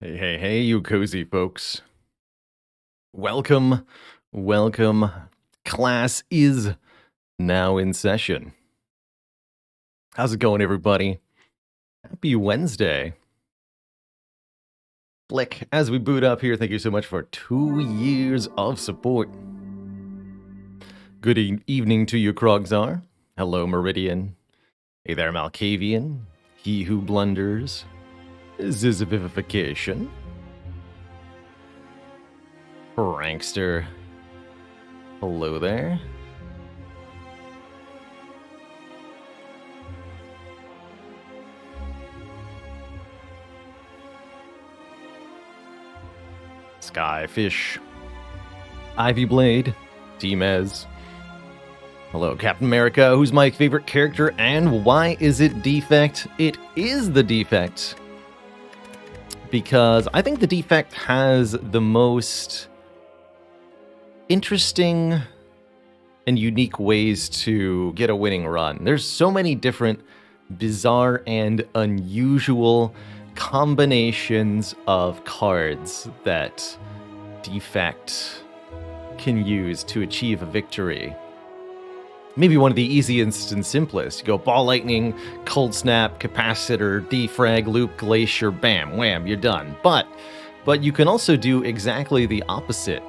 Hey, hey, hey, you cozy folks. Welcome, welcome. Class is now in session. How's it going, everybody? Happy Wednesday. Flick, as we boot up here, thank you so much for 2 years of support. Good evening to you, Krogzar. Hello, Meridian. Hey there, Malkavian. He who blunders. Zizivivification. Prankster. Hello there. Skyfish. Ivy Blade. Demez. Hello, Captain America. Who's my favorite character and why is it Defect? It is the Defect. Because I think the Defect has the most interesting and unique ways to get a winning run. There's so many different bizarre and unusual combinations of cards that Defect can use to achieve a victory. Maybe one of the easiest and simplest. You go Ball Lightning, Cold Snap, Capacitor, Defrag, Loop, Glacier, bam, wham, you're done. But you can also do exactly the opposite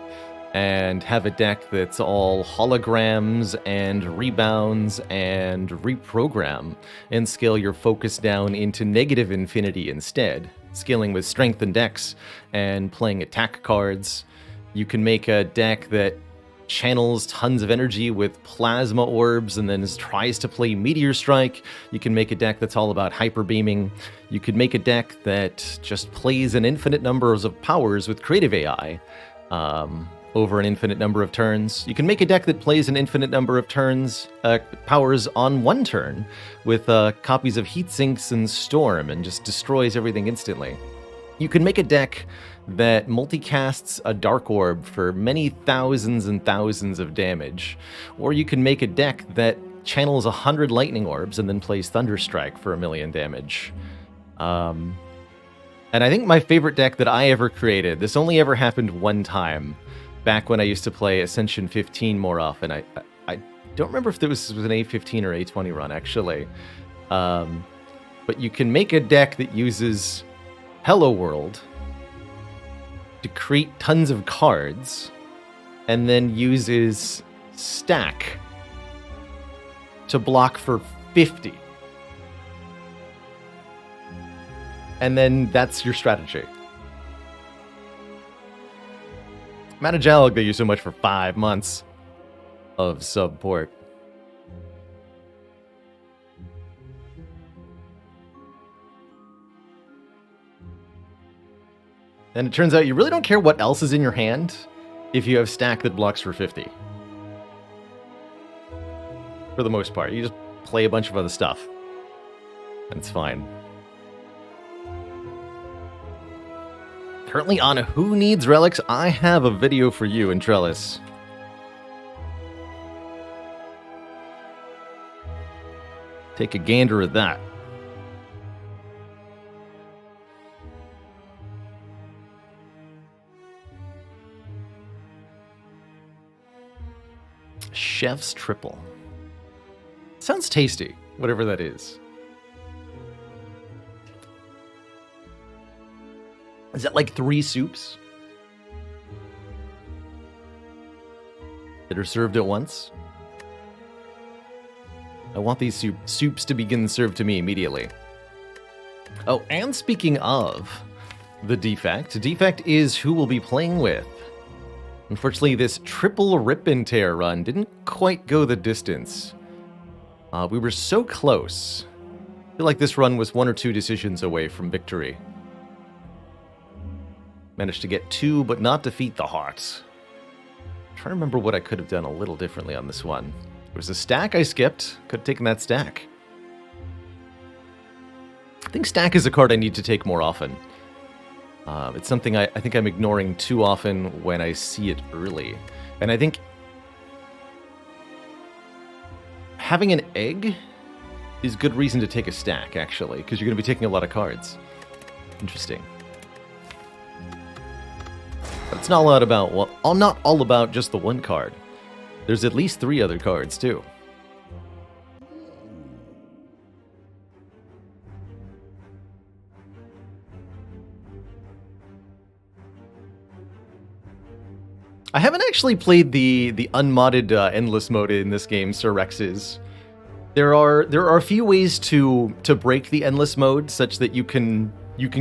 and have a deck that's all holograms and rebounds and reprogram and scale your focus down into negative infinity instead, scaling with strength and dex and playing attack cards. You can make a deck that channels tons of energy with plasma orbs and then tries to play Meteor Strike. You can make a deck that's all about hyper beaming. You could make a deck that just plays an infinite numbers of powers with creative AI over an infinite number of turns. You can make a deck that plays an infinite number of powers on one turn with copies of Heat Sinks and Storm and just destroys everything instantly. You can make a deck that multicasts a Dark Orb for many thousands and thousands of damage. Or you can make a deck that channels 100 Lightning Orbs and then plays Thunderstrike for 1,000,000 damage. And I think my favorite deck that I ever created, this only ever happened one time, back when I used to play Ascension 15 more often. I don't remember if this was an A15 or A20 run, actually. But you can make a deck that uses Hello World to create tons of cards, and then uses Stack to block for 50. And then that's your strategy. Manajal, thank you so much for 5 months of support. And it turns out you really don't care what else is in your hand if you have Stack that blocks for 50. For the most part. You just play a bunch of other stuff. And it's fine. Currently on Who Needs Relics, I have a video for you in Trellis. Take a gander at that. Chef's Triple. Sounds tasty, whatever that is. Is that like 3 soups that are served at once? I want these soups to begin served to me immediately. Oh, and speaking of the Defect, Defect is who we'll be playing with. Unfortunately, this triple rip and tear run didn't quite go the distance. We were so close. I feel like this run was 1 or 2 decisions away from victory. Managed to get 2, but not defeat the Heart. I'm trying to remember what I could have done a little differently on this one. There was a stack I skipped. Could have taken that stack. I think stack is a card I need to take more often. It's something I think I'm ignoring too often when I see it early. And I think having an egg is good reason to take a stack, actually, because you're going to be taking a lot of cards. Interesting. But it's not a lot about, well, not all about just the one card. There's at least 3 other cards, too. I haven't actually played the unmodded endless mode in this game, Sir Rex's. There are a few ways to break the endless mode such that you can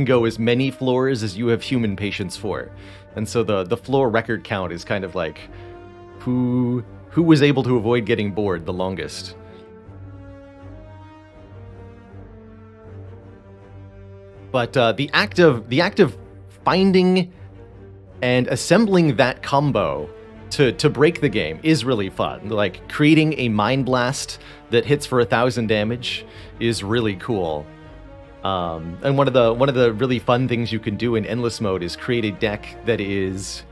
go as many floors as you have human patience for. And so the floor record count is kind of like who was able to avoid getting bored the longest. But the act of finding and assembling that combo to break the game is really fun. Like, creating a Mind Blast that hits for 1,000 damage is really cool. And one of the really fun things you can do in endless mode is create a deck that is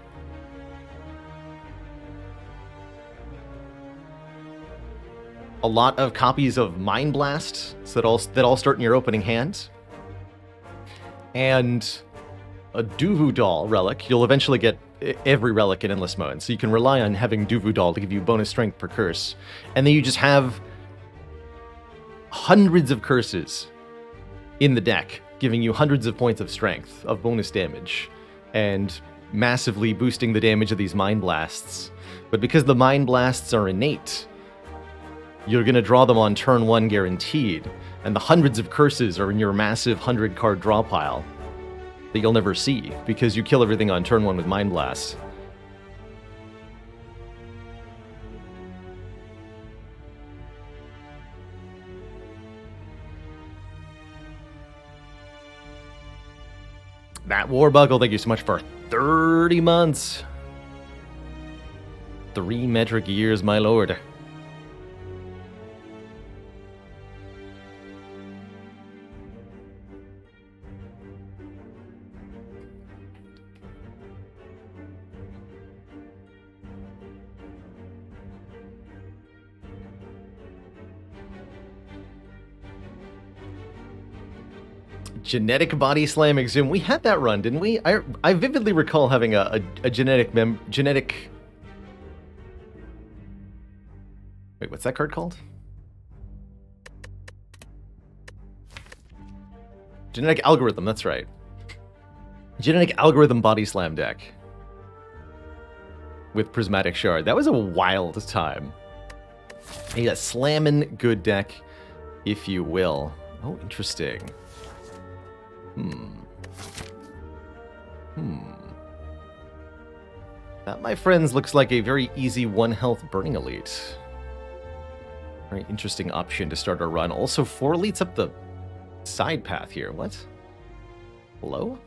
a lot of copies of Mind Blast, so that all start in your opening hand, and a Duvu Doll relic. You'll eventually get every relic in endless mode, so you can rely on having Duvu Doll to give you bonus strength per curse, and then you just have hundreds of curses in the deck, giving you hundreds of points of strength of bonus damage, and massively boosting the damage of these Mind Blasts. But because the Mind Blasts are innate, you're going to draw them on turn 1 guaranteed, and the hundreds of curses are in your massive 100-card draw pile that you'll never see, because you kill everything on turn 1 with Mind Blast. That Warbuckle, thank you so much for 30 months. 3 metric years, my lord. Genetic body slam exhume. We had that run, didn't we? I vividly recall having a genetic Wait, what's that card called? Genetic algorithm, that's right. Genetic algorithm body slam deck with prismatic shard. That was a wild time. A slamming good deck, if you will. Oh, interesting. That, my friends, looks like a very easy 1-health Burning Elite. Very interesting option to start a run. Also, 4 elites up the side path here. What? Hello?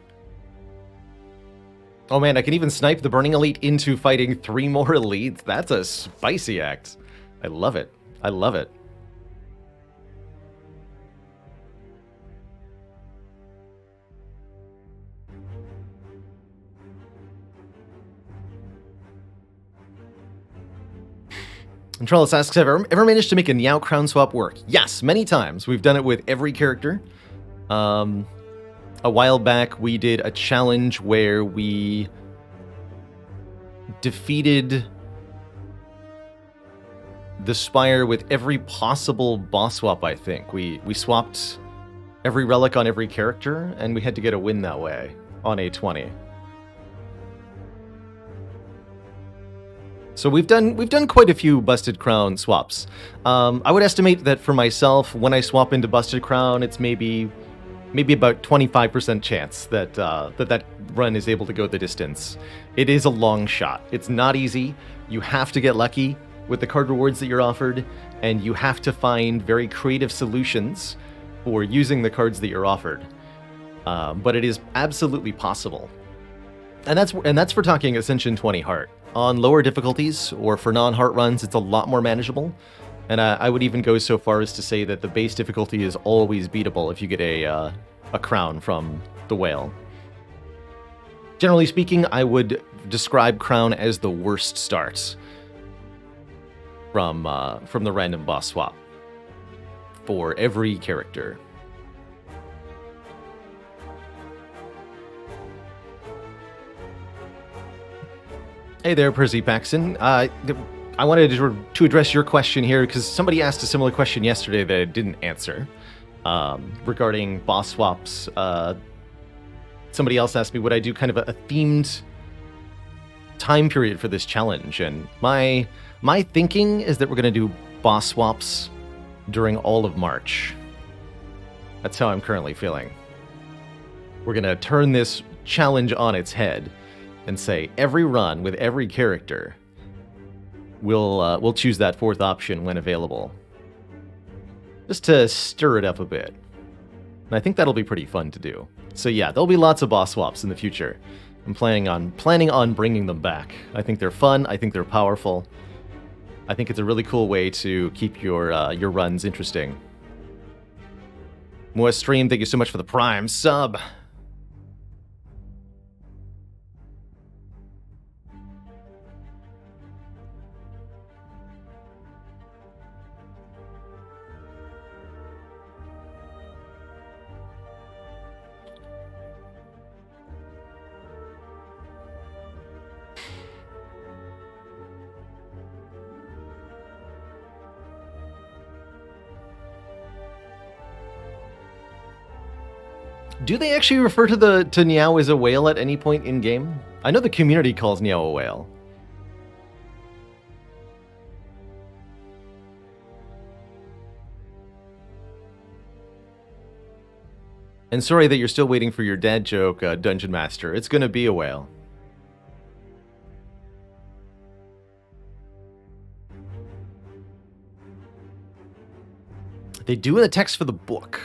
Oh man, I can even snipe the Burning Elite into fighting 3 more elites. That's a spicy act. I love it. I love it. And Trellis asks, have I ever managed to make a Niao crown swap work? Yes, many times. We've done it with every character. A while back, we did a challenge where we defeated the Spire with every possible boss swap, I think. We swapped every relic on every character, and we had to get a win that way on A20. So we've done quite a few Busted Crown swaps. I would estimate that for myself, when I swap into Busted Crown, it's maybe about 25% chance that that run is able to go the distance. It is a long shot. It's not easy. You have to get lucky with the card rewards that you're offered, and you have to find very creative solutions for using the cards that you're offered. But it is absolutely possible. And that's for talking Ascension 20 Heart. On lower difficulties, or for non-heart runs, it's a lot more manageable. And I would even go so far as to say that the base difficulty is always beatable if you get a crown from the whale. Generally speaking, I would describe crown as the worst start from the random boss swap for every character. Hey there, Percy Paxson. I wanted to address your question here because somebody asked a similar question yesterday that I didn't answer regarding boss swaps. Somebody else asked me would I do kind of a themed time period for this challenge, and my thinking is that we're going to do boss swaps during all of March. That's how I'm currently feeling. We're going to turn this challenge on its head and say every run with every character, we'll choose that fourth option when available, just to stir it up a bit. And I think that'll be pretty fun to do. So yeah, there'll be lots of boss swaps in the future. I'm planning on bringing them back. I think they're fun. I think they're powerful. I think it's a really cool way to keep your runs interesting. More stream, thank you so much for the Prime sub. Do they actually refer to Niao as a whale at any point in game? I know the community calls Niao a whale. And sorry that you're still waiting for your dad joke, Dungeon Master. It's gonna be a whale. They do in the text for the book.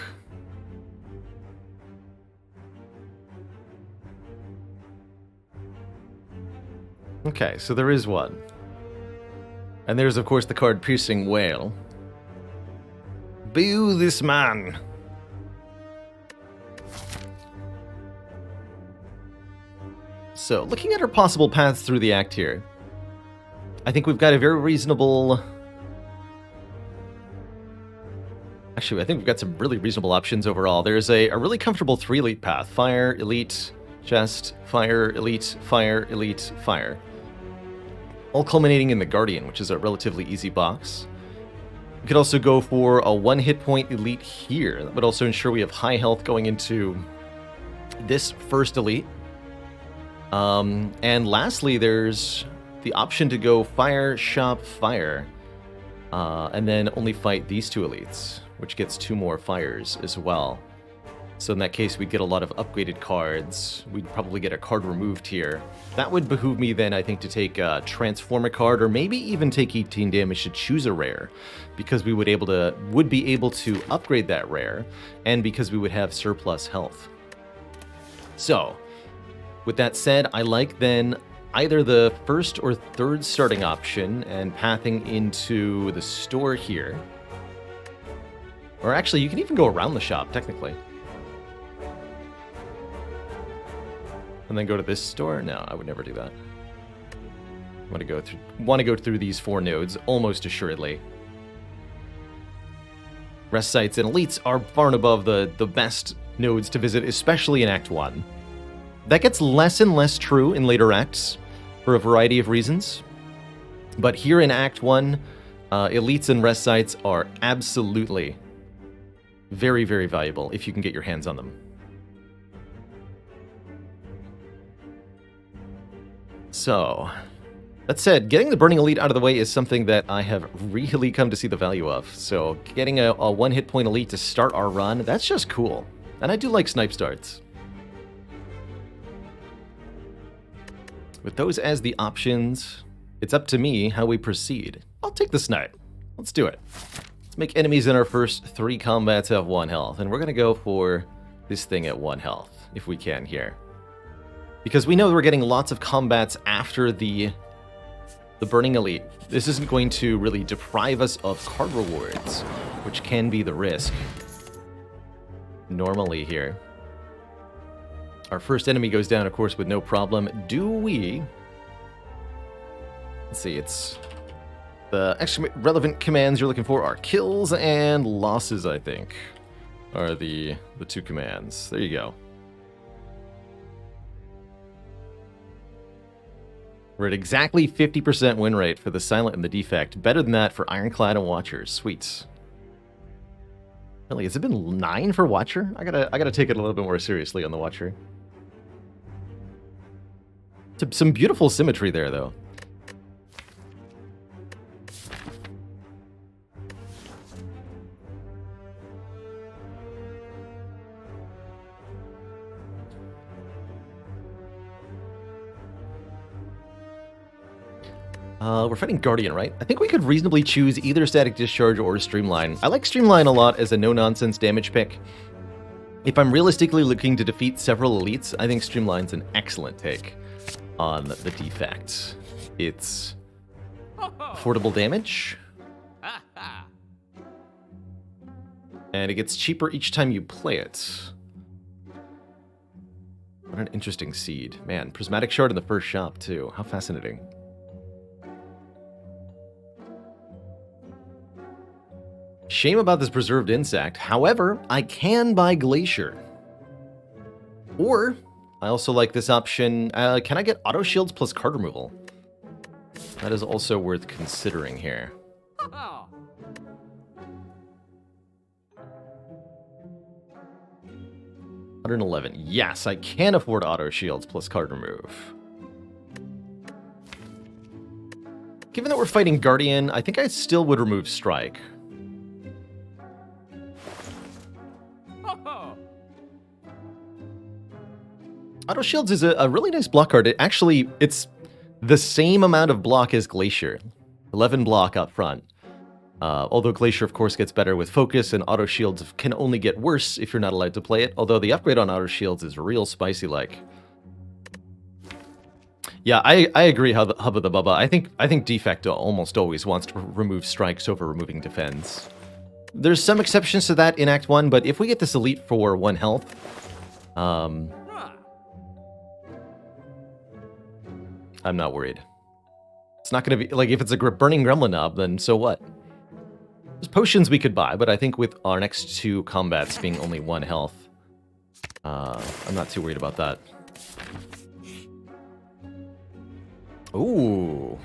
Okay, so there is one. And there's, of course, the card-piercing whale. Boo this man! So, looking at our possible paths through the act here, I think we've got a very reasonable... Actually, I think we've got some really reasonable options overall. There's a really comfortable 3 elite path. Fire, elite, chest, fire, elite, fire, elite, fire. All culminating in the Guardian, which is a relatively easy box. We could also go for a 1 hit point elite here. That would also ensure we have high health going into this first elite. And lastly, there's the option to go fire, shop, fire. And then only fight these 2 elites, which gets 2 more fires as well. So in that case, we'd get a lot of upgraded cards. We'd probably get a card removed here. That would behoove me then, I think, to take a Transform a card, or maybe even take 18 damage to choose a rare, because we would be able to upgrade that rare, and because we would have surplus health. So, with that said, I like then either the first or third starting option and pathing into the store here. Or actually, you can even go around the shop, technically. And then go to this store? No, I would never do that. I want to go through these 4 nodes, almost assuredly. Rest sites and elites are far and above the best nodes to visit, especially in Act 1. That gets less and less true in later acts, for a variety of reasons. But here in Act 1, elites and rest sites are absolutely very, very valuable if you can get your hands on them. So, that said, getting the Burning Elite out of the way is something that I have really come to see the value of. So, getting a 1 hit point elite to start our run, that's just cool. And I do like snipe starts. With those as the options, it's up to me how we proceed. I'll take the snipe. Let's do it. Let's make enemies in our first 3 combats have 1 health. And we're going to go for this thing at 1 health, if we can here. Because we know we're getting lots of combats after the Burning Elite. This isn't going to really deprive us of card rewards, which can be the risk. Normally here. Our first enemy goes down, of course, with no problem. Do we... Let's see, it's... The extra relevant commands you're looking for are kills and losses, I think, are the 2 commands. There you go. We're at exactly 50% win rate for the Silent and the Defect. Better than that for Ironclad and Watchers. Sweet. Really, has it been 9 for Watcher? I gotta take it a little bit more seriously on the Watcher. Some beautiful symmetry there, though. We're fighting Guardian, right? I think we could reasonably choose either Static Discharge or Streamline. I like Streamline a lot as a no-nonsense damage pick. If I'm realistically looking to defeat several elites, I think Streamline's an excellent take on the Defect. It's affordable damage, and it gets cheaper each time you play it. What an interesting seed. Man, Prismatic Shard in the first shop, too. How fascinating. Shame about this Preserved Insect. However, I can buy Glacier. Or, I also like this option. Can I get Auto Shields plus card removal? That is also worth considering here. 111. Yes, I can afford Auto Shields plus card remove. Given that we're fighting Guardian, I think I still would remove Strike. Auto Shields is a really nice block card. It's the same amount of block as Glacier. 11 block up front. Although Glacier, of course, gets better with Focus, and Auto Shields can only get worse if you're not allowed to play it. Although the upgrade on Auto Shields is real spicy-like. Yeah, I agree, Hubba the Bubba. I think Defect almost always wants to remove strikes over removing defends. There's some exceptions to that in Act 1, but if we get this elite for 1 health... I'm not worried. It's not going to be... Like, if it's a Burning Gremlin Knob, then so what? There's potions we could buy, but I think with our next 2 combats being only 1 health, I'm not too worried about that. Ooh.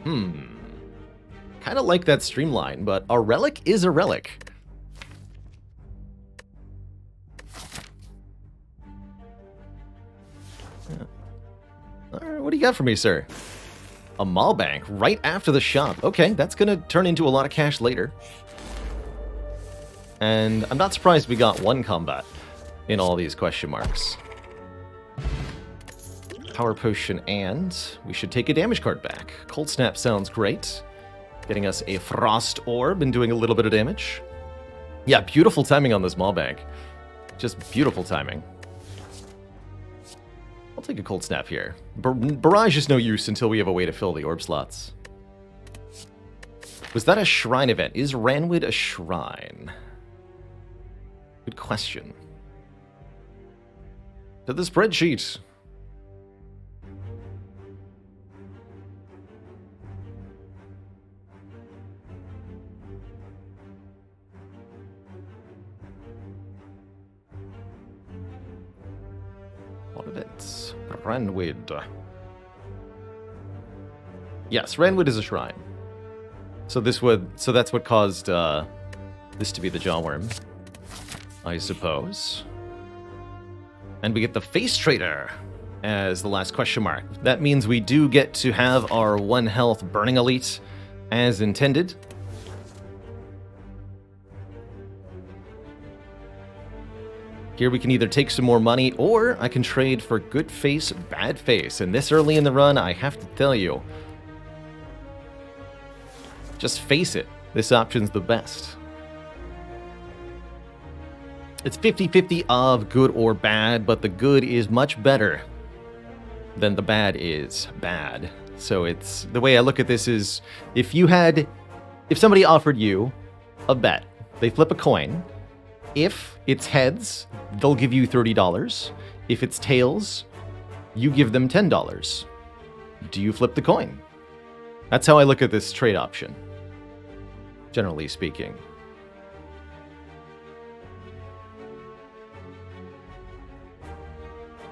Kind of like that Streamline, but a relic is a relic. Alright, what do you got for me, sir? A Mall Bank right after the shop. Okay, that's gonna turn into a lot of cash later. And I'm not surprised we got 1 combat in all these question marks. Power Potion, and we should take a damage card back. Cold Snap sounds great. Getting us a Frost Orb and doing a little bit of damage. Yeah, beautiful timing on this Mall Bank. Just beautiful timing. I'll take a Cold Snap here. Barrage is no use until we have a way to fill the orb slots. Was that a shrine event? Is Ranwood a shrine? Good question. To the spreadsheet. What of it? Ranwood. Yes, Ranwood is a shrine. So that's what caused this to be the Jawworm, I suppose. And we get the Face Trader as the last question mark. That means we do get to have our 1 health Burning Elite as intended. Here we can either take some more money, or I can trade for Good Face, Bad Face. And this early in the run, I have to tell you, just face it, this option's the best. It's 50-50 of good or bad, but the good is much better than the bad is bad. So it's, the way I look at this is, if somebody offered you a bet, they flip a coin. If it's heads, they'll give you $30. If it's tails, you give them $10. Do you flip the coin? That's how I look at this trade option, generally speaking.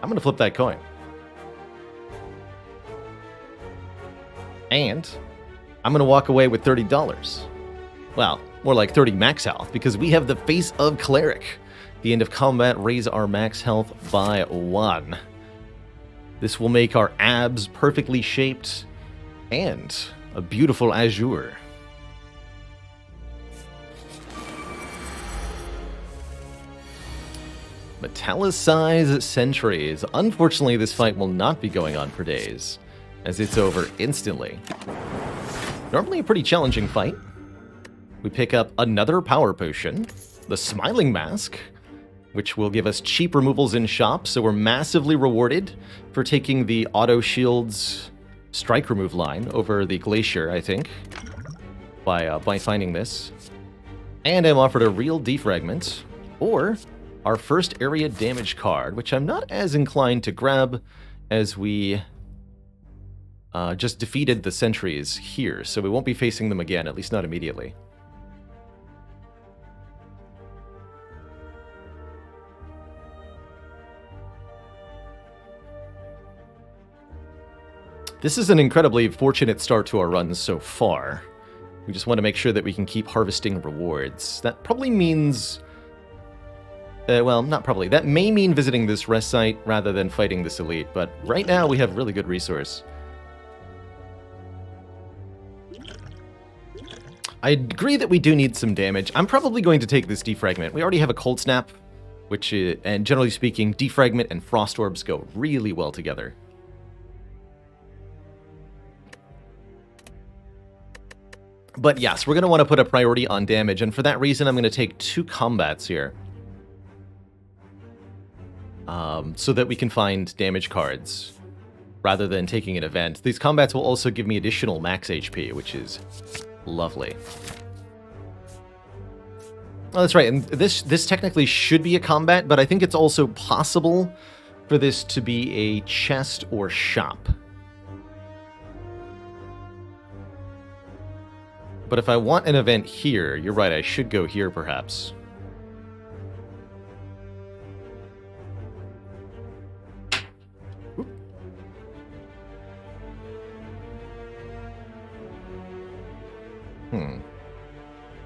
I'm going to flip that coin. And I'm going to walk away with $30. Well, more like 30 max health, because we have the Face of Cleric. The end of combat, raise our max health by 1. This will make our abs perfectly shaped and a beautiful azure. Metallicize sentries. Unfortunately, this fight will not be going on for days, as it's over instantly. Normally a pretty challenging fight. We pick up another power potion, the Smiling Mask, which will give us cheap removals in shop, so we're massively rewarded for taking the auto shields strike remove line over the Glacier, I think, by finding this. And I'm offered a real defragment, or our first area damage card, which I'm not as inclined to grab, as we just defeated the sentries here, so we won't be facing them again, at least not immediately. This is an incredibly fortunate start to our run so far. We just want to make sure that we can keep harvesting rewards. That probably means... well, not probably. That may mean visiting this rest site rather than fighting this elite, but right now we have really good resource. I agree that we do need some damage. I'm probably going to take this defragment. We already have a Cold Snap, which, and generally speaking, defragment and Frost Orbs go really well together. But yes, we're going to want to put a priority on damage, and for that reason I'm going to take 2 combats here. So that we can find damage cards, rather than taking an event. These combats will also give me additional max HP, which is lovely. Oh, that's right, and this technically should be a combat, but I think it's also possible for this to be a chest or shop. But if I want an event here, you're right, I should go here, perhaps.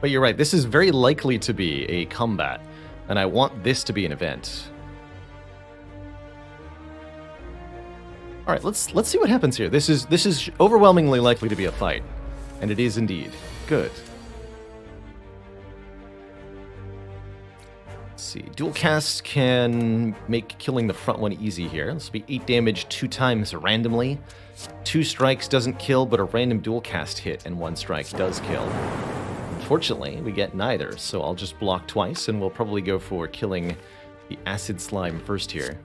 But you're right, this is very likely to be a combat, and I want this to be an event. All right, let's see what happens here. This is overwhelmingly likely to be a fight, and it is indeed. Good. Let's see. Dual cast can make killing the front one easy here. This will be 8 damage 2 times randomly. 2 strikes doesn't kill, but a random dual cast hit and 1 strike does kill. Unfortunately, we get neither, so I'll just block twice, and we'll probably go for killing the acid slime first here.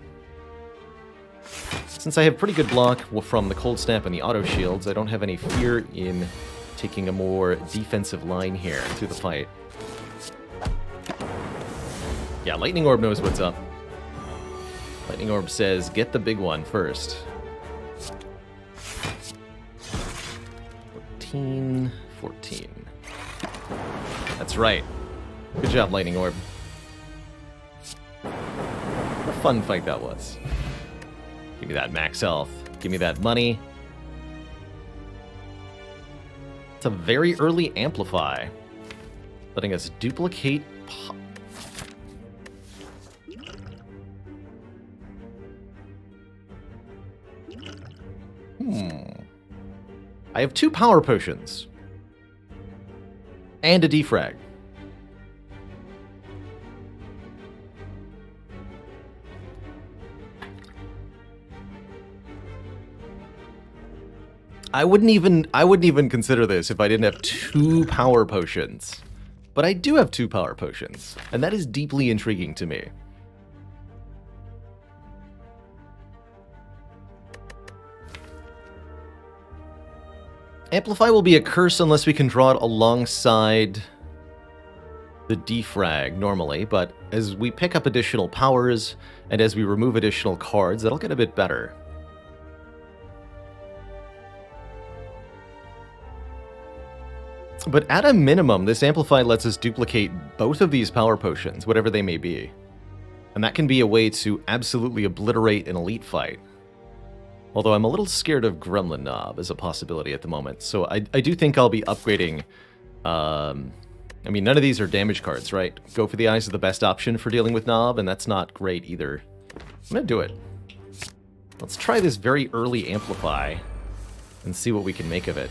Since I have pretty good block from the Cold Snap and the auto shields, I don't have any fear in taking a more defensive line here through the fight. Yeah, Lightning Orb knows what's up. Lightning Orb says, get the big one first. 14. That's right. Good job, Lightning Orb. What a fun fight that was. Give me that max health. Give me that money. It's a very early Amplify, letting us duplicate... I have 2 power potions. And a defrag. I wouldn't even consider this if I didn't have 2 power potions. But I do have 2 power potions, and that is deeply intriguing to me. Amplify will be a curse unless we can draw it alongside the defrag normally, but as we pick up additional powers and as we remove additional cards, that'll get a bit better. But at a minimum, this Amplify lets us duplicate both of these power potions, whatever they may be. And that can be a way to absolutely obliterate an elite fight. Although I'm a little scared of Gremlin Knob as a possibility at the moment. So I do think I'll be upgrading... I mean, none of these are damage cards, right? Go for the Eyes is the best option for dealing with Knob, and that's not great either. I'm going to do it. Let's try this very early Amplify and see what we can make of it.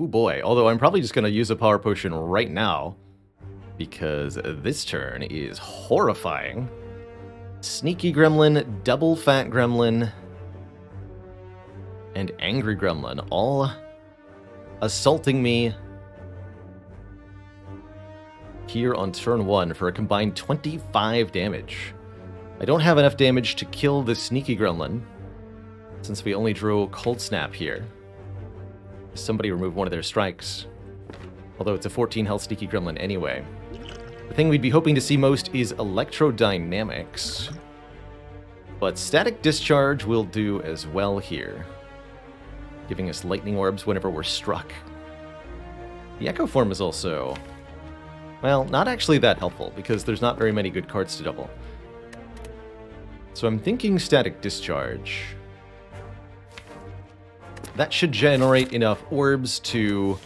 Ooh boy, although I'm probably just going to use a Power Potion right now, because this turn is horrifying. Sneaky Gremlin, Double Fat Gremlin, and Angry Gremlin, all assaulting me here on turn 1 for a combined 25 damage. I don't have enough damage to kill the Sneaky Gremlin, since we only drew Cold Snap here. Somebody removed one of their strikes. Although it's a 14 health Sneaky Gremlin anyway. The thing we'd be hoping to see most is Electrodynamics. But Static Discharge will do as well here, giving us Lightning Orbs whenever we're struck. The Echo Form is also... well, not actually that helpful, because there's not very many good cards to double. So I'm thinking Static Discharge. That should generate enough orbs to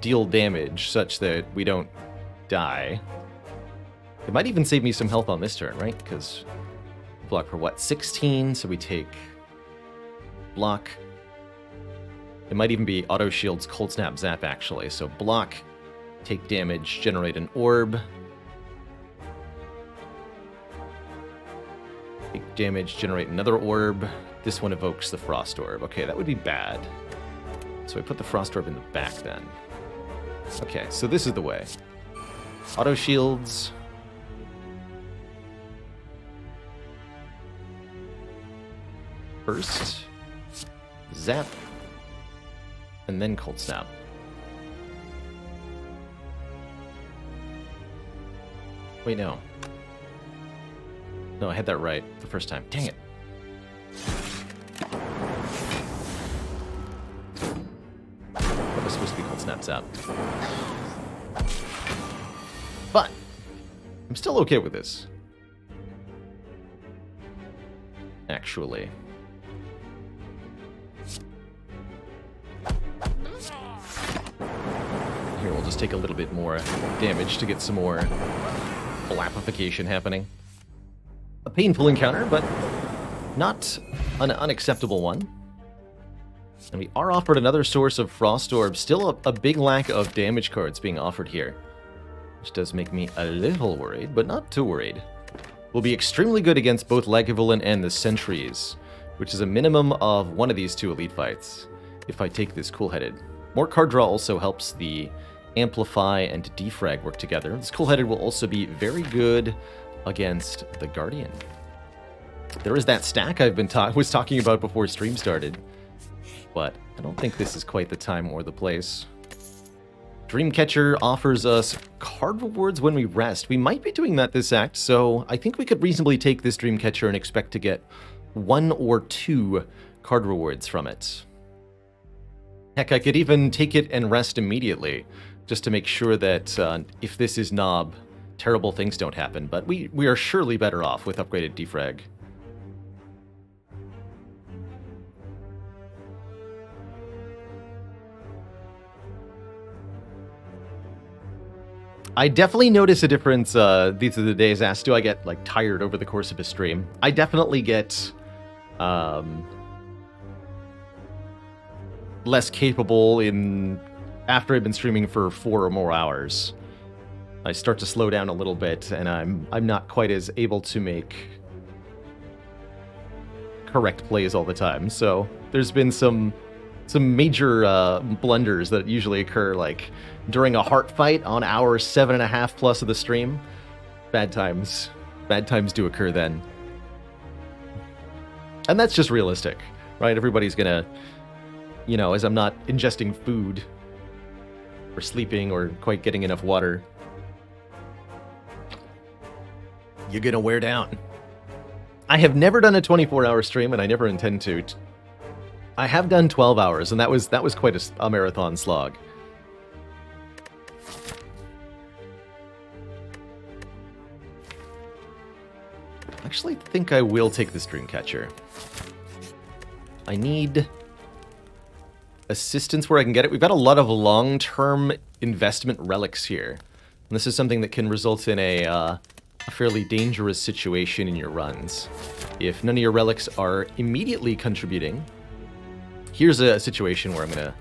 deal damage, such that we don't die. It might even save me some health on this turn, right? Because block for what? 16, so we take block. It might even be Auto Shield's Cold Snap Zap, actually. So block, take damage, generate an orb. Take damage, generate another orb. This one evokes the Frost Orb. Okay, that would be bad. So I put the Frost Orb in the back then. Okay, so this is the way. Auto Shields. First. Zap. And then Cold Snap. Wait, no. No, I had that right the first time. Dang it. That was supposed to be Cold Snap Zap. But I'm still okay with this. Actually. Here, we'll just take a little bit more damage to get some more blapification happening. A painful encounter, but not an unacceptable one. And we are offered another source of Frost Orb. Still a big lack of damage cards being offered here, which does make me a little worried, but not too worried. Will be extremely good against both Lagavulin and the Sentries, which is a minimum of one of these two elite fights, if I take this Cool-Headed. More card draw also helps the Amplify and Defrag work together. This Cool-Headed will also be very good against the Guardian. There is that stack I've been was talking about before stream started, but I don't think this is quite the time or the place. Dreamcatcher offers us card rewards when we rest. We might be doing that this act, so I think we could reasonably take this Dreamcatcher and expect to get 1 or 2 card rewards from it. Heck, I could even take it and rest immediately, just to make sure that if this is Knob, terrible things don't happen, but we are surely better off with upgraded Defrag. I definitely notice a difference. These are the days asked, do I get like tired over the course of a stream? I definitely get less capable after I've been streaming for 4 or more hours. I start to slow down a little bit, and I'm not quite as able to make correct plays all the time. So there's been some major blunders that usually occur, like during a heart fight on hour 7.5 plus of the stream. Bad times do occur then, and that's just realistic, right? Everybody's gonna, as I'm not ingesting food or sleeping or quite getting enough water, you're gonna wear down. I have never done a 24-hour stream, and I never intend to. I have done 12 hours, and that was quite a marathon slog. Actually, I think I will take this Dreamcatcher. I need assistance where I can get it. We've got a lot of long-term investment relics here. And this is something that can result in a fairly dangerous situation in your runs. If none of your relics are immediately contributing, here's a situation where I'm going to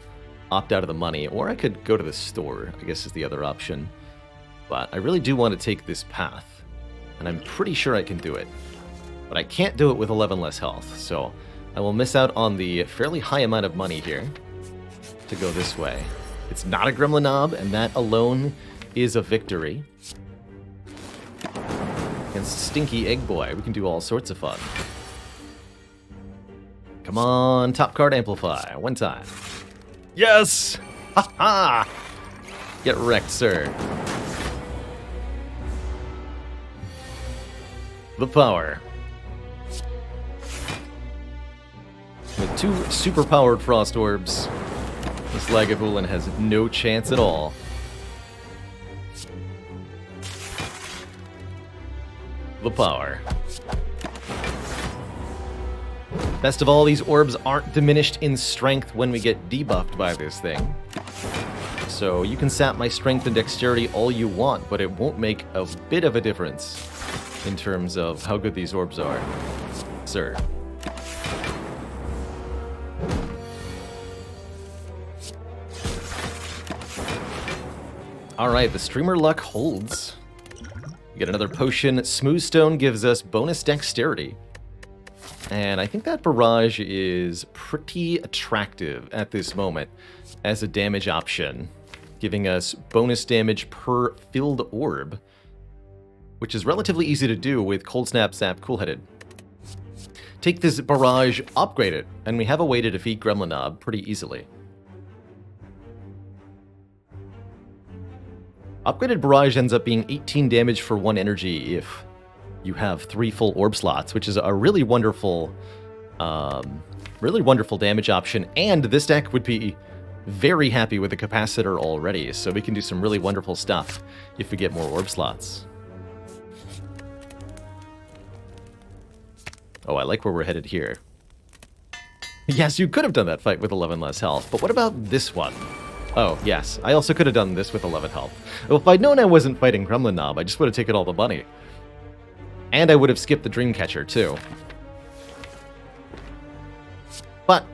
opt out of the money, or I could go to the store, I guess is the other option. But I really do want to take this path, and I'm pretty sure I can do it. But I can't do it with 11 less health, so I will miss out on the fairly high amount of money here to go this way. It's not a Gremlin Knob, and that alone is a victory. Against Stinky Egg Boy, we can do all sorts of fun. Come on, top card amplify, one time. Yes! Ha ha! Get wrecked, sir. The power. With 2 super-powered Frost Orbs, this Lagavulin has no chance at all. The power. Best of all, these orbs aren't diminished in strength when we get debuffed by this thing. So you can sap my strength and dexterity all you want, but it won't make a bit of a difference in terms of how good these orbs are, sir. Alright, the streamer luck holds. We get another potion. Smooth Stone gives us bonus dexterity. And I think that barrage is pretty attractive at this moment as a damage option, giving us bonus damage per filled orb, which is relatively easy to do with Cold Snap, Zap, Cool-Headed. Take this barrage, upgrade it, and we have a way to defeat Gremlin Knob pretty easily. Upgraded barrage ends up being 18 damage for 1 energy if you have 3 full orb slots, which is a really wonderful damage option. And this deck would be very happy with the capacitor already, so we can do some really wonderful stuff if we get more orb slots. Oh, I like where we're headed here. Yes, you could have done that fight with 11 less health, but what about this one? Oh, yes, I also could have done this with 11 health. Well, if I'd known I wasn't fighting Gremlin Knob, I just would have taken all the money. And I would have skipped the Dreamcatcher, too. But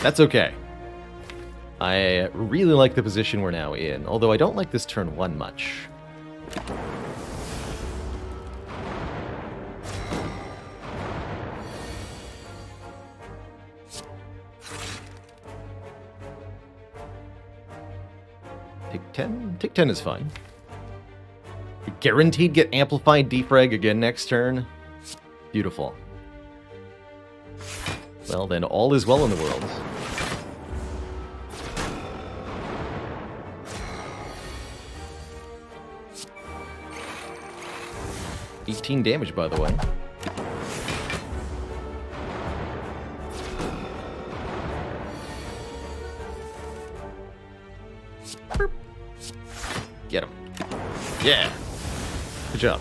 that's okay. I really like the position we're now in, although I don't like this turn 1 much. Take 10? Take 10 is fine. Guaranteed get amplified defrag again next turn. Beautiful. Well, then all is well in the world. $18 damage, by the way. Get him. Yeah. Good job.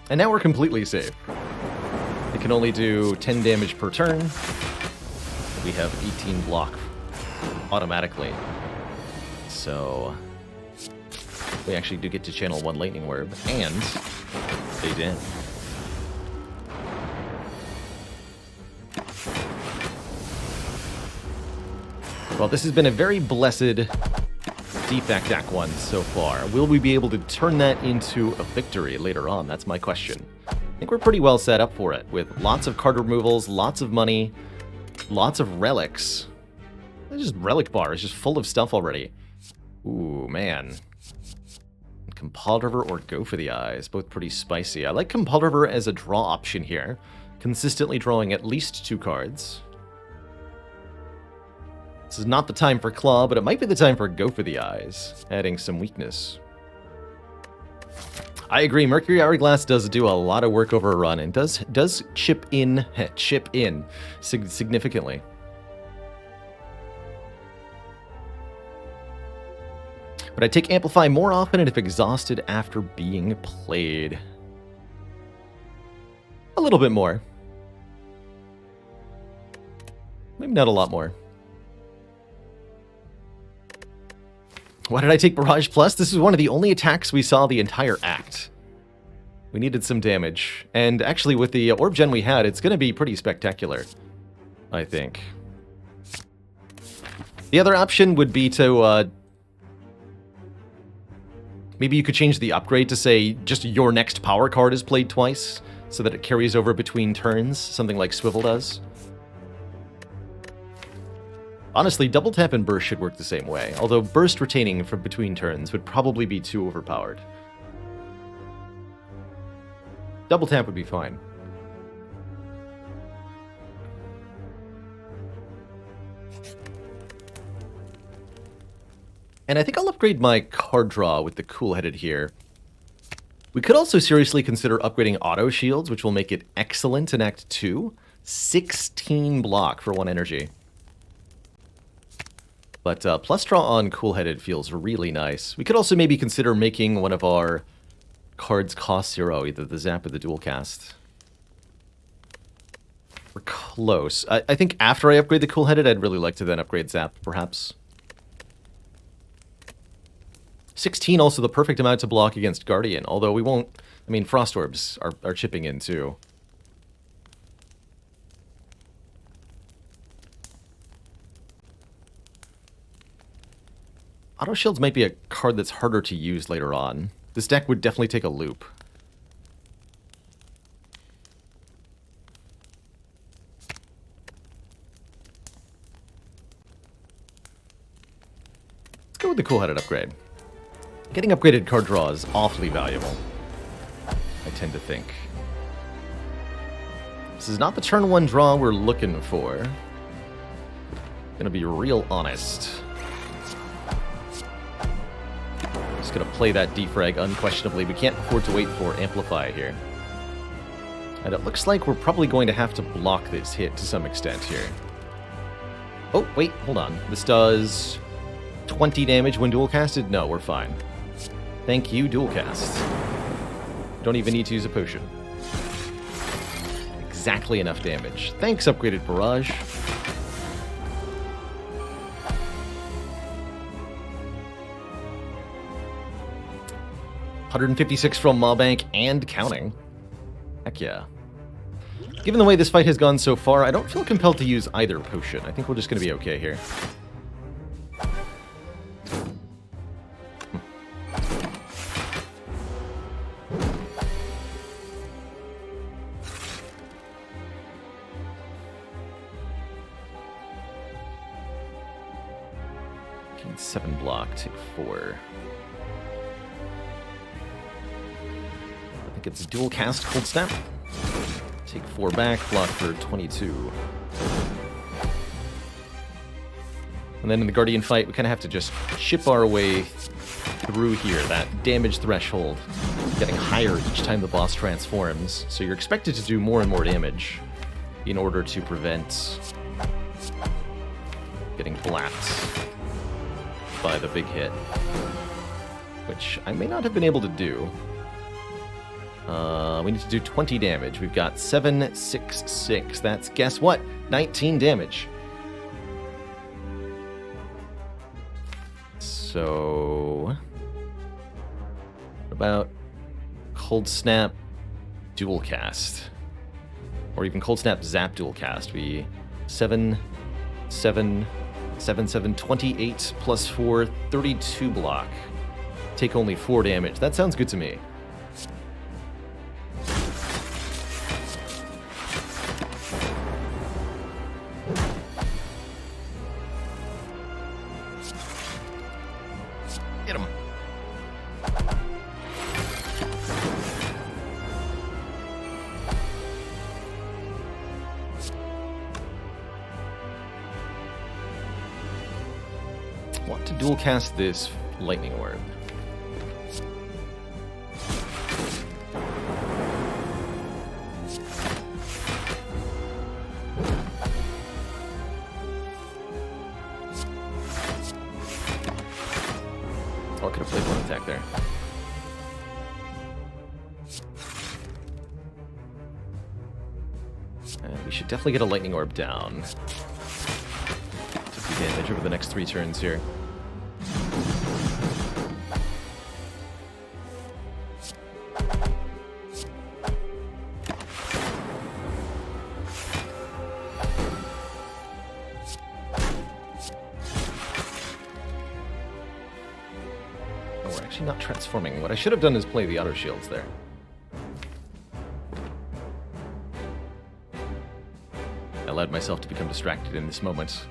And now we're completely safe. It can only do 10 damage per turn. We have 18 block automatically. So we actually do get to channel 1 Lightning Orb, and they did. Well, this has been a very blessed Defect Act 1 so far. Will we be able to turn that into a victory later on? That's my question. I think we're pretty well set up for it, with lots of card removals, lots of money, lots of relics. It's just relic bar is just full of stuff already. Ooh, man. Compile River or Go for the Eyes, both pretty spicy. I like Compile River as a draw option here, consistently drawing at least 2 cards. This is not the time for Claw, but it might be the time for Go for the Eyes, adding some weakness. I agree, Mercury Hourglass does do a lot of work over a run, and does chip in significantly. But I take Amplify more often and if exhausted after being played. A little bit more. Maybe not a lot more. Why did I take Barrage Plus? This is one of the only attacks we saw the entire act. We needed some damage. And actually, with the Orb Gen we had, it's going to be pretty spectacular, I think. The other option would be to... maybe you could change the upgrade to say just your next power card is played twice, so that it carries over between turns, something like Swivel does. Honestly, Double Tap and Burst should work the same way, although Burst retaining from between turns would probably be too overpowered. Double Tap would be fine. And I think I'll upgrade my card draw with the Cool-Headed here. We could also seriously consider upgrading Auto Shields, which will make it excellent in Act 2. 16 block for 1 energy. But plus draw on Cool-Headed feels really nice. We could also maybe consider making one of our cards cost 0, either the Zap or the Dual Cast. We're close. I think after I upgrade the Cool-Headed, I'd really like to then upgrade Zap, perhaps. 16 also the perfect amount to block against Guardian, although we won't... I mean, Frost Orbs are chipping in, too. Auto Shields might be a card that's harder to use later on. This deck would definitely take a loop. Let's go with the Cool-Headed upgrade. Getting upgraded card draw is awfully valuable, I tend to think. This is not the turn 1 draw we're looking for. Gonna be real honest. Just gonna play that defrag unquestionably. We can't afford to wait for Amplify here. And it looks like we're probably going to have to block this hit to some extent here. Oh, wait, hold on. This does 20 damage when dual casted? No, we're fine. Thank you, dual cast. Don't even need to use a potion. Exactly enough damage. Thanks, upgraded Barrage. $156 from Maw-Bank and counting. Heck yeah. Given the way this fight has gone so far, I don't feel compelled to use either potion. I think we're just going to be okay here. Gain 7 block, take 4. I think it's dual cast Cold Snap. Take 4 back, block for 22. And then in the Guardian fight, we kind of have to just chip our way through here. That damage threshold getting higher each time the boss transforms. So you're expected to do more and more damage in order to prevent getting blapped by the big hit, which I may not have been able to do. We need to do 20 damage. We've got 7, 6, 6. That's, guess what? 19 damage. So, what about Cold Snap Dual Cast? Or even Cold Snap Zap Dual Cast. We 7, 7, 7, 7, 28 plus 4, 32 block. Take only 4 damage. That sounds good to me. Get him. Want to dual cast this Lightning Orb. Oh, I could have played one attack there. And we should definitely get a lightning orb down. Took the damage over the next 3 turns here. Not transforming. What I should have done is play the auto shields there. I allowed myself to become distracted in this moment.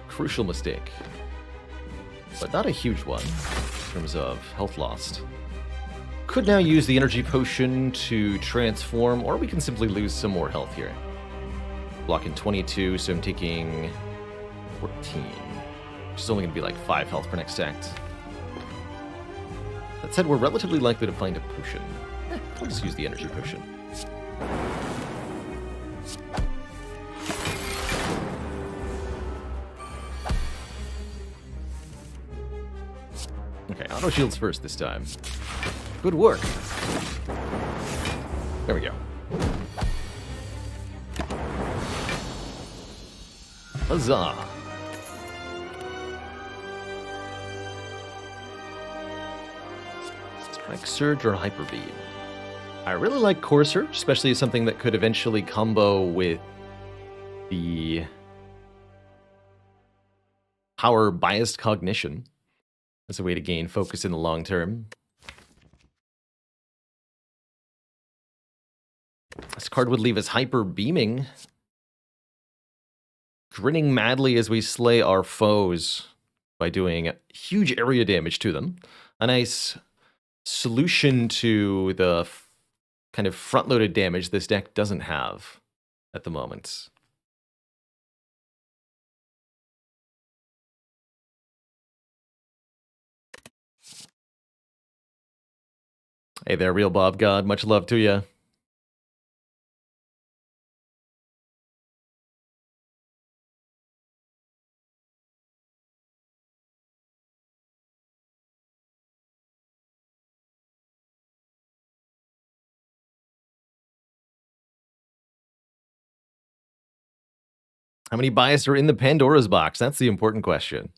Crucial mistake. But not a huge one in terms of health lost. Could now use the energy potion to transform, or we can simply lose some more health here. Blocking 22, so I'm taking 14. Which is only going to be like 5 health per next act. That said, we're relatively likely to find a potion. I'll just use the energy potion. Okay, auto shields first this time. Good work. There we go. Huzzah! Strike Surge or Hyper Beam. I really like Core Surge, especially as something that could eventually combo with the Power Biased Cognition as a way to gain focus in the long term. This card would leave us Hyper Beaming, grinning madly as we slay our foes by doing huge area damage to them. A nice solution to the kind of front-loaded damage this deck doesn't have at the moment. Hey there, Real Bob God. Much love to you. How many bias are in the Pandora's box? That's the important question.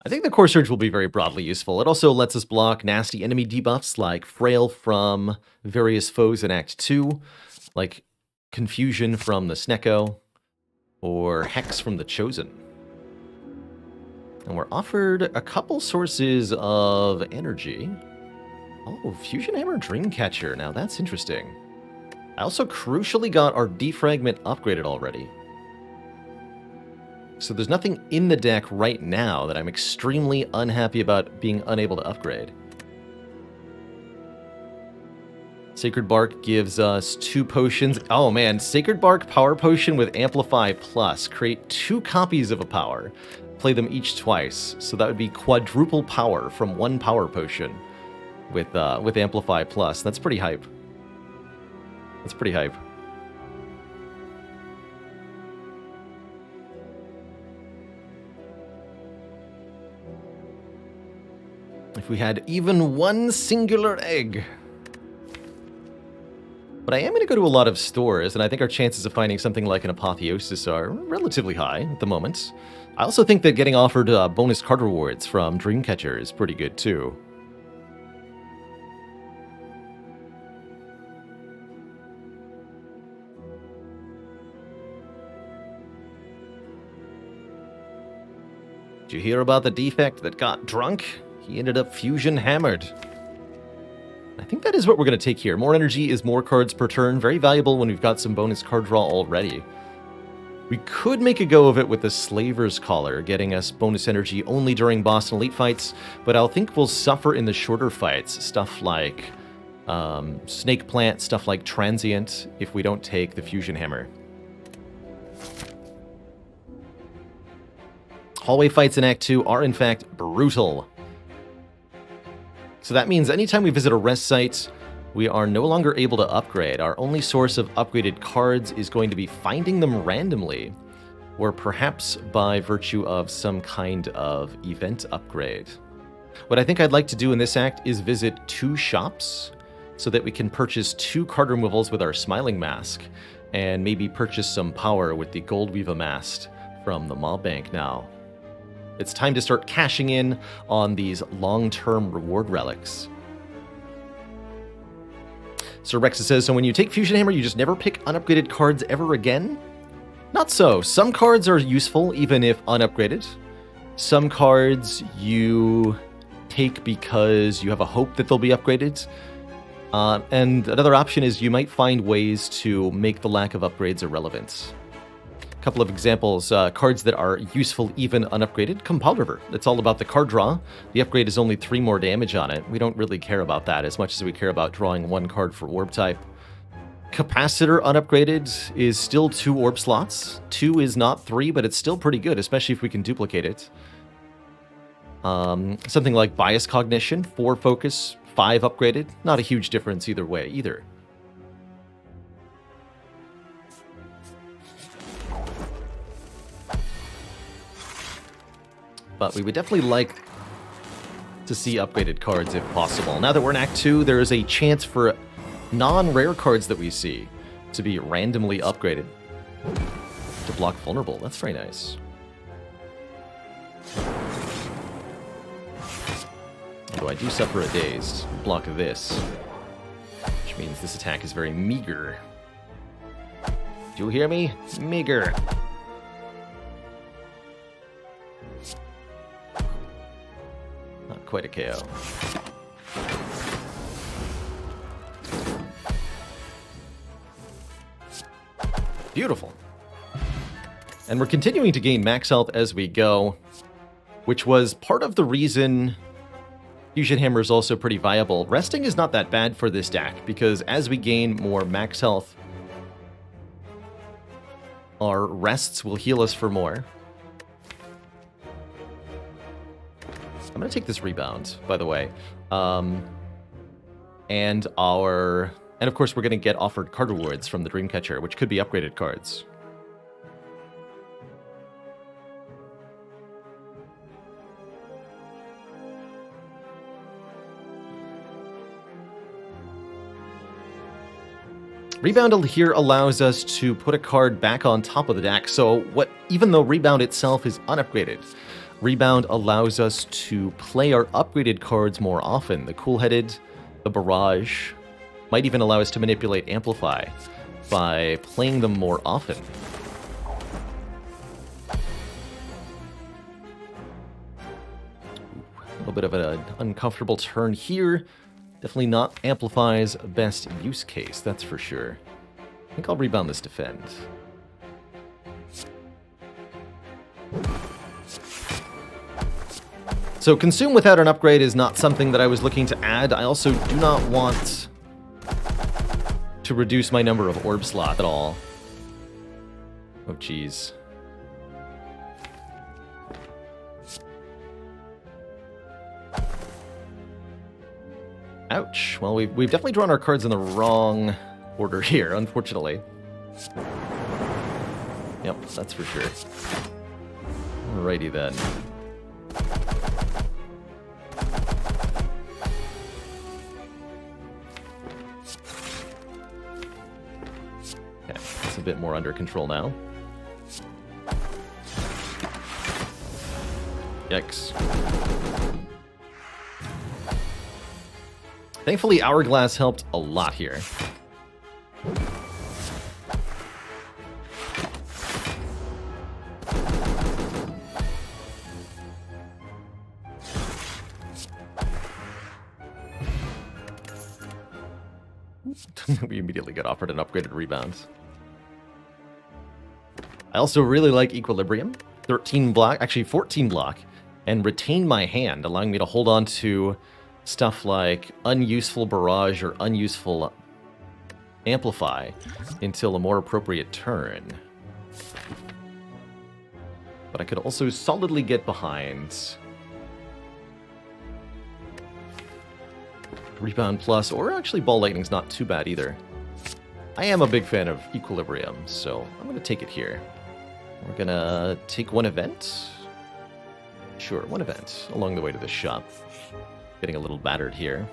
I think the Core Surge will be very broadly useful. It also lets us block nasty enemy debuffs like Frail from various foes in Act 2, like Confusion from the Snecko, or Hex from the Chosen. And we're offered a couple sources of energy. Oh, Fusion Hammer Dreamcatcher. Now that's interesting. I also crucially got our Defragment upgraded already. So there's nothing in the deck right now that I'm extremely unhappy about being unable to upgrade. Sacred Bark gives us 2 potions. Oh man, Sacred Bark Power Potion with Amplify Plus. Create 2 copies of a power. Play them each twice. So that would be quadruple power from 1 power potion with Amplify Plus. That's pretty hype. That's pretty hype. If we had even 1 singular egg. But I am going to go to a lot of stores, and I think our chances of finding something like an Apotheosis are relatively high at the moment. I also think that getting offered bonus card rewards from Dreamcatcher is pretty good too. Did you hear about the Defect that got drunk? He ended up fusion hammered. I think that is what we're going to take here. More energy is more cards per turn. Very valuable when we've got some bonus card draw already. We could make a go of it with the Slaver's Collar, getting us bonus energy only during boss and elite fights, but I think we'll suffer in the shorter fights. Stuff like Snake Plant, stuff like Transient, if we don't take the Fusion Hammer. Hallway fights in Act 2 are in fact brutal. So that means anytime we visit a rest site, we are no longer able to upgrade. Our only source of upgraded cards is going to be finding them randomly, or perhaps by virtue of some kind of event upgrade. What I think I'd like to do in this act is visit 2 shops so that we can purchase 2 card removals with our Smiling Mask, and maybe purchase some power with the gold we've amassed from the mob bank now. It's time to start cashing in on these long-term reward relics. Sir Rexa says, so when you take Fusion Hammer, you just never pick unupgraded cards ever again? Not so. Some cards are useful, even if unupgraded. Some cards you take because you have a hope that they'll be upgraded. And another option is you might find ways to make the lack of upgrades irrelevant. A couple of examples, cards that are useful even unupgraded. Compile River. It's all about the card draw. The upgrade is only 3 more damage on it. We don't really care about that as much as we care about drawing 1 card for Orb type. Capacitor unupgraded is still 2 orb slots. 2 is not 3, but it's still pretty good, especially if we can duplicate it. Something like Bias Cognition, 4 focus, 5 upgraded. Not a huge difference either way, either. But we would definitely like to see upgraded cards if possible. Now that we're in Act 2, there is a chance for non-rare cards that we see to be randomly upgraded to block vulnerable. That's very nice. Though I do suffer a dazed. Block this, which means this attack is very meager. Do you hear me? Meager. Not quite a KO. Beautiful. And we're continuing to gain max health as we go, which was part of the reason Fusion Hammer is also pretty viable. Resting is not that bad for this deck, because as we gain more max health, our rests will heal us for more. I'm going to take this rebound, by the way. And of course, we're going to get offered card rewards from the Dreamcatcher, which could be upgraded cards. Rebound here allows us to put a card back on top of the deck, so even though Rebound itself is unupgraded, Rebound allows us to play our upgraded cards more often. The Cool-Headed, the Barrage, might even allow us to manipulate Amplify by playing them more often. A little bit of an uncomfortable turn here. Definitely not Amplify's best use case, that's for sure. I think I'll rebound this Defend. So Consume without an upgrade is not something that I was looking to add. I also do not want to reduce my number of orb slot at all. Oh, jeez. Ouch. Well, we've definitely drawn our cards in the wrong order here, unfortunately. Yep, that's for sure. Alrighty then. Okay, it's a bit more under control now. Yikes. Thankfully, Hourglass helped a lot here. We immediately got offered an upgraded rebound. I also really like Equilibrium. 13 block, actually 14 block, and Retain My Hand, allowing me to hold on to stuff like unuseful Barrage or unuseful Amplify until a more appropriate turn. But I could also solidly get behind Rebound Plus, or actually Ball Lightning's not too bad either. I am a big fan of Equilibrium, so I'm going to take it here. We're going to take one event. Sure, one event along the way to the shop. Getting a little battered here.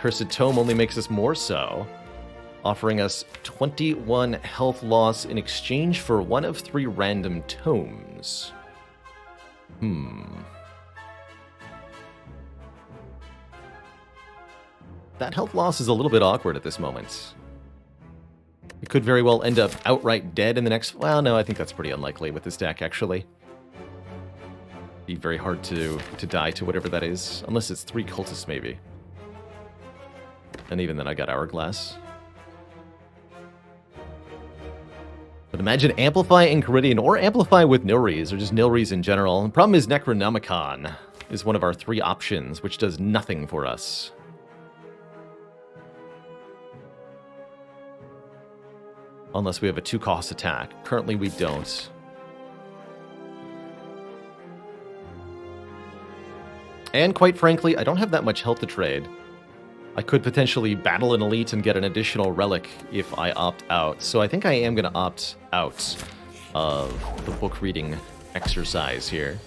Cursed Tome only makes us more so, offering us 21 health loss in exchange for 1 of 3 random tomes. That health loss is a little bit awkward at this moment. It could very well end up outright dead in the next... Well, no, I think that's pretty unlikely with this deck, actually. Be very hard to die to whatever that is. Unless it's 3 cultists, maybe. And even then, I got Hourglass. But imagine Amplify in Caridian, or Amplify with Nilries, or just Nilries in general. The problem is Necronomicon is one of our 3 options, which does nothing for us. Unless we have a 2-cost attack. Currently, we don't. And quite frankly, I don't have that much health to trade. I could potentially battle an elite and get an additional relic if I opt out. So I think I am going to opt out of the book reading exercise here.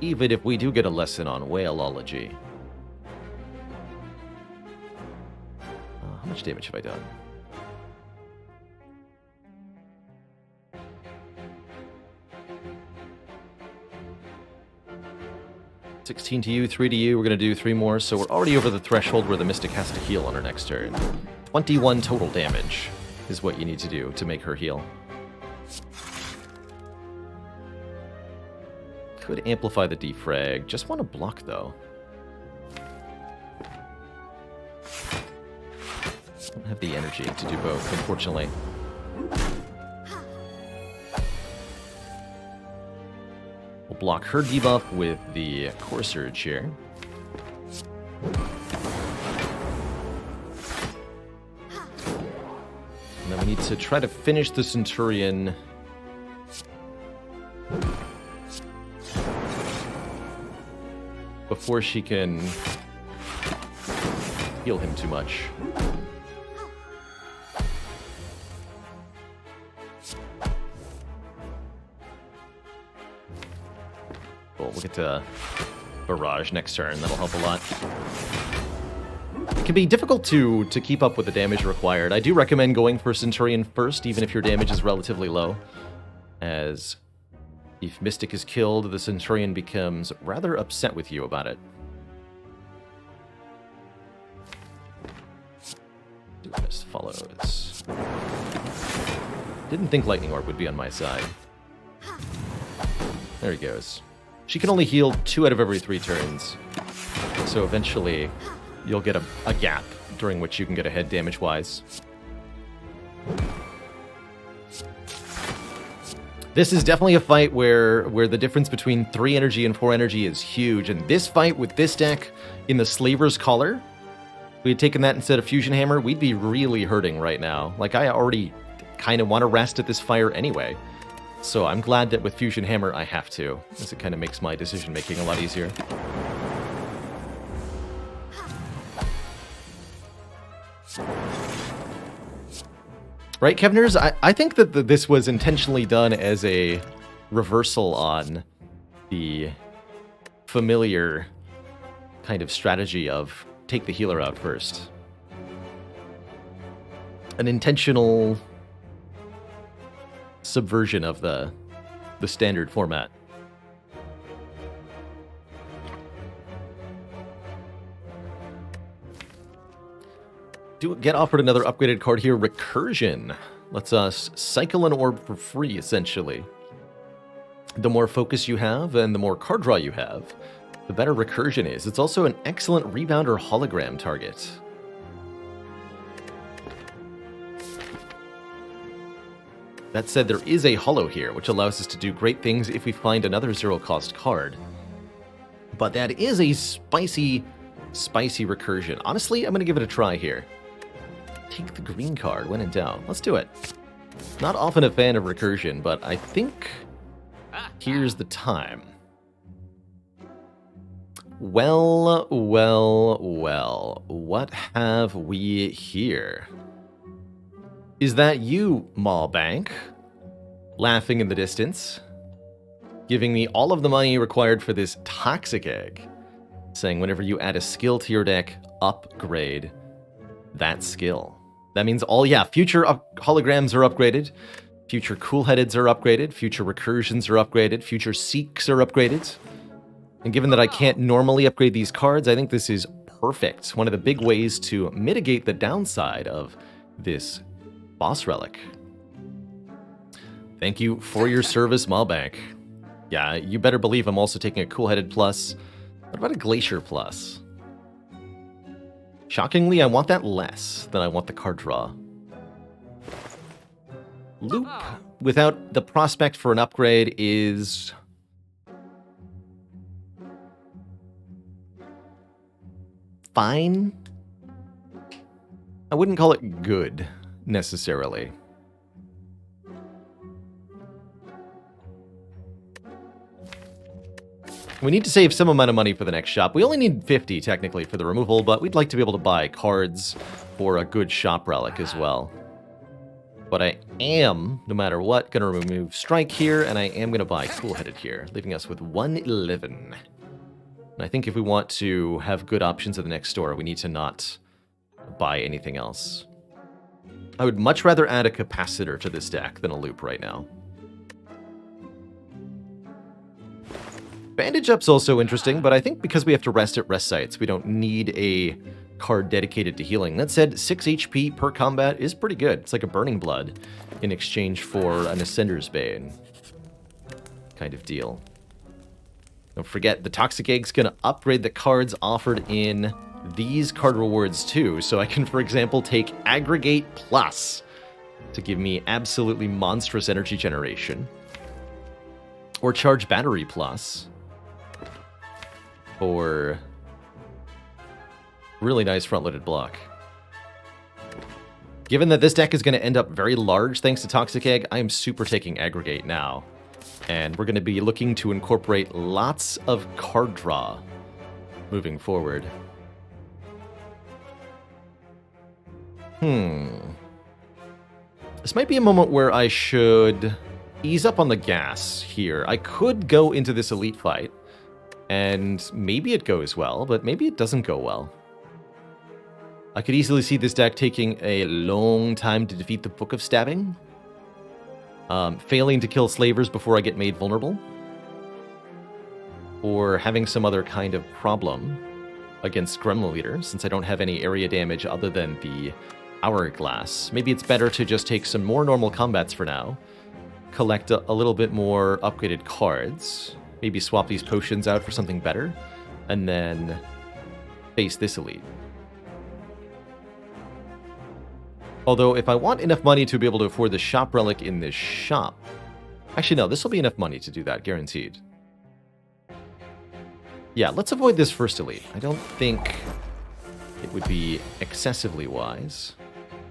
Even if we do get a lesson on whaleology. How much damage have I done? $16 to you, 3 to you. We're going to do 3 more, so we're already over the threshold where the Mystic has to heal on her next turn. 21 total damage is what you need to do to make her heal. Could amplify the defrag. Just want to block, though. Don't have the energy to do both, unfortunately. We'll block her debuff with the Core Surge here. And then we need to try to finish the Centurion. Before she can heal him too much. Cool, we'll get to Barrage next turn. That'll help a lot. It can be difficult to keep up with the damage required. I do recommend going for Centurion first, even if your damage is relatively low. As if Mystic is killed, the Centurion becomes rather upset with you about it. Do this follows. Didn't think Lightning Orb would be on my side. There he goes. She can only heal 2 out of every 3 turns. So eventually, you'll get a gap during which you can get ahead damage-wise. This is definitely a fight where the difference between 3 energy and 4 energy is huge. And this fight with this deck in the Slaver's Collar, if we had taken that instead of Fusion Hammer, we'd be really hurting right now. Like, I already kind of want to rest at this fire anyway. So I'm glad that with Fusion Hammer I have to, as it kind of makes my decision-making a lot easier. Right, Kevners? I think that this was intentionally done as a reversal on the familiar kind of strategy of take the healer out first. An intentional subversion of the standard format. Do get offered another upgraded card here, Recursion. Lets us cycle an orb for free, essentially. The more focus you have and the more card draw you have, the better Recursion is. It's also an excellent rebound or hologram target. That said, there is a holo here, which allows us to do great things if we find another 0-cost card. But that is a spicy, spicy Recursion. Honestly, I'm going to give it a try here. Take the green card when in doubt. Let's do it. Not often a fan of Recursion, but I think here's the time. Well, well, well. What have we here? Is that you, Mallbank? Laughing in the distance? giving me all of the money required for this Toxic Egg, saying whenever you add a skill to your deck, upgrade that skill. That means future holograms are upgraded, future cool-headeds are upgraded, future recursions are upgraded, future seeks are upgraded. And given that I can't normally upgrade these cards, I think this is perfect. One of the big ways to mitigate the downside of this boss relic. Thank you for your service, Mawbank. Yeah, you better believe I'm also taking a cool-headed plus. What about a glacier plus? Shockingly, I want that less than I want the card draw. Loop without the prospect for an upgrade is... fine. I wouldn't call it good, necessarily. We need to save some amount of money for the next shop. We only need 50, technically, for the removal, but we'd like to be able to buy cards for a good shop relic as well. But I am, no matter what, going to remove Strike here, and I am going to buy Cool-Headed here, leaving us with 111. And I think if we want to have good options at the next store, we need to not buy anything else. I would much rather add a Capacitor to this deck than a Loop right now. Bandage Up's also interesting, but I think because we have to rest at rest sites, we don't need a card dedicated to healing. That said, 6 HP per combat is pretty good. It's like a Burning Blood in exchange for an Ascender's Bane kind of deal. Don't forget, the Toxic Egg's going to upgrade the cards offered in these card rewards too, so I can, for example, take Aggregate Plus to give me absolutely monstrous energy generation, or Charge Battery Plus for really nice front-loaded block. Given that this deck is going to end up very large thanks to Toxic Egg, I am super taking Aggregate now. And we're going to be looking to incorporate lots of card draw moving forward. This might be a moment where I should ease up on the gas here. I could go into this elite fight, and maybe it goes well, but maybe it doesn't go well. I could easily see this deck taking a long time to defeat the Book of Stabbing. Failing to kill slavers before I get made vulnerable, or having some other kind of problem against Gremlin Leader, since I don't have any area damage other than the Hourglass. Maybe it's better to just take some more normal combats for now, collect a little bit more upgraded cards, maybe swap these potions out for something better, and then face this elite. Although, if I want enough money to be able to afford the shop relic in this shop... Actually, no, this will be enough money to do that, guaranteed. Yeah, let's avoid this first elite. I don't think it would be excessively wise.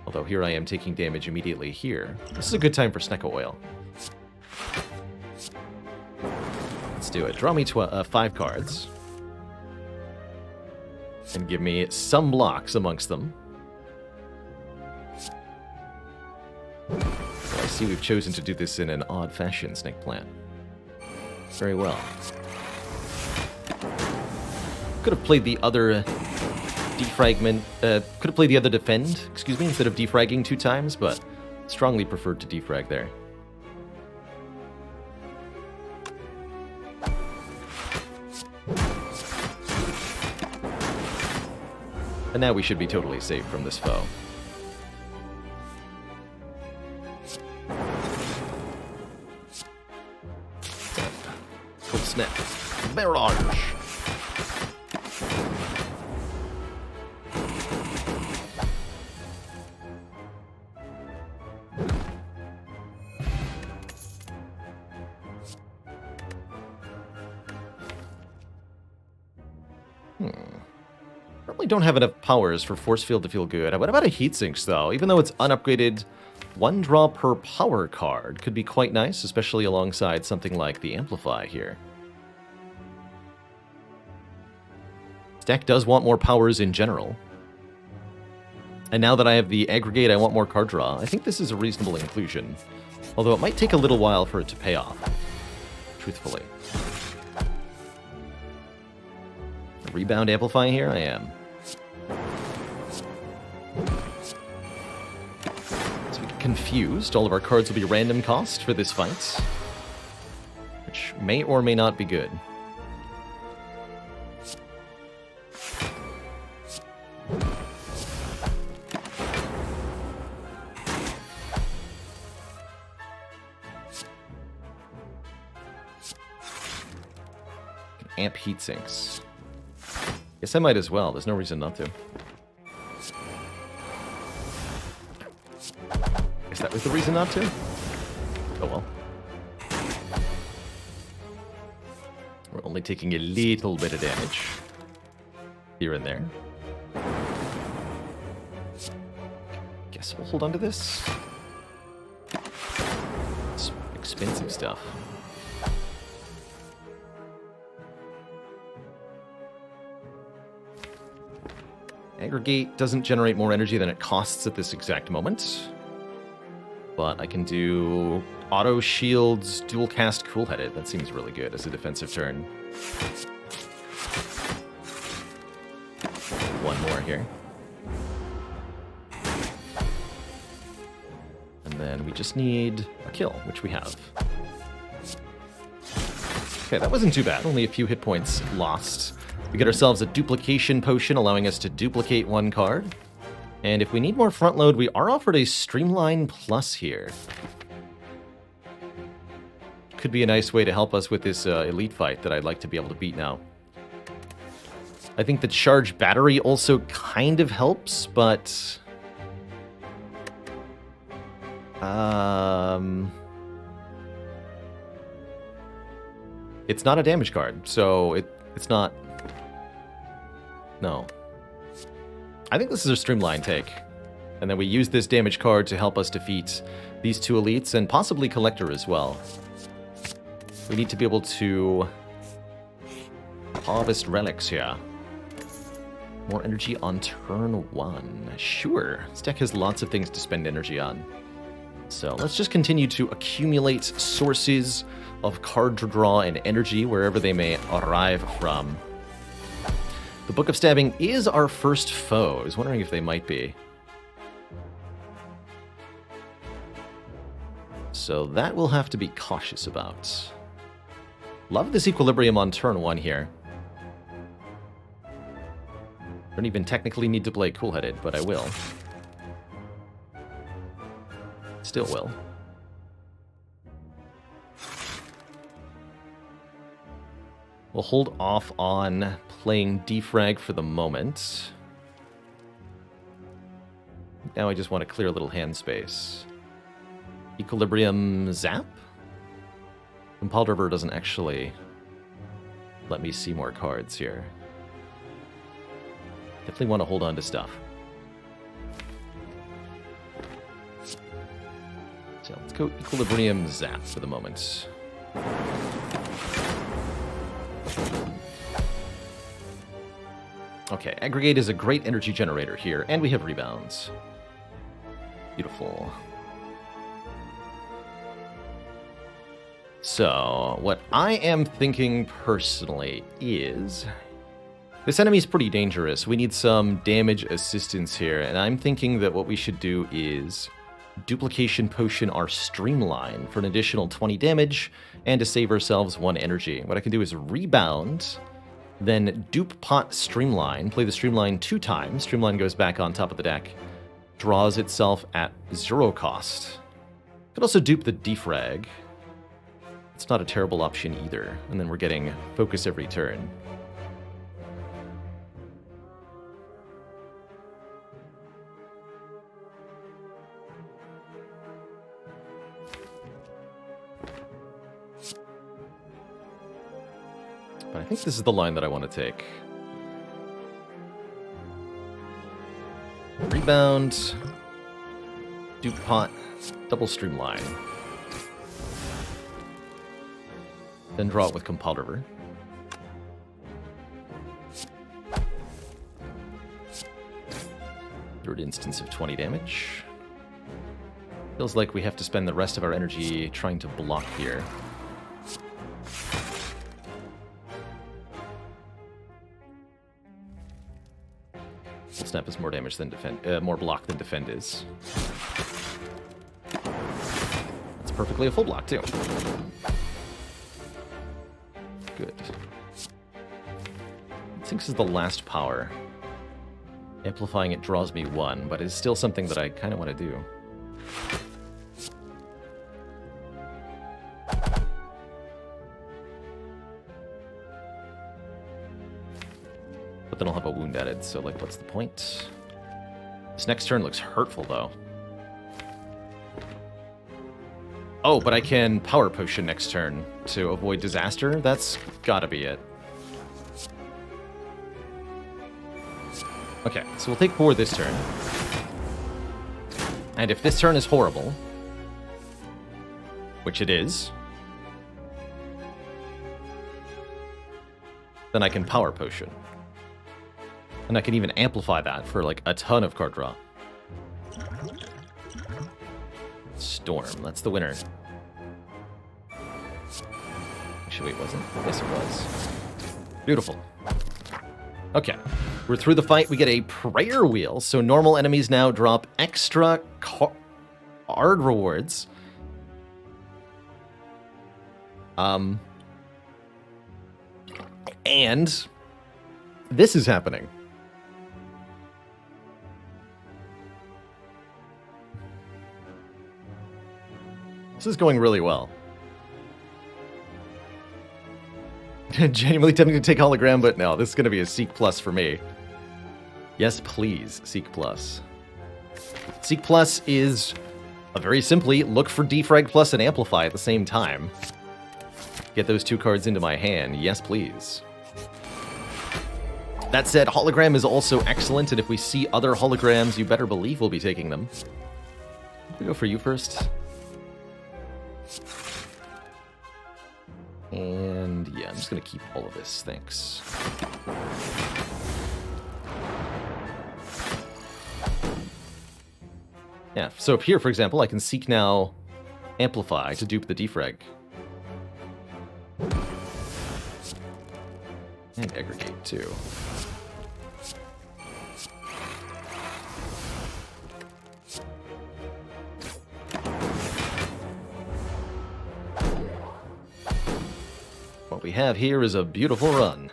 Although here I am taking damage immediately here. This is a good time for Snecko Oil. Let's do it. Draw me 5 cards. And give me some blocks amongst them. I see we've chosen to do this in an odd fashion, Snake Plant. Very well. Could have played the other defragment, could have played the other defend, excuse me, instead of defragging 2 times, but strongly preferred to defrag there. And now we should be totally safe from this foe. Full snap. Barrage. Probably don't have enough powers for Force Field to feel good. What about a Heatsinks, though? Even though it's unupgraded, 1 draw per power card could be quite nice, especially alongside something like the Amplify here. This deck does want more powers in general. And now that I have the Aggregate, I want more card draw. I think this is a reasonable inclusion, although it might take a little while for it to pay off. truthfully. Rebound amplifying here? I am. So we get confused. All of our cards will be random cost for this fight, which may or may not be good. Amp heat sinks. Guess I might as well. There's no reason not to. Guess that was the reason not to? Oh well. We're only taking a little bit of damage. Here and there. Guess we'll hold on to this. It's expensive stuff. Aggregate doesn't generate more energy than it costs at this exact moment. But I can do auto shields, dual cast cool-headed. That seems really good as a defensive turn. One more here. And then we just need a kill, which we have. Okay, that wasn't too bad. Only a few hit points lost. We get ourselves a duplication potion, allowing us to duplicate one card. And if we need more front load, we are offered a Streamline Plus here. Could be a nice way to help us with this elite fight that I'd like to be able to beat now. I think the charge battery also kind of helps, but... it's not a damage card, so it's not... No. I think this is a streamline take. And then we use this damage card to help us defeat these two elites and possibly Collector as well. We need to be able to harvest relics here. More energy on turn 1. Sure. This deck has lots of things to spend energy on. So let's just continue to accumulate sources of card draw and energy wherever they may arrive from. The Book of Stabbing is our first foe. I was wondering if they might be. So that we'll have to be cautious about. Love this Equilibrium on turn 1 here. Don't even technically need to play cool-headed, but I will. Still will. We'll hold off on playing defrag for the moment. Now I just want to clear a little hand space. Equilibrium Zap? Compiled River doesn't actually let me see more cards here. Definitely want to hold on to stuff. So let's go Equilibrium Zap for the moment. Okay, Aggregate is a great energy generator here, and we have rebounds. Beautiful. So, what I am thinking personally is... this enemy's pretty dangerous. We need some damage assistance here, and I'm thinking that what we should do is Duplication Potion our Streamline for an additional 20 damage, and to save ourselves 1 energy. What I can do is Rebound, then Dupe Pot Streamline, play the Streamline 2 times. Streamline goes back on top of the deck, draws itself at 0 cost. Could also dupe the Defrag. It's not a terrible option either, and then we're getting focus every turn. But I think this is the line that I want to take. Rebound, Dupe Pot, double Streamline. Then draw it with Compiled River. Third instance of 20 damage. Feels like we have to spend the rest of our energy trying to block here. snap is more damage than defend, more block than defend is. That's perfectly a full block too. Good. I think this is the last power. Amplifying it draws me 1, but it's still something that I kind of want to do. But then I'll have a wound added, so like, what's the point? This next turn looks hurtful, though. Oh, but I can Power Potion next turn to avoid disaster? That's gotta be it. Okay, so we'll take 4 this turn. And if this turn is horrible, which it is, then I can Power Potion. And I can even amplify that for, like, a ton of card draw. Storm, that's the winner. Actually, wait, was it? Yes, it was. Beautiful. Okay, we're through the fight. We get a prayer wheel, so normal enemies now drop extra card rewards. And this is happening. This is going really well. Genuinely tempting to take hologram, but no, this is going to be a Seek Plus for me. Yes, please, Seek Plus. Seek Plus is, very simply, look for Defrag Plus and Amplify at the same time. Get those 2 cards into my hand. Yes, please. That said, hologram is also excellent, and if we see other holograms, you better believe we'll be taking them. We go for you first. And yeah, I'm just going to keep all of this, thanks. Yeah, so here, for example, I can Seek now Amplify to dupe the Defrag. And Aggregate, too. What we have here is a beautiful run.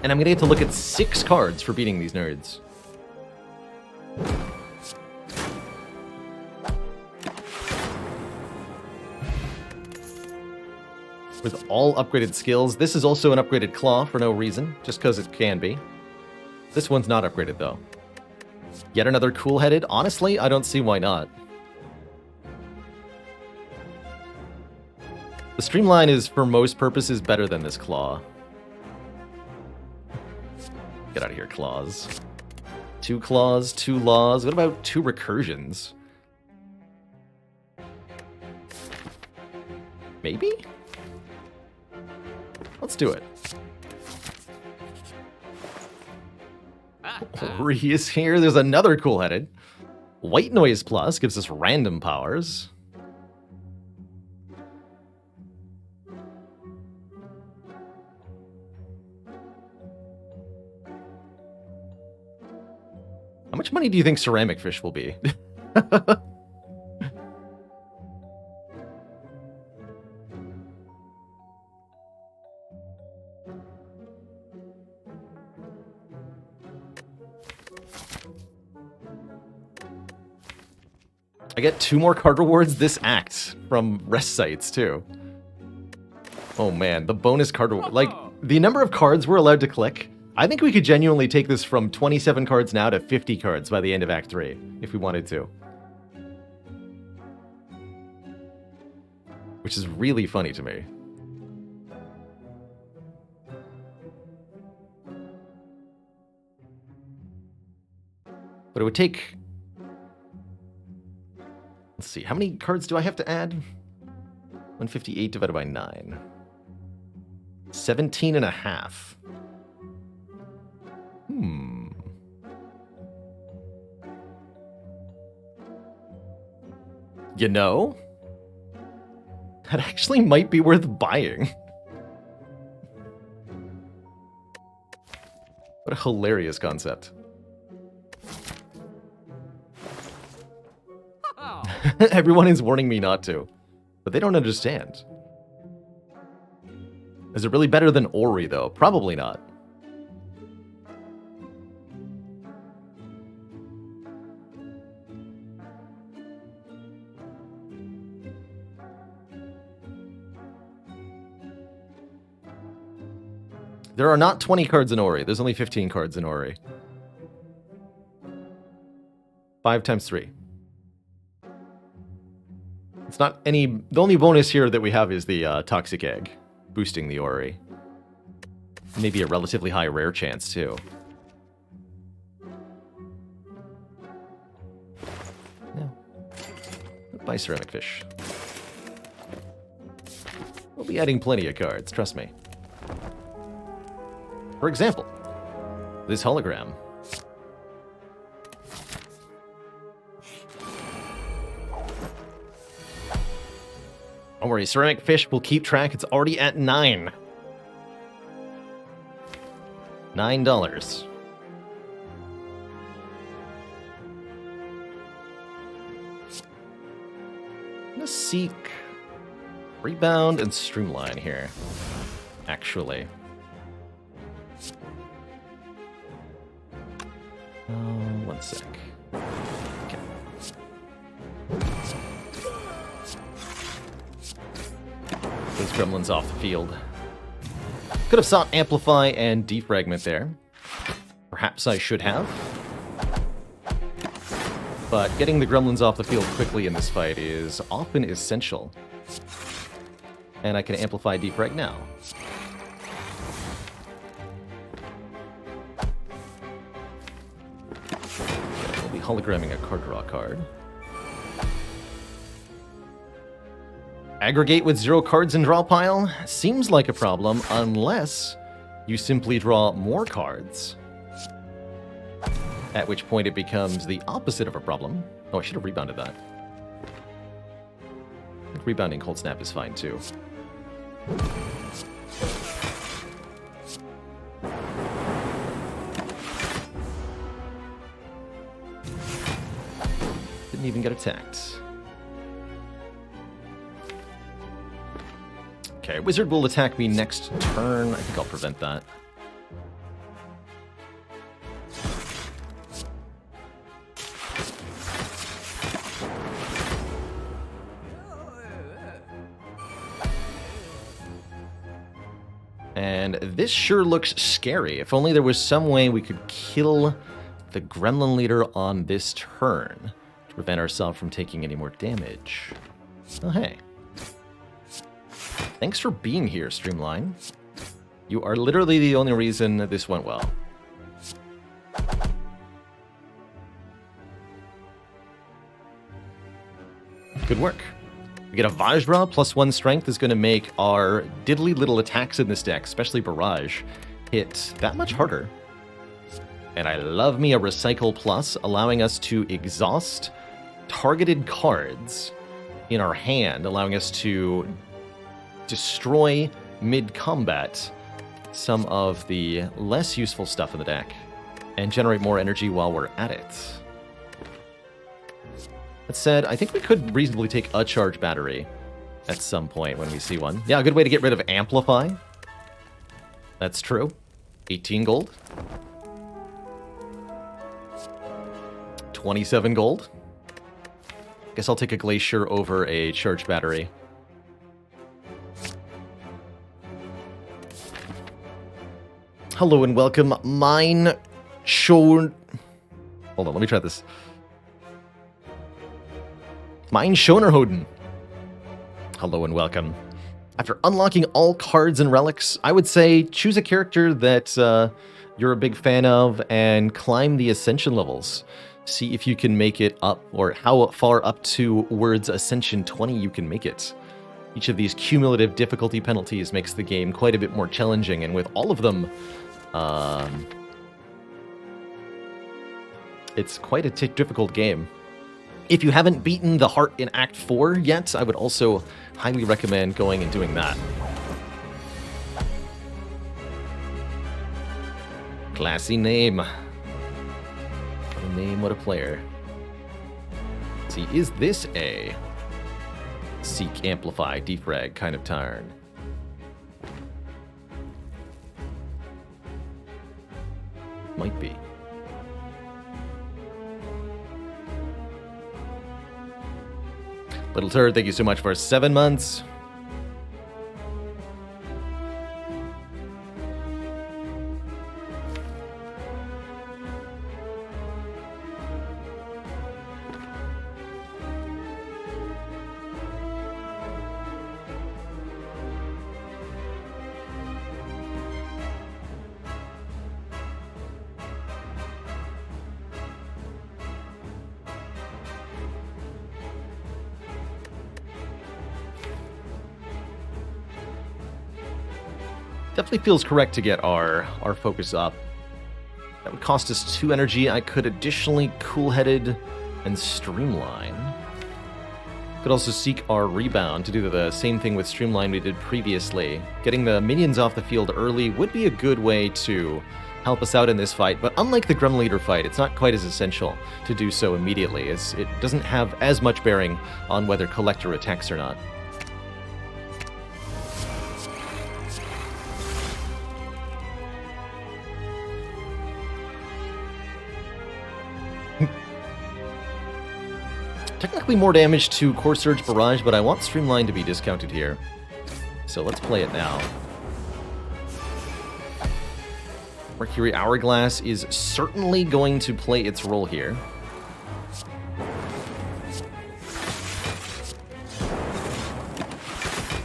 And I'm going to get to look at 6 cards for beating these nerds. With all upgraded skills. This is also an upgraded claw for no reason, just because it can be. This one's not upgraded, though. Yet another cool-headed? Honestly, I don't see why not. The Streamline is, for most purposes, better than this claw. Get out of here, claws. 2 claws, 2 laws. What about 2 recursions? Maybe? Let's do it. Ori is here. There's another cool-headed. White Noise Plus gives us random powers. How much money do you think Ceramic Fish will be? I get 2 more card rewards this act from rest sites, too. Oh man, the bonus card reward. Like, the number of cards we're allowed to click, I think we could genuinely take this from 27 cards now to 50 cards by the end of Act 3, if we wanted to. Which is really funny to me. But it would take... Let's see, how many cards do I have to add? 158 divided by 9. 17 and a half. You know, that actually might be worth buying. What a hilarious concept. Everyone is warning me not to, but they don't understand. Is it really better than Ori, though? Probably not. There are not 20 cards in Ori. There's only 15 cards in Ori. 5 times 3. It's not any... The only bonus here that we have is the Toxic Egg, boosting the Ori. Maybe a relatively high rare chance, too. Yeah. Buy Ceramic Fish. We'll be adding plenty of cards, trust me. For example, this hologram. Don't worry, Ceramic Fish will keep track. It's already at 9. $9. I'm gonna seek Rebound and Streamline here, actually. One sec. Okay. Those gremlins off the field. Could have sought Amplify and Defragment there. Perhaps I should have. But getting the gremlins off the field quickly in this fight is often essential. And I can Amplify Defrag now. Hologramming a card draw card. Aggregate with 0 cards in draw pile? Seems like a problem unless you simply draw more cards. At which point it becomes the opposite of a problem. Oh, I should have rebounded that. I think rebounding Cold Snap is fine too. Didn't even get attacked. Okay, Wizard will attack me next turn. I think I'll prevent that. And this sure looks scary. If only there was some way we could kill the Gremlin Leader on this turn to prevent ourselves from taking any more damage. Oh, hey. Thanks for being here, Streamline. You are literally the only reason this went well. Good work. We get a Vajra, plus 1 strength is going to make our diddly little attacks in this deck, especially Barrage, hit that much harder. And I love me a Recycle Plus, allowing us to exhaust targeted cards in our hand, allowing us to destroy mid-combat some of the less useful stuff in the deck and generate more energy while we're at it. That said, I think we could reasonably take a charge battery at some point when we see one. Yeah, a good way to get rid of Amplify. That's true. 18 gold. 27 gold. Guess I'll take a Glacier over a charge battery. Hello and welcome, Mine Show. Hold on, let me try this. Mine Schonerhoden. Hello and welcome. After unlocking all cards and relics, I would say choose a character that you're a big fan of and climb the ascension levels. See if you can make it up, or how far up to Words Ascension 20 you can make it. Each of these cumulative difficulty penalties makes the game quite a bit more challenging, and with all of them, it's quite a difficult game. If you haven't beaten the heart in Act 4 yet, I would also highly recommend going and doing that. Classy name. What a name, what a player. Let's see, is this a seek, amplify, defrag kind of turn? Might be. Little Turd, thank you so much for 7 months. Definitely feels correct to get our focus up. That would cost us 2 energy. I could additionally cool-headed and streamline. Could also seek our rebound to do the same thing with streamline we did previously. Getting the minions off the field early would be a good way to help us out in this fight, but unlike the Grem Leader fight, it's not quite as essential to do so immediately, as it doesn't have as much bearing on whether Collector attacks or not. Technically more damage to Core Surge Barrage, but I want Streamline to be discounted here. So let's play it now. Mercury Hourglass is certainly going to play its role here.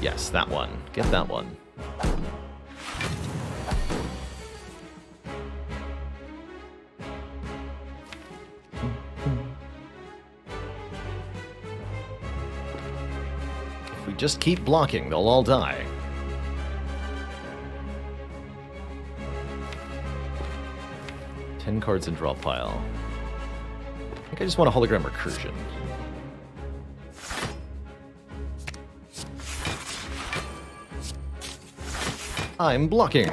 Yes, that one. Get that one. Just keep blocking, they'll all die. Ten cards in draw pile. I think I just want a hologram recursion. I'm blocking.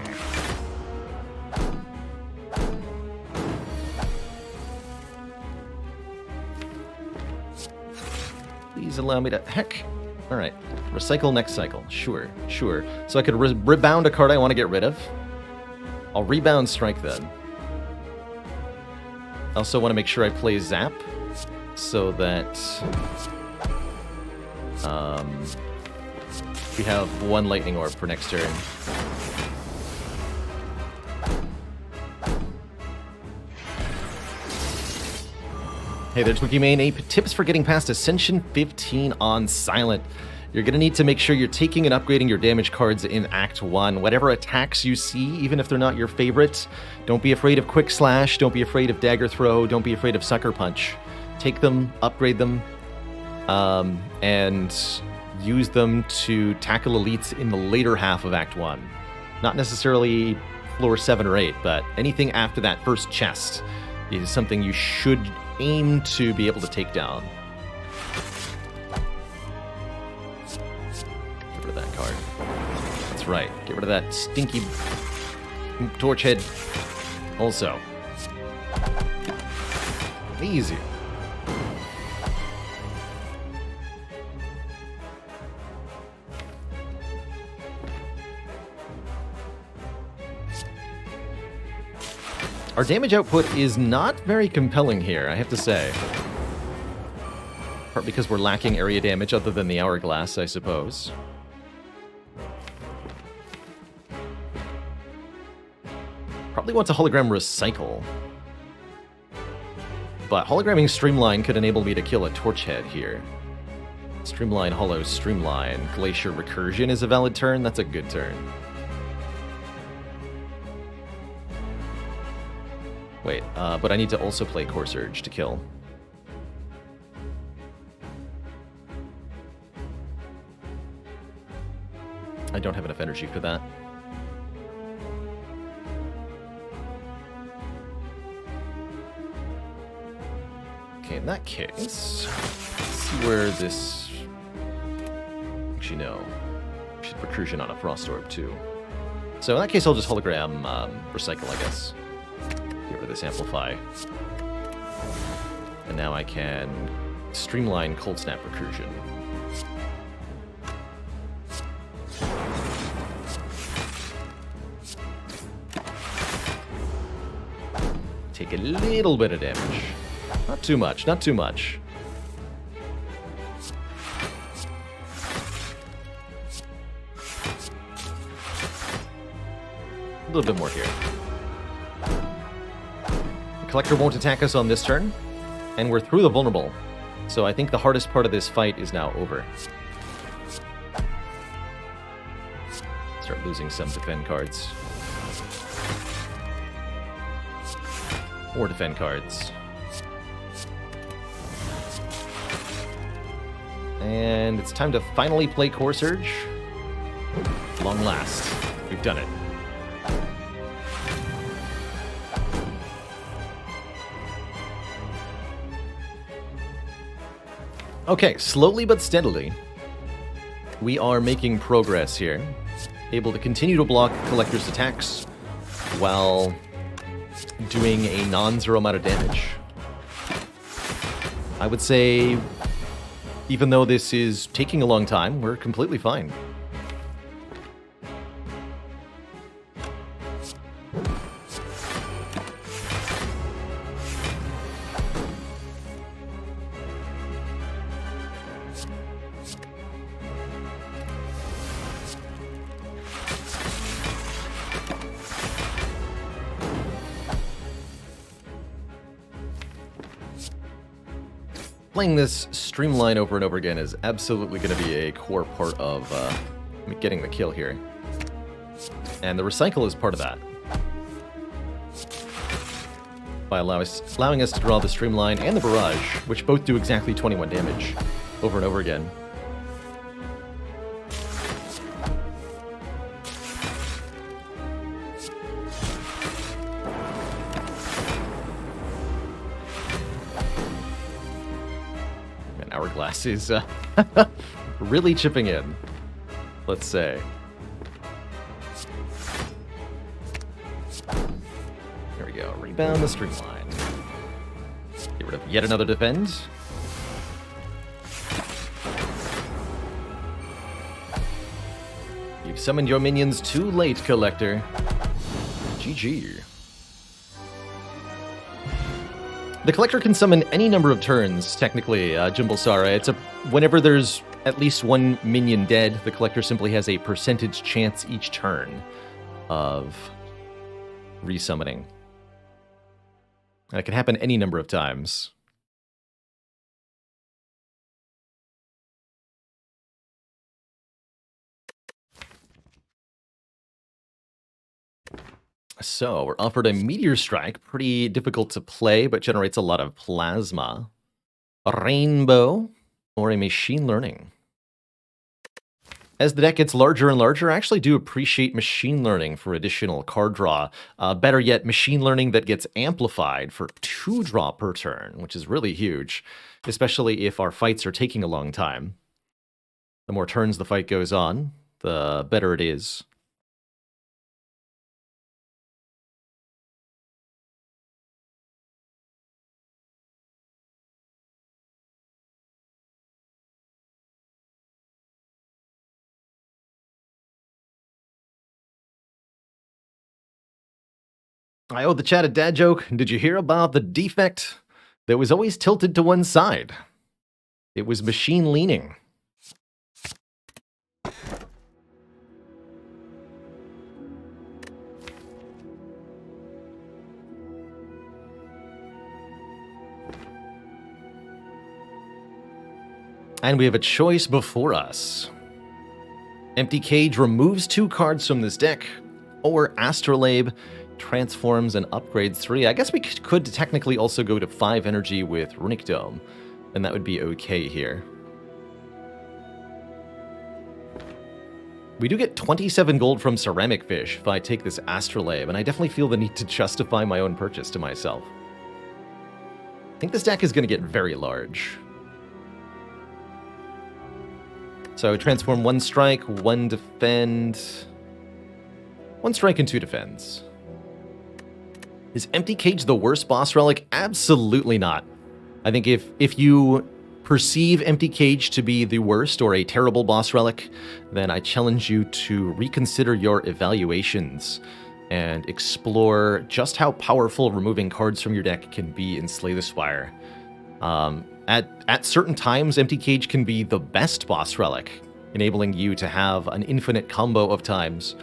Please allow me to... Heck. Alright. Recycle next cycle. Sure, sure. So I could rebound a card I want to get rid of. I'll rebound Strike then. I also want to make sure I play Zap, so that we have 1 Lightning Orb for next turn. Hey there, Twinkie Main. 8 tips for getting past Ascension 15 on Silent. You're going to need to make sure you're taking and upgrading your damage cards in Act 1. Whatever attacks you see, even if they're not your favorite, don't be afraid of Quick Slash, don't be afraid of Dagger Throw, don't be afraid of Sucker Punch. Take them, upgrade them, and use them to tackle elites in the later half of Act 1. Not necessarily floor 7 or 8, but anything after that first chest is something you should aim to be able to take down. Get rid of that card. That's right. Get rid of that stinky torch head. Also. Easy. Our damage output is not very compelling here, I have to say. Part because we're lacking area damage other than the Hourglass, I suppose. Probably wants a hologram recycle. But hologramming Streamline could enable me to kill a Torch Head here. Streamline, Hollow, Streamline. Glacier Recursion is a valid turn. That's a good turn. Wait, but I need to also play Core Surge to kill. I don't have enough energy for that. Okay, in that case, let's see where this... Actually, no. Should Recursion on a Frost Orb, too. So in that case, I'll just hologram Recycle, I guess. Get rid of this amplify. And now I can streamline cold snap recursion. Take a little bit of damage. Not too much, not too much. A little bit more here. The Collector won't attack us on this turn, and we're through the vulnerable. So I think the hardest part of this fight is now over. Start losing some defend cards. More defend cards. And it's time to finally play Core Surge. Long last. We've done it. Okay, slowly but steadily, we are making progress here. Able to continue to block Collector's attacks while doing a non-zero amount of damage. I would say, even though this is taking a long time, we're completely fine. Playing this streamline over and over again is absolutely going to be a core part of getting the kill here. And the recycle is part of that. By allowing us to draw the streamline and the barrage, which both do exactly 21 damage over and over again. Hourglass is really chipping in, let's say. Here we go. Rebound the streamline. Get rid of yet another defend. You've summoned your minions too late, Collector. GG. The Collector can summon any number of turns, technically, Jimbalsara. It's whenever there's at least one minion dead, the Collector simply has a percentage chance each turn of resummoning. And it can happen any number of times. So, we're offered a Meteor Strike, pretty difficult to play, but generates a lot of plasma. A Rainbow, or a Machine Learning. As the deck gets larger and larger, I actually do appreciate Machine Learning for additional card draw. Better yet, Machine Learning that gets amplified for 2 draw per turn, which is really huge, especially if our fights are taking a long time. The more turns the fight goes on, the better it is. I owe the chat a dad joke. Did you hear about the defect that was always tilted to one side? It was machine leaning. And we have a choice before us. Empty Cage removes 2 cards from this deck, or Astrolabe transforms and upgrades 3. I guess we could technically also go to 5 energy with Runic Dome, and that would be okay here. We do get 27 gold from Ceramic Fish if I take this Astrolabe, and I definitely feel the need to justify my own purchase to myself. I think this deck is going to get very large. So I would transform 1 strike, 1 defend, 1 strike and 2 defends. Is Empty Cage the worst boss relic? Absolutely not. I think if you perceive Empty Cage to be the worst or a terrible boss relic, then I challenge you to reconsider your evaluations and explore just how powerful removing cards from your deck can be in Slay the Spire. At certain times, Empty Cage can be the best boss relic, enabling you to have an infinite combo of times,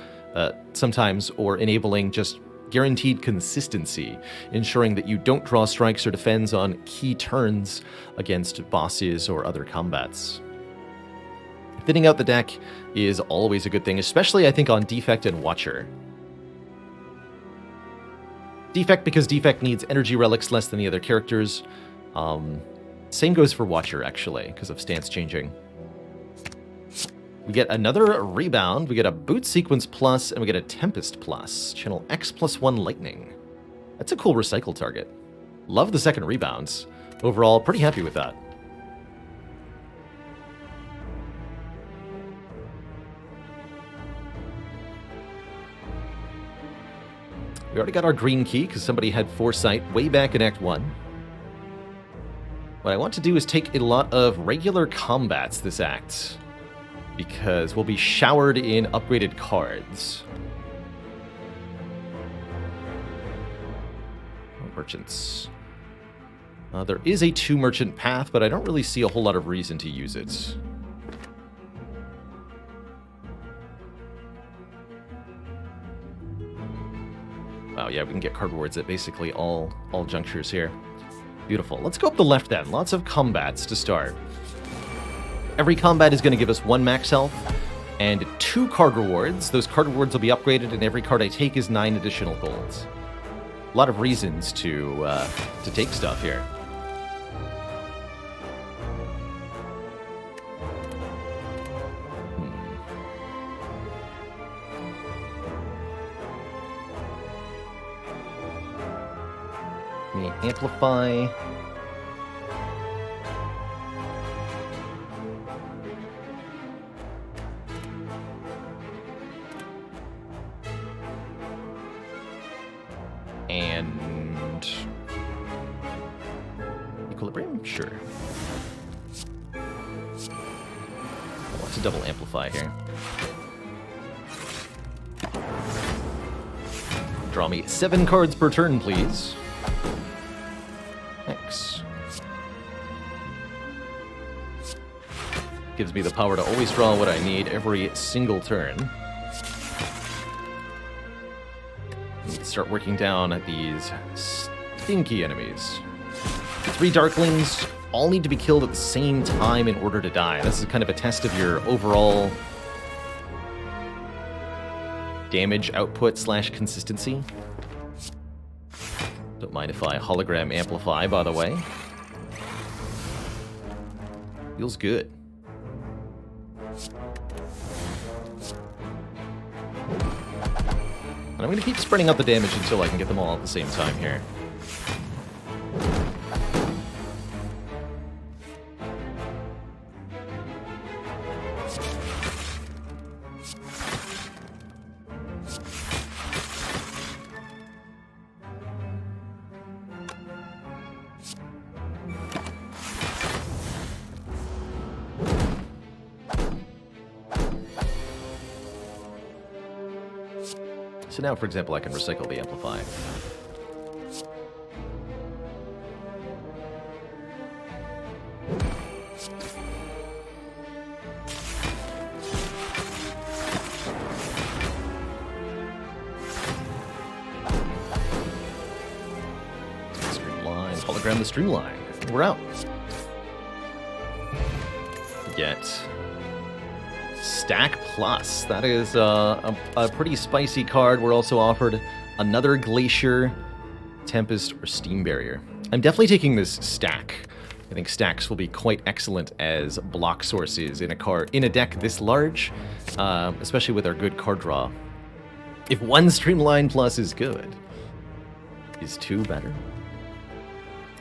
sometimes, or enabling just guaranteed consistency, ensuring that you don't draw strikes or defends on key turns against bosses or other combats. Thinning out the deck is always a good thing, especially I think on Defect and Watcher. Defect because Defect needs energy relics less than the other characters. Same goes for Watcher, actually, because of stance changing. We get another Rebound, we get a Boot Sequence Plus, and we get a Tempest Plus. Channel X +1 Lightning. That's a cool recycle target. Love the second Rebounds. Overall, pretty happy with that. We already got our green key because somebody had foresight way back in Act 1. What I want to do is take a lot of regular combats this act, because we'll be showered in upgraded cards. Merchants. There is a 2-merchant path, but I don't really see a whole lot of reason to use it. Wow, yeah, we can get card rewards at basically all junctures here. Beautiful. Let's go up the left then. Lots of combats to start. Every combat is going to give us 1 max health and 2 card rewards. Those card rewards will be upgraded, and every card I take is 9 additional golds. A lot of reasons to take stuff here. Let me amplify. And equilibrium? Sure. I want to double amplify here. Draw me 7 cards per turn, please. Thanks. Gives me the power to always draw what I need every single turn. Start working down at these stinky enemies. 3 Darklings all need to be killed at the same time in order to die. This is kind of a test of your overall damage output / consistency. Don't mind if I hologram amplify, by the way. Feels good. And I'm going to keep spreading out the damage until I can get them all at the same time here. So now, for example, I can recycle the amplify. Streamline, hologram the streamline. We're out. Get Stack Plus. That is a pretty spicy card. We're also offered another Glacier, Tempest, or Steam Barrier. I'm definitely taking this stack. I think stacks will be quite excellent as block sources in a deck this large, especially with our good card draw. If 1 Streamline Plus is good, is 2 better?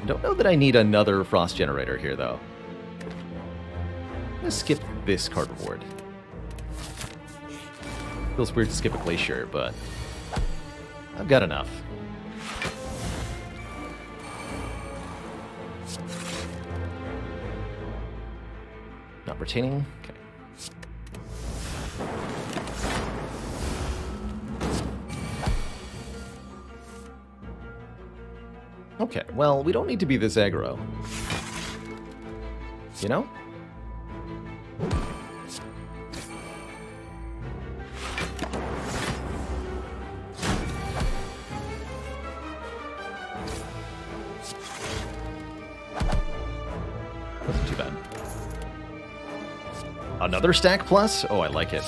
I don't know that I need another Frost Generator here, though. I'm gonna skip this card reward. Feels weird to skip a Glacier, but I've got enough. Not retaining. Okay. Okay, well, we don't need to be this aggro. You know? Wasn't too bad. Another stack plus? Oh, I like it.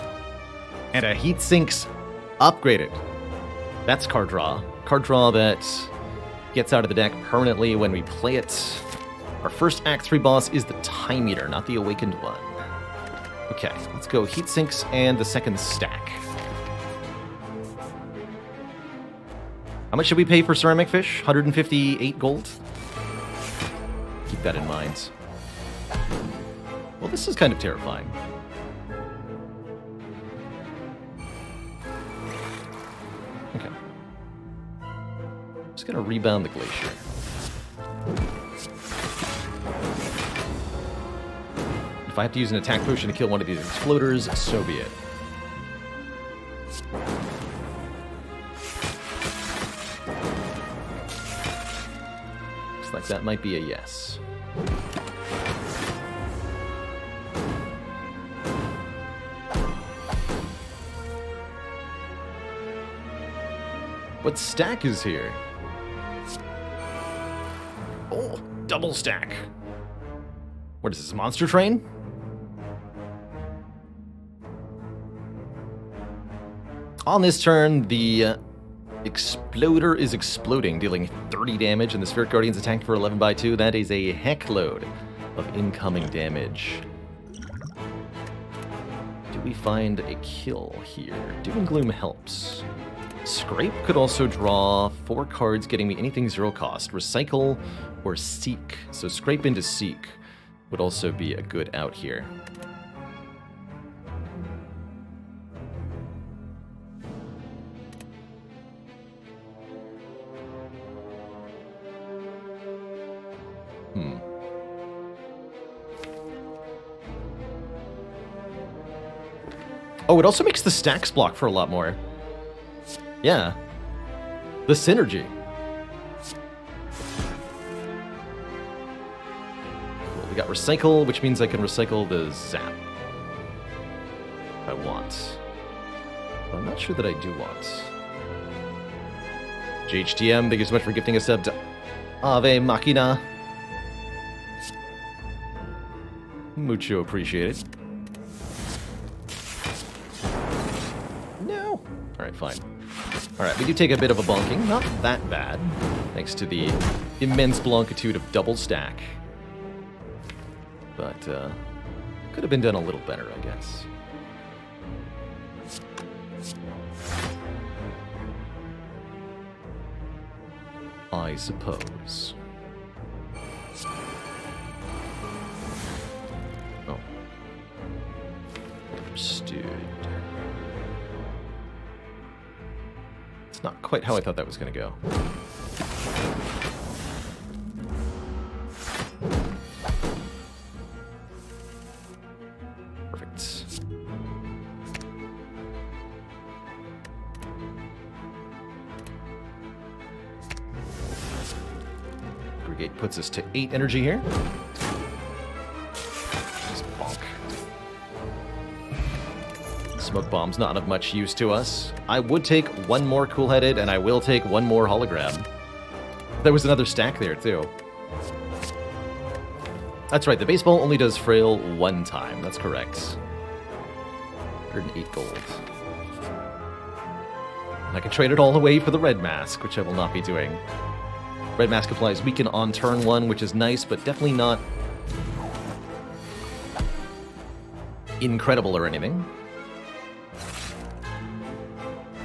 And a heat sinks upgraded. That's card draw. Card draw that gets out of the deck permanently when we play it. Our first Act 3 boss is the Time Eater, not the Awakened one. Okay, let's go heat sinks and the second stack. How much should we pay for Ceramic Fish? 158 gold? Keep that in mind. Well, this is kind of terrifying. Okay. Just gonna rebound the Glacier. If I have to use an attack potion to kill one of these exploders, so be it. Looks like that might be a yes. What stack is here? Oh, double stack. What is this, Monster Train? On this turn, the Exploder is exploding, dealing 30 damage, and the Spirit Guardian's attacked for 11 by 2. That is a heck load of incoming damage. Do we find a kill here? Doom and Gloom helps. Scrape could also draw 4 cards, getting me anything 0 cost. Recycle or Seek. So Scrape into Seek would also be a good out here. Oh, it also makes the stacks block for a lot more. Yeah. The synergy. Cool. We got recycle, which means I can recycle the zap. If I want. But I'm not sure that I do want. GHTM, thank you so much for gifting a sub to Ave Machina. Mucho appreciated. No. Alright, fine. Alright, we do take a bit of a bonking. Not that bad. Thanks to the immense blankitude of double stack. But, could have been done a little better, I guess. I suppose. Oh. Understood. It's not quite how I thought that was going to go. Perfect. Aggregate puts us to 8 energy here. Just bonk. Smoke bomb's not of much use to us. I would take one more cool-headed, and I will take one more hologram. There was another stack there, too. That's right, the baseball only does frail one time. That's correct. 108 gold. And I can trade it all away for the red mask, which I will not be doing. Red mask applies weaken on turn 1, which is nice, but definitely not incredible or anything.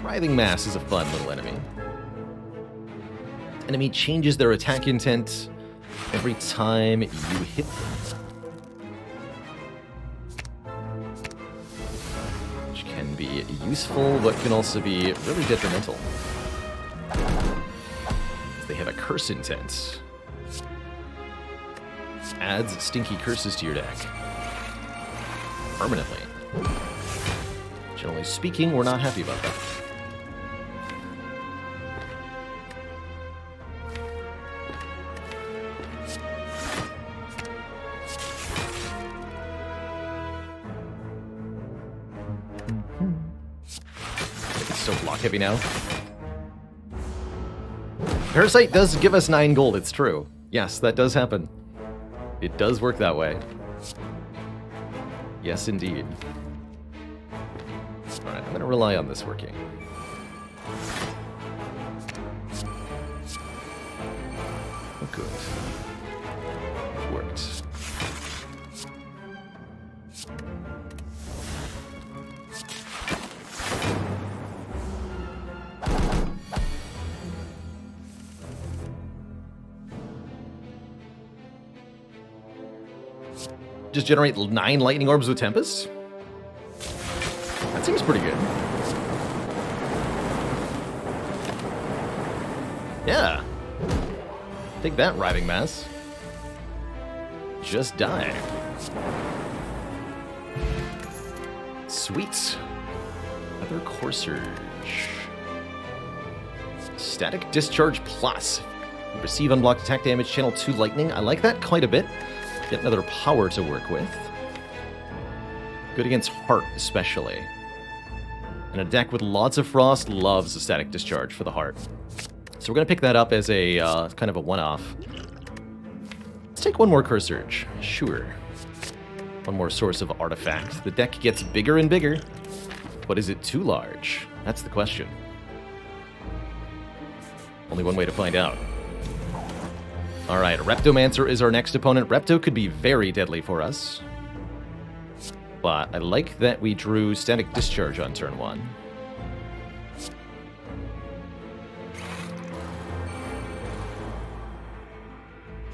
Writhing Mass is a fun little enemy. Enemy changes their attack intent every time you hit them. Which can be useful, but can also be really detrimental. They have a curse intent. Adds stinky curses to your deck. permanently. Generally speaking, we're not happy about that. It's so block heavy now. Parasite does give us 9 gold, it's true. Yes, that does happen. It does work that way. Yes, indeed. Alright, I'm gonna rely on this working. Oh, good. It worked. Just generate 9 lightning orbs with Tempest? That seems pretty good. Yeah. Take that, Writhing Mass. Just die. Sweet. Other Core Surge. Static Discharge Plus. Receive unblocked attack damage, channel 2 lightning. I like that quite a bit. Get another power to work with. Good against Heart, especially. And a deck with lots of Frost loves a Static Discharge for the Heart. So we're going to pick that up as a kind of a one-off. Let's take one more Core Surge. Sure. One more source of artifact. The deck gets bigger and bigger. But is it too large? That's the question. Only one way to find out. Alright, Reptomancer is our next opponent. Repto could be very deadly for us. But I like that we drew Static Discharge on turn 1.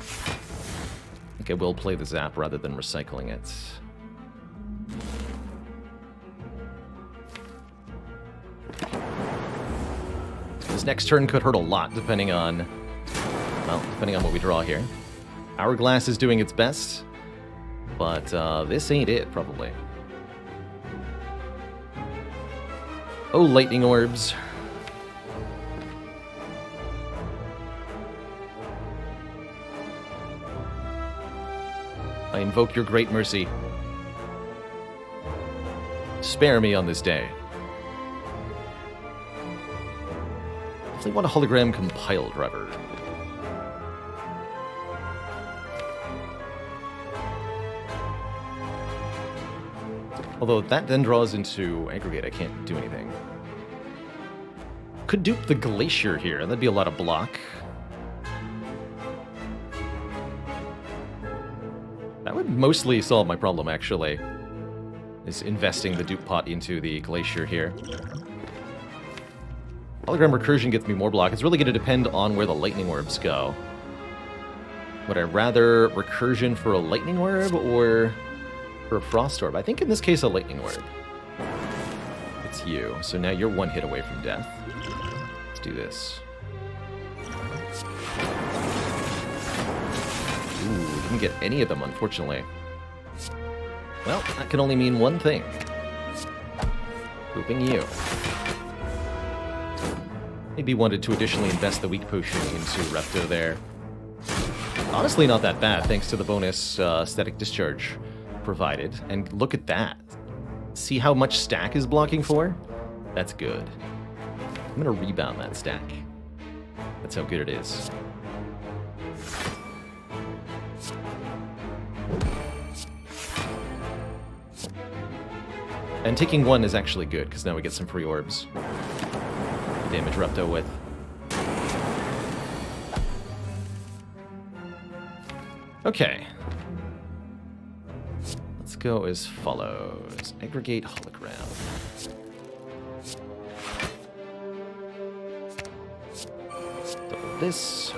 I think I will play the Zap rather than recycling it. This next turn could hurt a lot depending on... well, depending on what we draw here. Hourglass is doing its best, but this ain't it, probably. Oh, Lightning Orbs. I invoke your great mercy. Spare me on this day. Definitely want a hologram compile driver. Although that then draws into Aggregate, I can't do anything. Could dupe the Glacier here, that'd be a lot of block. That would mostly solve my problem, actually. Is investing the dupe pot into the Glacier here. Hologram Recursion gets me more block. It's really going to depend on where the Lightning Orbs go. Would I rather Recursion for a Lightning Orb, or... for a Frost Orb? I think in this case a Lightning Orb. It's you. So now you're one hit away from death. Let's do this. Ooh, didn't get any of them, unfortunately. Well, that can only mean one thing. Pooping you. Maybe wanted to additionally invest the weak potion into Repto there. Honestly, not that bad, thanks to the bonus Static Discharge provided. And look at that. See how much stack is blocking for? That's good. I'm gonna rebound that stack. That's how good it is. And taking one is actually good, because now we get some free orbs. Damage Repto with. Okay. Let's go as follows. Aggregate hologram. Double this.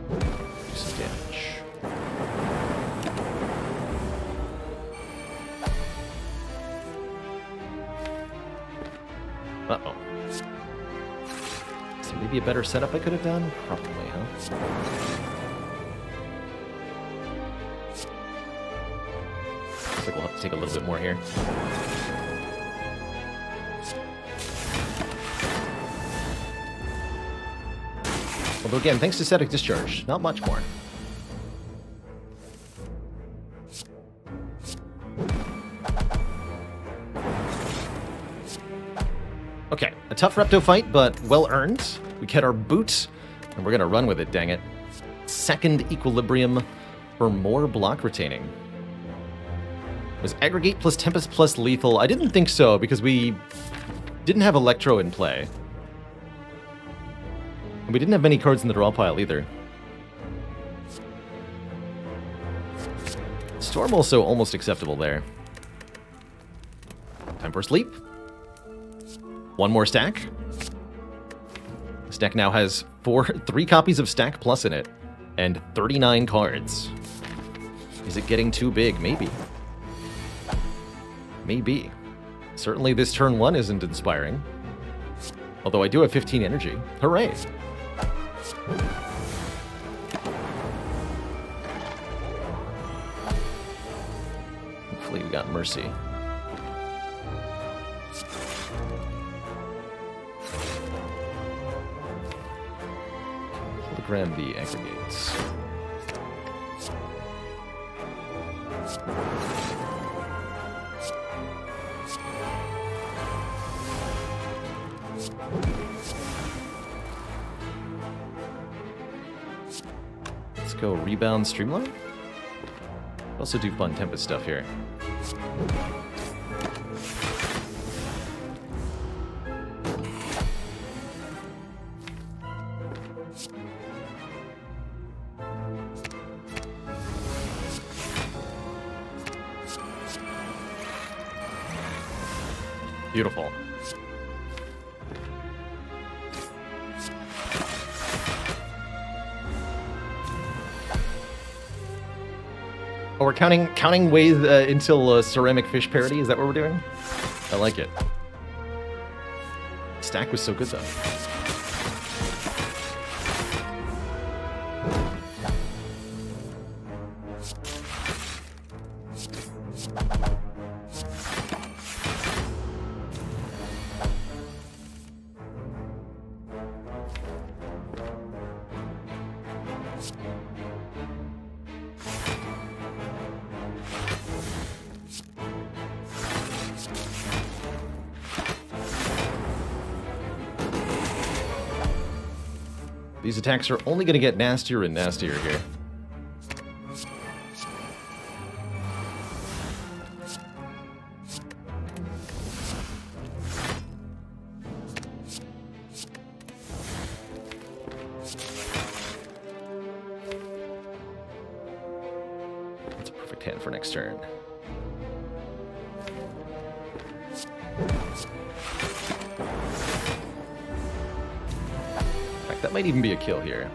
Do some damage. Uh-oh. So maybe a better setup I could have done? Probably, huh? like we'll have to take a little bit more here. Although again, thanks to Static Discharge, not much more. Okay, a tough Repto fight, but well-earned. We get our boot, and we're going to run with it, dang it. Second Equilibrium for more block retaining. Was Aggregate plus Tempest plus Lethal? I didn't think so, because we didn't have Electro in play. And we didn't have many cards in the draw pile, either. Storm also almost acceptable there. Time for a sleep. One more stack. This deck now has 3 copies of Stack Plus in it, and 39 cards. Is it getting too big? Maybe. Maybe. Certainly this turn 1 isn't inspiring. Although I do have 15 energy. Hooray! Hopefully we got Mercy. Hologram the aggregates. Let's go Rebound Streamline. Also do fun Tempest stuff here. Beautiful. Oh, we're counting ways until ceramic fish parody. Is that what we're doing? I like it. Stack was so good though. These attacks are only going to get nastier and nastier here. That's a perfect hand for next turn. That might even be a kill here.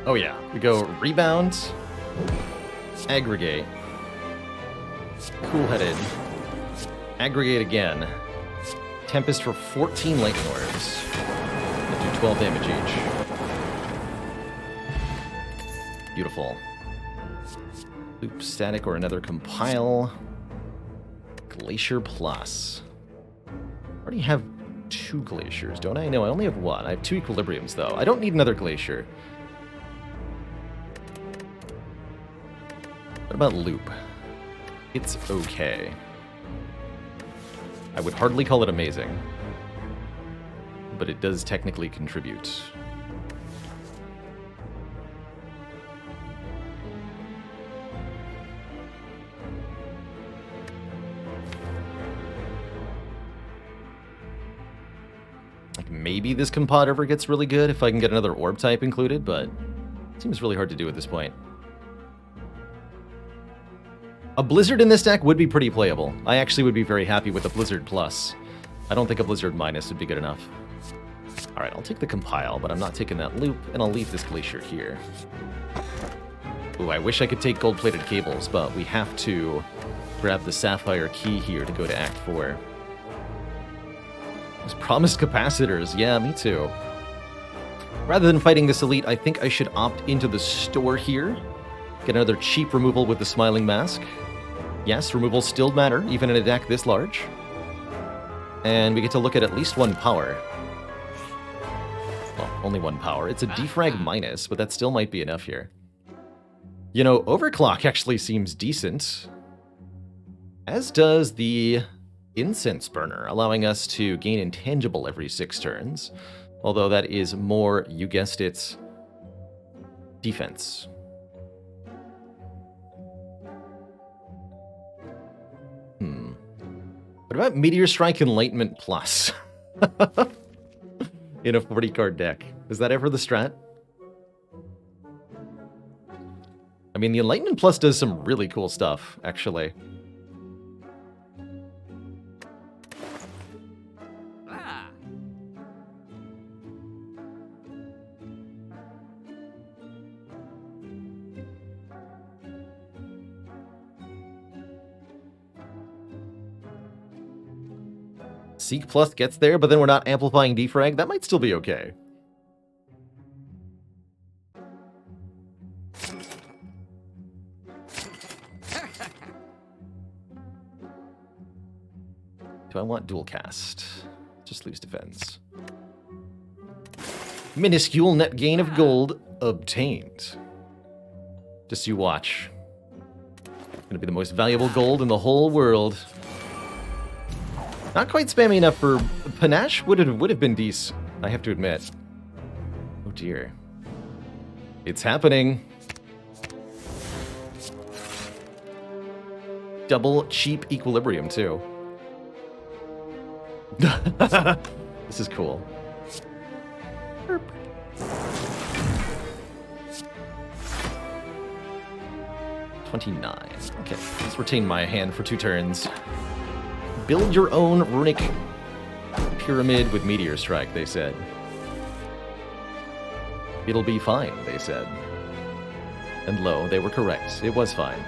Oh yeah, we go Rebound, Aggregate, Cool-Headed, Aggregate again, Tempest for 14 Lightning Orbs. That do 12 damage each. Beautiful. Loop Static or another Compile. Glacier Plus. I already have 2 glaciers, don't I? No, I only have 1. I have 2 equilibriums, though. I don't need another glacier. What about loop? It's okay. I would hardly call it amazing, but it does technically contribute. Maybe this Compod ever gets really good if I can get another orb type included, but it seems really hard to do at this point. A Blizzard in this deck would be pretty playable. I actually would be very happy with a Blizzard Plus. I don't think a Blizzard Minus would be good enough. Alright, I'll take the Compile, but I'm not taking that loop, and I'll leave this Glacier here. Ooh, I wish I could take gold-plated cables, but we have to grab the Sapphire Key here to go to Act 4. Those promised capacitors, yeah, me too. Rather than fighting this elite, I think I should opt into the store here Get another cheap removal with the Smiling Mask. Yes, removals still matter, even in a deck this large. And we get to look at least one power. Well, only one power. It's a defrag minus, but that still might be enough here. You know, Overclock actually seems decent. As does the Incense Burner, allowing us to gain Intangible every 6 turns. Although that is more, you guessed it, defense. What about Meteor Strike Enlightenment Plus? In a 40-card deck. Is that ever the strat? I mean, the Enlightenment Plus does some really cool stuff, actually. Seek Plus gets there, but then we're not amplifying defrag. That might still be okay. Do I want dual cast? Just lose defense. Minuscule net gain of gold obtained. Just you watch. Gonna be the most valuable gold in the whole world. Not quite spammy enough for Panache. Would have been decent, I have to admit. Oh dear. It's happening. Double cheap equilibrium too. This is cool. Burp. $29. Okay, let's retain my hand for 2 turns. Build your own runic pyramid with Meteor Strike, they said. It'll be fine, they said. And lo, they were correct. It was fine.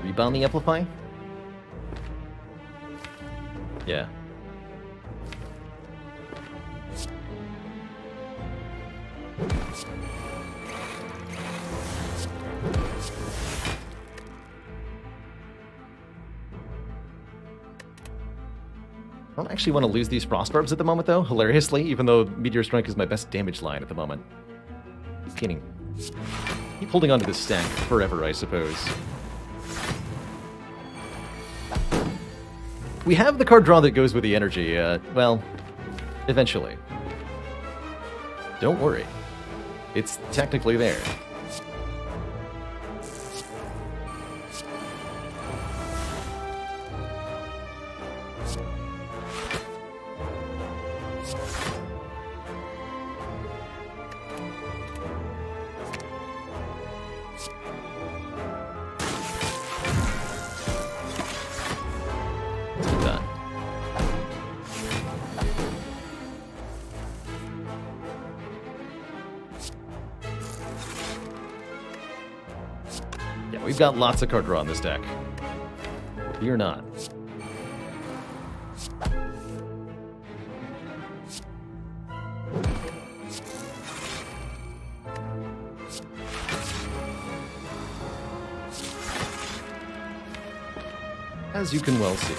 Rebound the Amplify? Yeah. I don't actually want to lose these Frost Barbs at the moment, though, hilariously, even though Meteor Strike is my best damage line at the moment. Keep holding onto this stack forever, I suppose. We have the card draw that goes with the energy, well, eventually. Don't worry. It's technically there. We've got lots of card draw in this deck. Fear not. As you can well see.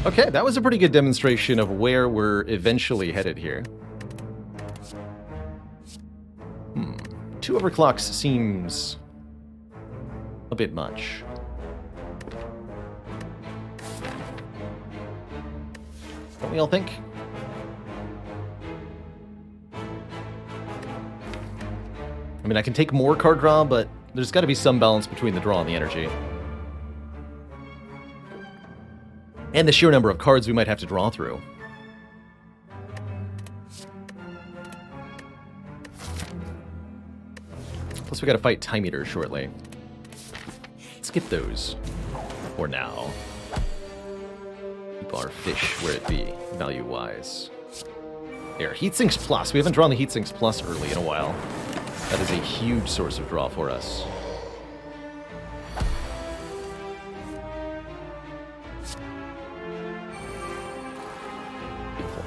Okay, that was a pretty good demonstration of where we're eventually headed here. 2 overclocks seems a bit much. Don't we all think? I mean, I can take more card draw, but there's got to be some balance between the draw and the energy. And the sheer number of cards we might have to draw through. Plus, we got to fight Time Eater shortly. Let's get those for now. Keep our fish where it be, value-wise. There, Heatsinks Plus. We haven't drawn the Heatsinks Plus early in a while. That is a huge source of draw for us. Beautiful.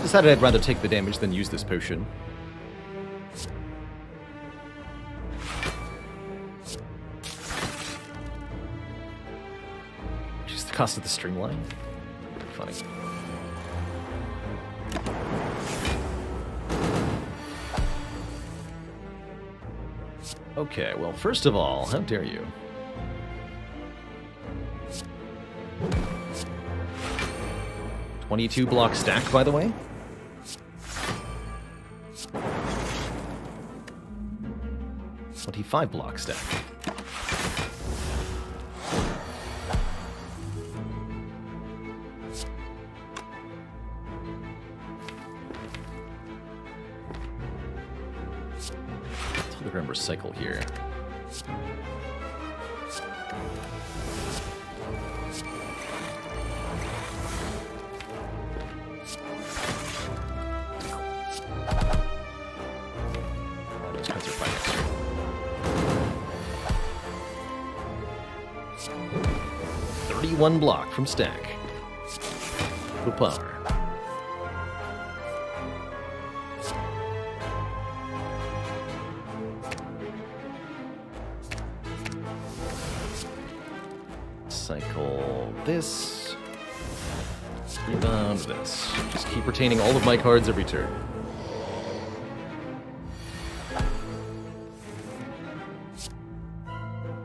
Decided I'd rather take the damage than use this potion. Just the cost of the streamline. Funny. Okay, well, first of all, how dare you? $22 block stack, by the way. $25 block stack. Remember cycle here. Those cards are fine. 31 block from stack. Full power. Cycle this. Rebound this. Just keep retaining all of my cards every turn.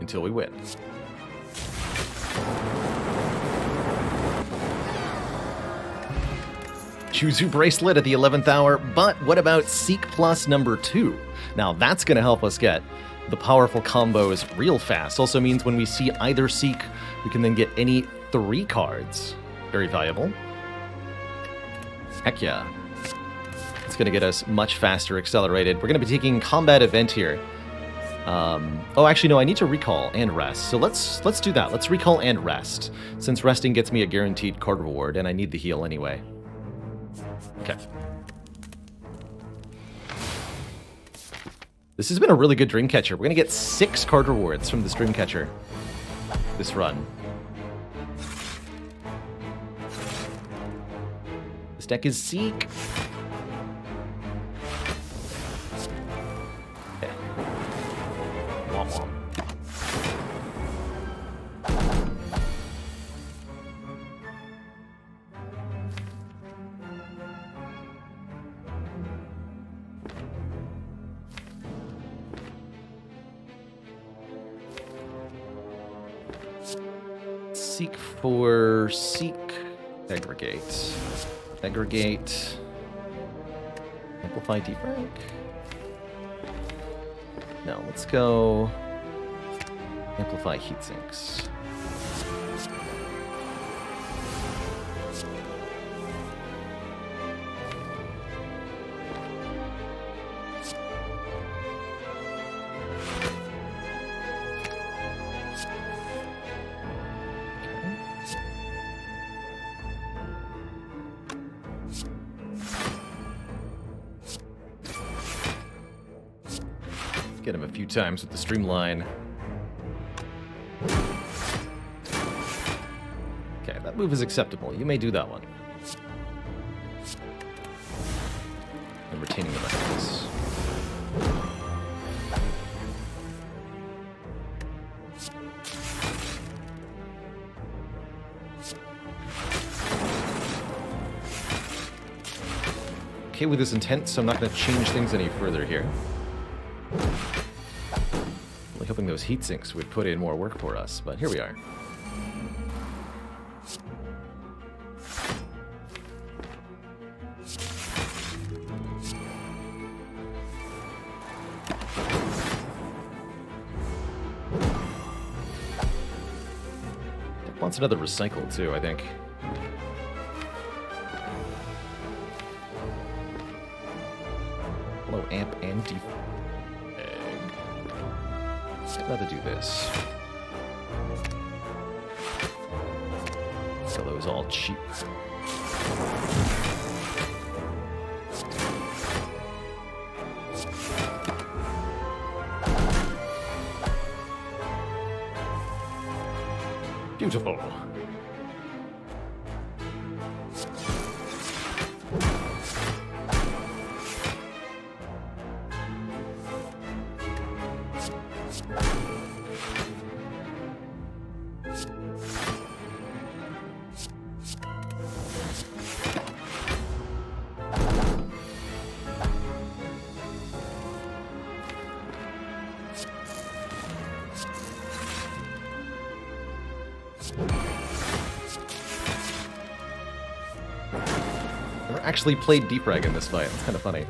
Until we win. Chuzu Bracelet at the 11th hour, but what about Seek Plus number 2? Now that's going to help us get the powerful combos real fast. Also means when we see either Seek, we can then get any 3 cards. Very valuable. Heck yeah. It's going to get us much faster accelerated. We're going to be taking Combat Event here. Oh, actually, no, I need to recall and rest. So let's do that. Let's recall and rest, since resting gets me a guaranteed card reward, and I need the heal anyway. Okay. This has been a really good Dreamcatcher. We're going to get 6 card rewards from this Dreamcatcher this run. This deck is Seek. Okay. Womp womp. Seek for Seek. Aggregate. Aggregate. Amplify Defect. No, let's go Amplify Heatsinks. Get him a few times with the streamline. Okay, that move is acceptable. You may do that one. I'm retaining the metals. okay with his intent, so I'm not going to change things any further here. Really hoping those heat sinks would put in more work for us, but here we are. Wants another recycle too, I think. Hello, amp and defect. I'd rather do this. So those all cheap. Beautiful. Never actually played defrag in this fight. It's kind of funny.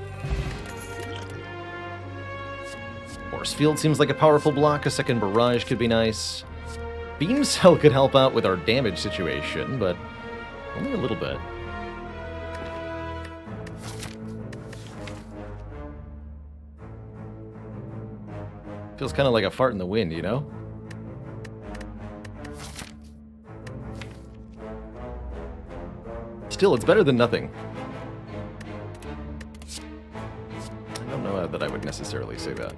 Force field seems like a powerful block. A second barrage could be nice. Beam cell could help out with our damage situation, but only a little bit. Feels kind of like a fart in the wind, you know? Still, it's better than nothing. I don't know that I would necessarily say that.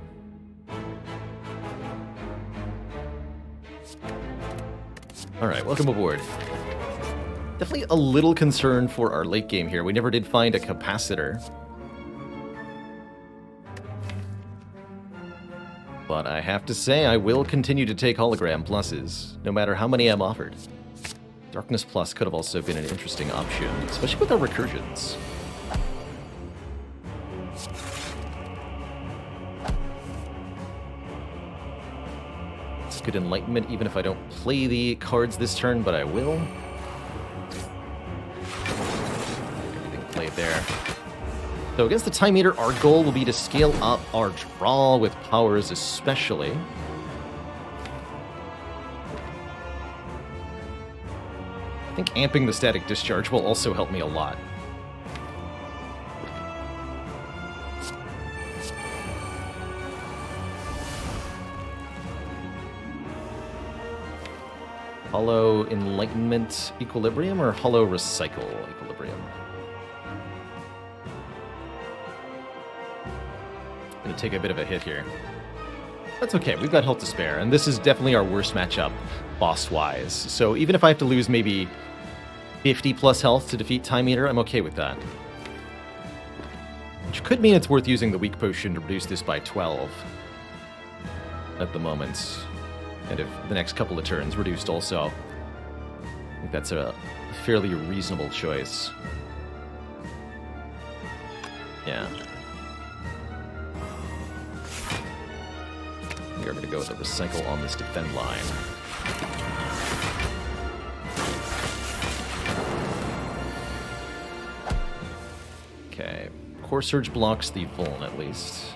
Alright, welcome aboard. Definitely a little concerned for our late game here. We never did find a capacitor. But I have to say, I will continue to take hologram pluses, no matter how many I'm offered. Darkness Plus could have also been an interesting option, especially with our recursions. It's good enlightenment, even if I don't play the cards this turn, but I will. Everything played there. So against the Time Eater, our goal will be to scale up our draw with powers especially. I think amping the static discharge will also help me a lot. Hollow Enlightenment Equilibrium or Hollow Recycle Equilibrium? Gonna take a bit of a hit here. That's okay, we've got health to spare, and this is definitely our worst matchup, boss-wise. So even if I have to lose maybe 50 plus health to defeat Time Eater, I'm okay with that. Which could mean it's worth using the weak potion to reduce this by 12 at the moment. And if the next couple of turns reduced also. I think that's a fairly reasonable choice. Yeah. We're going to go with a recycle on this defend line. Okay. Core Surge blocks the Vuln at least.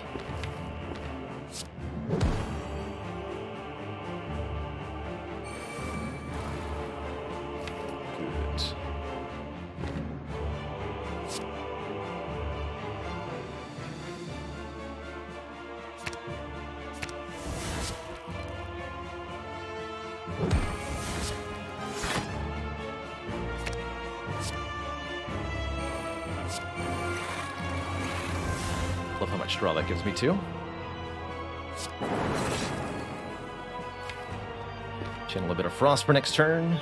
Love how much draw that gives me too. Channel a bit of Frost for next turn.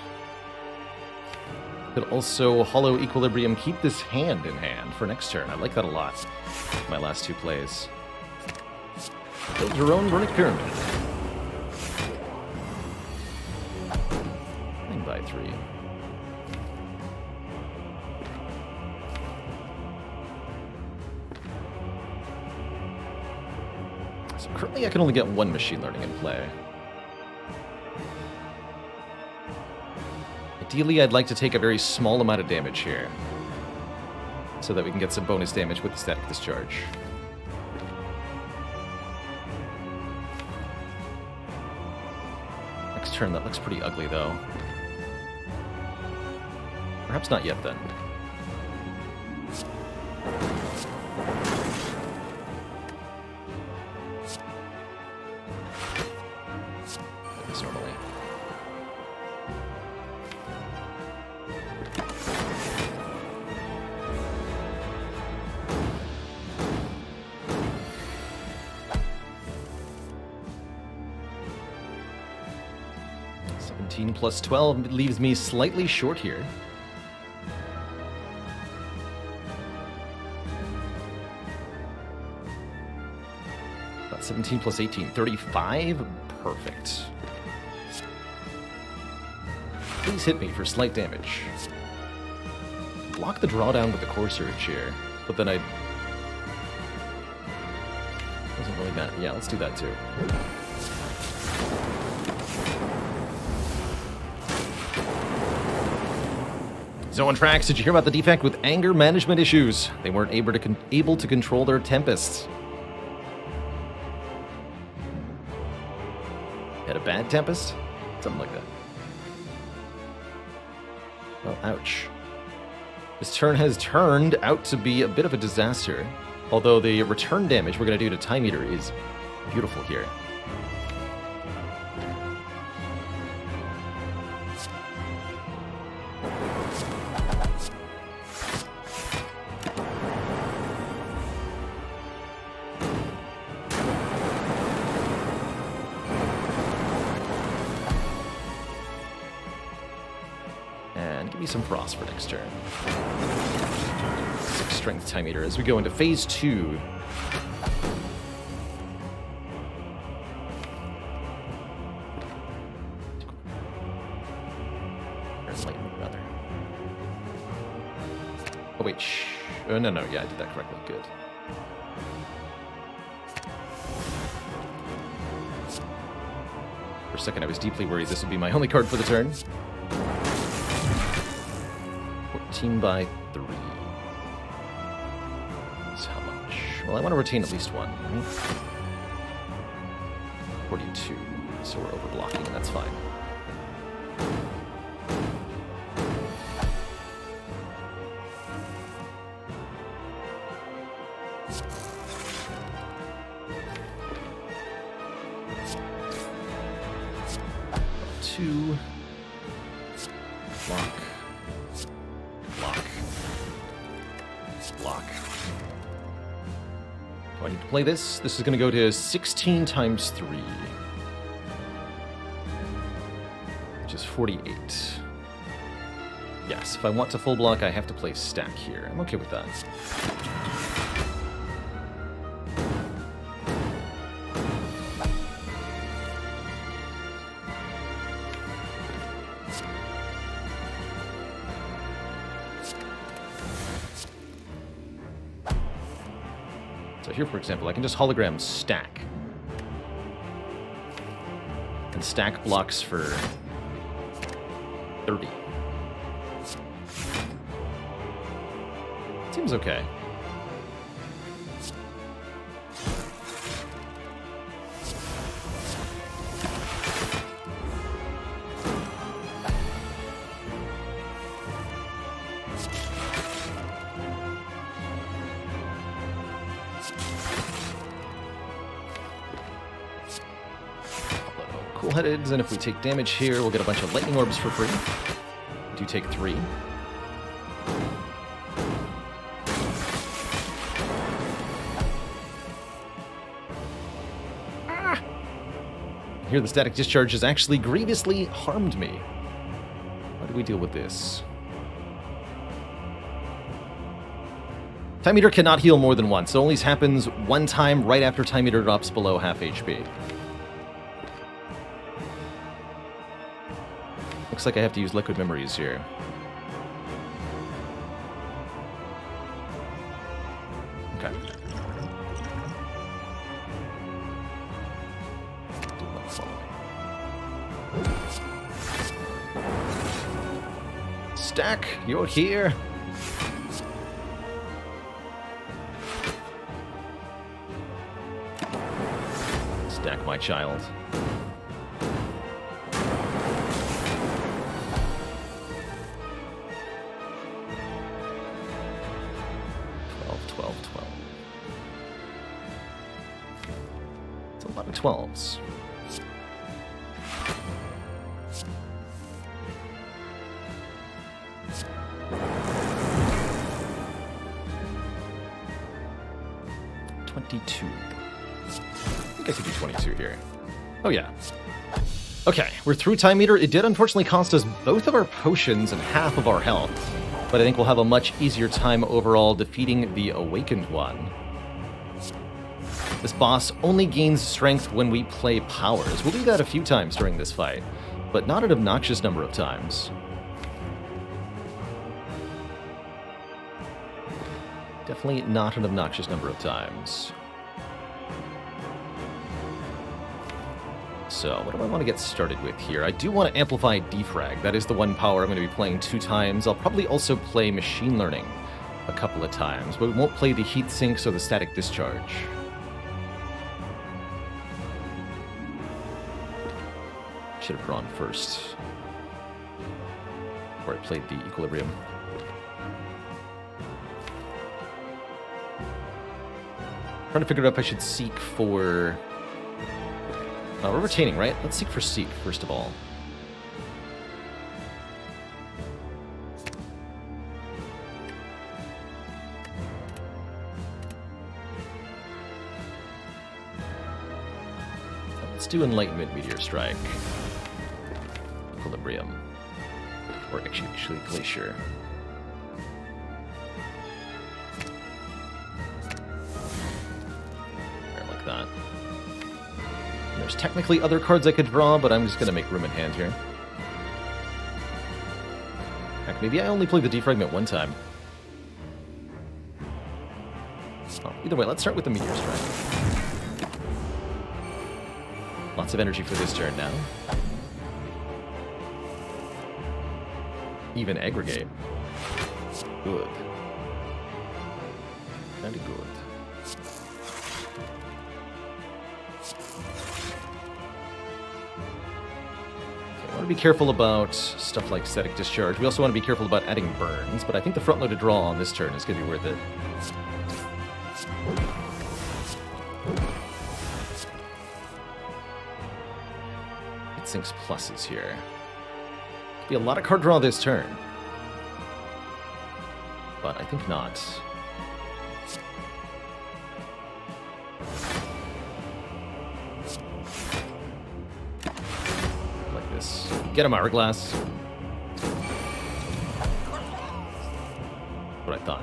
Could also Hollow Equilibrium keep this hand in hand for next turn. I like that a lot. My last two plays. Build your own Runic Pyramid. 9x3. So currently I can only get one machine learning in play. Ideally, I'd like to take a very small amount of damage here, so that we can get some bonus damage with the static discharge. Next turn, that looks pretty ugly, though. Perhaps not yet, then. This normally. Plus 12 leaves me slightly short here. About 17 plus 18, 35? Perfect. Please hit me for slight damage. Block the drawdown with the core surge here, but then I... Doesn't really matter. Yeah, let's do that too. Zone Tracks, did you hear about the defect with anger management issues? They weren't able to control their tempests. Had a bad tempest? Something like that. Well, ouch. This turn has turned out to be a bit of a disaster, although the return damage we're going to do to Time Eater is beautiful here. Some frost for next turn. 6 strength Time Eater as we go into phase 2. Enlightenment, rather. Oh wait, no, yeah, I did that correctly. Good. For a second, I was deeply worried this would be my only card for the turn. 14 by 3. That's how much? Well, I want to retain at least one, right? 42. So we're overblocking, and that's fine. Two. Block. Block. Do I need to play this? This is going to go to 16 times 3. Which is 48. Yes, if I want to full block, I have to play stack here. I'm okay with that. So here, for example, I can just hologram stack. And stack blocks for 30. Seems okay. Cool-headed, and if we take damage here, we'll get a bunch of lightning orbs for free. Do take 3. Here, the static discharge has actually grievously harmed me. How do we deal with this? Time Eater cannot heal more than once. It only happens one time right after Time Eater drops below half HP. Looks like I have to use Liquid Memories here. Okay. Stack, you're here. Stack, my child. It's a lot of 12s. I think I could do 22 here. Oh yeah. Okay, we're through Time Meter. It did unfortunately cost us both of our potions and half of our health, but I think we'll have a much easier time overall defeating the Awakened one. This boss only gains strength when we play powers. We'll do that a few times during this fight, but not an obnoxious number of times. Definitely not an obnoxious number of times. So, what do I want to get started with here? I do want to amplify Defrag. That is the one power I'm going to be playing 2 times. I'll probably also play Machine Learning a couple of times, but we won't play the Heat Sinks or the Static Discharge. Should have drawn first, before I played the Equilibrium. Trying to figure out if I should seek for... we're retaining, right? Let's seek for Seek, first of all. Let's do Enlightenment Meteor Strike. Equilibrium. Or actually Glacier. Like that. There's technically other cards I could draw, but I'm just going to make room in hand here. Heck, maybe I only played the Defragment one time. Oh, either way, let's start with the Meteor Strike. Lots of energy for this turn now. Even Aggregate. Good. Very good. I want to be careful about stuff like Static Discharge. We also want to be careful about adding burns, but I think the front-loaded draw on this turn is going to be worth it. It sinks pluses here. Could be a lot of card draw this turn, but I think not. Get him, Hourglass. What I thought.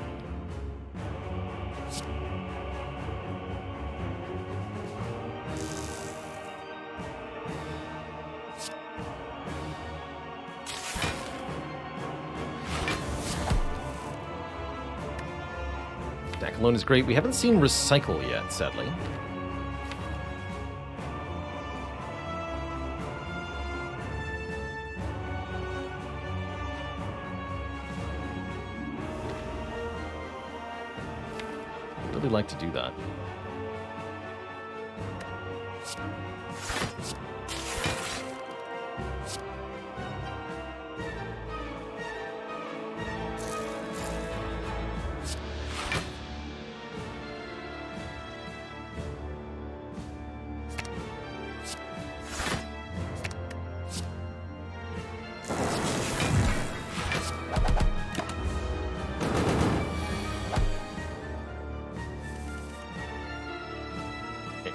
Deck alone is great. We haven't seen Recycle yet, sadly. Like to do that.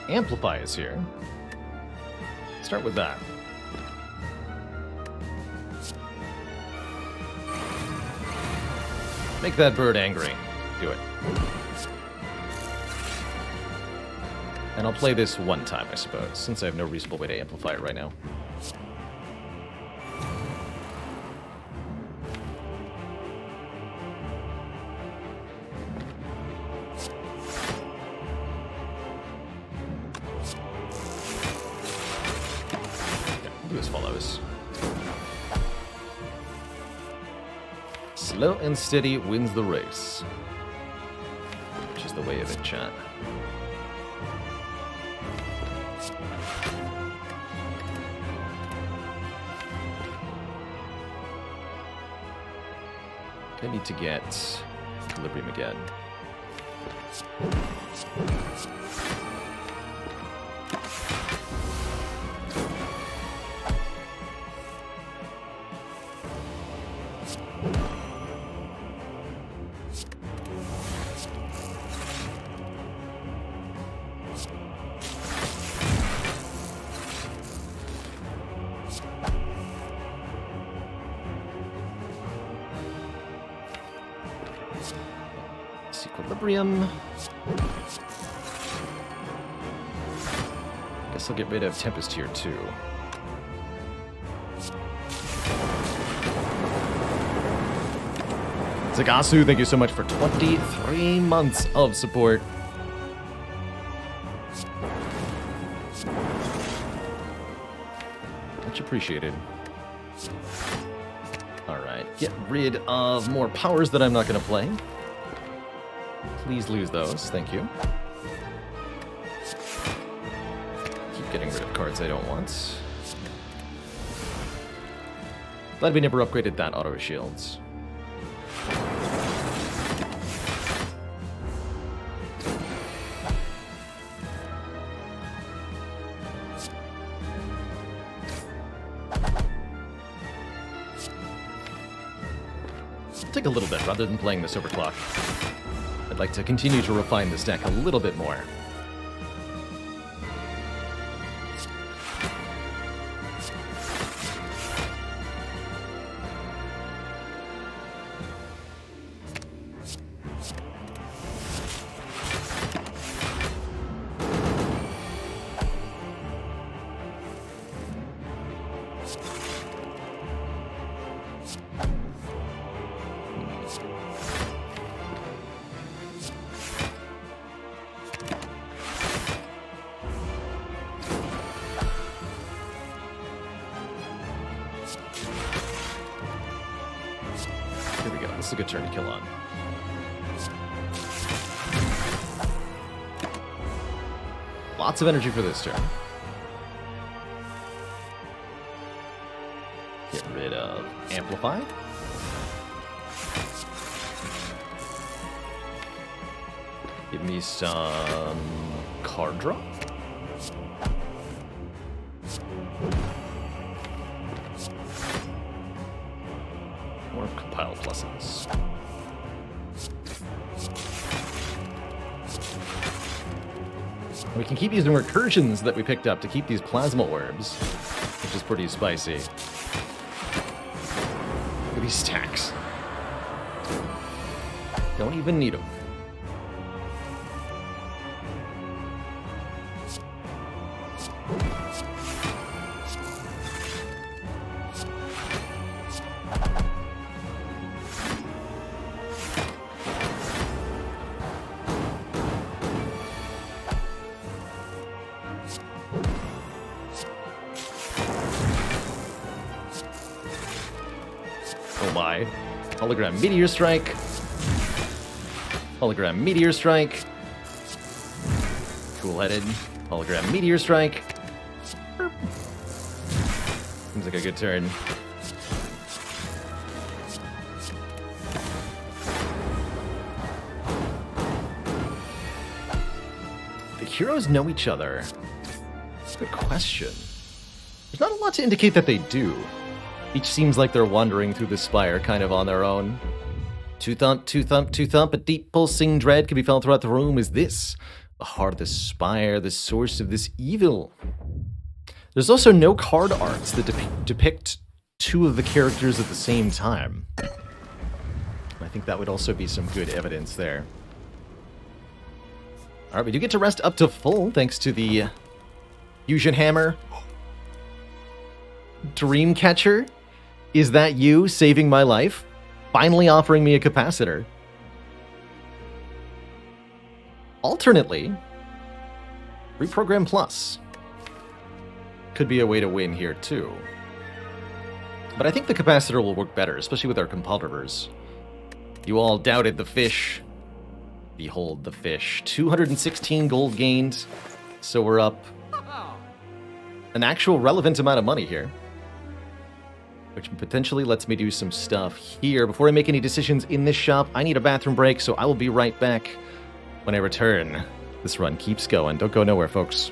Amplify is here. Start with that. Make that bird angry. Do it. And I'll play this one time, I suppose, since I have no reasonable way to amplify it right now. Slow and steady wins the race. Which is the way of it, chat. I need to get equilibrium again. Equilibrium. Guess I'll get rid of Tempest here too. Zagasu, thank you so much for 23 months of support. Much appreciated. Alright, get rid of more powers that I'm not going to play. Please lose those, thank you. Keep getting rid of cards I don't want. Glad we never upgraded that auto shields. Take a little bit rather than playing this overclock. I'd like to continue to refine this deck a little bit more. This is a good turn to kill on. Lots of energy for this turn. Get rid of Amplify. Give me some card draw. More compile pluses. We can keep using recursions that we picked up to keep these plasma orbs, which is pretty spicy. Look at these stacks. Don't even need them. Hologram Meteor Strike. Hologram Meteor Strike. Cool-headed. Hologram Meteor Strike. Seems like a good turn. The heroes know each other. Good question. There's not a lot to indicate that they do. Each seems like they're wandering through the Spire kind of on their own. Two thump, two thump, two thump. A deep pulsing dread can be felt throughout the room. Is this the heart of the Spire, the source of this evil? There's also no card arts that depict two of the characters at the same time. I think that would also be some good evidence there. All right, we do get to rest up to full thanks to the Fusion Hammer. Dreamcatcher? Is that you saving my life? Finally offering me a capacitor. Alternately, Reprogram Plus could be a way to win here too. But I think the capacitor will work better, especially with our compulsivers. You all doubted the fish. Behold the fish. 216 gold gained. So we're up an actual relevant amount of money here, which potentially lets me do some stuff here. Before I make any decisions in this shop, I need a bathroom break, so I will be right back when I return. This run keeps going. Don't go nowhere, folks.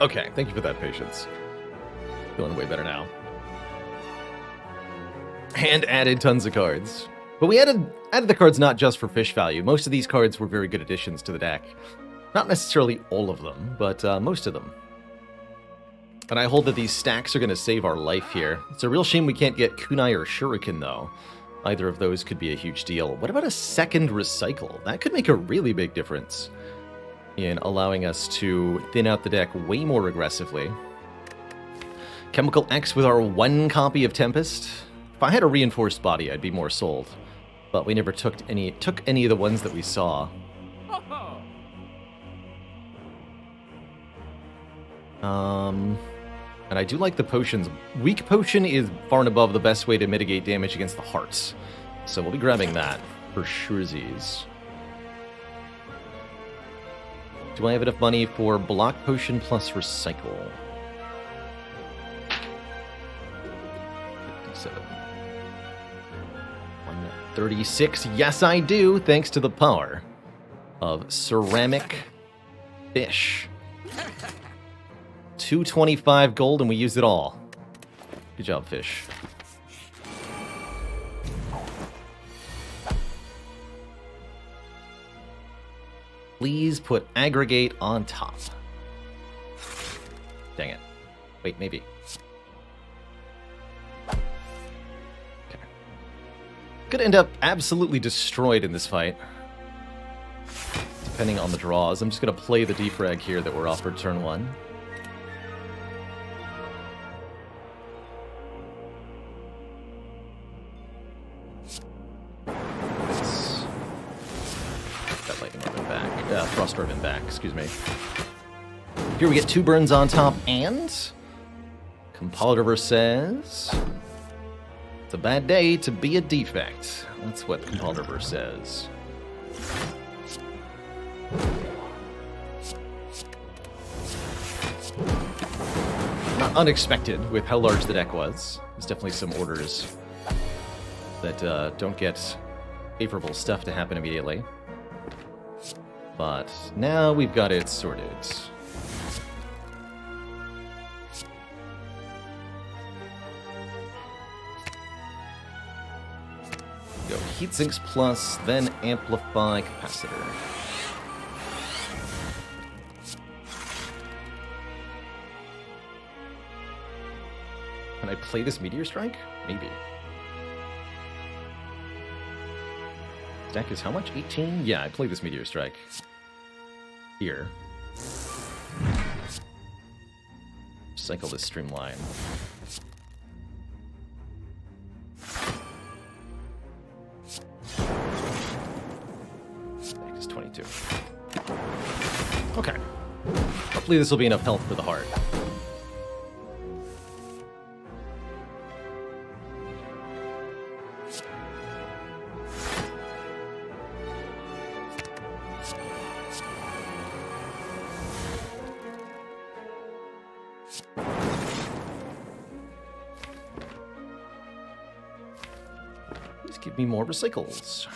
Okay, thank you for that patience. Feeling way better now. And added tons of cards. But we added the cards not just for fish value. Most of these cards were very good additions to the deck. Not necessarily all of them, but most of them. And I hold that these stacks are going to save our life here. It's a real shame we can't get Kunai or Shuriken, though. Either of those could be a huge deal. What about a second recycle? That could make a really big difference in allowing us to thin out the deck way more aggressively. Chemical X with our one copy of Tempest. If I had a reinforced body, I'd be more sold. But we never took any of the ones that we saw. And I do like the potions. Weak Potion is far and above the best way to mitigate damage against the hearts. So we'll be grabbing that for surezies. Do I have enough money for Block Potion plus Recycle? 57. 136. Yes, I do, thanks to the power of Ceramic Fish. 225 gold, and we used it all. Good job, Fish. Please put aggregate on top. Dang it. Wait, maybe. Okay. Could end up absolutely destroyed in this fight, depending on the draws. I'm just going to play the defrag here that we're offered turn 1. Frost Riven back, excuse me. Here we get 2 burns on top, and Compolliver says it's a bad day to be a defect. That's what Compolliver says. Not unexpected with how large the deck was. There's definitely some orders that don't get favorable stuff to happen immediately. But now we've got it sorted. Go Heat Sinks Plus, then Amplify Capacitor. Can I play this Meteor Strike? Maybe. Deck is how much? 18? Yeah, I play this Meteor Strike. Here. Cycle this Streamline. Deck is 22. Okay. Hopefully this will be enough health for the heart. Give me more recycles.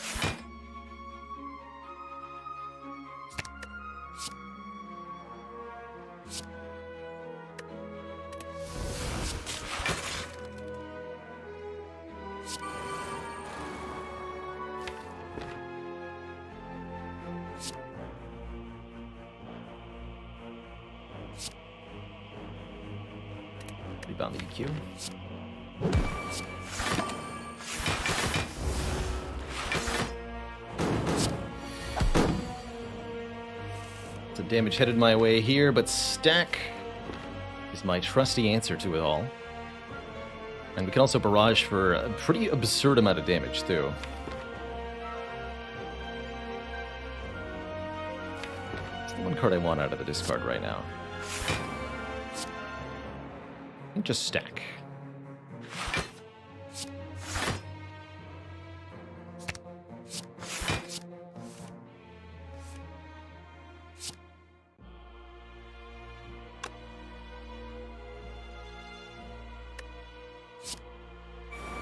Rebound the EQ. Some damage headed my way here, but stack is my trusty answer to it all. And we can also barrage for a pretty absurd amount of damage, too. It's the one card I want out of the discard right now. And just stack.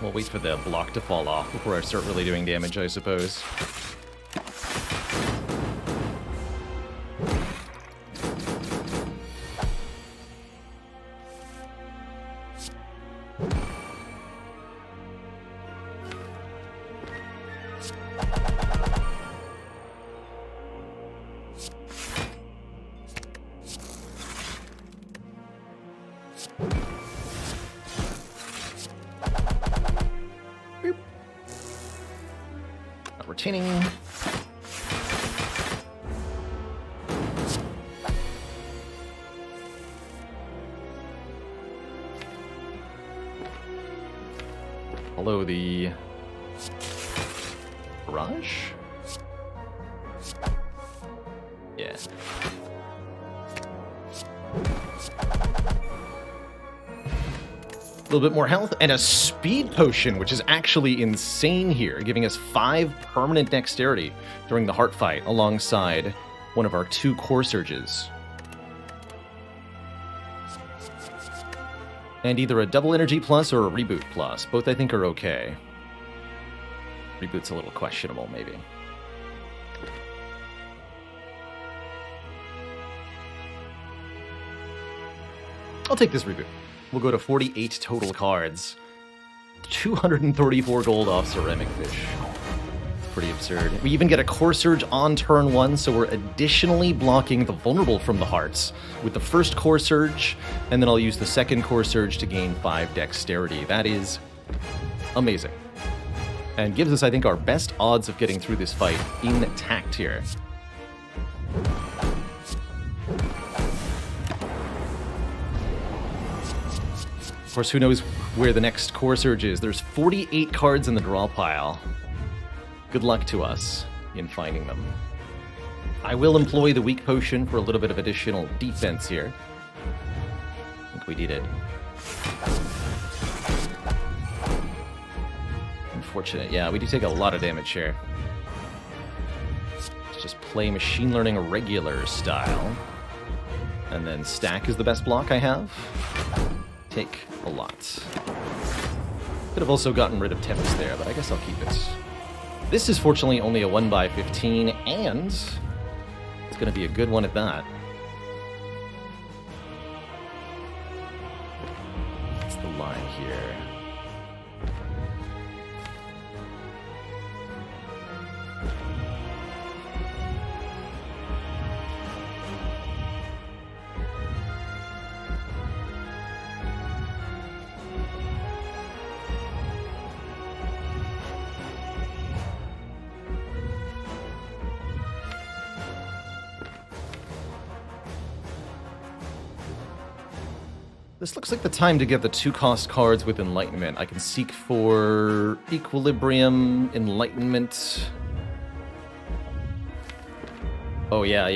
We'll wait for the block to fall off before I start really doing damage, I suppose. Retaining. Hello, the barrage? Yeah. A little bit more health, and a speed potion, which is actually insane here, giving us 5 permanent dexterity during the heart fight alongside one of our 2 core surges. And either a double energy plus or a reboot plus. Both I think are okay. Reboot's a little questionable, maybe. I'll take this reboot. We'll go to 48 total cards. 234 gold off Ceramic Fish. It's pretty absurd. We even get a Core Surge on turn 1, so we're additionally blocking the Vulnerable from the Hearts with the first Core Surge, and then I'll use the second Core Surge to gain 5 Dexterity. That is amazing. And gives us, I think, our best odds of getting through this fight intact here. Of course, who knows where the next Core Surge is. There's 48 cards in the draw pile. Good luck to us in finding them. I will employ the Weak Potion for a little bit of additional defense here. I think we need it. Unfortunate. Yeah, we do take a lot of damage here. Let's just play Machine Learning regular style. And then stack is the best block I have. Take a lot. Could have also gotten rid of Tempest there, but I guess I'll keep it. This is fortunately only a 1/15, and it's going to be a good one at that. What's the line here? This looks like the time to get the 2-cost cards with Enlightenment. I can seek for Equilibrium, Enlightenment. Oh, yeah,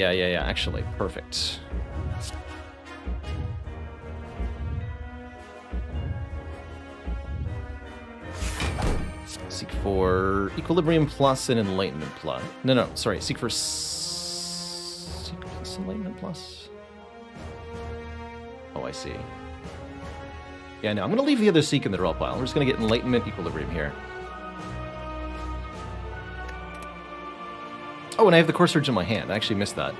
actually, perfect. Seek for Equilibrium plus and Enlightenment plus. No, sorry, seek for Seek plus Enlightenment plus. Oh, I see. Yeah, no, I'm going to leave the other Seek in the draw pile. We're just going to get Enlightenment Equilibrium here. Oh, and I have the Core Surge in my hand. I actually missed that.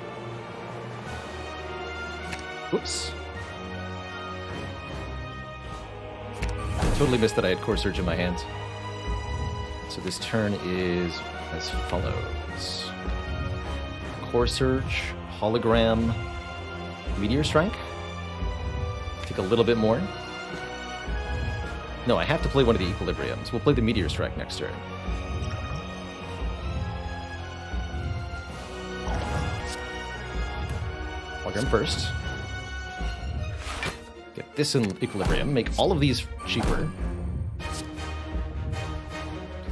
Whoops. Totally missed that I had Core Surge in my hands. So this turn is as follows. Core Surge, Hologram, Meteor Strike. Take a little bit more. No, I have to play one of the Equilibriums. We'll play the Meteor Strike next turn. Hologram first. Get this in Equilibrium. Make all of these cheaper.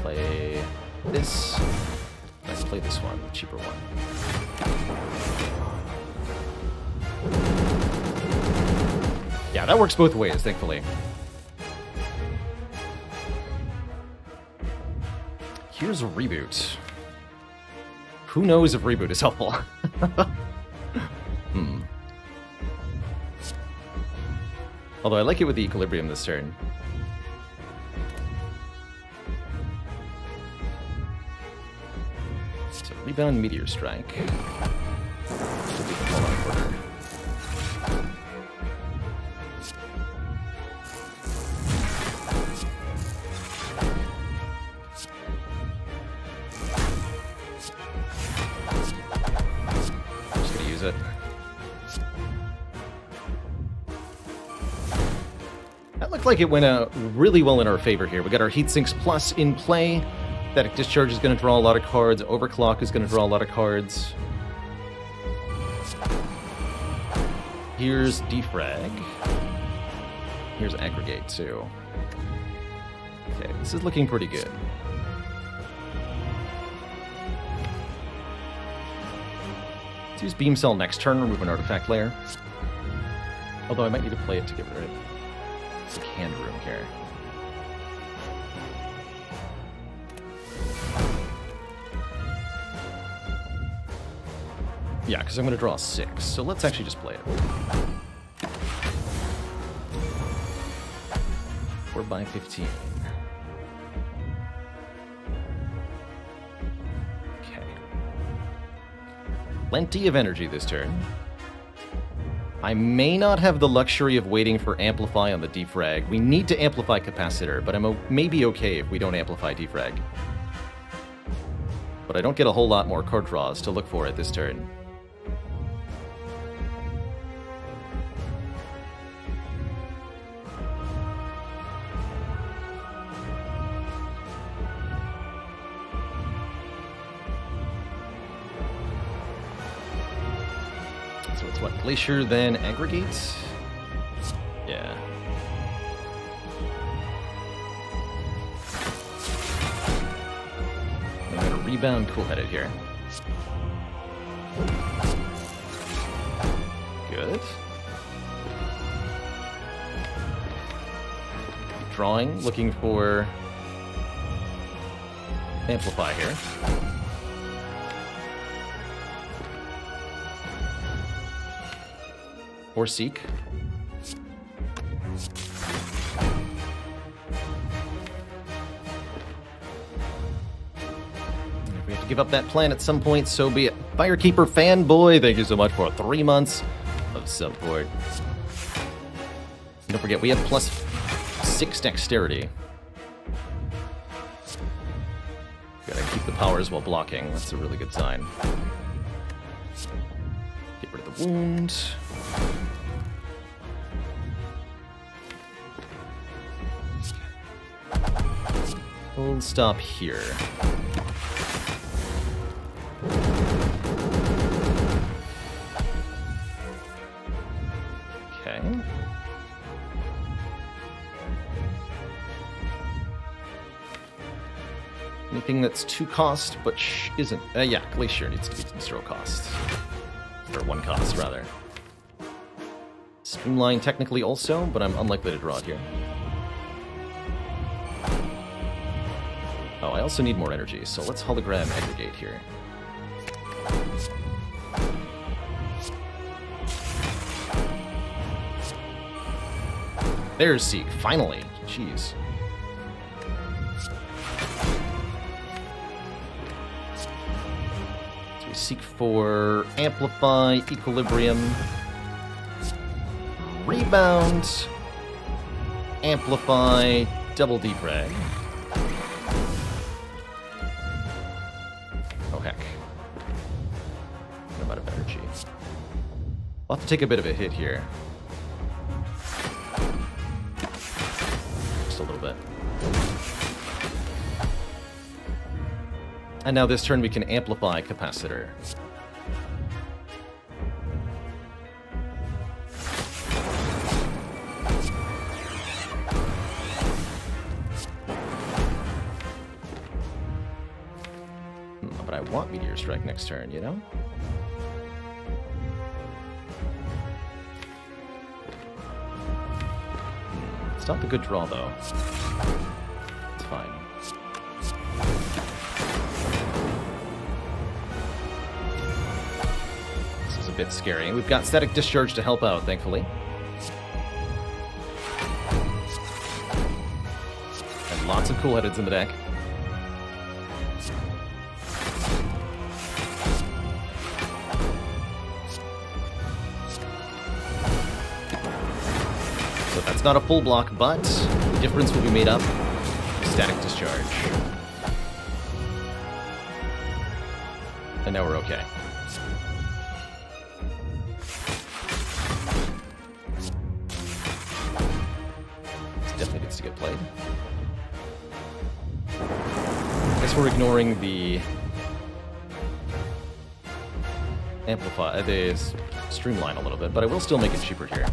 Play this. Let's play this one, the cheaper one. Yeah, that works both ways, thankfully. Here's a Reboot. Who knows if Reboot is helpful? Although I like it with the Equilibrium this turn. So Rebound, Meteor Strike. Just gonna use it. That looked like it went really well in our favor here. We got our Heatsinks Plus in play. Static Discharge is going to draw a lot of cards. Overclock is going to draw a lot of cards. Here's Defrag. Here's Aggregate, too. Okay, this is looking pretty good. Let's use Beam Cell next turn, remove an artifact layer. Although I might need to play it to get rid of the hand room here. Yeah, because I'm going to draw 6, so let's actually just play it. 4x15. Okay. Plenty of energy this turn. I may not have the luxury of waiting for Amplify on the Defrag. We need to amplify Capacitor, but I'm maybe okay if we don't amplify Defrag. But I don't get a whole lot more card draws to look for at this turn. So it's what? Glacier, then Aggregate? Yeah. I'm going to rebound Cool-Headed here. Good. Drawing, looking for Amplify here. Or Seek. If we have to give up that plan at some point, so be it. Firekeeper Fanboy, thank you so much for 3 months of support. Don't forget, we have +6 dexterity. Gotta keep the powers while blocking. That's a really good sign. Get rid of the wound. We'll stop here. Okay. Anything that's 2 cost, but isn't... yeah, Glacier needs to be 0 cost. Or 1 cost, rather. Streamline technically also, but I'm unlikely to draw it here. Oh, I also need more energy, so let's hologram Aggregate here. There's Seek, finally. Jeez. seek for amplify, equilibrium, rebound, amplify, double defrag. Oh heck. I'm out of energy. I'll have to take a bit of a hit here. Just a little bit. And now this turn we can amplify capacitor. But I want Meteor Strike next turn, you know? It's not the good draw, though. It's fine. This is a bit scary. We've got Static Discharge to help out, thankfully. And lots of cool-headeds in the deck. It's not a full block, but the difference will be made up. Static Discharge. And now we're okay. This definitely gets to get played. I guess we're ignoring the amplify, the streamline a little bit, but I will still make it cheaper here.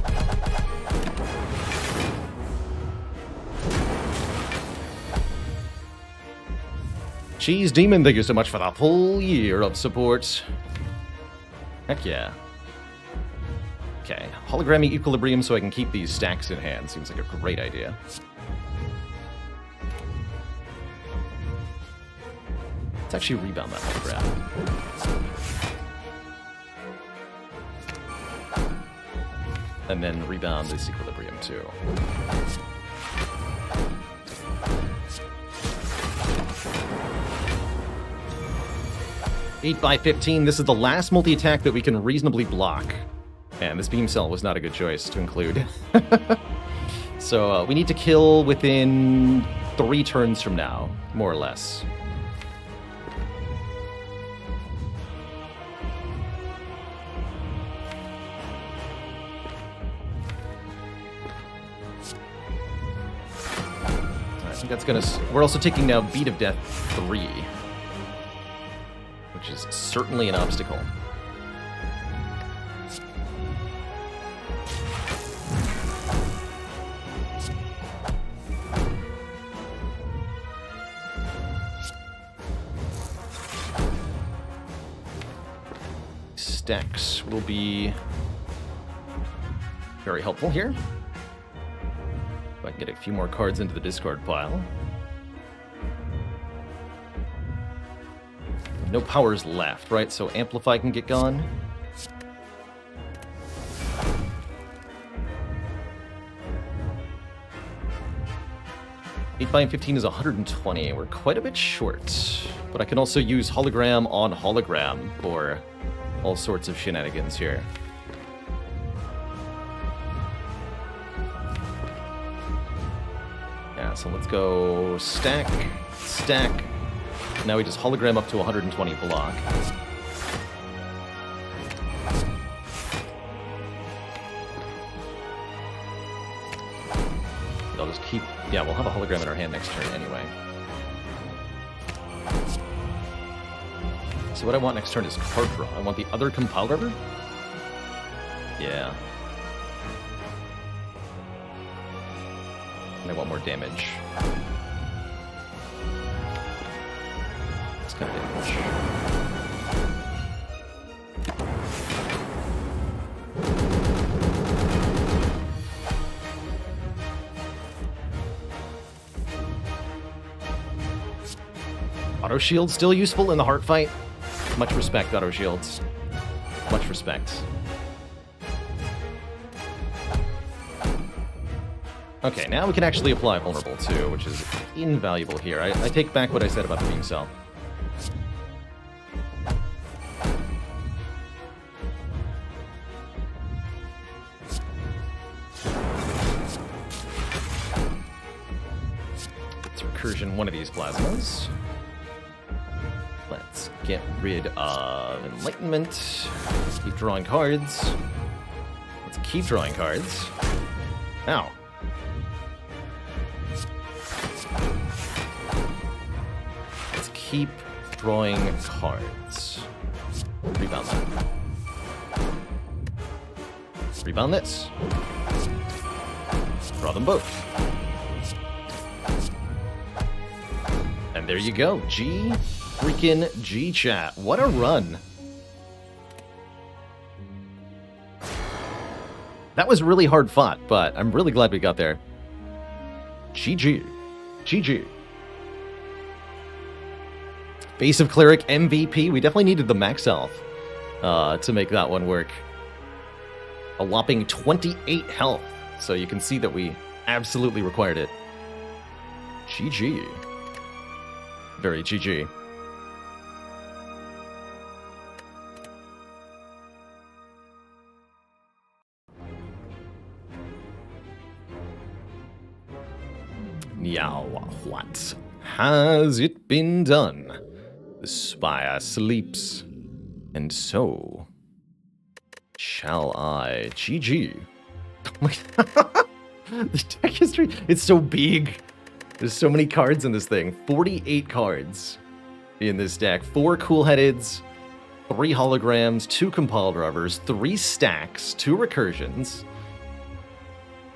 Cheese Demon, thank you so much for the full year of support. Heck yeah. Okay, hologrammy equilibrium so I can keep these stacks in hand. Seems like a great idea. Let's actually rebound that hologram. And then rebound this equilibrium too. 8x15, this is the last multi-attack that we can reasonably block. And this Beam Cell was not a good choice to include. So we need to kill within 3 turns from now, more or less. I think that's gonna... We're also taking now Beat of Death 3. Which is certainly an obstacle. Stacks will be very helpful here. If I can get a few more cards into the discard pile. No powers left, right? So Amplify can get gone. Eight by 15 is 120. We're quite a bit short. But I can also use hologram on hologram for all sorts of shenanigans here. Yeah, so let's go stack, stack. Now we just hologram up to 120 block. But I'll just keep... Yeah, we'll have a hologram in our hand next turn anyway. So what I want next turn is card draw. I want the other Compile River? Yeah. And I want more damage. Kind of damage. Auto shield still useful in the heart fight. Much respect, auto shields. Much respect. Okay, now we can actually apply vulnerable too, which is invaluable here. I take back what I said about the beam cell. recursion one of these plasmas. Let's get rid of enlightenment. Let's keep drawing cards. Let's keep drawing cards. Ow. Let's keep drawing cards. Rebound that. Rebound this. Draw them both. And there you go. G chat. What a run. That was really hard fought, but I'm really glad we got there. GG. GG. Base of Cleric MVP. We definitely needed the max health to make that one work. A whopping 28 health. So you can see that we absolutely required it. GG. Very GG. Now, what has it been done? The Spire sleeps, and so shall I. GG. Oh my god. The deck history, it's so big. There's so many cards in this thing. 48 cards in this deck. 4 cool-headeds, 3 holograms, 2 compiled rubbers, 3 stacks, 2 recursions,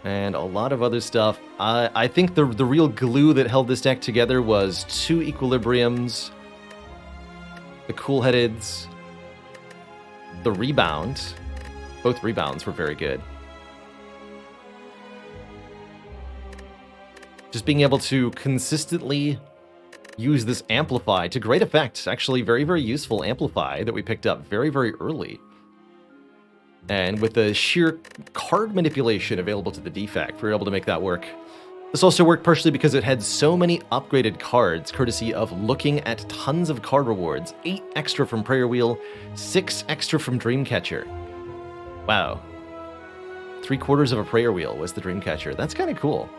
and a lot of other stuff. I think the real glue that held this deck together was 2 equilibriums, the cool-headeds, the rebound. Both rebounds were very good. Just being able to consistently use this Amplify to great effect. Actually, very, very useful Amplify that we picked up very, very early. And with the sheer card manipulation available to the Defect, we were able to make that work. This also worked partially because it had so many upgraded cards, courtesy of looking at tons of card rewards. 8 extra from Prayer Wheel, 6 extra from Dreamcatcher. Wow. 3/4 of a Prayer Wheel was the Dreamcatcher. That's kind of cool.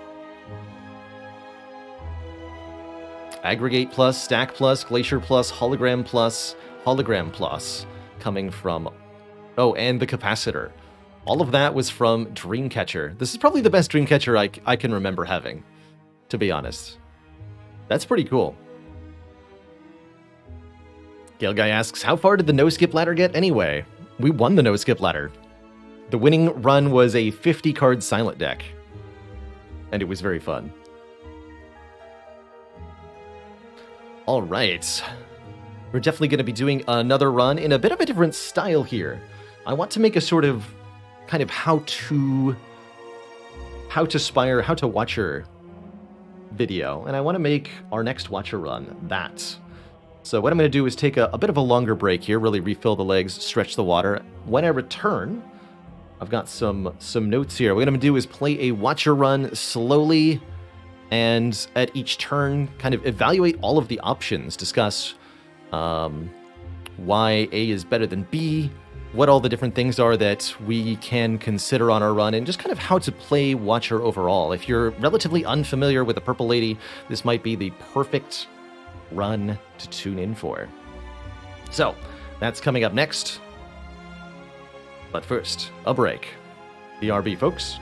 Aggregate plus, Stack plus, Glacier plus, Hologram plus, coming from... Oh, and the Capacitor. All of that was from Dreamcatcher. This is probably the best Dreamcatcher I can remember having, to be honest. That's pretty cool. Gale Guy asks, how far did the no-skip ladder get anyway? We won the no-skip ladder. The winning run was a 50-card silent deck, and it was very fun. All right. We're definitely going to be doing another run in a bit of a different style here. I want to make a sort of kind of how to Spire, how to Watcher video, and I want to make our next Watcher run that. So what I'm going to do is take a bit of a longer break here, really refill the legs, stretch the water. When I return, I've got some notes here. What I'm going to do is play a Watcher run slowly, and at each turn, kind of evaluate all of the options, discuss why A is better than B, what all the different things are that we can consider on our run, and just kind of how to play Watcher overall. If you're relatively unfamiliar with the Purple Lady, this might be the perfect run to tune in for. So, that's coming up next. But first, a break. BRB, folks.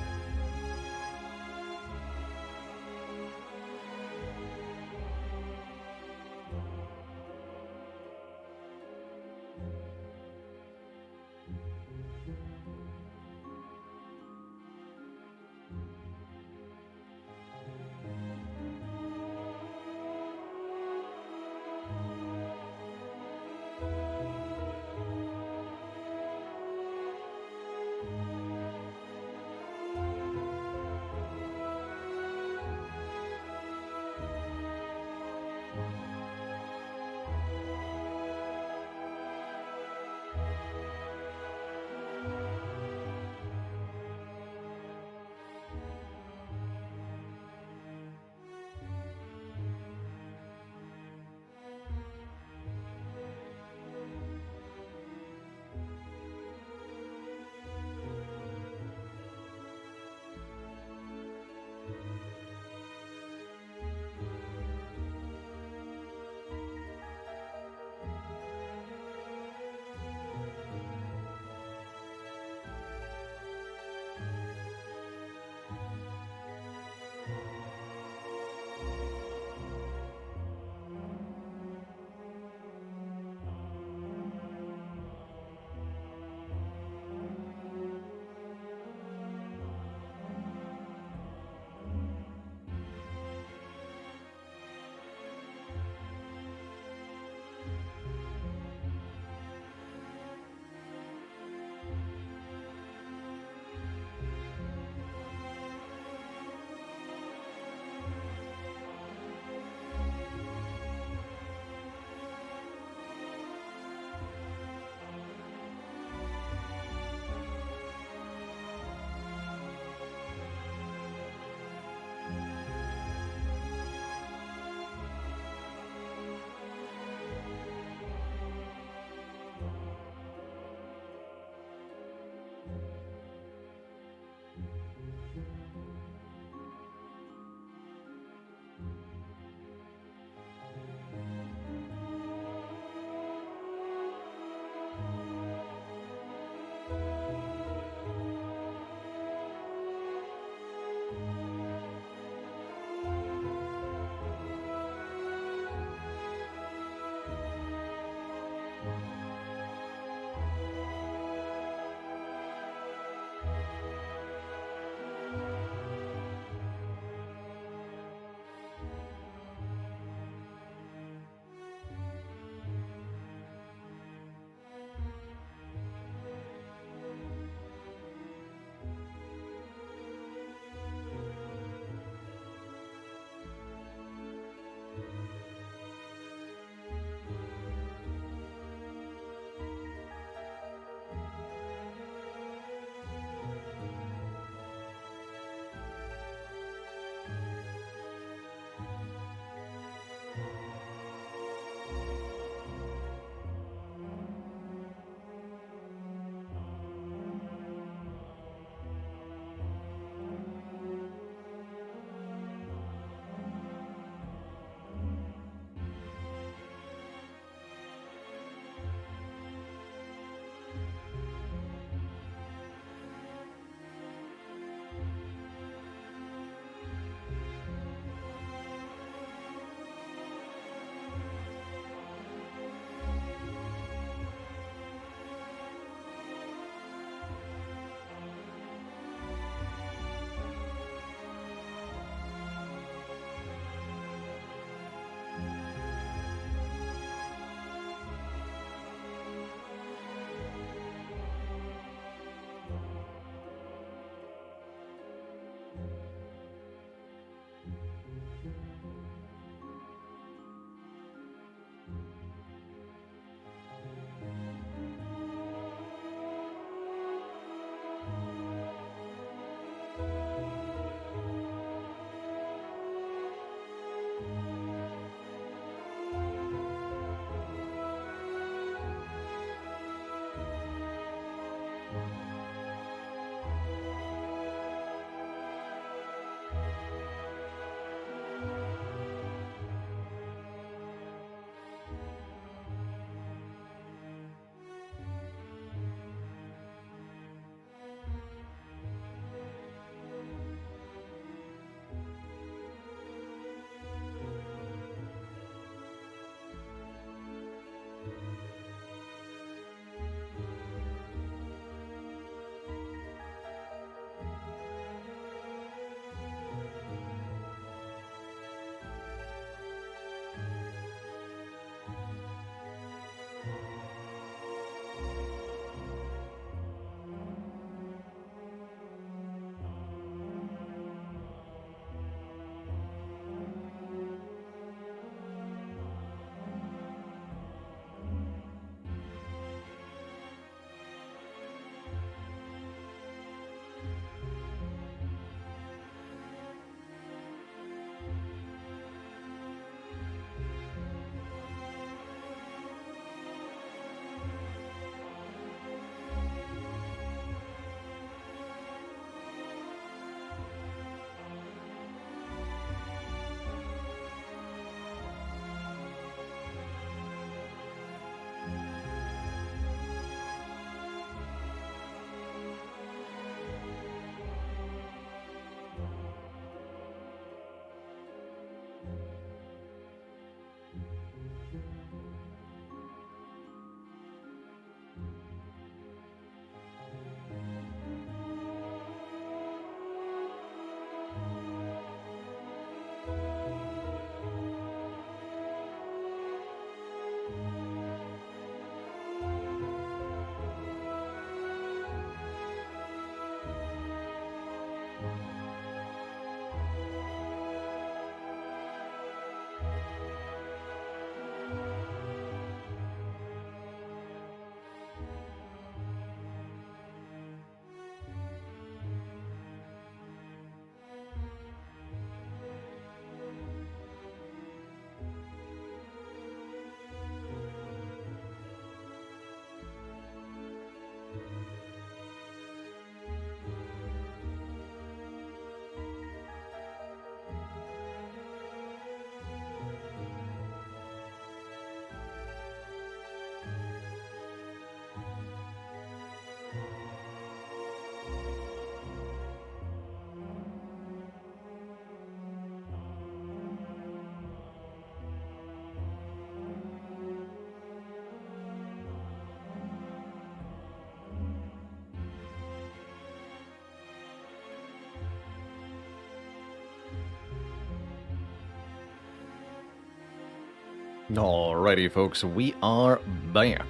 Alrighty, folks, we are back.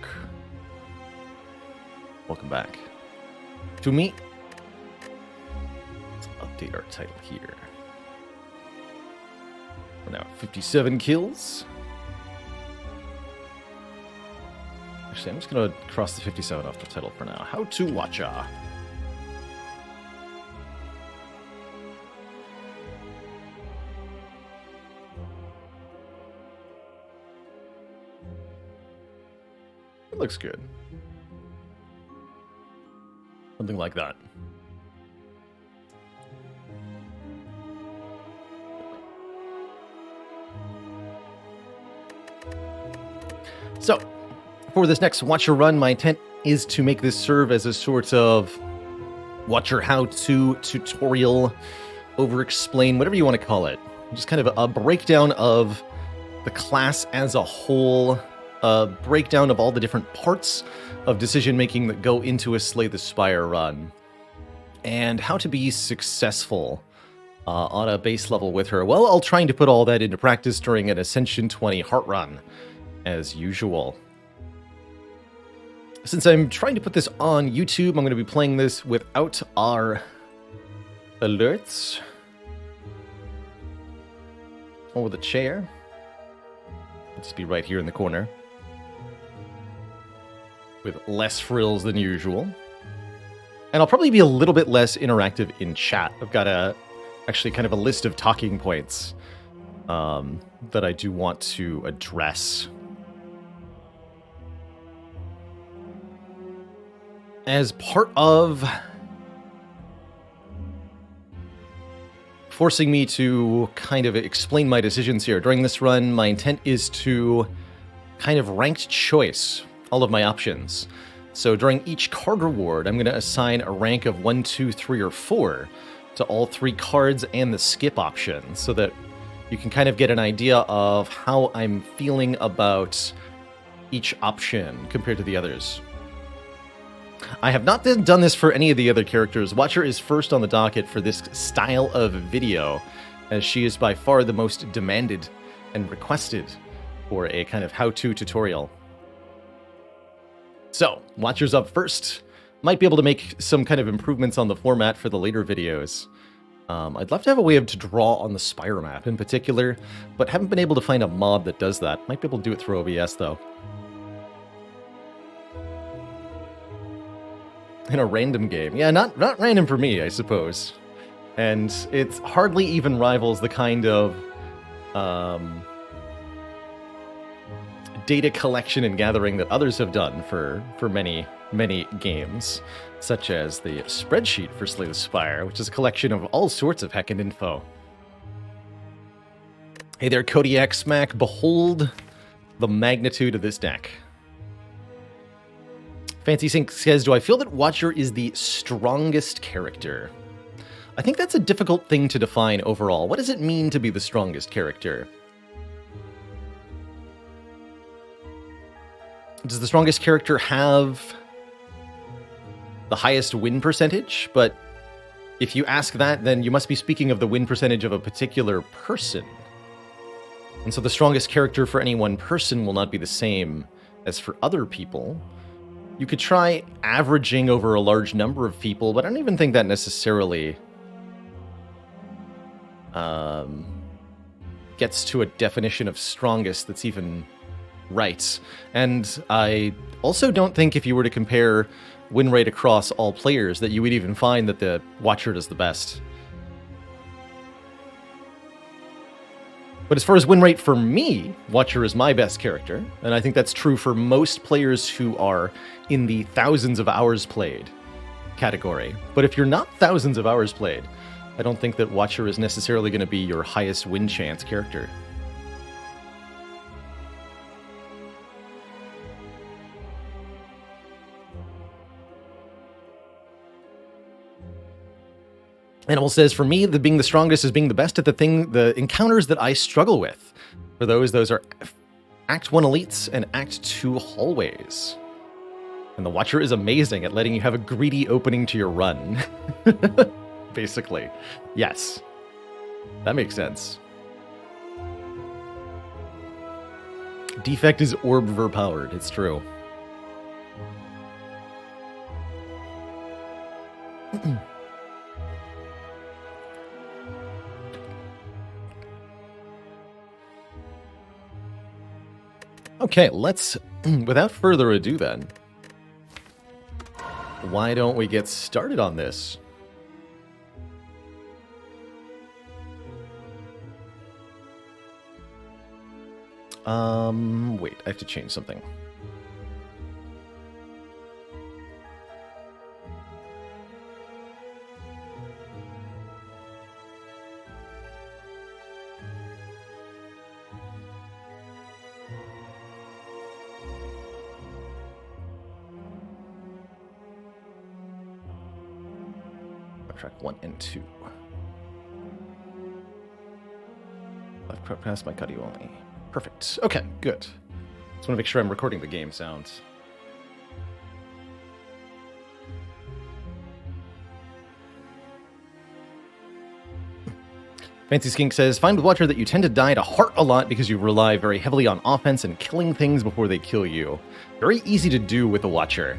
Welcome back to me. Let's update our title here. We're now at 57 kills. Actually, I'm just going to cross the 57 off the title for now. How to Watcha. It looks good. Something like that. So, for this next Watcher run, my intent is to make this serve as a sort of Watcher how-to tutorial, over-explain, whatever you want to call it. Just kind of a breakdown of the class as a whole, a breakdown of all the different parts of decision-making that go into a Slay the Spire run, and how to be successful on a base level with her. Well, I'll try to put all that into practice during an Ascension 20 heart run, as usual. Since I'm trying to put this on YouTube, I'm going to be playing this without our alerts. Or the chair. It'll just be right here in the corner. With less frills than usual. And I'll probably be a little bit less interactive in chat. I've got actually kind of a list of talking points that I do want to address. As part of forcing me to kind of explain my decisions here during this run, my intent is to kind of ranked choice all of my options. So during each card reward, I'm going to assign a rank of 1, 2, 3, or 4 to all 3 cards and the skip option, so that you can kind of get an idea of how I'm feeling about each option compared to the others. I have not done this for any of the other characters. Watcher is first on the docket for this style of video, as she is by far the most demanded and requested for a kind of how-to tutorial. So, Watcher's up first. Might be able to make some kind of improvements on the format for the later videos. I'd love to have a way to draw on the Spire map in particular, but haven't been able to find a mod that does that. Might be able to do it through OBS, though. In a random game. Yeah, not random for me, I suppose. And it hardly even rivals the kind of data collection and gathering that others have done for many, many games, such as the spreadsheet for Slay the Spire, which is a collection of all sorts of heckin' info. Hey there, Kodiak Smack. Behold the magnitude of this deck. Fancy Sync says, do I feel that Watcher is the strongest character? I think that's a difficult thing to define overall. What does it mean to be the strongest character? Does the strongest character have the highest win percentage? But if you ask that, then you must be speaking of the win percentage of a particular person. And so the strongest character for any one person will not be the same as for other people. You could try averaging over a large number of people, but I don't even think that necessarily gets to a definition of strongest that's even right. And I also don't think if you were to compare win rate across all players that you would even find that the Watcher does the best. But as far as win rate for me, Watcher is my best character, and I think that's true for most players who are in the thousands of hours played category. But if you're not thousands of hours played, I don't think that Watcher is necessarily going to be your highest win chance character. Animal says, for me, being the strongest is being the best at the encounters that I struggle with. For those are Act 1 elites and Act 2 hallways. And the Watcher is amazing at letting you have a greedy opening to your run. Basically. Yes. That makes sense. Defect is orb powered, it's true. Okay, let's, without further ado then, why don't we get started on this? Wait, I have to change something. Track 1 and 2. Left past my cutty only. Perfect. Okay, good. Just want to make sure I'm recording the game sounds. Fancy Skink says, find with Watcher that you tend to die to heart a lot because you rely very heavily on offense and killing things before they kill you. Very easy to do with the Watcher.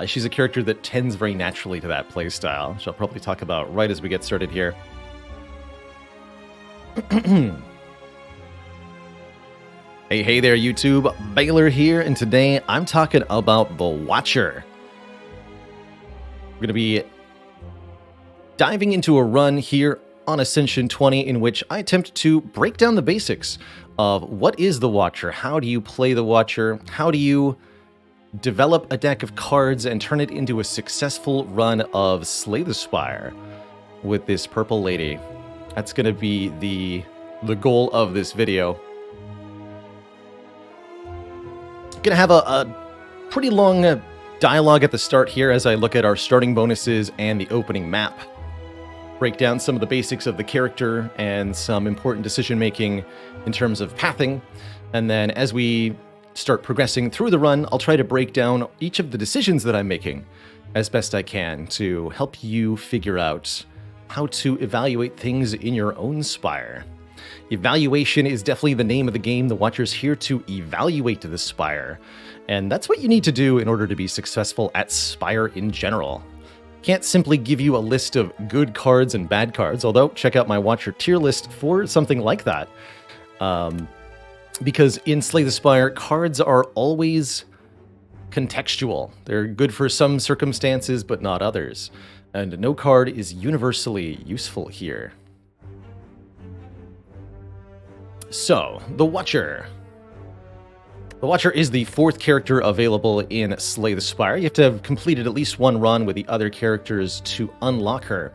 She's a character that tends very naturally to that playstyle, which I'll probably talk about right as we get started here. Hey there, YouTube. Baylor here, and today I'm talking about the Watcher. We're going to be diving into a run here on Ascension 20 in which I attempt to break down the basics of what is the Watcher, how do you play the Watcher, how do you develop a deck of cards and turn it into a successful run of Slay the Spire with this purple lady. That's going to be the goal of this video. Going to have a pretty long dialogue at the start here as I look at our starting bonuses and the opening map. Break down some of the basics of the character and some important decision making in terms of pathing. And then as we start progressing through the run, I'll try to break down each of the decisions that I'm making as best I can to help you figure out how to evaluate things in your own Spire. Evaluation is definitely the name of the game. The Watcher's here to evaluate the Spire, and that's what you need to do in order to be successful at Spire in general. Can't simply give you a list of good cards and bad cards, although check out my Watcher tier list for something like that. Because in Slay the Spire, cards are always contextual. They're good for some circumstances, but not others. And no card is universally useful here. So, the Watcher. The Watcher is the fourth character available in Slay the Spire. You have to have completed at least one run with the other characters to unlock her.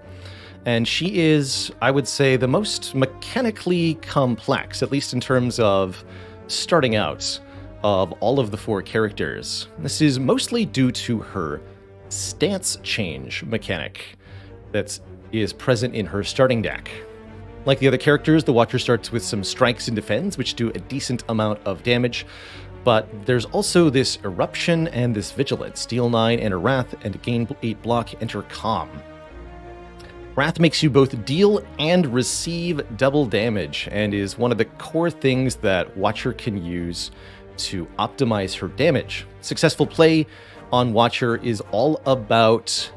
And she is, I would say, the most mechanically complex, at least in terms of starting out, of all of the four characters. This is mostly due to her stance change mechanic that is present in her starting deck. Like the other characters, the Watcher starts with some strikes and defends, which do a decent amount of damage, but there's also this Eruption and this Vigilance. Deal 9 enter Wrath, and gain 8 block, enter Calm. Wrath makes you both deal and receive double damage, and is one of the core things that Watcher can use to optimize her damage. Successful play on Watcher is all about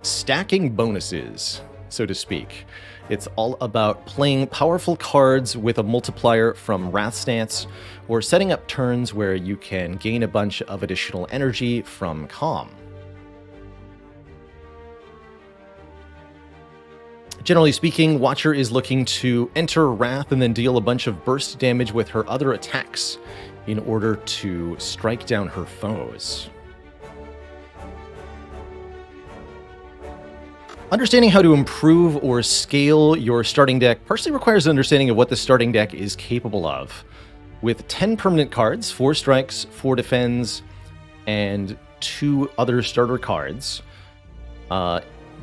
stacking bonuses, so to speak. It's all about playing powerful cards with a multiplier from Wrath stance, or setting up turns where you can gain a bunch of additional energy from Calm. Generally speaking, Watcher is looking to enter Wrath and then deal a bunch of burst damage with her other attacks in order to strike down her foes. Understanding how to improve or scale your starting deck partially requires an understanding of what the starting deck is capable of. With 10 permanent cards, 4 strikes, 4 defends, and 2 other starter cards,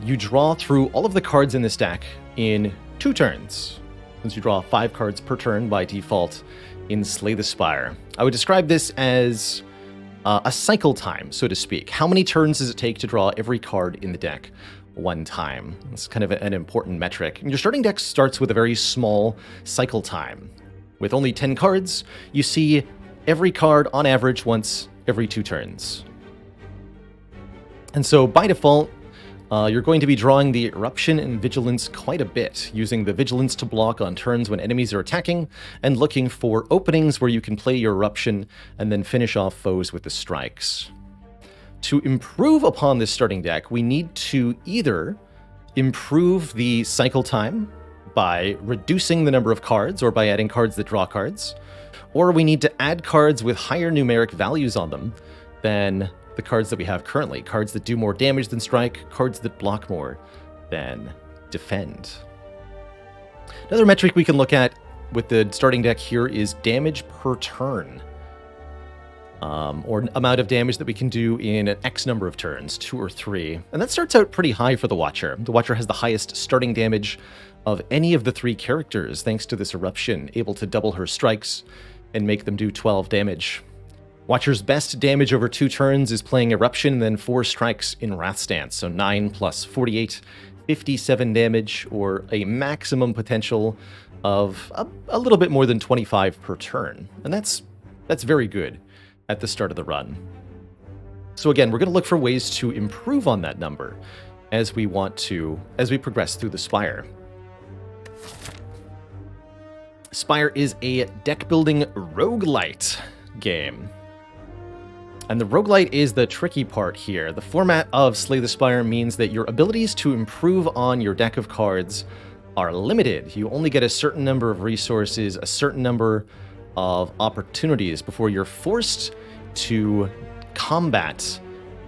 you draw through all of the cards in this deck in 2 turns, since you draw 5 cards per turn by default in Slay the Spire. I would describe this as a cycle time, so to speak. How many turns does it take to draw every card in the deck one time? It's kind of an important metric. And your starting deck starts with a very small cycle time. With only 10 cards, you see every card on average once every 2 turns. And so by default, you're going to be drawing the Eruption and Vigilance quite a bit, using the Vigilance to block on turns when enemies are attacking, and looking for openings where you can play your Eruption and then finish off foes with the strikes. To improve upon this starting deck, we need to either improve the cycle time by reducing the number of cards or by adding cards that draw cards, or we need to add cards with higher numeric values on them than the cards that we have currently. Cards that do more damage than strike, cards that block more than defend. Another metric we can look at with the starting deck here is damage per turn. Or amount of damage that we can do in an X number of turns, 2 or 3. And that starts out pretty high for the Watcher. The Watcher has the highest starting damage of any of the 3 characters, thanks to this Eruption, able to double her strikes and make them do 12 damage. Watcher's best damage over 2 turns is playing Eruption and then 4 strikes in Wrath Stance, so 9 plus 48, 57 damage, or a maximum potential of a little bit more than 25 per turn. And that's very good at the start of the run. So again, we're going to look for ways to improve on that number as we progress through the Spire. Spire is a deck-building roguelite game. And the roguelite is the tricky part here. The format of Slay the Spire means that your abilities to improve on your deck of cards are limited. You only get a certain number of resources, a certain number of opportunities before you're forced to combat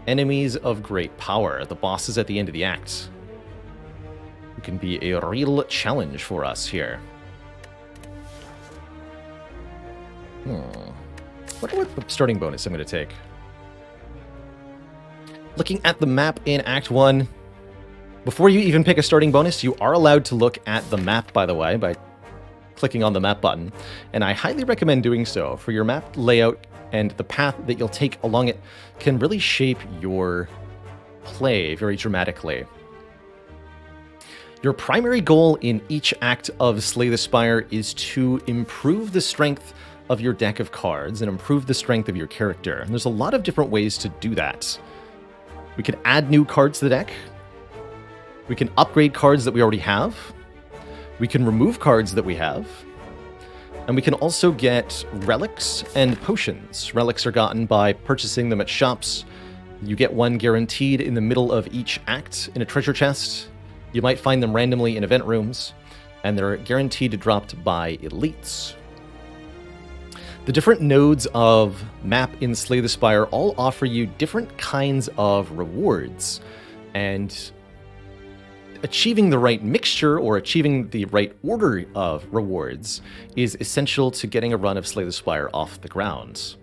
enemies of great power, the bosses at the end of the act. It can be a real challenge for us here. Wonder what the starting bonus I'm going to take. Looking at the map in Act 1, before you even pick a starting bonus, you are allowed to look at the map, by the way, by clicking on the map button, and I highly recommend doing so. For your map layout and the path that you'll take along it can really shape your play very dramatically. Your primary goal in each act of Slay the Spire is to improve the strength of your deck of cards and improve the strength of your character. And there's a lot of different ways to do that. We can add new cards to the deck. We can upgrade cards that we already have. We can remove cards that we have. And we can also get relics and potions. Relics are gotten by purchasing them at shops. You get 1 guaranteed in the middle of each act in a treasure chest. You might find them randomly in event rooms, and they're guaranteed to drop by elites. The different nodes of map in Slay the Spire all offer you different kinds of rewards, and achieving the right mixture or achieving the right order of rewards is essential to getting a run of Slay the Spire off the ground.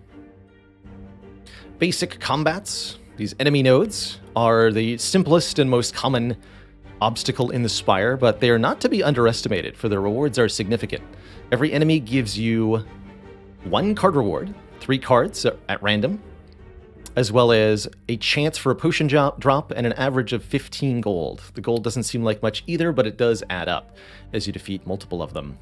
Basic combats, these enemy nodes, are the simplest and most common obstacle in the Spire, but they are not to be underestimated, for their rewards are significant. Every enemy gives you 1 card reward, 3 cards at random, as well as a chance for a potion drop and an average of 15 gold. The gold doesn't seem like much either, but it does add up as you defeat multiple of them.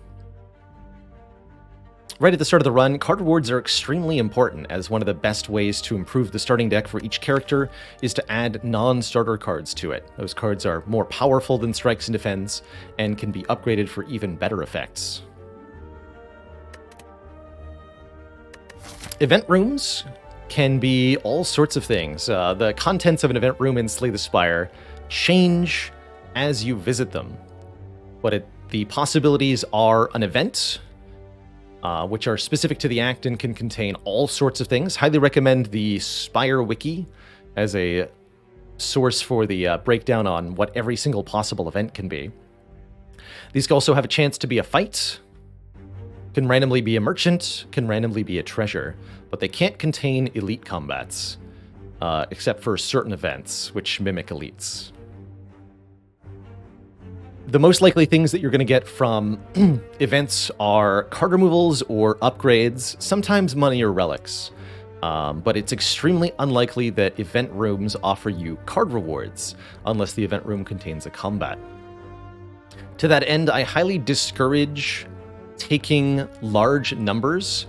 Right at the start of the run, card rewards are extremely important, as one of the best ways to improve the starting deck for each character is to add non-starter cards to it. Those cards are more powerful than strikes and defends, and can be upgraded for even better effects. Event rooms can be all sorts of things. The contents of an event room in Slay the Spire change as you visit them. But the possibilities are an event, which are specific to the act and can contain all sorts of things. Highly recommend the Spire Wiki as a source for the breakdown on what every single possible event can be. These can also have a chance to be a fight, can randomly be a merchant, can randomly be a treasure, but they can't contain elite combats, except for certain events, which mimic elites. The most likely things that you're going to get from events are card removals or upgrades, sometimes money or relics, but it's extremely unlikely that event rooms offer you card rewards, unless the event room contains a combat. To that end, I highly discourage taking large numbers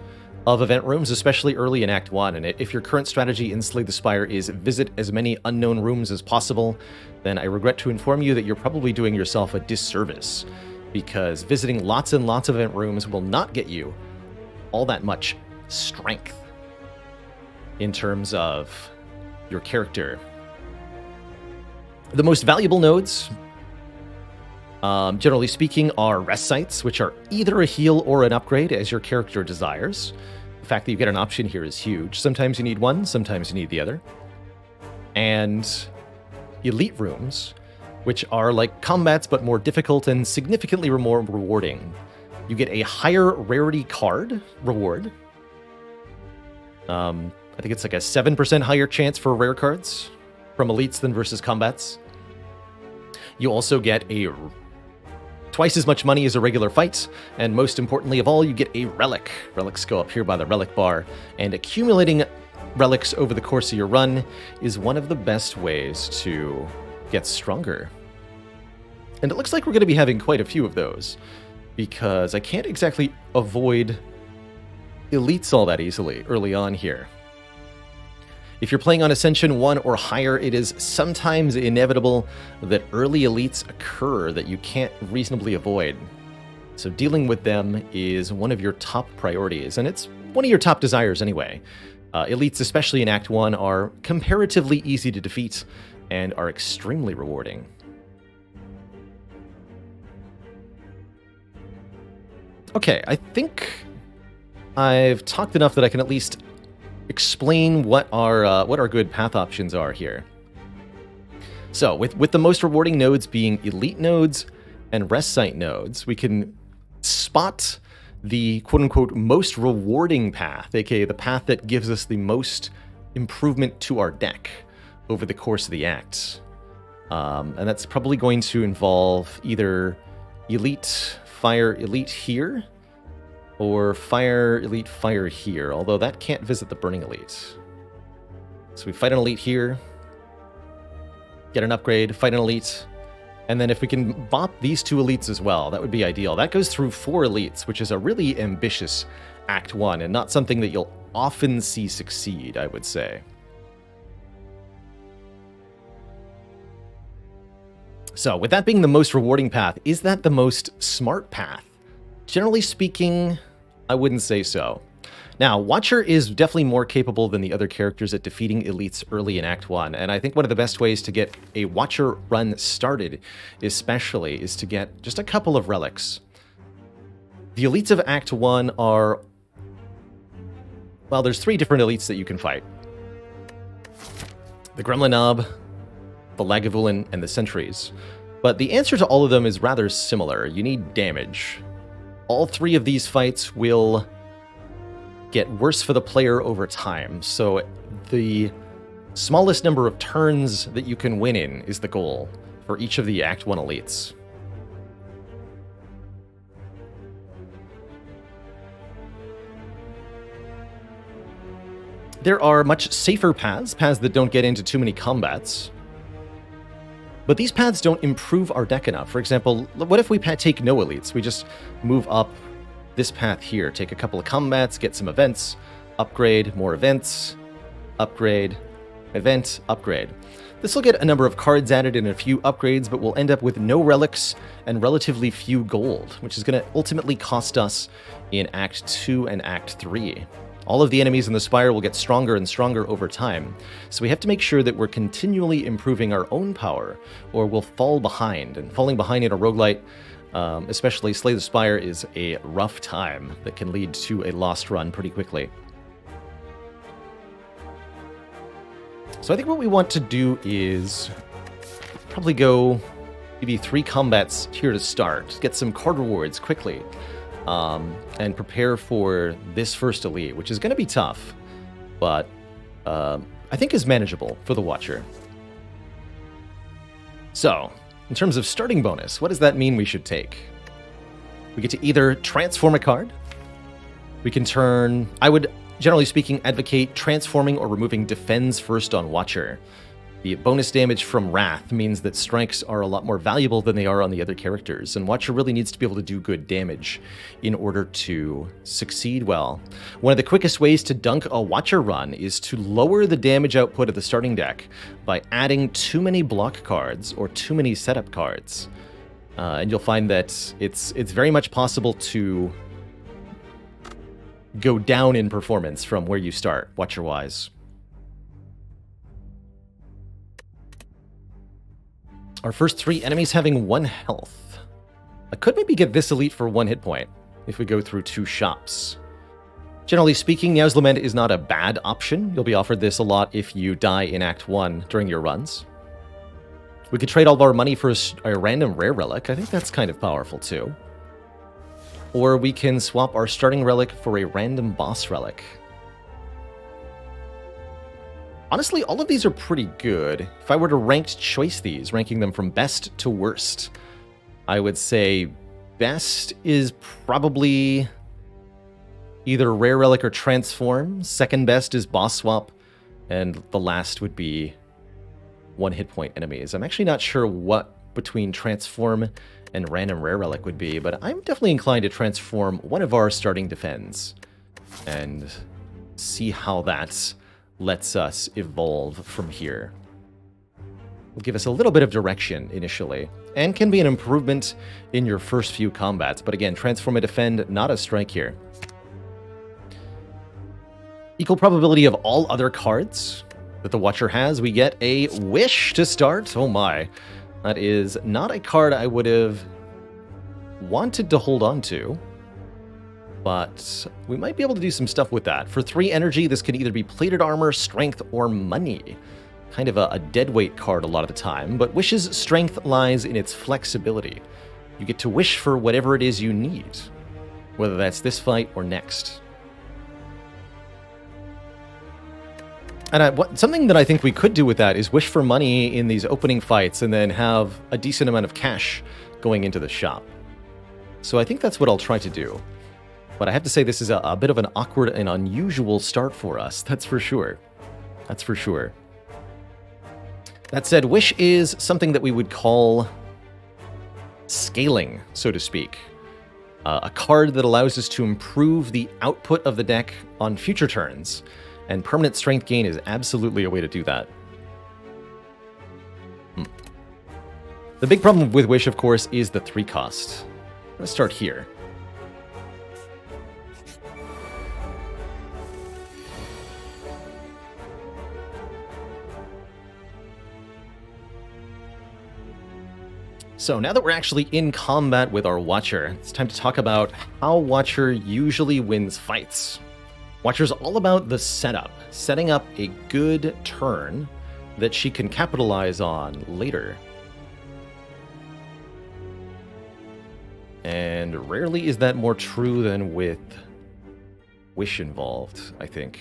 of event rooms, especially early in Act 1. And if your current strategy in Slay the Spire is visit as many unknown rooms as possible, then I regret to inform you that you're probably doing yourself a disservice, because visiting lots and lots of event rooms will not get you all that much strength in terms of your character. The most valuable nodes, generally speaking, are rest sites, which are either a heal or an upgrade as your character desires. The fact that you get an option here is huge. Sometimes you need one, sometimes you need the other. And elite rooms, which are like combats but more difficult and significantly more rewarding. You get a higher rarity card reward. I think it's like a 7% higher chance for rare cards from elites than versus combats. You also get a twice as much money as a regular fight, and most importantly of all, you get a relic. Relics go up here by the relic bar, and accumulating relics over the course of your run is one of the best ways to get stronger. And it looks like we're going to be having quite a few of those, because I can't exactly avoid elites all that easily early on here. If you're playing on Ascension 1 or higher, it is sometimes inevitable that early elites occur that you can't reasonably avoid. So dealing with them is one of your top priorities, and it's one of your top desires anyway. Elites, especially in Act 1, are comparatively easy to defeat and are extremely rewarding. Okay, I think I've talked enough that I can at least explain what our good path options are here. So, with the most rewarding nodes being elite nodes and rest site nodes, we can spot the quote-unquote most rewarding path, aka the path that gives us the most improvement to our deck over the course of the act. And that's probably going to involve either elite, fire, elite here, or fire, elite, fire here, although that can't visit the burning elite. So we fight an elite here, get an upgrade, fight an elite, and then if we can bop these two elites as well, that would be ideal. That goes through 4 elites, which is a really ambitious Act 1, and not something that you'll often see succeed, I would say. So, with that being the most rewarding path, is that the most smart path? Generally speaking, I wouldn't say so. Now, Watcher is definitely more capable than the other characters at defeating elites early in Act 1, and I think one of the best ways to get a Watcher run started, especially, is to get just a couple of relics. The elites of Act 1 are... well, there's 3 different elites that you can fight. The Gremlin Knob, the Lagavulin, and the Sentries. But the answer to all of them is rather similar. You need damage. All 3 of these fights will get worse for the player over time, so the smallest number of turns that you can win in is the goal for each of the Act 1 elites. There are much safer paths that don't get into too many combats. But these paths don't improve our deck enough. For example, what if we take no elites? We just move up this path here, take a couple of combats, get some events, upgrade, more events, upgrade, event, upgrade. This will get a number of cards added and a few upgrades, but we'll end up with no relics and relatively few gold, which is going to ultimately cost us in Act 2 and Act 3. All of the enemies in the Spire will get stronger and stronger over time, so we have to make sure that we're continually improving our own power, or we'll fall behind. And falling behind in a roguelite, especially Slay the Spire, is a rough time that can lead to a lost run pretty quickly. So I think what we want to do is probably go maybe 3 combats here to start, get some card rewards quickly, and prepare for this first elite, which is going to be tough, but I think is manageable for the Watcher. So, in terms of starting bonus, what does that mean we should take? We get to either transform a card, we can turn... I would, generally speaking, advocate transforming or removing Defends first on Watcher. The bonus damage from Wrath means that strikes are a lot more valuable than they are on the other characters, and Watcher really needs to be able to do good damage in order to succeed well. One of the quickest ways to dunk a Watcher run is to lower the damage output of the starting deck by adding too many block cards or too many setup cards. And you'll find that it's very much possible to go down in performance from where you start, Watcher-wise. Our first 3 enemies having 1 health. I could maybe get this elite for 1 hit point if we go through 2 shops. Generally speaking, Niao's Lament is not a bad option. You'll be offered this a lot if you die in Act 1 during your runs. We could trade all of our money for a random rare relic. I think that's kind of powerful too. Or we can swap our starting relic for a random boss relic. Honestly, all of these are pretty good. If I were to ranked choice these, ranking them from best to worst, I would say best is probably either rare relic or transform. Second best is boss swap. And the last would be 1 hit point enemies. I'm actually not sure what between transform and random rare relic would be, but I'm definitely inclined to transform one of our starting defends and see how that lets us evolve from here. Will give us a little bit of direction initially, and can be an improvement in your first few combats. But again, transform and defend, not a strike here. Equal probability of all other cards that the Watcher has. We get a Wish to start. Oh my. That is not a card I would have wanted to hold on to, but we might be able to do some stuff with that. For 3 energy, this can either be plated armor, strength, or money. Kind of a deadweight card a lot of the time, but Wish's strength lies in its flexibility. You get to wish for whatever it is you need, whether that's this fight or next. And something that I think we could do with that is wish for money in these opening fights and then have a decent amount of cash going into the shop. So I think that's what I'll try to do. But I have to say this is a bit of an awkward and unusual start for us, that's for sure. That's for sure. That said, Wish is something that we would call scaling, so to speak. A card that allows us to improve the output of the deck on future turns. And permanent strength gain is absolutely a way to do that. The big problem with Wish, of course, is the 3 cost. Let's start here. So now that we're actually in combat with our Watcher, it's time to talk about how Watcher usually wins fights. Watcher's all about the setup, setting up a good turn that she can capitalize on later. And rarely is that more true than with Wish involved, I think.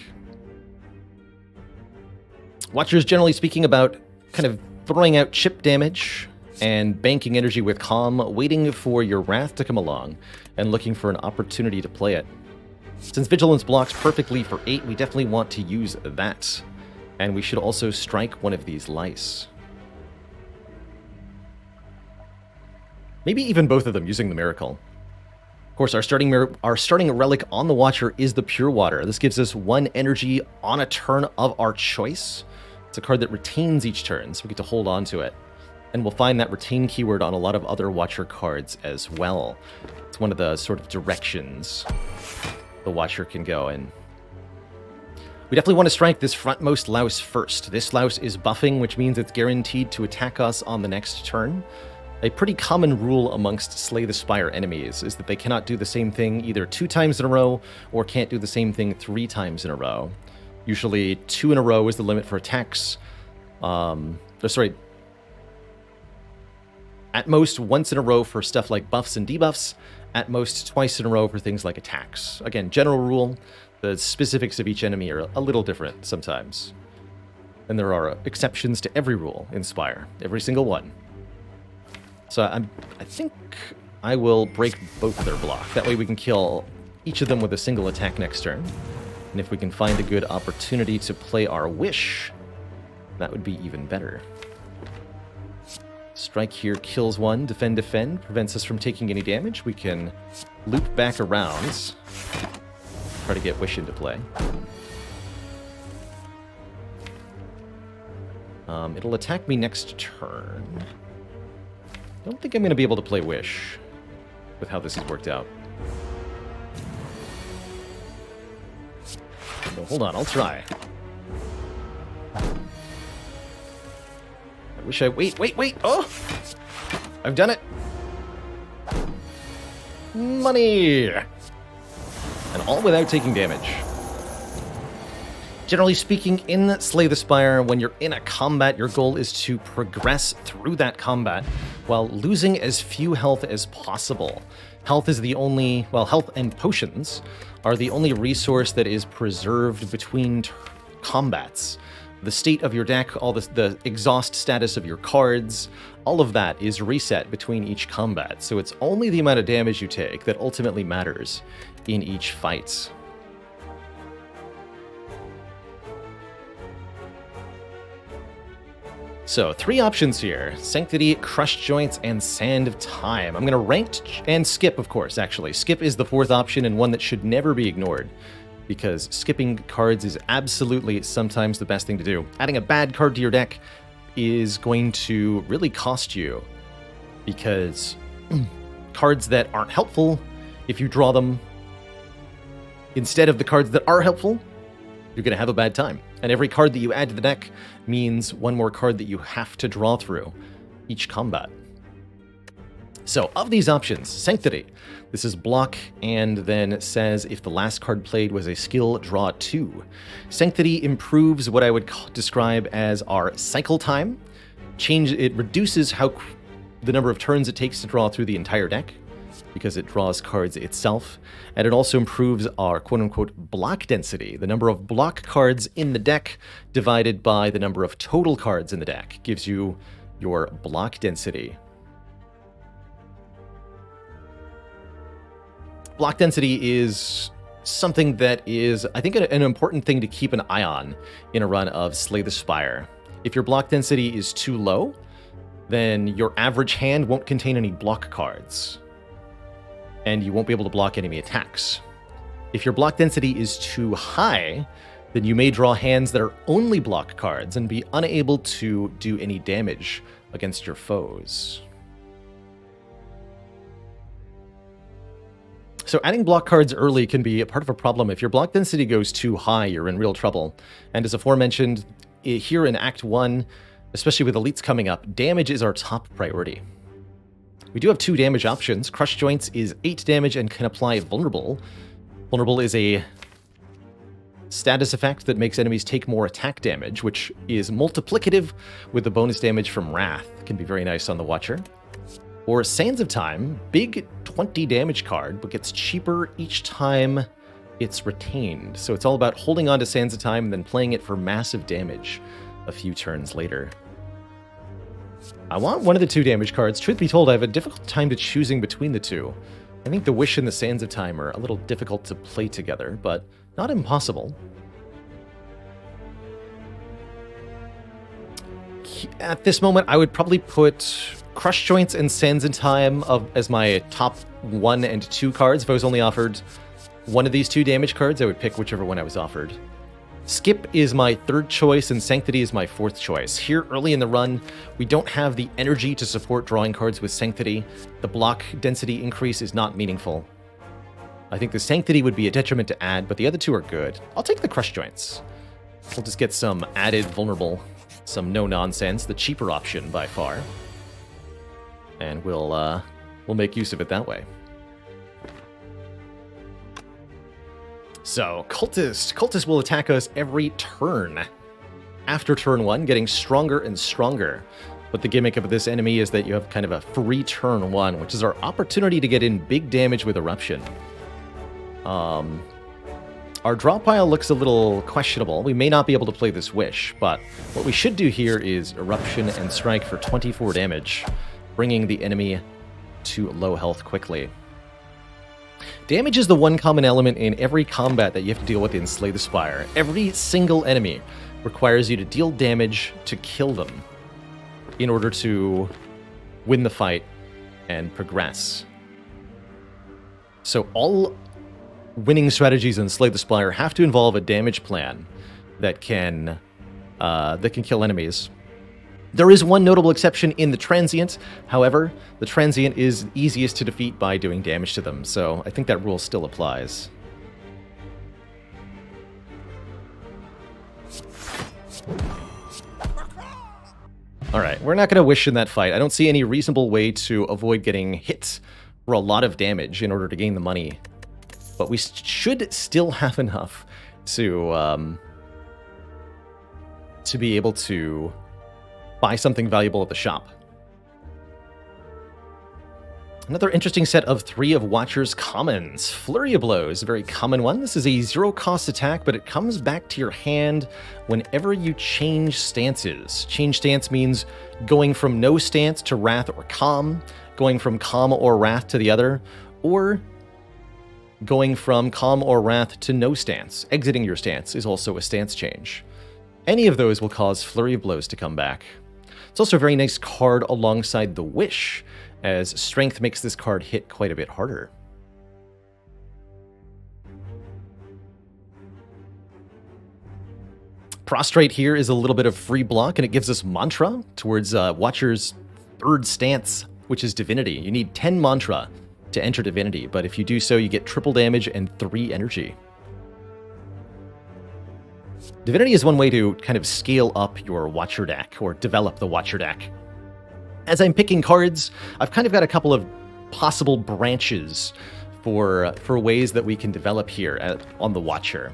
Watcher's generally speaking about kind of throwing out chip damage and banking energy with Calm, waiting for your Wrath to come along, and looking for an opportunity to play it. Since Vigilance blocks perfectly for 8, we definitely want to use that. And we should also strike one of these lice. Maybe even both of them using the Miracle. Of course, our starting relic on the Watcher is the Pure Water. This gives us 1 energy on a turn of our choice. It's a card that retains each turn, so we get to hold on to it. And we'll find that retain keyword on a lot of other Watcher cards as well. It's one of the sort of directions the Watcher can go in. We definitely want to strike this frontmost louse first. This louse is buffing, which means it's guaranteed to attack us on the next turn. A pretty common rule amongst Slay the Spire enemies is that they cannot do the same thing either 2 times in a row or can't do the same thing 3 times in a row. Usually 2 in a row is the limit for attacks. At most, once in a row for stuff like buffs and debuffs. At most, twice in a row for things like attacks. Again, general rule, the specifics of each enemy are a little different sometimes. And there are exceptions to every rule in Spire, every single one. So I think I will break both of their block. That way we can kill each of them with a single attack next turn. And if we can find a good opportunity to play our Wish, That would be even better. Strike here kills one, defend, prevents us from taking any damage. We can loop back around, try to get Wish into play. It'll attack me next turn. I don't think I'm going to be able to play Wish with how this has worked out. So hold on, I'll try. Wish I... Wait! Oh! I've done it! Money! And all without taking damage. Generally speaking, in Slay the Spire, when you're in a combat, your goal is to progress through that combat while losing as few health as possible. Health is the only... Well, health and potions are the only resource that is preserved between combats. The state of your deck, all the exhaust status of your cards, all of that is reset between each combat. So it's only the amount of damage you take that ultimately matters in each fight. So, 3 options here. Sanctity, Crushed Joints, and Sand of Time. I'm going to rank and skip, of course, actually. Skip is the 4th option and one that should never be ignored, because skipping cards is absolutely sometimes the best thing to do. Adding a bad card to your deck is going to really cost you, because cards that aren't helpful, if you draw them instead of the cards that are helpful, you're going to have a bad time. And every card that you add to the deck means one more card that you have to draw through each combat. So, of these options, Sanctity. This is block, and then says if the last card played was a skill, draw 2. Sanctity improves what I would describe as our cycle time. It reduces the number of turns it takes to draw through the entire deck, because it draws cards itself. And it also improves our quote-unquote block density. The number of block cards in the deck divided by the number of total cards in the deck gives you your block density. Block density is something that is, I think, an important thing to keep an eye on in a run of Slay the Spire. If your block density is too low, then your average hand won't contain any block cards, and you won't be able to block enemy attacks. If your block density is too high, then you may draw hands that are only block cards and be unable to do any damage against your foes. So adding block cards early can be a part of a problem. If your block density goes too high, you're in real trouble. And as aforementioned, here in Act 1, especially with elites coming up, damage is our top priority. We do have 2 damage options. Crushed Joints is 8 damage and can apply Vulnerable. Vulnerable is a status effect that makes enemies take more attack damage, which is multiplicative with the bonus damage from Wrath. It can be very nice on the Watcher. Or Sands of Time, big 20 damage card, but gets cheaper each time it's retained. So it's all about holding on to Sands of Time and then playing it for massive damage a few turns later. I want one of the 2 damage cards. Truth be told, I have a difficult time to choosing between the 2. I think the Wish and the Sands of Time are a little difficult to play together, but not impossible. At this moment, I would probably put Crushed Joints and Sands of Time as my top 1 and 2 cards. If I was only offered one of these 2 damage cards, I would pick whichever one I was offered. Skip is my 3rd choice, and Sanctity is my 4th choice. Here, early in the run, we don't have the energy to support drawing cards with Sanctity. The block density increase is not meaningful. I think the Sanctity would be a detriment to add, but the other 2 are good. I'll take the Crushed Joints. We'll just get some added Vulnerable, some no-nonsense, the cheaper option by far. And we'll make use of it that way. So, Cultist. Cultist will attack us every turn. After turn 1, getting stronger and stronger. But the gimmick of this enemy is that you have kind of a free turn 1, which is our opportunity to get in big damage with Eruption. Our draw pile looks a little questionable. We may not be able to play this Wish, but what we should do here is Eruption and Strike for 24 damage, bringing the enemy to low health quickly. Damage is the one common element in every combat that you have to deal with in Slay the Spire. Every single enemy requires you to deal damage to kill them in order to win the fight and progress. So all winning strategies in Slay the Spire have to involve a damage plan that can kill enemies. There is one notable exception in the Transient. However, the Transient is easiest to defeat by doing damage to them, so I think that rule still applies. Alright, we're not going to wish in that fight. I don't see any reasonable way to avoid getting hit for a lot of damage in order to gain the money. But we should still have enough to be able to buy something valuable at the shop. Another interesting set of 3 of Watcher's commons. Flurry of Blows, a very common one. This is a 0-cost attack, but it comes back to your hand whenever you change stances. Change stance means going from no stance to Wrath or Calm, going from Calm or Wrath to the other, or going from Calm or Wrath to no stance. Exiting your stance is also a stance change. Any of those will cause Flurry of Blows to come back. It's also a very nice card alongside the Wish, as Strength makes this card hit quite a bit harder. Prostrate here is a little bit of free block, and it gives us Mantra towards Watcher's 3rd stance, which is Divinity. You need 10 Mantra to enter Divinity, but if you do so, you get triple damage and 3 energy. Divinity is one way to kind of scale up your Watcher deck, or develop the Watcher deck. As I'm picking cards, I've kind of got a couple of possible branches for ways that we can develop here on the Watcher.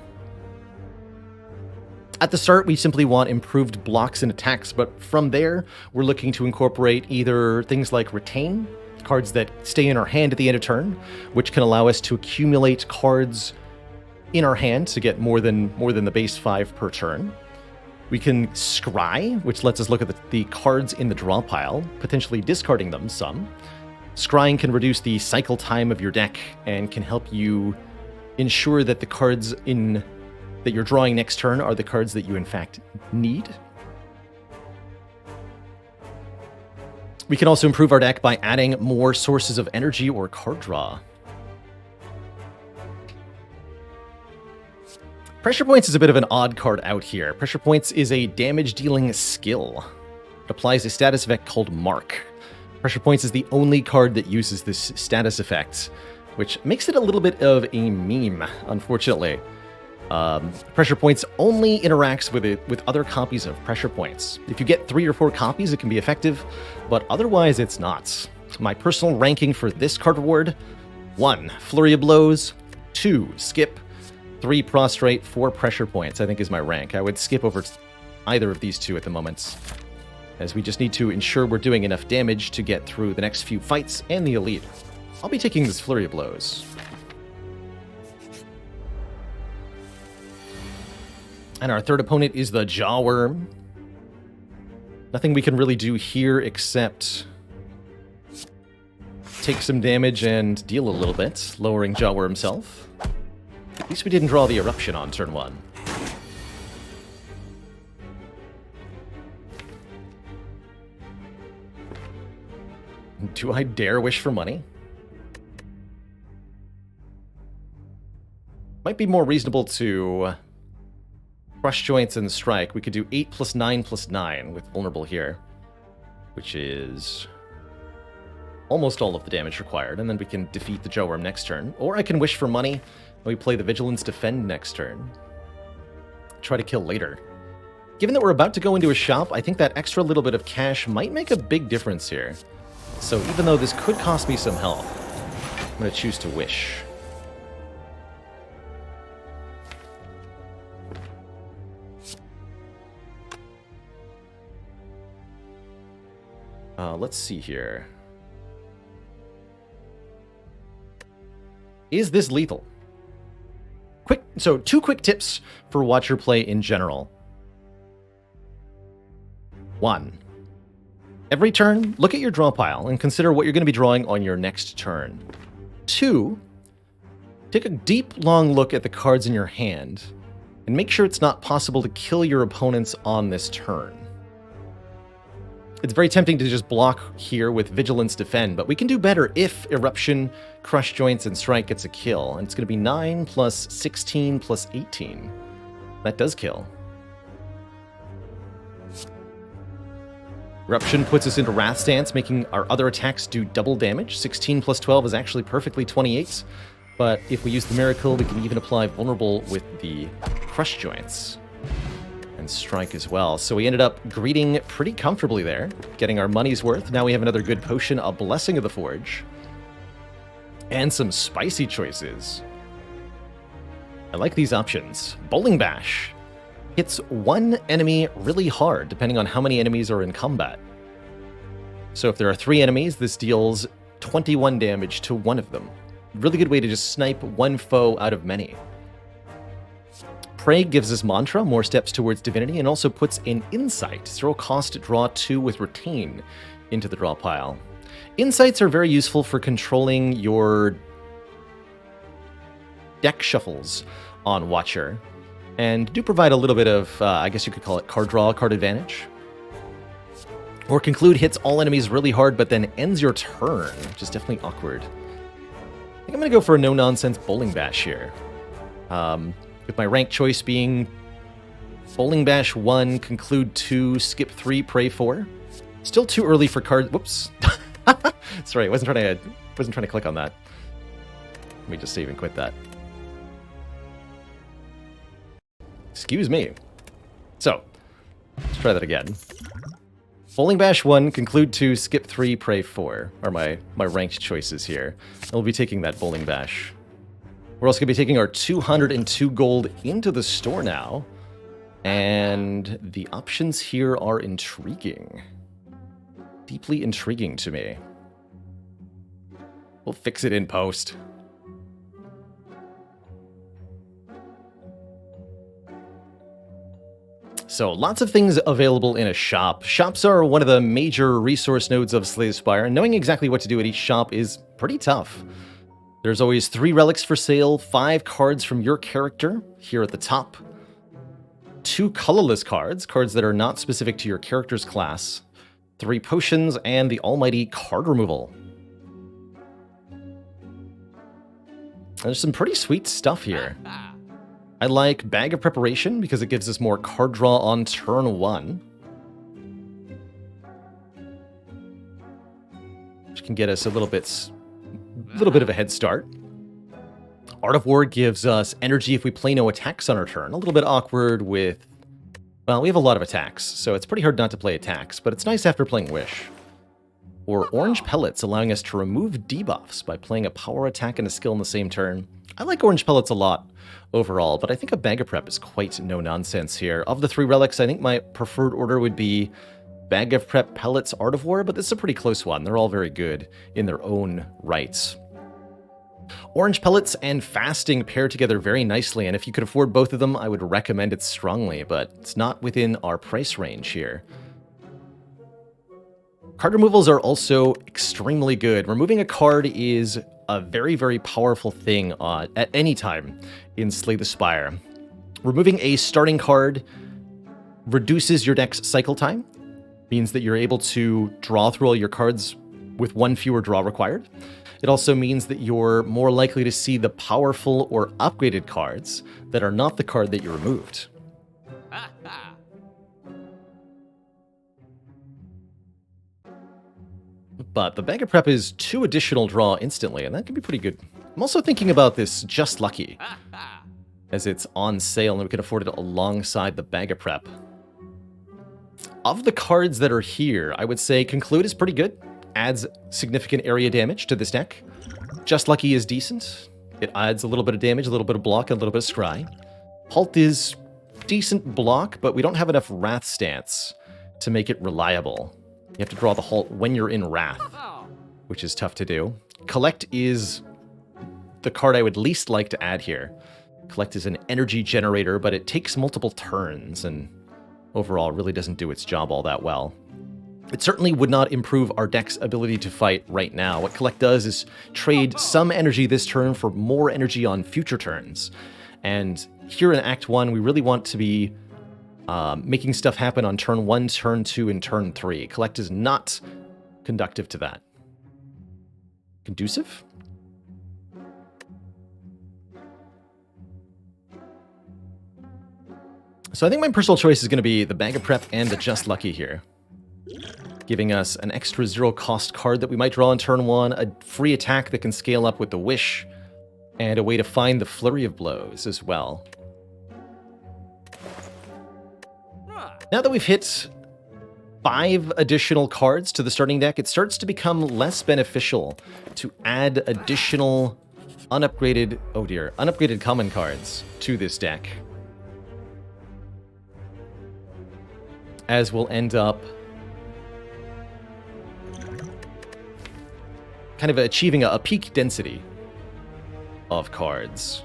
At the start, we simply want improved blocks and attacks, but from there, we're looking to incorporate either things like Retain, cards that stay in our hand at the end of turn, which can allow us to accumulate cards in our hand to get more than the base 5 per turn. We can Scry, which lets us look at the cards in the draw pile, potentially discarding them some. Scrying can reduce the cycle time of your deck and can help you ensure that the cards that you're drawing next turn are the cards that you in fact need. We can also improve our deck by adding more sources of energy or card draw. Pressure Points is a bit of an odd card out here. Pressure Points is a damage-dealing skill. It applies a status effect called Mark. Pressure Points is the only card that uses this status effect, which makes it a little bit of a meme, unfortunately. Pressure Points only interacts with other copies of Pressure Points. If you get 3 or 4 copies, it can be effective, but otherwise it's not. My personal ranking for this card reward: 1. Flurry of Blows, 2. Skip, 3. Prostrate, 4. Pressure Points, I think is my rank. I would skip over either of these 2 at the moment, as we just need to ensure we're doing enough damage to get through the next few fights and the Elite. I'll be taking this Flurry of Blows. And our third opponent is the Jawworm. Nothing we can really do here except take some damage and deal a little bit, lowering Jawworm's health. At least we didn't draw the Eruption on turn 1. Do I dare wish for money? Might be more reasonable to Crush Joints and Strike. We could do 8 + 9 + 9 with Vulnerable here, which is almost all of the damage required, and then we can defeat the Jawworm next turn. Or I can wish for money, and we play the Vigilance Defend next turn. Try to kill later. Given that we're about to go into a shop, I think that extra little bit of cash might make a big difference here. So even though this could cost me some health, I'm going to choose to wish. Let's see here. Is this lethal? So 2 quick tips for Watcher play in general. 1. Every turn, look at your draw pile and consider what you're going to be drawing on your next turn. 2. Take a deep, long look at the cards in your hand And make sure it's not possible to kill your opponents on this turn. It's very tempting to just block here with Vigilance Defend, but we can do better if Eruption, Crush Joints, and Strike gets a kill. And it's going to be 9 plus 16 plus 18. That does kill. Eruption puts us into Wrath Stance, making our other attacks do double damage. 16 plus 12 is actually perfectly 28. But if we use the Miracle, we can even apply Vulnerable with the Crush Joints. And Strike as well. So we ended up greeting pretty comfortably there, getting our money's worth. Now we have another good potion, a Blessing of the Forge. And some spicy choices. I like these options. Bowling Bash hits one enemy really hard, depending on how many enemies are in combat. So if there are 3 enemies, this deals 21 damage to one of them. Really good way to just snipe one foe out of many. Pray gives us Mantra, more steps towards Divinity, and also puts in Insight. 0 cost, draw 2 with Retain into the draw pile. Insights are very useful for controlling your deck shuffles on Watcher, and do provide a little bit of, I guess you could call it card draw, card advantage. Or Conclude hits all enemies really hard, but then ends your turn, which is definitely awkward. I think I'm going to go for a no-nonsense Bowling Bash here. With my rank choice being Bowling Bash 1, Conclude 2, Skip 3, Pray 4. Still too early for cards. Whoops. Sorry, I wasn't trying to click on that. Let me just save and quit that. Excuse me. So, let's try that again. Bowling Bash 1, Conclude 2, Skip 3, Pray 4 are my ranked choices here. And we'll be taking that Bowling Bash. We're also going to be taking our 202 gold into the store now. And the options here are intriguing. Deeply intriguing to me. We'll fix it in post. So, lots of things available in a shop. Shops are one of the major resource nodes of Slay the Spire, and knowing exactly what to do at each shop is pretty tough. There's always 3 relics for sale, 5 cards from your character here at the top, 2 colorless cards, cards that are not specific to your character's class, 3 potions, and the almighty card removal. There's some pretty sweet stuff here. I like Bag of Preparation because it gives us more card draw on turn 1. Which can get us a little bit of a head start. Art of War gives us energy if we play no attacks on our turn. A little bit awkward with... Well, we have a lot of attacks, so it's pretty hard not to play attacks, but it's nice after playing Wish. Or Orange Pellets, allowing us to remove debuffs by playing a power attack and a skill in the same turn. I like Orange Pellets a lot overall, but I think a Bag of Prep is quite no-nonsense here. Of the 3 relics, I think my preferred order would be Bag of Prep, Pellets, Art of War, but this is a pretty close one. They're all very good in their own rights. Orange Pellets and Fasting pair together very nicely, and if you could afford both of them, I would recommend it strongly, but it's not within our price range here. Card removals are also extremely good. Removing a card is a very, very powerful thing at any time in Slay the Spire. Removing a starting card reduces your deck's cycle time, means that you're able to draw through all your cards with 1 fewer draw required. It also means that you're more likely to see the powerful or upgraded cards that are not the card that you removed. But the Bag of Prep is 2 additional draw instantly, and that can be pretty good. I'm also thinking about this Just Lucky, as it's on sale and we can afford it alongside the Bag of Prep. Of the cards that are here, I would say Conclude is pretty good. Adds significant area damage to this deck. Just Lucky is decent. It adds a little bit of damage, a little bit of block, and a little bit of scry. Halt is decent block, but we don't have enough Wrath Stance to make it reliable. You have to draw the Halt when you're in Wrath, which is tough to do. Collect is the card I would least like to add here. Collect is an energy generator, but it takes multiple turns, and overall really doesn't do its job all that well. It certainly would not improve our deck's ability to fight right now. What Collect does is trade some energy this turn for more energy on future turns. And here in Act 1, we really want to be making stuff happen on turn 1, turn 2, and turn 3. Collect is not conductive to that. Conducive? So I think my personal choice is going to be the Bag of Prep and the Just Lucky here, giving us an extra 0-cost card that we might draw on turn 1, a free attack that can scale up with the Wish, and a way to find the Flurry of Blows as well. Now that we've hit 5 additional cards to the starting deck, it starts to become less beneficial to add additional unupgraded common cards to this deck, as we'll end up kind of achieving a peak density of cards.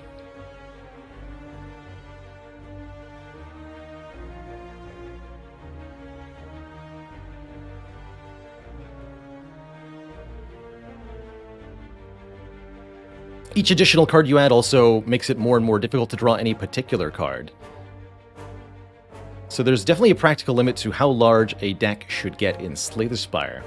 Each additional card you add also makes it more and more difficult to draw any particular card. So there's definitely a practical limit to how large a deck should get in Slay the Spire.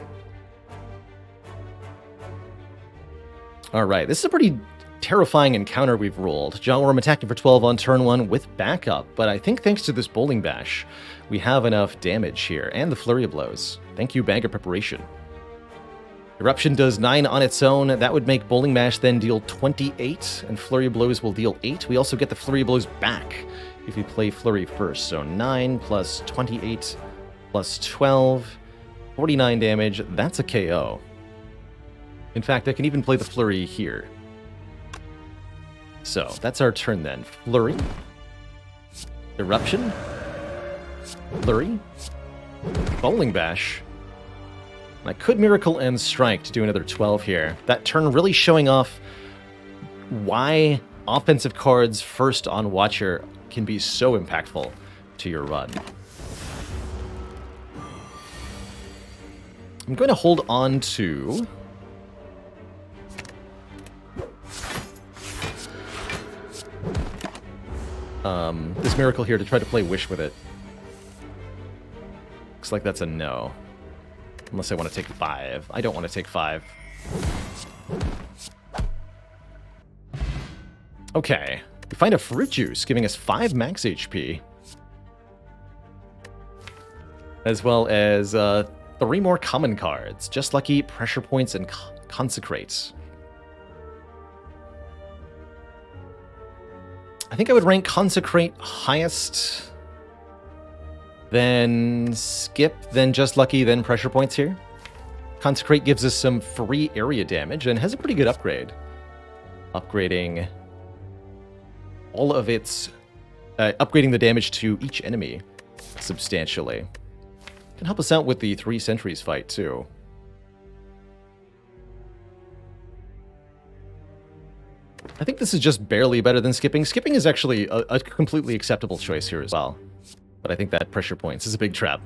Alright, this is a pretty terrifying encounter we've rolled. Jawworm attacking for 12 on turn 1 with backup, but I think thanks to this Bowling Bash, we have enough damage here, and the Flurry of Blows. Thank you, Bag of Preparation. Eruption does 9 on its own. That would make Bowling Bash then deal 28, and Flurry of Blows will deal 8. We also get the Flurry of Blows back if we play Flurry first. So 9 plus 28 plus 12, 49 damage. That's a KO. In fact, I can even play the Flurry here. So that's our turn then. Flurry. Eruption. Flurry. Bowling Bash. I could Miracle and Strike to do another 12 here. That turn really showing off why offensive cards first on Watcher can be so impactful to your run. I'm going to hold on to this Miracle here to try to play Wish with it. Looks like that's a no. Unless I want to take 5. I don't want to take 5. Okay. We find a Fruit Juice, giving us 5 max HP. As well as 3 more common cards. Just Lucky, Pressure Points, and Consecrate. I think I would rank Consecrate highest, then Skip, then Just Lucky, then Pressure Points here. Consecrate gives us some free area damage and has a pretty good upgrade. Upgrading all of its... upgrading the damage to each enemy substantially. Can help us out with the 3 Sentries fight, too. I think this is just barely better than Skipping. Skipping is actually a completely acceptable choice here as well. But I think that Pressure Points is a big trap.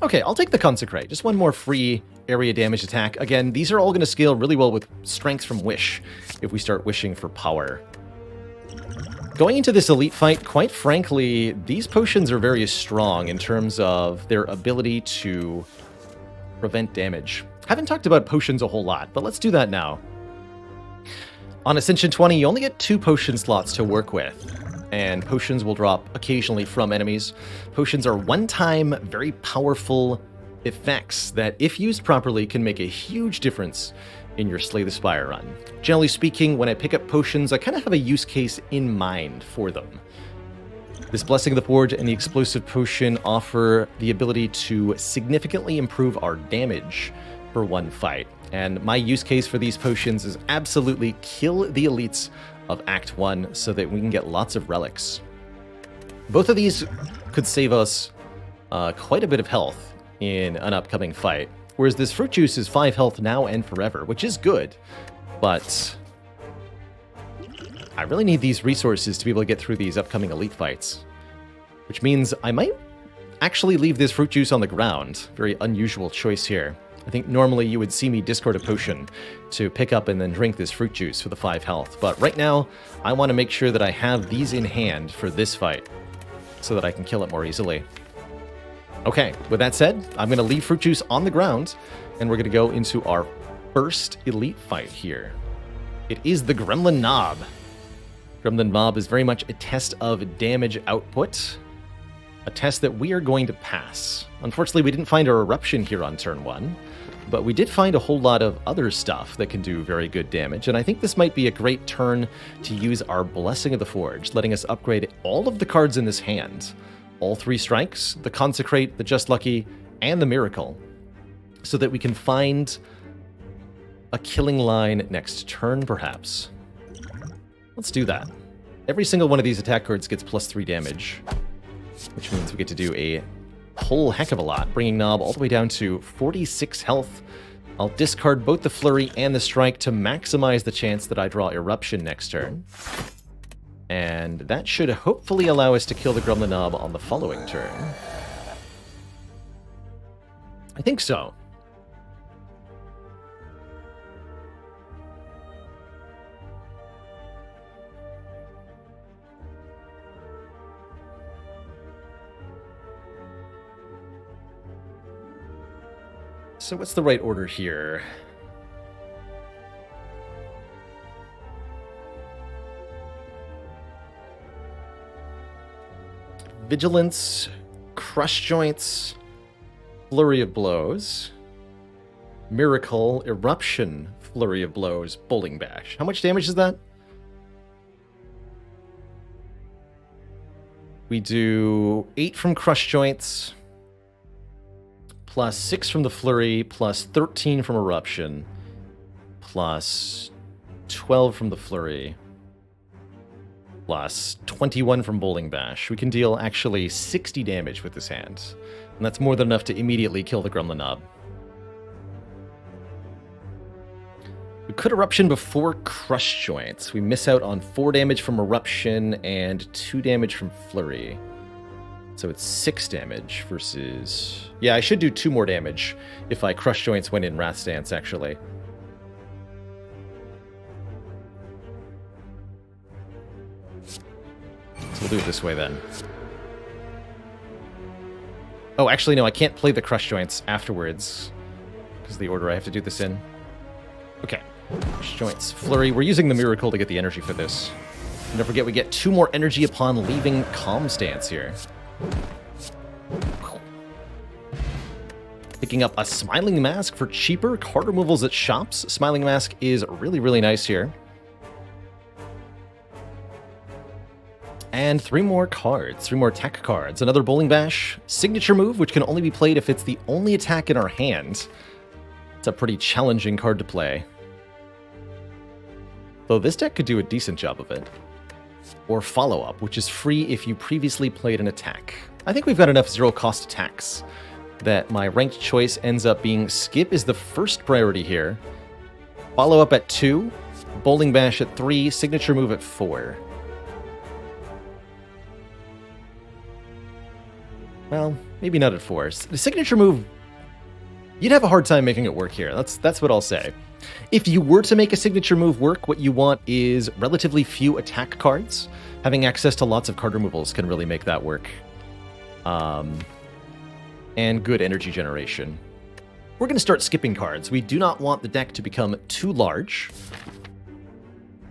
Okay, I'll take the Consecrate. Just one more free area damage attack. Again, these are all going to scale really well with Strength from Wish if we start wishing for power. Going into this elite fight, quite frankly, these potions are very strong in terms of their ability to prevent damage. Haven't talked about potions a whole lot, but let's do that now. On Ascension 20, you only get 2 potion slots to work with, and potions will drop occasionally from enemies. Potions are one-time, very powerful effects that, if used properly, can make a huge difference in your Slay the Spire run. Generally speaking, when I pick up potions, I kind of have a use case in mind for them. This Blessing of the Forge and the Explosive Potion offer the ability to significantly improve our damage for one fight. And my use case for these potions is absolutely kill the elites of Act 1 so that we can get lots of relics. Both of these could save us quite a bit of health in an upcoming fight, whereas this Fruit Juice is 5 health now and forever, which is good, but I really need these resources to be able to get through these upcoming elite fights, which means I might actually leave this Fruit Juice on the ground. Very unusual choice here. I think normally you would see me discard a potion to pick up and then drink this fruit juice for the 5 health. But right now, I want to make sure that I have these in hand for this fight so that I can kill it more easily. Okay, with that said, I'm going to leave fruit juice on the ground, and we're going to go into our first elite fight here. It is the Gremlin Knob. Gremlin Mob is very much a test of damage output, a test that we are going to pass. Unfortunately, we didn't find our eruption here on turn 1, but we did find a whole lot of other stuff that can do very good damage, and I think this might be a great turn to use our Blessing of the Forge, letting us upgrade all of the cards in this hand. All 3 strikes, the Consecrate, the Just Lucky, and the Miracle, so that we can find a killing line next turn, perhaps. Let's do that. Every single one of these attack cards gets +3 damage, which means we get to do a whole heck of a lot, bringing Knob all the way down to 46 health. I'll discard both the Flurry and the Strike to maximize the chance that I draw Eruption next turn. And that should hopefully allow us to kill the Gremlin Knob on the following turn. I think so. So what's the right order here? Vigilance, Crush Joints, Flurry of Blows, Miracle, Eruption, Flurry of Blows, Bowling Bash. How much damage is that? We do 8 from Crush Joints, plus 6 from the Flurry, plus 13 from Eruption, plus 12 from the Flurry, plus 21 from Bowling Bash. We can deal actually 60 damage with this hand, and that's more than enough to immediately kill the Gremlin Knob. We could Eruption before Crush Joints. We miss out on 4 damage from Eruption and 2 damage from Flurry. So it's 6 damage versus... Yeah, I should do 2 more damage if I Crush Joints when in Wrath Stance, actually. So we'll do it this way, then. Oh, actually, no, I can't play the Crush Joints afterwards, because of the order I have to do this in. Okay. Crush Joints, Flurry. We're using the Miracle to get the energy for this. And don't forget, we get 2 more energy upon leaving Calm Stance here. Picking up a Smiling Mask for cheaper card removals at shops. Smiling Mask is really, really nice here. And 3 more cards, 3 more attack cards. Another Bowling Bash, Signature Move, which can only be played if it's the only attack in our hand. It's a pretty challenging card to play. Though this deck could do a decent job of it. Or Follow Up, which is free if you previously played an attack. I think we've got enough zero-cost attacks that my ranked choice ends up being Skip is the first priority here. Follow Up at 2, Bowling Bash at 3, Signature Move at 4. Well, maybe not at 4. The Signature Move, you'd have a hard time making it work here. That's what I'll say. If you were to make a Signature Move work, what you want is relatively few attack cards. Having access to lots of card removals can really make that work. And good energy generation. We're going to start skipping cards. We do not want the deck to become too large.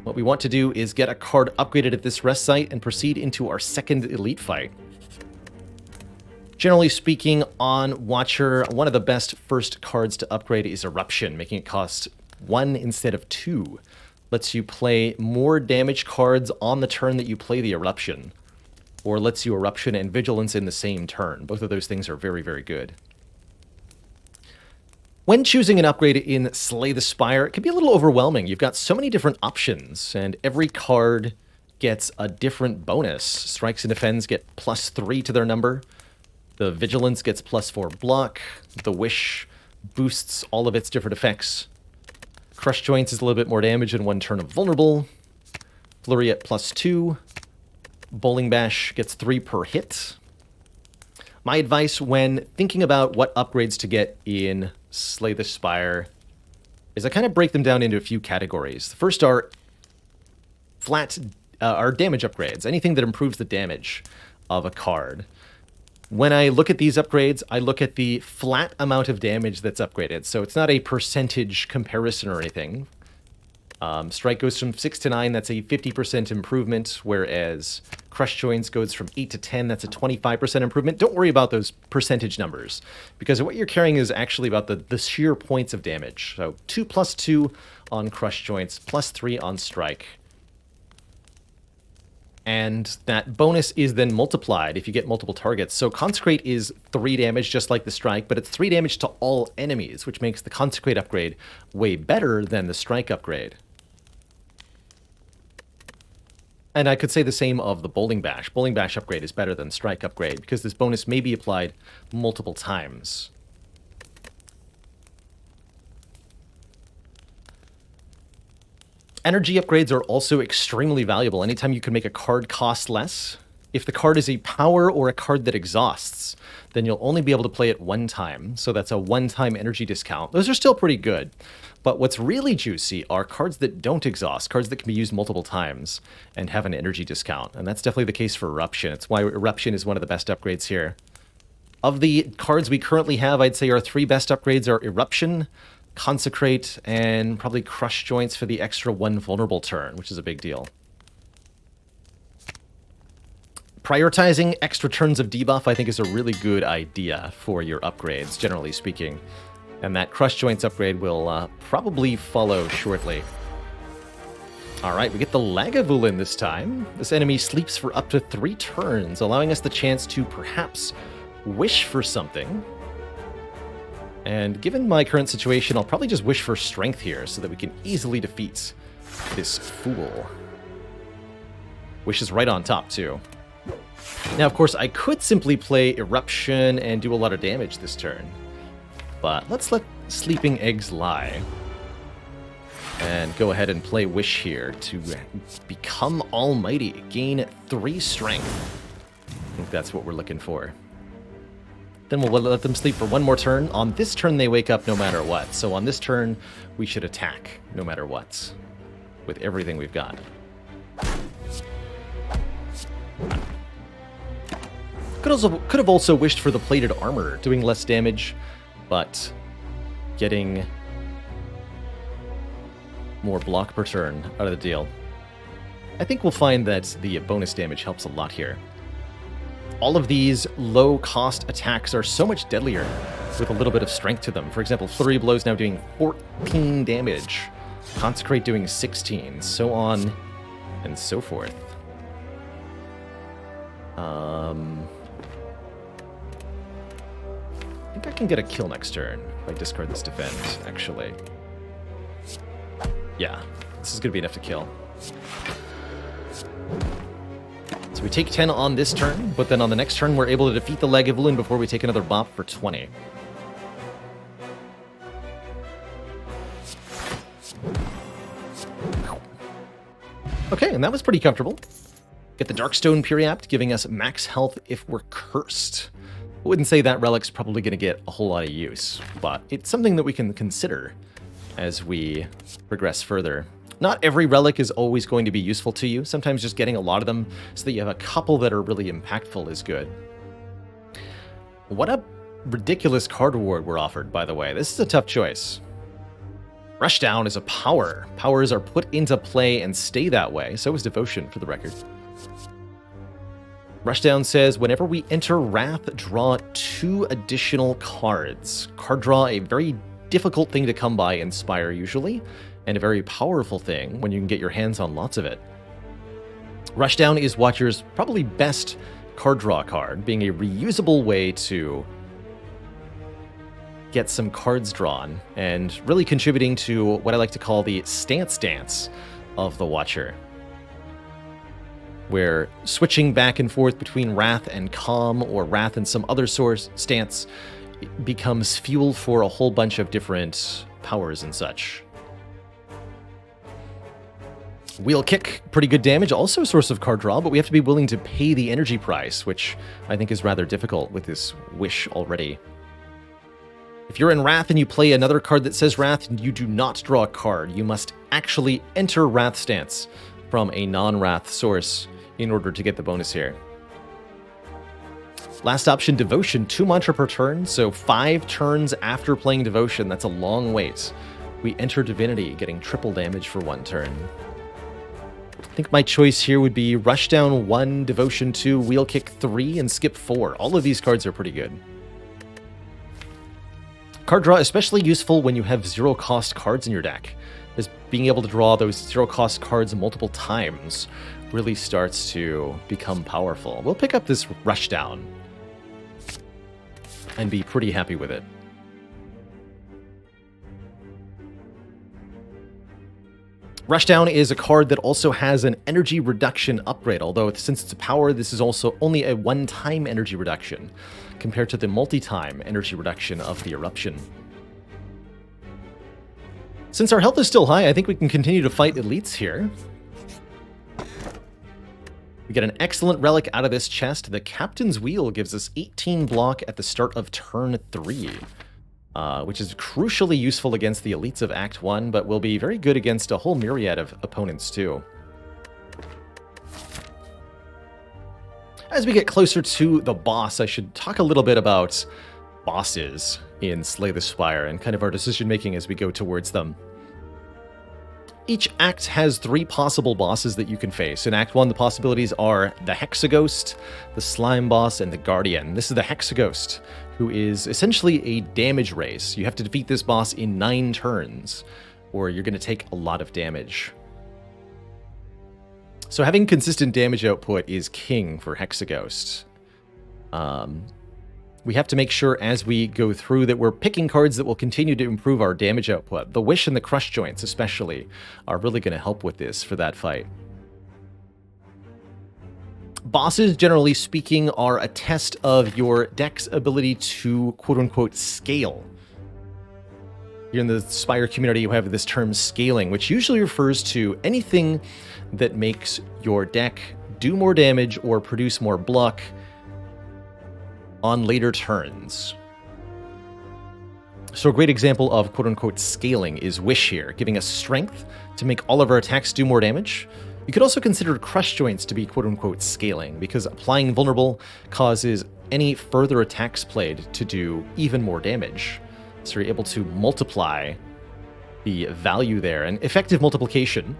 What we want to do is get a card upgraded at this rest site and proceed into our second elite fight. Generally speaking, on Watcher, one of the best first cards to upgrade is Eruption, making it cost 1 instead of 2. Lets you play more damage cards on the turn that you play the Eruption, or lets you Eruption and Vigilance in the same turn. Both of those things are very, very good. When choosing an upgrade in Slay the Spire, it can be a little overwhelming. You've got so many different options, and every card gets a different bonus. Strikes and Defends get +3 to their number. The Vigilance gets +4 block. The Wish boosts all of its different effects. Crush Joints is a little bit more damage in 1 turn of Vulnerable. Flurry at +2. Bowling Bash gets 3 per hit. My advice when thinking about what upgrades to get in Slay the Spire is I kind of break them down into a few categories. The first are are damage upgrades, anything that improves the damage of a card. When I look at these upgrades, I look at the flat amount of damage that's upgraded. So it's not a percentage comparison or anything. Strike goes from 6 to 9, that's a 50% improvement, whereas Crush Joints goes from 8 to 10, that's a 25% improvement. Don't worry about those percentage numbers, because what you're carrying is actually about the sheer points of damage. So 2 plus 2 on Crush Joints, plus 3 on Strike. And that bonus is then multiplied if you get multiple targets. So Consecrate is 3 damage, just like the Strike, but it's 3 damage to all enemies, which makes the Consecrate upgrade way better than the Strike upgrade. And I could say the same of the Bowling Bash. Bowling Bash upgrade is better than Strike upgrade, because this bonus may be applied multiple times. Energy upgrades are also extremely valuable. Anytime you can make a card cost less. If the card is a power or a card that exhausts, then you'll only be able to play it one time. So that's a one-time energy discount. Those are still pretty good. But what's really juicy are cards that don't exhaust, cards that can be used multiple times and have an energy discount. And that's definitely the case for Eruption. It's why Eruption is one of the best upgrades here. Of the cards we currently have, I'd say our 3 best upgrades are Eruption, Consecrate, and probably Crush Joints for the extra 1 vulnerable turn, which is a big deal. Prioritizing extra turns of debuff, I think, is a really good idea for your upgrades, generally speaking. And that Crush Joints upgrade will probably follow shortly. Alright, we get the Lagavulin this time. This enemy sleeps for up to 3 turns, allowing us the chance to perhaps wish for something. And given my current situation, I'll probably just wish for Strength here so that we can easily defeat this fool. Wish is right on top, too. Now, of course, I could simply play Eruption and do a lot of damage this turn. But let's let Sleeping Eggs lie. And go ahead and play Wish here to become almighty. Gain 3 strength. I think that's what we're looking for. Then we'll let them sleep for 1 more turn. On this turn, they wake up no matter what. So on this turn, we should attack no matter what. With everything we've got. Could have also wished for the Plated Armor, doing less damage, but getting more block per turn out of the deal. I think we'll find that the bonus damage helps a lot here. All of these low-cost attacks are so much deadlier with a little bit of strength to them. For example, Flurry Blow's now doing 14 damage, Consecrate doing 16, so on and so forth. I think I can get a kill next turn if I discard this Defend, actually. Yeah, this is going to be enough to kill. So we take 10 on this turn, but then on the next turn we're able to defeat the Lagavulin before we take another bop for 20. Okay, and that was pretty comfortable. Get the Darkstone Periapt, giving us max health if we're cursed. I wouldn't say that relic's probably going to get a whole lot of use, but it's something that we can consider as we progress further. Not every relic is always going to be useful to you. Sometimes just getting a lot of them so that you have a couple that are really impactful is good. What a ridiculous card reward we're offered, by the way. This is a tough choice. Rushdown is a power. Powers are put into play and stay that way. So is Devotion, for the record. Rushdown says, whenever we enter Wrath, draw 2 additional cards. Card draw, a very difficult thing to come by in Spire, usually, and a very powerful thing when you can get your hands on lots of it. Rushdown is Watcher's probably best card draw card, being a reusable way to get some cards drawn, and really contributing to what I like to call the stance dance of the Watcher, where switching back and forth between Wrath and Calm, or Wrath and some other stance, becomes fuel for a whole bunch of different powers and such. Wheel Kick, pretty good damage, also a source of card draw, but we have to be willing to pay the energy price, which I think is rather difficult with this Wish already. If you're in Wrath and you play another card that says Wrath, you do not draw a card. You must actually enter Wrath stance from a non-Wrath source in order to get the bonus here. Last option, Devotion, 2 mantra per turn, so 5 turns after playing Devotion. That's a long wait. We enter Divinity, getting triple damage for 1 turn. I think my choice here would be Rushdown 1, Devotion 2, Wheel Kick 3, and Skip 4. All of these cards are pretty good. Card draw especially useful when you have 0-cost cards in your deck, as being able to draw those 0-cost cards multiple times really starts to become powerful. We'll pick up this Rushdown and be pretty happy with it. Rushdown is a card that also has an energy reduction upgrade, although since it's a power, this is also only a one-time energy reduction, compared to the multi-time energy reduction of the Eruption. Since our health is still high, I think we can continue to fight elites here. We get an excellent relic out of this chest. The Captain's Wheel gives us 18 block at the start of turn 3. Which is crucially useful against the elites of Act 1, but will be very good against a whole myriad of opponents too. As we get closer to the boss, I should talk a little bit about bosses in Slay the Spire and kind of our decision making as we go towards them. Each act has 3 possible bosses that you can face. In Act 1, the possibilities are the Hexaghost, the Slime Boss, and the Guardian. This is the Hexaghost, who is essentially a damage race. You have to defeat this boss in 9 turns, or you're going to take a lot of damage. So having consistent damage output is king for Hexaghost. We have to make sure as we go through that we're picking cards that will continue to improve our damage output. The Wish and the Crush Joints especially are really going to help with this for that fight. Bosses, generally speaking, are a test of your deck's ability to quote-unquote scale. Here in the Spire community, you have this term scaling, which usually refers to anything that makes your deck do more damage or produce more block on later turns. So a great example of quote-unquote scaling is Wish here, giving us strength to make all of our attacks do more damage. You could also consider Crush Joints to be quote-unquote scaling, because applying Vulnerable causes any further attacks played to do even more damage. So you're able to multiply the value there. And effective multiplication,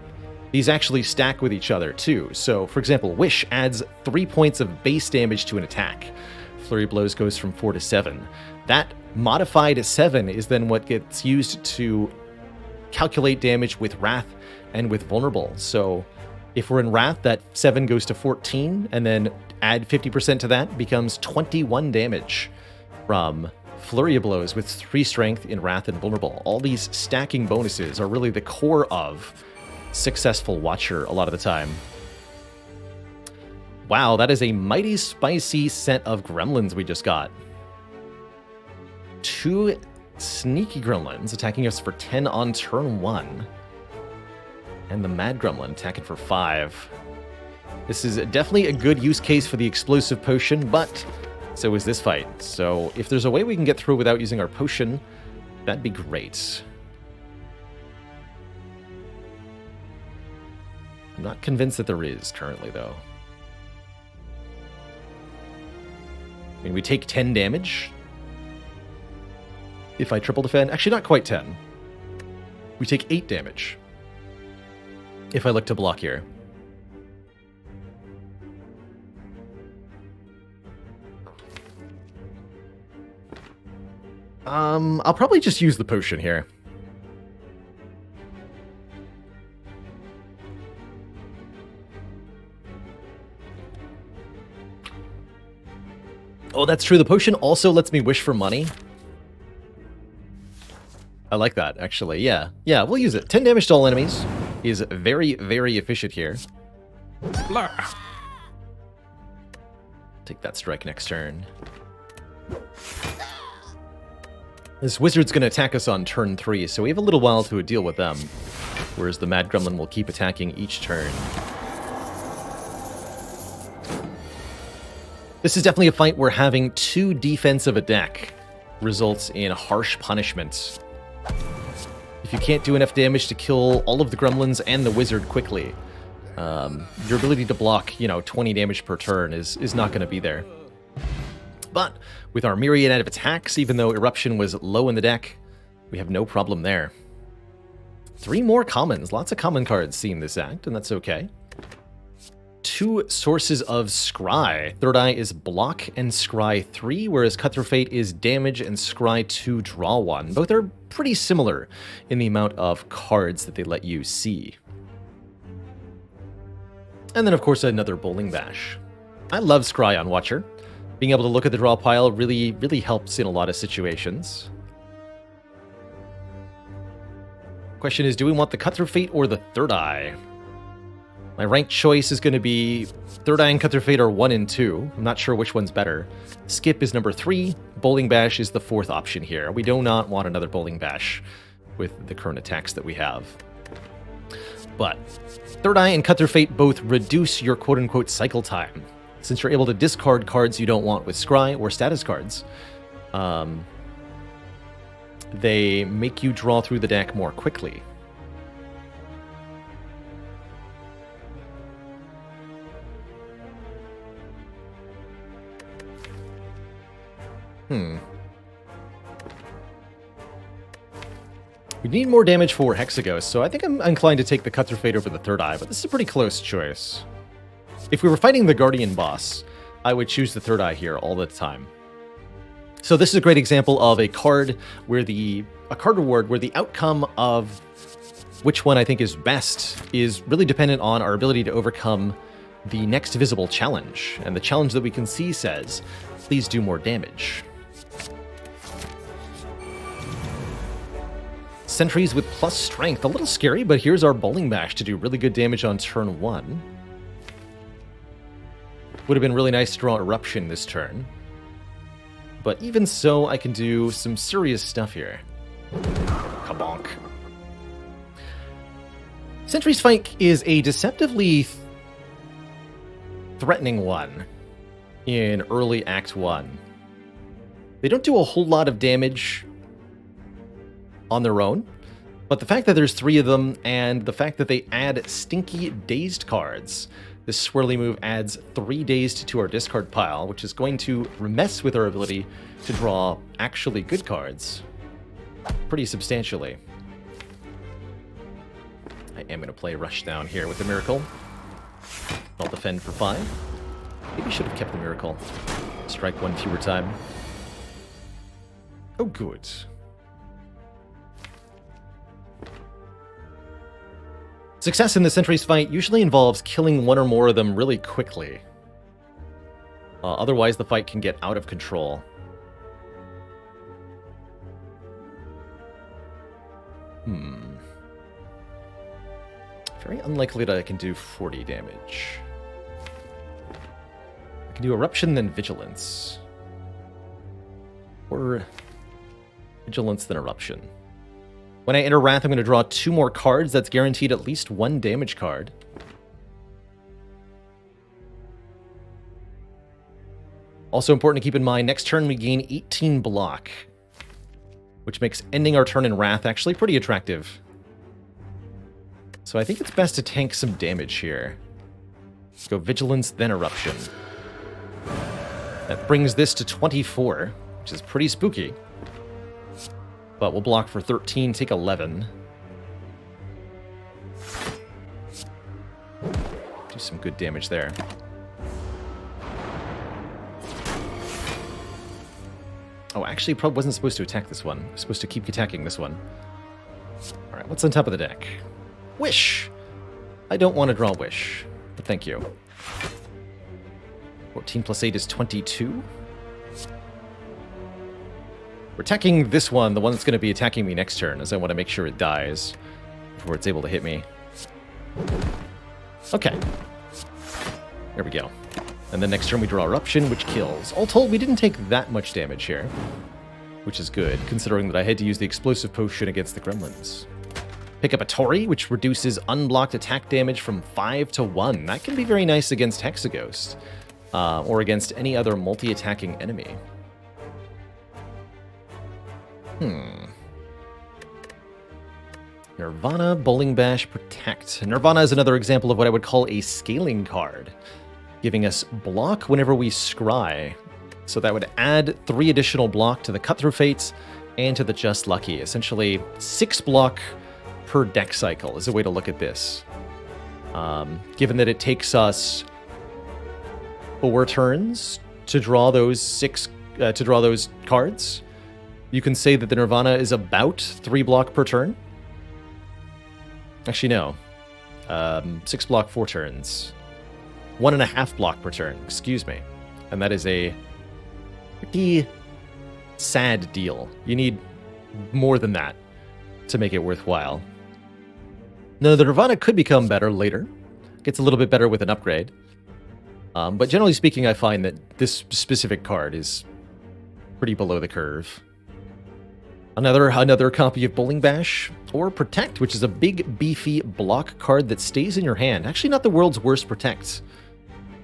these actually stack with each other too. So for example, Wish adds 3 points of base damage to an attack. Flurry Blows goes from 4 to 7. That modified 7 is then what gets used to calculate damage with Wrath and with Vulnerable. So if we're in Wrath, that 7 goes to 14, and then add 50% to that, becomes 21 damage from Flurry of Blows with 3 strength in Wrath and Vulnerable. All these stacking bonuses are really the core of successful Watcher a lot of the time. Wow, that is a mighty spicy set of gremlins we just got. 2 sneaky gremlins attacking us for 10 on turn 1. And the Mad Gremlin attacking for 5. This is definitely a good use case for the Explosive Potion, but so is this fight. So if there's a way we can get through without using our potion, that'd be great. I'm not convinced that there is currently, though. I mean, we take 10 damage if I triple defend. Actually, not quite 10. We take 8 damage if I look to block here. I'll probably just use the potion here. Oh, that's true. The potion also lets me wish for money. I like that, actually. Yeah, we'll use it. 10 damage to all enemies is very, very efficient here. Take that strike next turn. This wizard's going to attack us on turn 3, so we have a little while to deal with them. whereas the Mad Gremlin will keep attacking each turn. This is definitely a fight where having 2 defense of a deck results in harsh punishments. If you can't do enough damage to kill all of the gremlins and the wizard quickly, your ability to block, 20 damage per turn is not going to be there. But with our myriad of attacks, even though Eruption was low in the deck, we have no problem there. 3 more commons. Lots of common cards seeing this act, and that's okay. 2 sources of Scry. Third Eye is block and Scry 3, whereas Cut Through Fate is damage and Scry 2, draw 1. Both are pretty similar in the amount of cards that they let you see. And then, of course, another Bowling Bash. I love Scry on Watcher. Being able to look at the draw pile really, really helps in a lot of situations. Question is, do we want the Cut Through Fate or the Third Eye? My ranked choice is going to be Third Eye and Cut Through Fate are 1 and 2. I'm not sure which one's better. Skip is number 3. Bowling Bash is the 4th option here. We do not want another Bowling Bash with the current attacks that we have. But Third Eye and Cut Through Fate both reduce your quote-unquote cycle time. Since you're able to discard cards you don't want with Scry or status cards, they make you draw through the deck more quickly. We need more damage for Hexaghost, so I think I'm inclined to take the Cut Through Fate over the Third Eye, but this is a pretty close choice. If we were fighting the Guardian boss, I would choose the Third Eye here all the time. So this is a great example of a card where a card reward where the outcome of which one I think is best is really dependent on our ability to overcome the next visible challenge. And the challenge that we can see says, please do more damage. Sentries with plus strength. A little scary, but here's our Bowling Bash to do really good damage on turn 1. Would have been really nice to draw Eruption this turn. But even so, I can do some serious stuff here. Kabonk. Sentry's Fight is a deceptively threatening one in early Act 1. They don't do a whole lot of damage on their own, but the fact that there's 3 of them and the fact that they add stinky dazed cards, this swirly move adds 3 dazed to our discard pile, which is going to mess with our ability to draw actually good cards pretty substantially. I am going to play Rushdown here with the Miracle. I'll defend for 5. Maybe I should have kept the Miracle. Strike 1 fewer time. Oh, good. Success in the Sentry's Fight usually involves killing 1 or more of them really quickly. Otherwise, the fight can get out of control. Very unlikely that I can do 40 damage. I can do Eruption, then Vigilance. Or Vigilance, then Eruption. When I enter Wrath, I'm going to draw 2 more cards. That's guaranteed at least 1 damage card. Also important to keep in mind, next turn we gain 18 block, which makes ending our turn in Wrath actually pretty attractive. So I think it's best to tank some damage here. Let's go Vigilance, then Eruption. That brings this to 24, which is pretty spooky. But we'll block for 13, take 11. Do some good damage there. Oh, actually, probably wasn't supposed to attack this one. I was supposed to keep attacking this one. Alright, what's on top of the deck? Wish! I don't want to draw Wish, but thank you. 14 plus 8 is 22. We're attacking this one, the one that's going to be attacking me next turn, as I want to make sure it dies before it's able to hit me. Okay. There we go. And then next turn we draw Eruption, which kills. All told, we didn't take that much damage here, which is good, considering that I had to use the Explosive Potion against the Gremlins. Pick up a Tori, which reduces unblocked attack damage from 5 to 1. That can be very nice against Hexaghost, or against any other multi-attacking enemy. Nirvana, Bowling Bash, Protect. Nirvana is another example of what I would call a scaling card, giving us block whenever we scry. So that would add 3 additional block to the Cut-Through Fates and to the Just Lucky. Essentially, 6 block per deck cycle is a way to look at this. Given that it takes us 4 turns to draw those cards, you can say that the Nirvana is about 3 block per turn. Actually, no. 6 block, 4 turns. 1.5 block per turn, excuse me. And that is a pretty sad deal. You need more than that to make it worthwhile. No, the Nirvana could become better later. Gets a little bit better with an upgrade. But generally speaking, I find that this specific card is pretty below the curve. Another copy of Bowling Bash, or Protect, which is a big, beefy block card that stays in your hand. Actually, not the world's worst Protect.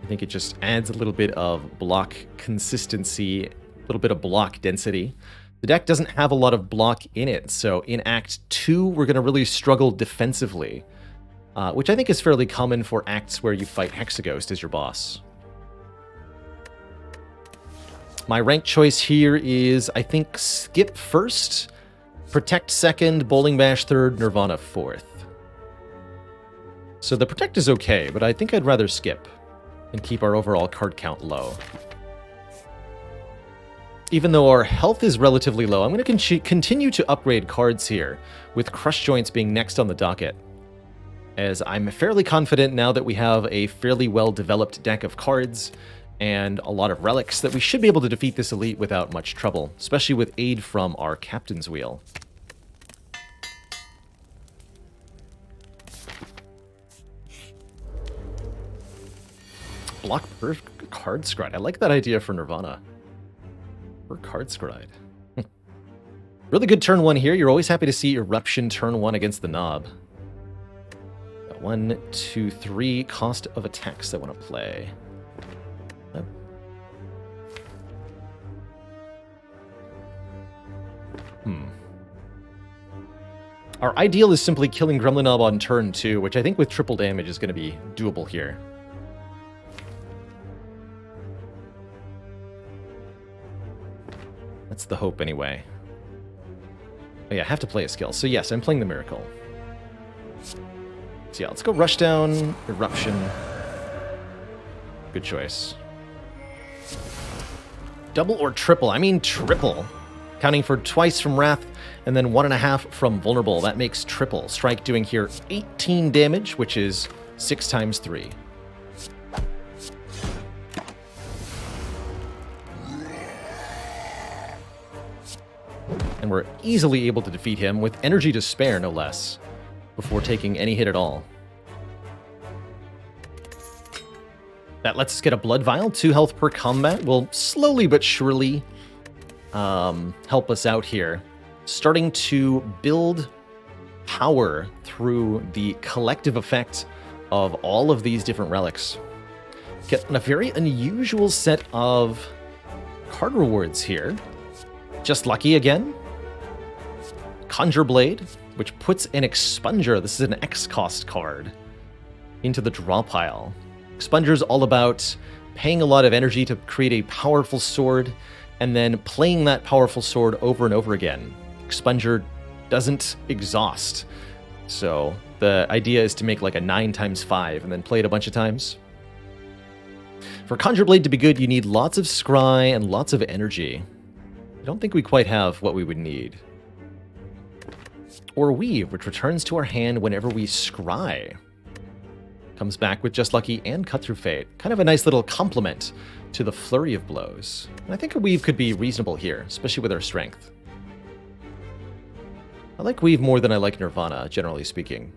I think it just adds a little bit of block consistency, a little bit of block density. The deck doesn't have a lot of block in it, so in Act 2, we're going to really struggle defensively, which I think is fairly common for acts where you fight Hexaghost as your boss. My rank choice here is, I think, Skip first, Protect second, Bowling Bash third, Nirvana fourth. So the Protect is okay, but I think I'd rather Skip and keep our overall card count low. Even though our health is relatively low, I'm going to continue to upgrade cards here, with Crush Joints being next on the docket, as I'm fairly confident now that we have a fairly well-developed deck of cards and a lot of relics that we should be able to defeat this elite without much trouble, especially with aid from our Captain's Wheel. Block per card scribe. I like that idea for Nirvana. Per card scribe. Really good turn 1 here. You're always happy to see Eruption turn 1 against the Knob. Got 1, 2, 3 cost of attacks I want to play. Yep. Our ideal is simply killing Gremlin Knob on turn 2, which I think with triple damage is going to be doable here. That's the hope, anyway. Oh yeah, I have to play a skill. So yes, I'm playing the Miracle. So yeah, let's go Rushdown, Eruption. Good choice. Double or triple? I mean triple. Counting for twice from Wrath, and then 1.5 from Vulnerable. That makes triple. Strike doing here 18 damage, which is 6 times 3. And we're easily able to defeat him with energy to spare, no less, before taking any hit at all. That lets us get a Blood Vial. 2 health per combat will slowly but surely help us out here. Starting to build power through the collective effect of all of these different relics. Get a very unusual set of card rewards here. Just Lucky again. Conjure Blade, which puts an Expunger, this is an X-cost card, into the draw pile. Expunger's all about paying a lot of energy to create a powerful sword, and then playing that powerful sword over and over again. Expunger doesn't exhaust, so the idea is to make like a 9 times 5 and then play it a bunch of times. For Conjure Blade to be good, you need lots of scry and lots of energy. I don't think we quite have what we would need. Or Weave, which returns to our hand whenever we scry. Comes back with Just Lucky and Cut Through Fate. Kind of a nice little complement to the Flurry of Blows. And I think a Weave could be reasonable here, especially with our strength. I like Weave more than I like Nirvana, generally speaking.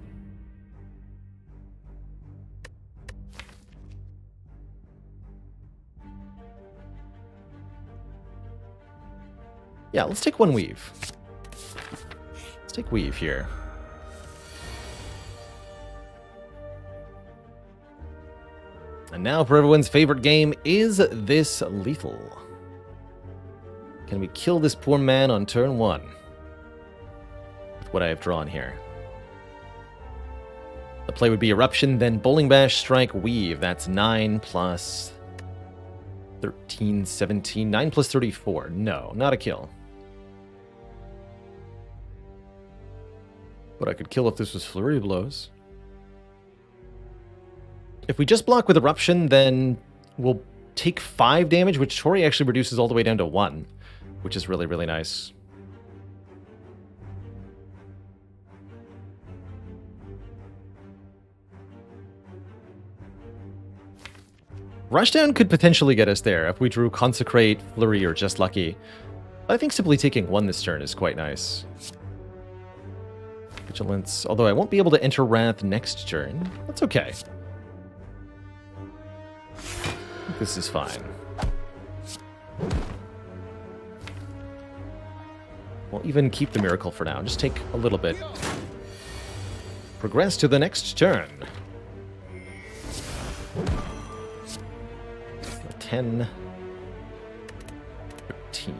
Yeah, let's take 1 Weave. Let's take Weave here. And now for everyone's favorite game, is this lethal? Can we kill this poor man on turn 1? With what I have drawn here. The play would be Eruption, then Bowling Bash, Strike, Weave. That's 9 plus 13, 17. 9 plus 34. No, not a kill. But I could kill if this was Flurry of Blows. If we just block with Eruption, then we'll take 5 damage, which Tori actually reduces all the way down to 1, which is really, really nice. Rushdown could potentially get us there if we drew Consecrate, Flurry, or Just Lucky. I think simply taking 1 this turn is quite nice. Vigilance, although I won't be able to enter Wrath next turn. That's okay. This is fine. We'll even keep the Miracle for now. Just take a little bit. Progress to the next turn. 10. 13.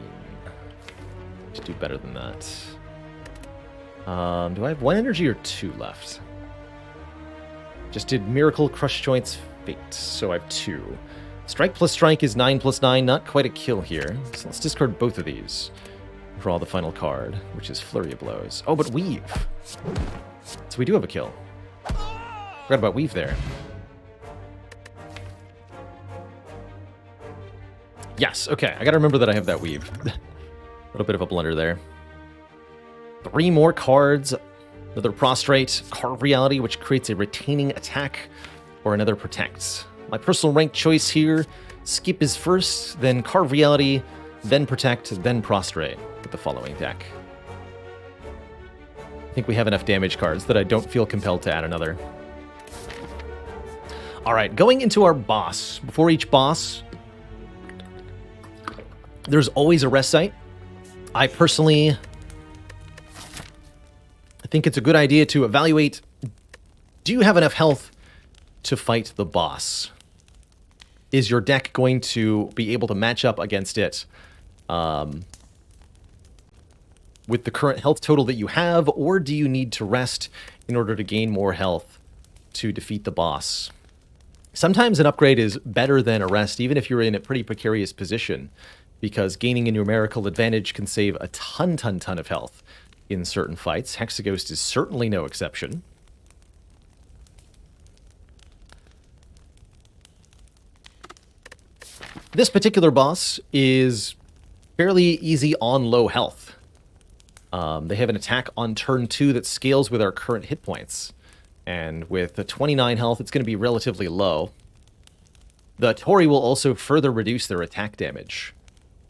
Should do better than that. Do I have 1 energy or 2 left? Just did Miracle, Crush Joints, Fate. So I have 2. Strike plus Strike is 9 plus 9. Not quite a kill here. So let's discard both of these. Draw the final card, which is Flurry of Blows. Oh, but Weave. So we do have a kill. Forgot about Weave there. Yes, okay. I gotta remember that I have that Weave. A little bit of a blunder there. 3 more cards. Another Prostrate, Carve Reality, which creates a retaining attack, or another Protect. My personal rank choice here, Skip is first, then Carve Reality, then Protect, then Prostrate with the following deck. I think we have enough damage cards that I don't feel compelled to add another. Alright, going into our boss. Before each boss, there's always a rest site. I personally think it's a good idea to evaluate, do you have enough health to fight the boss? Is your deck going to be able to match up against it with the current health total that you have, or do you need to rest in order to gain more health to defeat the boss? Sometimes an upgrade is better than a rest, even if you're in a pretty precarious position, because gaining a numerical advantage can save a ton of health in certain fights. Hexaghost is certainly no exception. This particular boss is fairly easy on low health. They have an attack on turn 2 that scales with our current hit points. And with the 29 health, it's going to be relatively low. The Tori will also further reduce their attack damage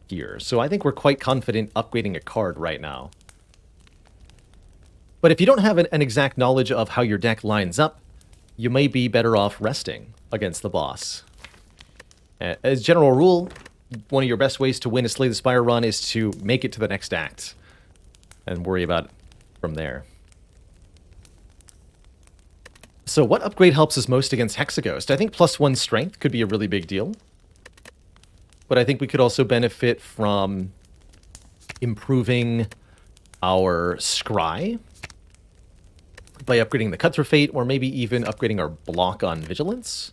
here. So I think we're quite confident upgrading a card right now. But if you don't have an exact knowledge of how your deck lines up, you may be better off resting against the boss. As a general rule, one of your best ways to win a Slay the Spire run is to make it to the next act and worry about it from there. So what upgrade helps us most against Hexaghost? I think +1 strength could be a really big deal. But I think we could also benefit from improving our Scry by upgrading the Cut Through Fate, or maybe even upgrading our block on Vigilance.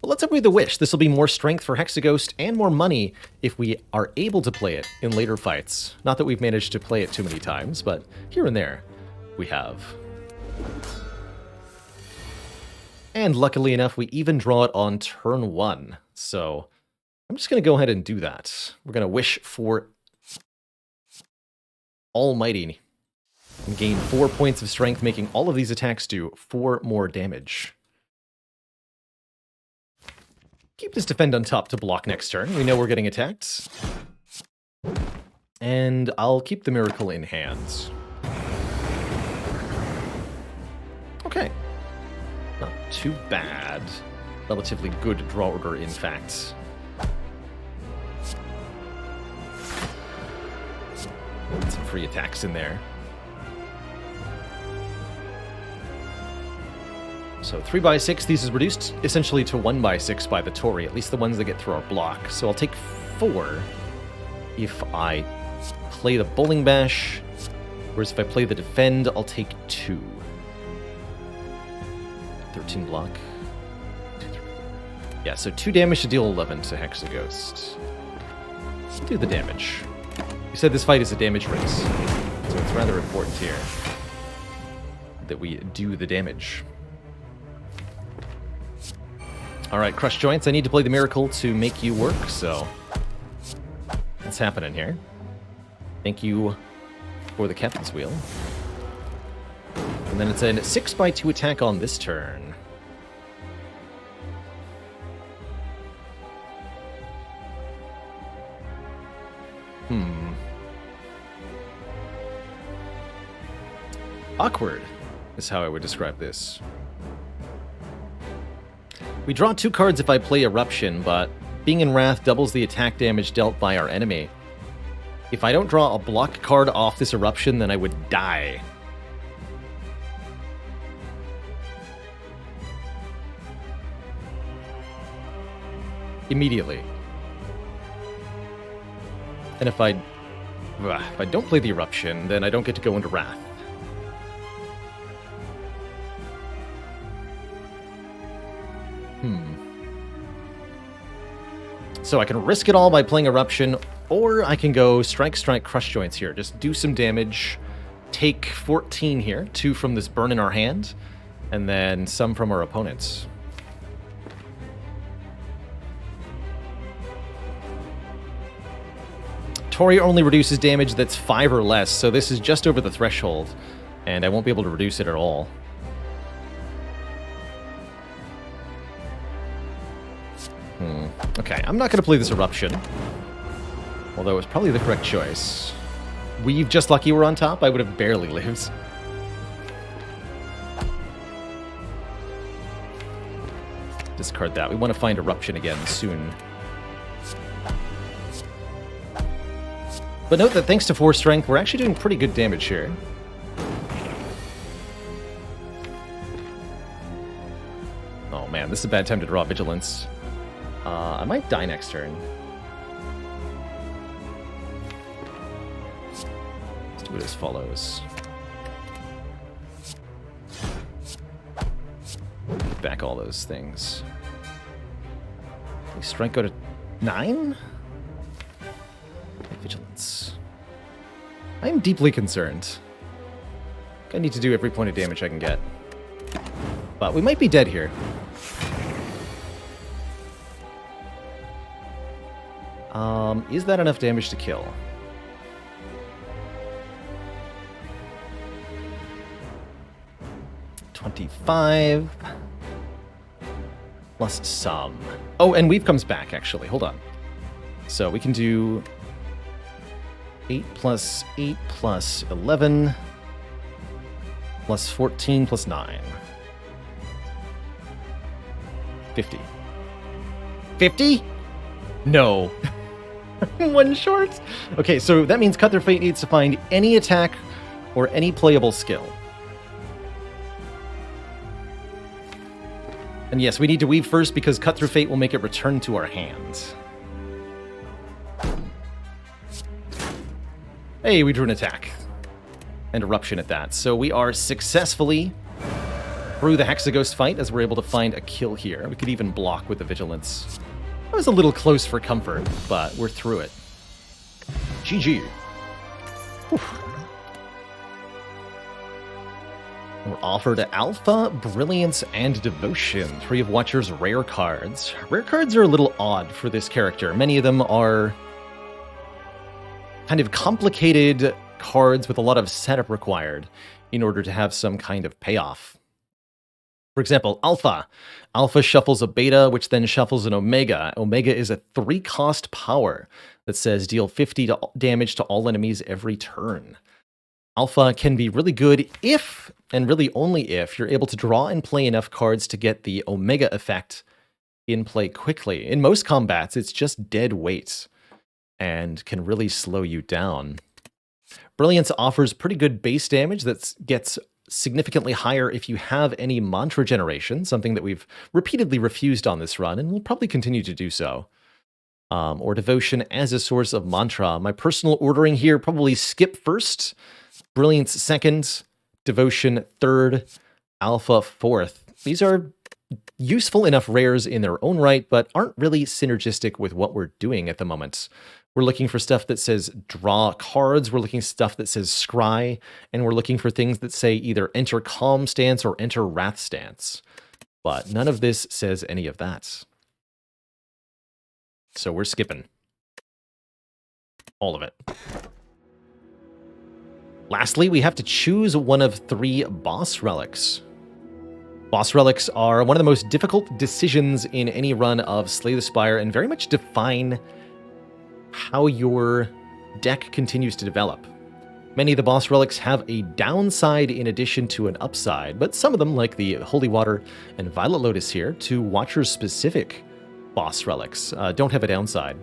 But let's upgrade the Wish. This will be more strength for Hexaghost and more money if we are able to play it in later fights. Not that we've managed to play it too many times, but here and there we have. And luckily enough, we even draw it on turn 1. So I'm just going to go ahead and do that. We're going to wish for Almighty and gain 4 points of strength, making all of these attacks do 4 more damage. Keep this Defend on top to block next turn. We know we're getting attacked. And I'll keep the Miracle in hand. Okay. Not too bad. Relatively good draw order, in fact. Some free attacks in there. So 3x6, these is reduced essentially to 1x6 by the Tory, at least the ones that get through our block. So I'll take 4 if I play the Bowling Bash, whereas if I play the Defend, I'll take 2. 13 block. 2, 3. Yeah, so 2 damage to deal 11 to Hexaghost. Let's do the damage. You said this fight is a damage race, so it's rather important here that we do the damage. Alright, Crush Joints, I need to play the Miracle to make you work, so that's happening here. Thank you for the Captain's Wheel. And then it's a 6x2 attack on this turn. Awkward is how I would describe this. We draw 2 cards if I play Eruption, but being in Wrath doubles the attack damage dealt by our enemy. If I don't draw a block card off this Eruption, then I would die. Immediately. And if I don't play the Eruption, then I don't get to go into Wrath. So I can risk it all by playing Eruption, or I can go Strike, Strike, Crush Joints here. Just do some damage, take 14 here, 2 from this burn in our hand, and then some from our opponents. Tory only reduces damage that's 5 or less, so this is just over the threshold, and I won't be able to reduce it at all. Okay, I'm not going to play this Eruption, although it's probably the correct choice. We've just lucky we're on top, I would have barely lived. Discard that. We want to find Eruption again soon. But note that thanks to 4 strength, we're actually doing pretty good damage here. Oh man, this is a bad time to draw Vigilance. I might die next turn. Let's do it as follows. Back all those things. Strength go to 9? Vigilance. I am deeply concerned. I need to do every point of damage I can get. But we might be dead here. Is that enough damage to kill? $25 plus some. Oh, and Weave comes back, actually. Hold on. So we can do 8 plus 8 plus 11 plus 14 plus 9. 50. 50? No. One short? Okay, so that means Cut Their Fate needs to find any attack or any playable skill. And yes, we need to Weave first because Cut Through Fate will make it return to our hands. Hey, we drew an attack. And Eruption at that. So we are successfully through the Hexaghost fight as we're able to find a kill here. We could even block with the Vigilance. That was a little close for comfort, but we're through it. GG. Whew. We're offered Alpha, Brilliance, and Devotion. 3 of Watcher's rare cards. Rare cards are a little odd for this character. Many of them are kind of complicated cards with a lot of setup required in order to have some kind of payoff. For example, Alpha. Alpha shuffles a Beta, which then shuffles an Omega. Omega is a 3-cost power that says deal 50 damage to all enemies every turn. Alpha can be really good if, and really only if, you're able to draw and play enough cards to get the Omega effect in play quickly. In most combats, it's just dead weight and can really slow you down. Brilliance offers pretty good base damage that gets significantly higher if you have any mantra generation, something that we've repeatedly refused on this run, and we'll probably continue to do so. Or devotion as a source of mantra. My personal ordering here, probably skip first, brilliance second, devotion third, alpha fourth. These are useful enough rares in their own right, but aren't really synergistic with what we're doing at the moment. We're looking for stuff that says draw cards, we're looking for stuff that says scry, and we're looking for things that say either enter calm stance or enter wrath stance. But none of this says any of that. So we're skipping. All of it. Lastly, we have to choose one of 3 boss relics. Boss relics are one of the most difficult decisions in any run of Slay the Spire and very much define how your deck continues to develop. Many of the boss relics have a downside in addition to an upside, but some of them, like the Holy Water and Violet Lotus here, to Watcher-specific boss relics, don't have a downside.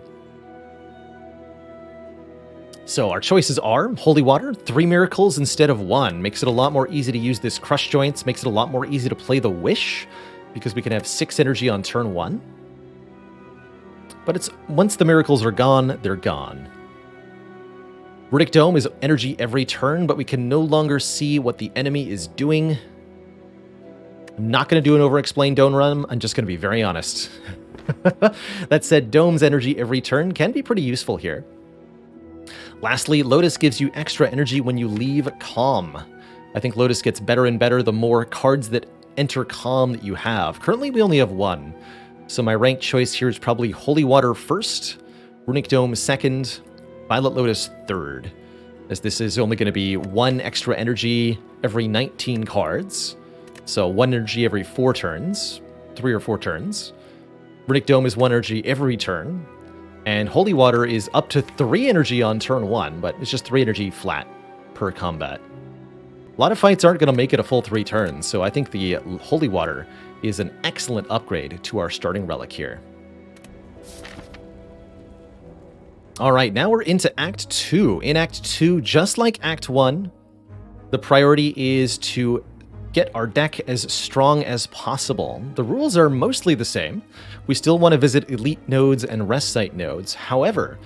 So our choices are Holy Water, 3 miracles instead of 1. Makes it a lot more easy to use this Crush Joints, makes it a lot more easy to play the Wish, because we can have 6 energy on turn 1. But it's once the miracles are gone, they're gone. Runic Dome is energy every turn, but we can no longer see what the enemy is doing. I'm not going to do an over-explain Dome run, I'm just going to be very honest. That said, Dome's energy every turn can be pretty useful here. Lastly, Lotus gives you extra energy when you leave Calm. I think Lotus gets better and better the more cards that enter Calm that you have. Currently, we only have 1. So my ranked choice here is probably Holy Water first, Runic Dome second, Violet Lotus third, as this is only going to be 1 extra energy every 19 cards. So 1 energy every 4 turns, 3 or 4 turns. Runic Dome is 1 energy every turn. And Holy Water is up to 3 energy on turn 1, but it's just 3 energy flat per combat. A lot of fights aren't going to make it a full 3 turns, so I think the Holy Water is an excellent upgrade to our starting relic here. Alright, now we're into Act 2. In Act 2, just like Act 1, the priority is to get our deck as strong as possible. The rules are mostly the same. We still want to visit elite nodes and rest site nodes. However,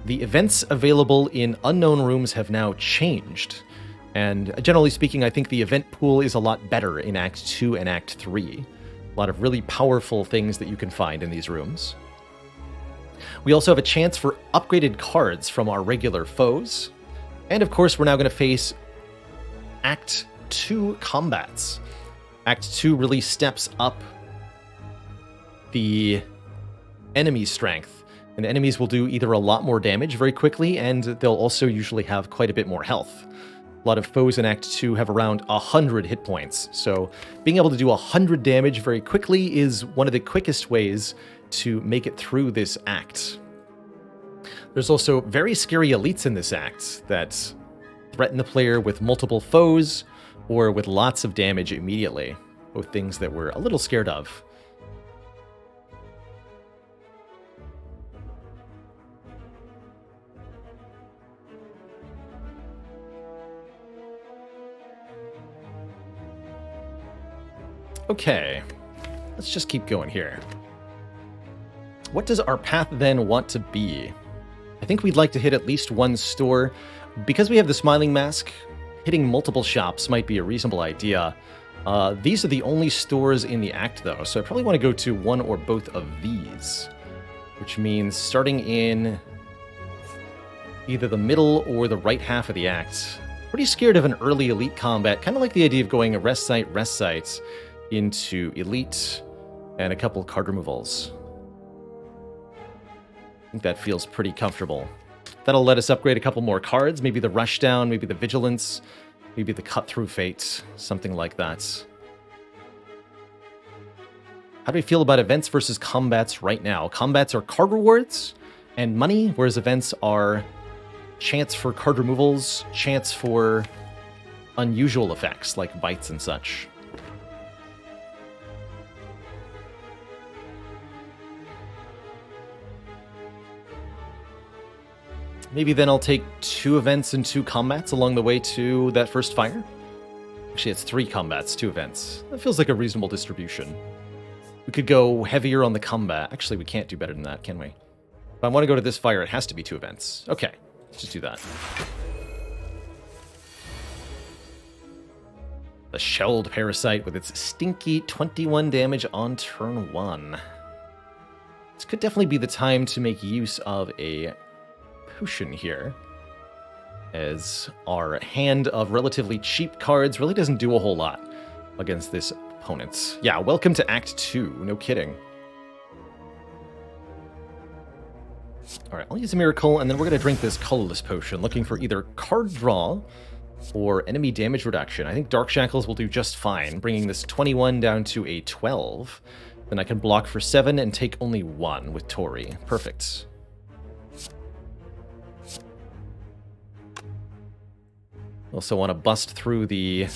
the events available in unknown rooms have now changed. And generally speaking, I think the event pool is a lot better in Act 2 and Act 3. A lot of really powerful things that you can find in these rooms. We also have a chance for upgraded cards from our regular foes. And of course, we're now going to face Act 2 combats. Act 2 really steps up the enemy strength. And enemies will do either a lot more damage very quickly, and they'll also usually have quite a bit more health. A lot of foes in Act 2 have around 100 hit points, so being able to do 100 damage very quickly is one of the quickest ways to make it through this act. There's also very scary elites in this act that threaten the player with multiple foes or with lots of damage immediately, both things that we're a little scared of. Okay, let's just keep going here. What does our path then want to be? I think we'd like to hit at least 1 store. Because we have the Smiling Mask, hitting multiple shops might be a reasonable idea. These are the only stores in the act, though, so I probably want to go to 1 or both of these, which means starting in either the middle or the right half of the act. Pretty scared of an early elite combat, kind of like the idea of going rest sites into elite and a couple card removals. I think that feels pretty comfortable. That'll let us upgrade a couple more cards, maybe the Rushdown, maybe the Vigilance, maybe the Cut Through Fate, something like that. How do we feel about events versus combats right now? Combats are card rewards and money, whereas events are chance for card removals, chance for unusual effects like bites and such. Maybe then I'll take 2 events and 2 combats along the way to that first fire. Actually, it's 3 combats, 2 events. That feels like a reasonable distribution. We could go heavier on the combat. Actually, we can't do better than that, can we? If I want to go to this fire, it has to be 2 events. Okay, let's just do that. The Shelled Parasite with its stinky 21 damage on turn 1. This could definitely be the time to make use of a potion here, as our hand of relatively cheap cards really doesn't do a whole lot against this opponent. Yeah, welcome to Act 2, no kidding. Alright, I'll use a Miracle, and then we're going to drink this colorless potion, looking for either card draw or enemy damage reduction. I think Dark Shackles will do just fine, bringing this 21 down to a 12. Then I can block for 7 and take only 1 with Tori. Perfect. Also want to bust through the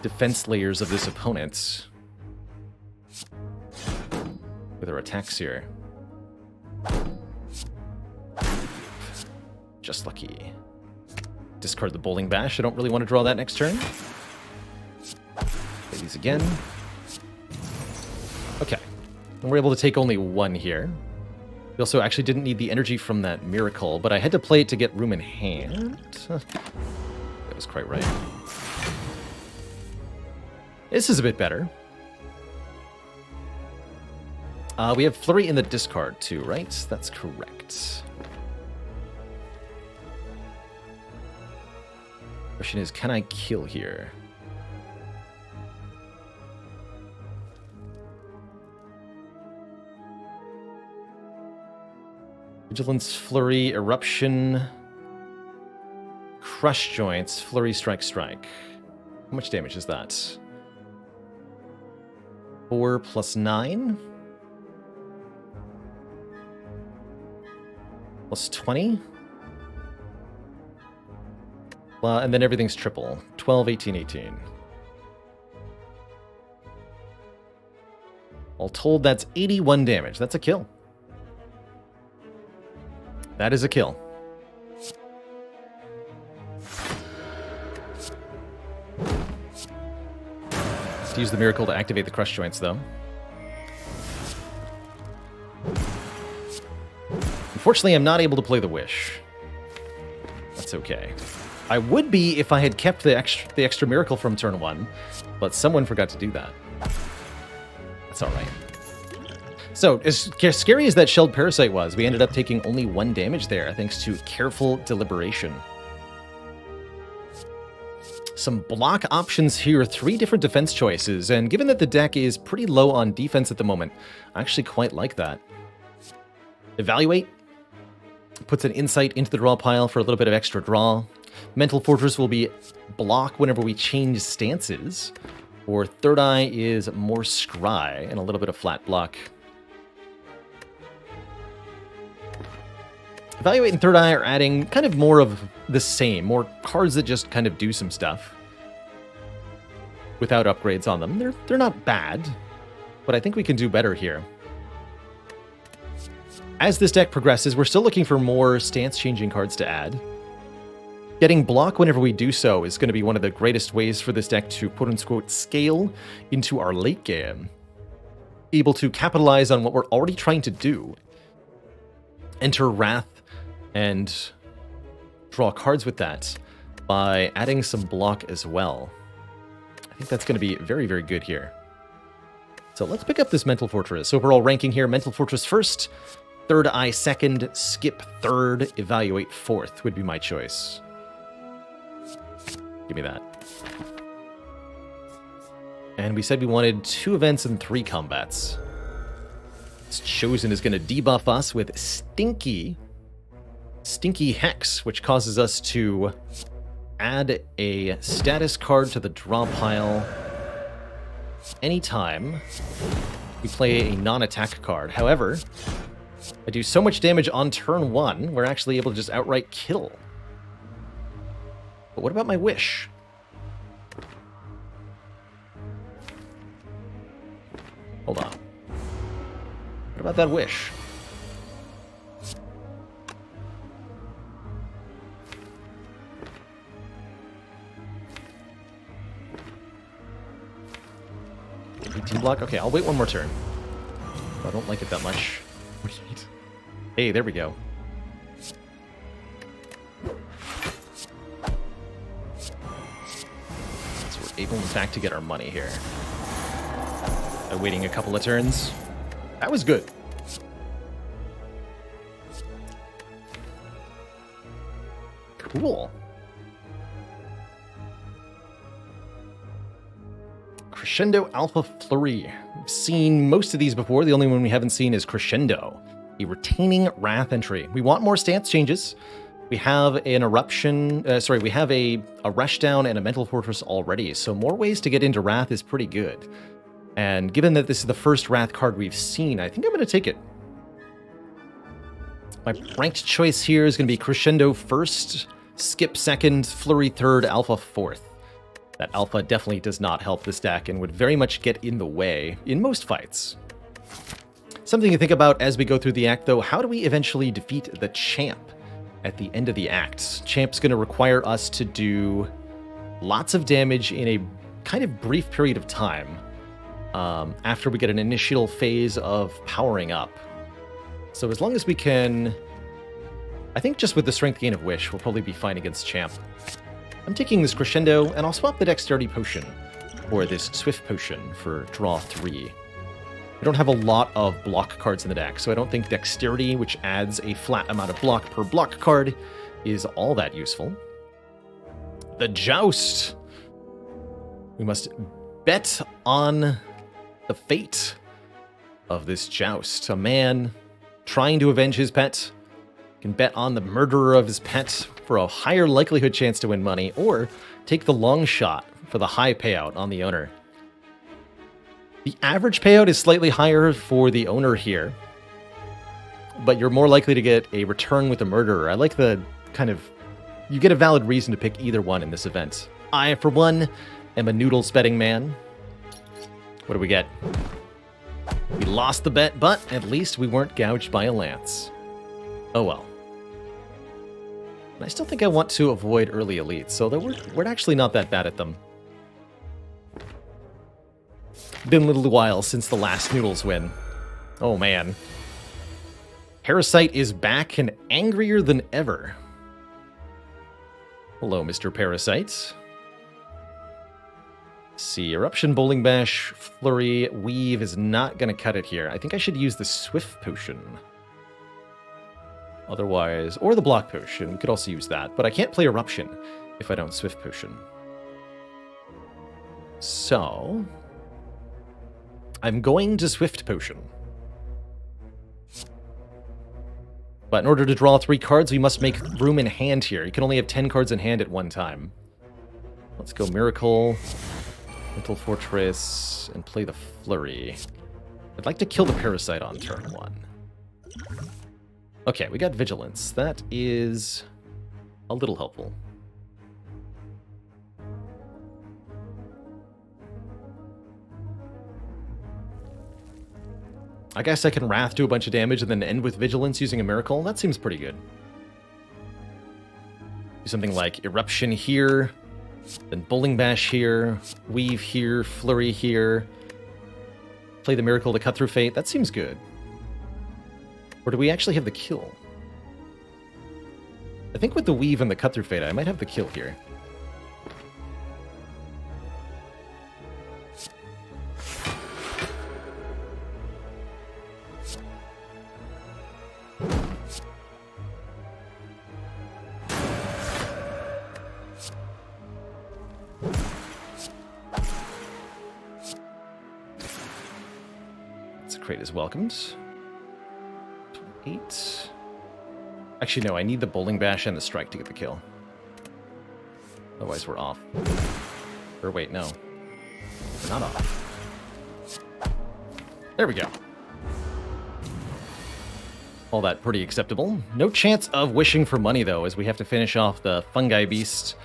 defense layers of this opponent with our attacks here. Just lucky. Discard the Bowling Bash. I don't really want to draw that next turn. Play these again. Okay. And we're able to take only 1 here. We also actually didn't need the energy from that Miracle, but I had to play it to get room in hand. That was quite right. This is a bit better. We have Flurry in the discard too, right? That's correct. Question is, can I kill here? Vigilance, Flurry, Eruption, Crush Joints, Flurry, Strike, Strike. How much damage is that? 4 plus 9? Plus 20? And then everything's triple. 12, 18, 18. All told, that's 81 damage. That's a kill. That is a kill. Let's use the Miracle to activate the Crush Joints, though. Unfortunately, I'm not able to play the Wish. That's okay. I would be if I had kept the extra Miracle from turn 1, but someone forgot to do that. That's alright. So, as scary as that Shelled Parasite was, we ended up taking only 1 damage there, thanks to careful deliberation. Some block options here, 3 different defense choices, and given that the deck is pretty low on defense at the moment, I actually quite like that. Evaluate puts an Insight into the draw pile for a little bit of extra draw. Mental Fortress will be block whenever we change stances, or Third Eye is more Scry and a little bit of flat block. Evaluate and Third Eye are adding kind of more of the same, more cards that just kind of do some stuff without upgrades on them. They're not bad, but I think we can do better here. As this deck progresses, we're still looking for more stance-changing cards to add. Getting block whenever we do so is going to be one of the greatest ways for this deck to quote-unquote scale into our late game. Able to capitalize on what we're already trying to do. Enter Wrath and draw cards with that by adding some block as well. I think that's going to be very, very good here. So let's pick up this Mental Fortress. Overall ranking here, Mental Fortress first, Third Eye second, Skip third, Evaluate fourth would be my choice. Give me that. And we said we wanted 2 events and 3 combats. This Chosen is going to debuff us with Stinky Hex, which causes us to add a status card to the draw pile anytime we play a non-attack card. However, I do so much damage on turn 1, we're actually able to just outright kill. But what about my Wish? Hold on. What about that Wish? Team block? Okay, I'll wait one more turn. I don't like it that much. Hey, there we go. So we're able, in fact, to get our money here. By waiting a couple of turns. That was good. Cool. Crescendo Alpha Flurry. We've seen most of these before. The only one we haven't seen is Crescendo, a retaining Wrath entry. We want more stance changes. We have an eruption, we have a Rushdown and a Mental Fortress already, so more ways to get into Wrath is pretty good. And given that this is the first Wrath card we've seen, I think I'm going to take it. My ranked choice here is going to be Crescendo first, Skip second, Flurry third, Alpha fourth. That Alpha definitely does not help this deck and would very much get in the way in most fights. Something to think about as we go through the act, though, how do we eventually defeat the Champ at the end of the act? Champ's going to require us to do lots of damage in a kind of brief period of time after we get an initial phase of powering up. So as long as we can... I think just with the Strength Gain of Wish, we'll probably be fine against Champ. I'm taking this Crescendo, and I'll swap the Dexterity Potion for this Swift Potion for draw 3. I don't have a lot of block cards in the deck, so I don't think Dexterity, which adds a flat amount of block per block card, is all that useful. The Joust! We must bet on the fate of this Joust. A man trying to avenge his pet can bet on the murderer of his pet for a higher likelihood chance to win money, or take the long shot for the high payout on the owner. The average payout is slightly higher for the owner here, but you're more likely to get a return with the murderer. I like the kind of... You get a valid reason to pick either one in this event. I, for one, am a noodles betting man. What do we get? We lost the bet, but at least we weren't gouged by a lance. Oh well. I still think I want to avoid early elites, so we're actually not that bad at them. Been a little while since the last Noodles win. Oh man. Parasite is back and angrier than ever. Hello, Mr. Parasite. See, Eruption, Bowling Bash, Flurry, Weave is not going to cut it here. I think I should use the Swift Potion. Otherwise, or the Block Potion, we could also use that, but I can't play Eruption if I don't Swift Potion. So, I'm going to Swift Potion. But in order to draw 3 cards, we must make room in hand here. You can only have 10 cards in hand at one time. Let's go Miracle, Mental Fortress, and play the Flurry. I'd like to kill the Parasite on turn 1. Okay, we got Vigilance. That is a little helpful. I guess I can Wrath, do a bunch of damage, and then end with Vigilance using a Miracle. That seems pretty good. Do something like Eruption here, then Bowling Bash here, Weave here, Flurry here. Play the Miracle to cut through Fate. That seems good. Or do we actually have the kill? I think with the Weave and the cut through Fate, I might have the kill here. Crate is welcomed. 8. Actually, no, I need the Bowling Bash and the Strike to get the kill. Otherwise, we're off. Or wait, no. We're not off. There we go. All that pretty acceptable. No chance of wishing for money, though, as we have to finish off the Fungi Beast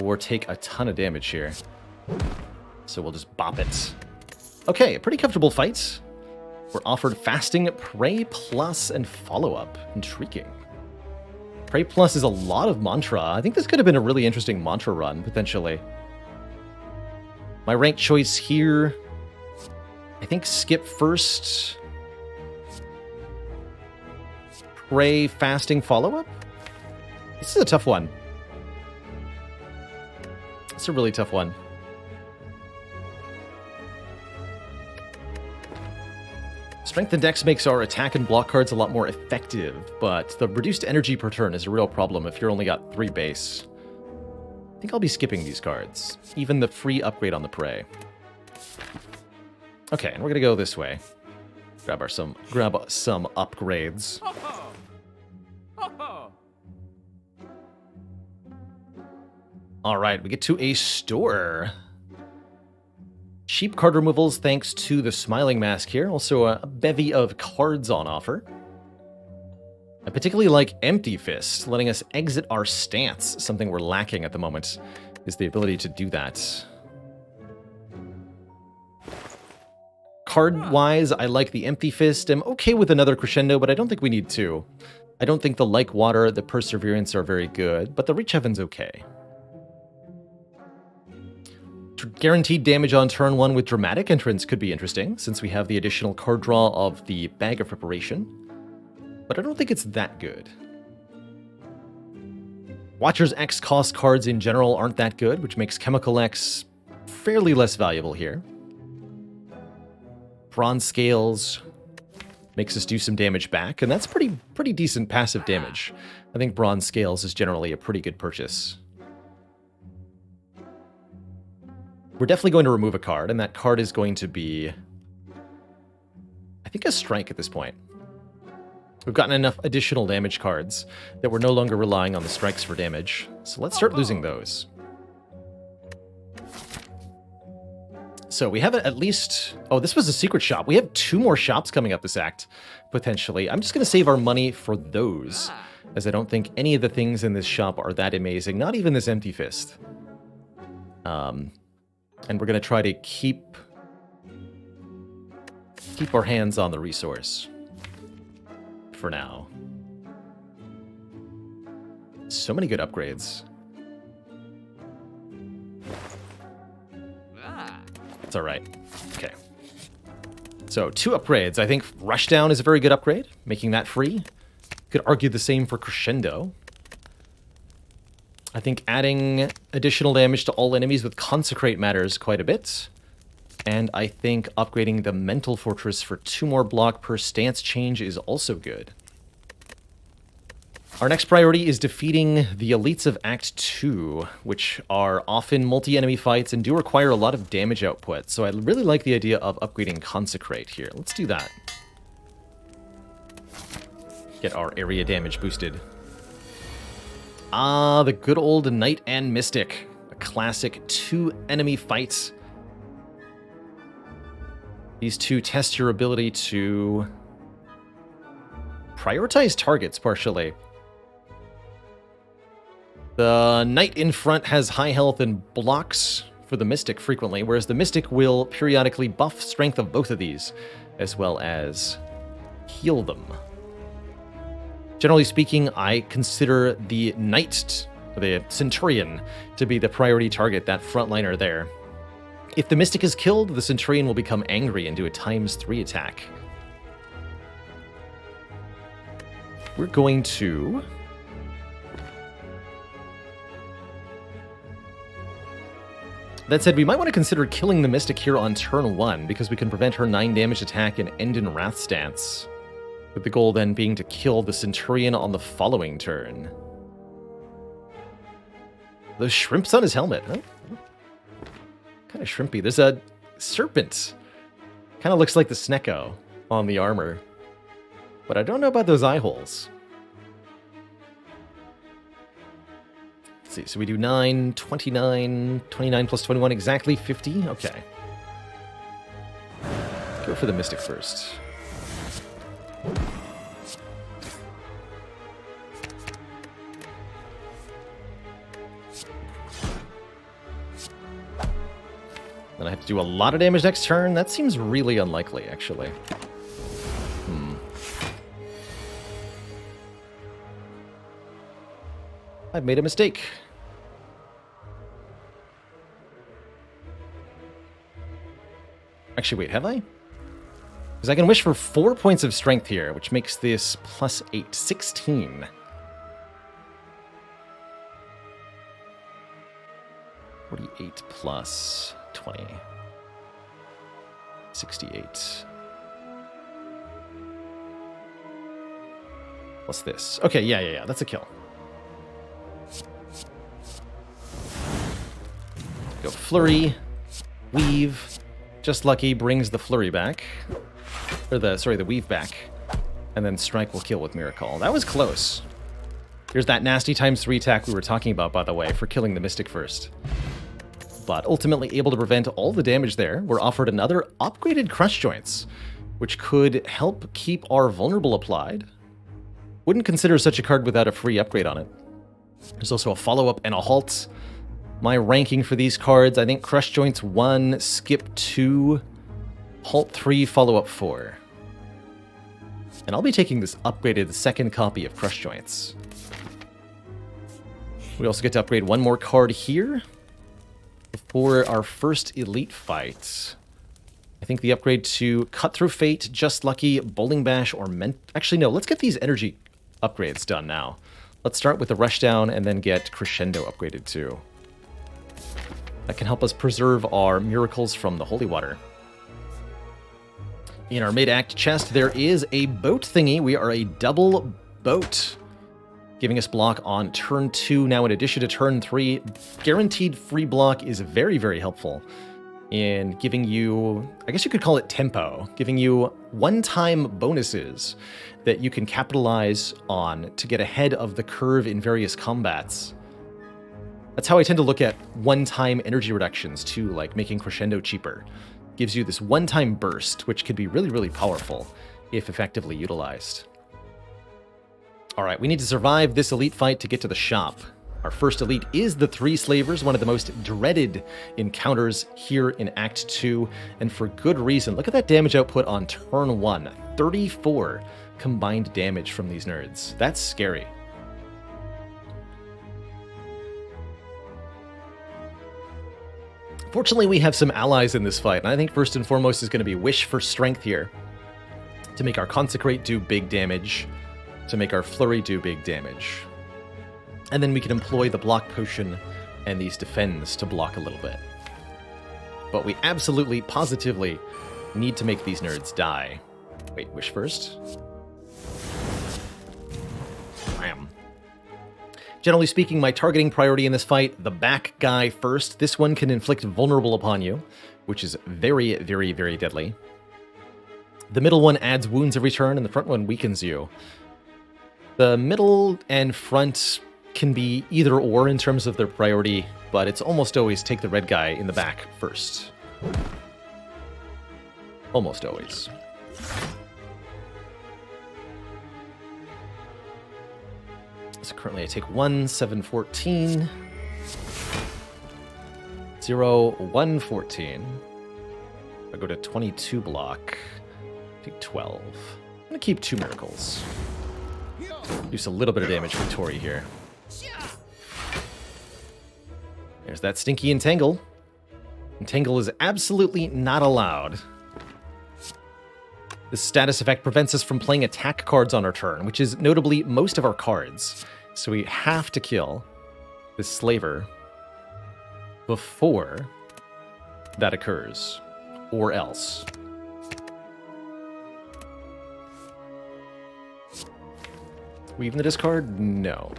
or take a ton of damage here. So we'll just bop it. Okay, a pretty comfortable fight. We're offered Fasting, Pray Plus, and Follow-Up. Intriguing. Pray Plus is a lot of mantra. I think this could have been a really interesting mantra run, potentially. My rank choice here I think skip first. Pray fasting follow-up? This is a tough one. It's a really tough one. Strength and Dex makes our attack and block cards a lot more effective, but the reduced energy per turn is a real problem if you're only got 3 base. I think I'll be skipping these cards, even the free upgrade on the Prey. Okay, and we're gonna go this way. Grab some upgrades. All right, we get to a store. Cheap card removals thanks to the Smiling Mask here. Also a bevy of cards on offer. I particularly like Empty Fist, letting us exit our stance. Something we're lacking at the moment is the ability to do that. Card-wise, I like the Empty Fist. I'm okay with another Crescendo, but I don't think we need two. I don't think the Like Water, the Perseverance are very good, but the Reach Heaven's okay. Guaranteed damage on turn 1 with Dramatic Entrance could be interesting, since we have the additional card draw of the Bag of Preparation. But I don't think it's that good. Watcher's X cost cards in general aren't that good, which makes Chemical X fairly less valuable here. Bronze Scales makes us do some damage back, and that's pretty decent passive damage. I think Bronze Scales is generally a pretty good purchase. We're definitely going to remove a card, and that card is going to be, I think, a Strike at this point. We've gotten enough additional damage cards that we're no longer relying on the strikes for damage, so let's start losing those. So we have at least... Oh, this was a secret shop. We have 2 more shops coming up this act, potentially. I'm just going to save our money for those, as I don't think any of the things in this shop are that amazing. Not even this Empty Fist. And we're going to try to keep our hands on the resource for now. So many good upgrades. It's all right. Okay. So 2 upgrades. I think Rushdown is a very good upgrade, making that free. Could argue the same for Crescendo. I think adding additional damage to all enemies with Consecrate matters quite a bit. And I think upgrading the Mental Fortress for 2 more block per stance change is also good. Our next priority is defeating the elites of Act 2, which are often multi-enemy fights and do require a lot of damage output. So I really like the idea of upgrading Consecrate here. Let's do that. Get our area damage boosted. Ah, the good old Knight and Mystic. A classic 2-enemy fight. These 2 test your ability to prioritize targets partially. The Knight in front has high health and blocks for the Mystic frequently, whereas the Mystic will periodically buff strength of both of these, as well as heal them. Generally speaking, I consider the Knight, the Centurion, to be the priority target, that frontliner there. If the Mystic is killed, the Centurion will become angry and do a ×3 attack. We're going to... That said, we might want to consider killing the Mystic here on turn 1, because we can prevent her 9 damage attack and end in Wrath stance. With the goal then being to kill the Centurion on the following turn. The shrimps on his helmet, huh? Kind of shrimpy. There's a serpent. Kind of looks like the Snecko on the armor. But I don't know about those eye holes. Let's see, so we do 9, 29, 29 plus 21, exactly 50? Okay. Go for the Mystic first. Then I have to do a lot of damage next turn. That seems really unlikely, actually. I've made a mistake. Actually, wait, have I? Because I can wish for 4 points of strength here, which makes this plus 8, 16. $48 plus 20. 68. Plus this. Okay, yeah. That's a kill. Go flurry, weave. Just lucky brings the flurry back. Or the weave back. And then strike will kill with miracle. That was close. Here's that nasty ×3 attack we were talking about, by the way, for killing the Mystic first. But ultimately able to prevent all the damage there. We're offered another upgraded Crush Joints, which could help keep our Vulnerable applied. Wouldn't consider such a card without a free upgrade on it. There's also a follow-up and a halt. My ranking for these cards, I think Crush Joints 1, Skip 2, Halt 3, Follow-up 4. And I'll be taking this upgraded second copy of Crush Joints. We also get to upgrade one more card here before our first elite fight. I think the upgrade to Cut Through Fate, Just Lucky, Bowling Bash, or Actually, no, let's get these energy upgrades done now. Let's start with the Rushdown and then get Crescendo upgraded too. That can help us preserve our miracles from the Holy Water. In our mid-act chest, there is a boat thingy. We are a double boat, giving us block on turn 2. Now, in addition to turn 3, guaranteed free block is very, very helpful in giving you, I guess you could call it tempo, giving you one-time bonuses that you can capitalize on to get ahead of the curve in various combats. That's how I tend to look at one-time energy reductions too, like making Crescendo cheaper. Gives you this one-time burst, which could be really, really powerful if effectively utilized. All right, we need to survive this elite fight to get to the shop. Our first elite is the 3 Slavers, one of the most dreaded encounters here in Act 2, and for good reason. Look at that damage output on turn 1. 34 combined damage from these nerds. That's scary. Fortunately, we have some allies in this fight, and I think first and foremost is going to be Wish for Strength here, to make our Consecrate do big damage, to make our Flurry do big damage. And then we can employ the Block Potion and these Defends to block a little bit. But we absolutely, positively need to make these nerds die. Wait, Wish first? Bam. Generally speaking, my targeting priority in this fight, the back guy first. This one can inflict vulnerable upon you, which is very, very, very deadly. The middle one adds wounds every turn, and the front one weakens you. The middle and front can be either or in terms of their priority, but it's almost always take the red guy in the back first. Almost always. So currently I take 1, 7, 14. 0, 1, 14. I go to 22 block. Take 12. I'm gonna keep 2 miracles. Do a little bit of damage for Tori here. There's that stinky Entangle. Entangle is absolutely not allowed. This status effect prevents us from playing attack cards on our turn, which is notably most of our cards. So we have to kill this Slaver before that occurs, or else. Weave in the discard? No.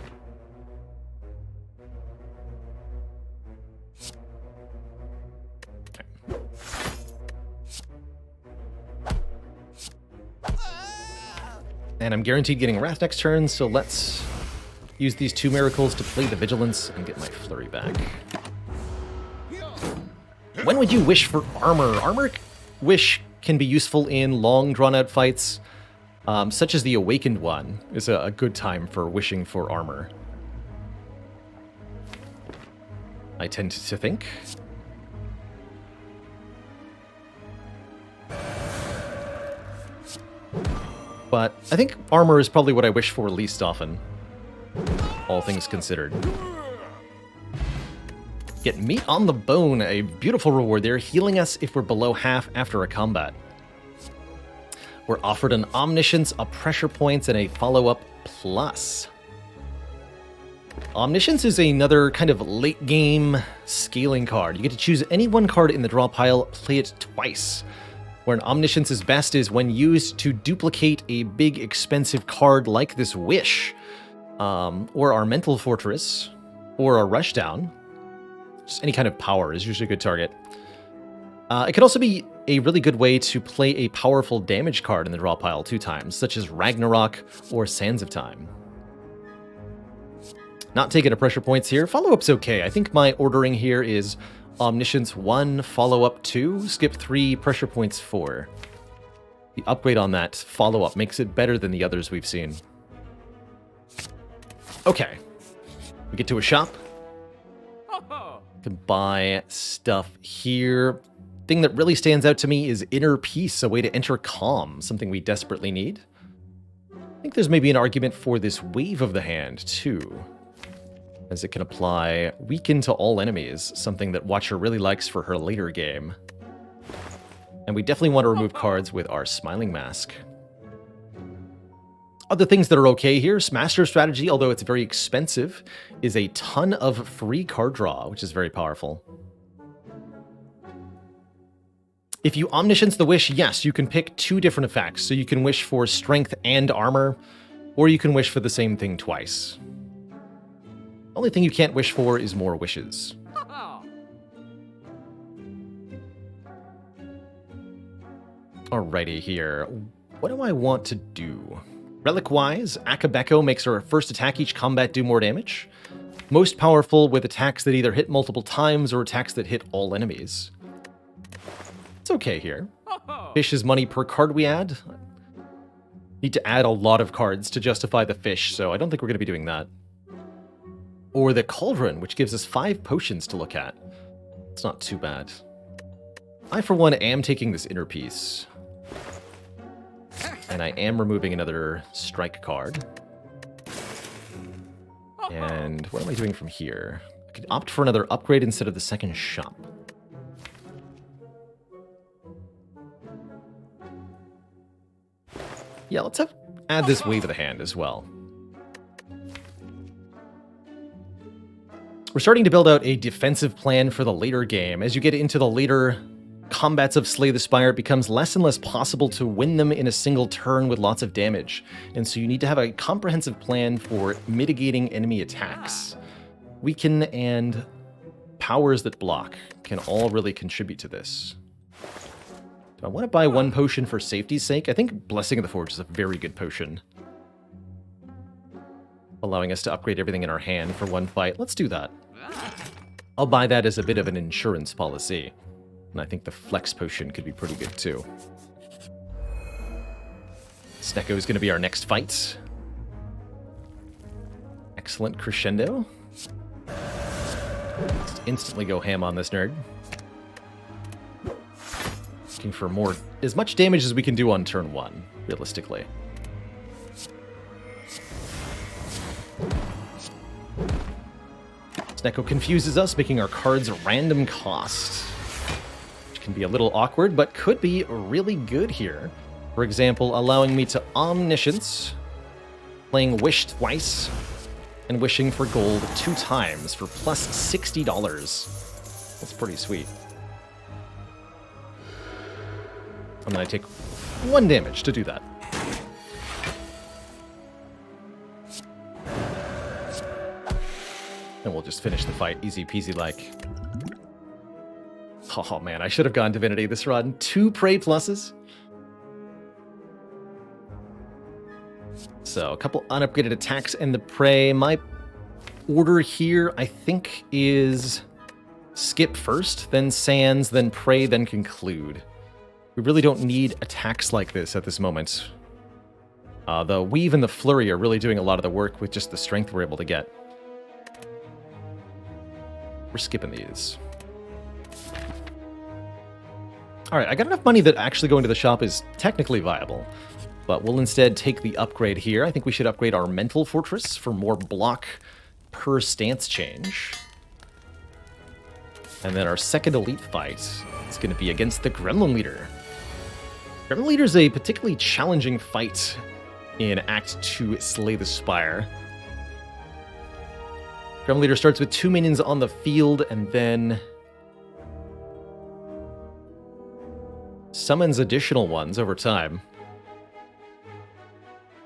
And I'm guaranteed getting Wrath next turn, so let's use these 2 miracles to play the Vigilance and get my Flurry back. When would you wish for armor? Armor wish can be useful in long, drawn-out fights, such as the Awakened one is a good time for wishing for armor. I tend to think. But I think armor is probably what I wish for least often, all things considered. Get Meat on the Bone, a beautiful reward there, healing us if we're below half after a combat. We're offered an Omniscience, a Pressure Points, and a Follow-Up Plus. Omniscience is another kind of late-game scaling card. You get to choose any one card in the draw pile, play it twice. Where an Omniscience is best is when used to duplicate a big, expensive card like this Wish, or our Mental Fortress, or a Rushdown. Just any kind of power is usually a good target. It can also be a really good way to play a powerful damage card in the draw pile 2 times, such as Ragnarok or Sands of Time. Not taking a pressure points here. Follow-up's okay. I think my ordering here is Omniscience 1, Follow-up 2, Skip 3, Pressure Points 4. The upgrade on that follow-up makes it better than the others we've seen. Okay. We get to a shop. Can buy stuff here. Thing that really stands out to me is Inner Peace, a way to enter calm, something we desperately need. I think there's maybe an argument for this Wave of the Hand, too, as it can apply Weaken to all enemies, something that Watcher really likes for her later game. And we definitely want to remove cards with our Smiling Mask. Other things that are okay here, Master Strategy, although it's very expensive, is a ton of free card draw, which is very powerful. If you Omniscience the Wish, yes, you can pick 2 different effects. So you can wish for Strength and Armor, or you can wish for the same thing twice. The only thing you can't wish for is more wishes. Alrighty here. What do I want to do? Relic-wise, Akabeko makes her first attack each combat do more damage. Most powerful with attacks that either hit multiple times or attacks that hit all enemies. It's okay here. Fish is money per card we add. Need to add a lot of cards to justify the fish, so I don't think we're going to be doing that. Or the Cauldron, which gives us 5 potions to look at. It's not too bad. I, for one, am taking this Inner Peace. And I am removing another strike card. And what am I doing from here? I could opt for another upgrade instead of the second shop. Yeah, let's add this Wave of the Hand as well. We're starting to build out a defensive plan for the later game. As you get into the later combats of Slay the Spire, it becomes less and less possible to win them in a single turn with lots of damage. And so you need to have a comprehensive plan for mitigating enemy attacks. Weaken and powers that block can all really contribute to this. I want to buy 1 potion for safety's sake. I think Blessing of the Forge is a very good potion, allowing us to upgrade everything in our hand for 1 fight. Let's do that. I'll buy that as a bit of an insurance policy. And I think the Flex potion could be pretty good too. Snecko is going to be our next fight. Excellent crescendo. Let's instantly go ham on this nerd. Looking for more, as much damage as we can do on turn 1, realistically. Snecko confuses us, making our cards random cost, which can be a little awkward, but could be really good here. For example, allowing me to Omniscience, playing Wish twice, and wishing for gold 2 times for plus $60. That's pretty sweet. And then I take 1 damage to do that. And we'll just finish the fight easy peasy like. Oh man, I should have gone Divinity this run. 2 Prey pluses. So a couple unupgraded attacks and the Prey. My order here, I think, is skip first, then Sands, then Prey, then conclude. We really don't need attacks like this at this moment. The Weave and the Flurry are really doing a lot of the work with just the strength we're able to get. We're skipping these. Alright, I got enough money that actually going to the shop is technically viable. But we'll instead take the upgrade here. I think we should upgrade our Mental Fortress for more block per stance change. And then our second elite fight is going to be against the Gremlin Leader. Gremlin Leader is a particularly challenging fight in Act 2 Slay the Spire. Gremlin Leader starts with 2 minions on the field and then summons additional ones over time,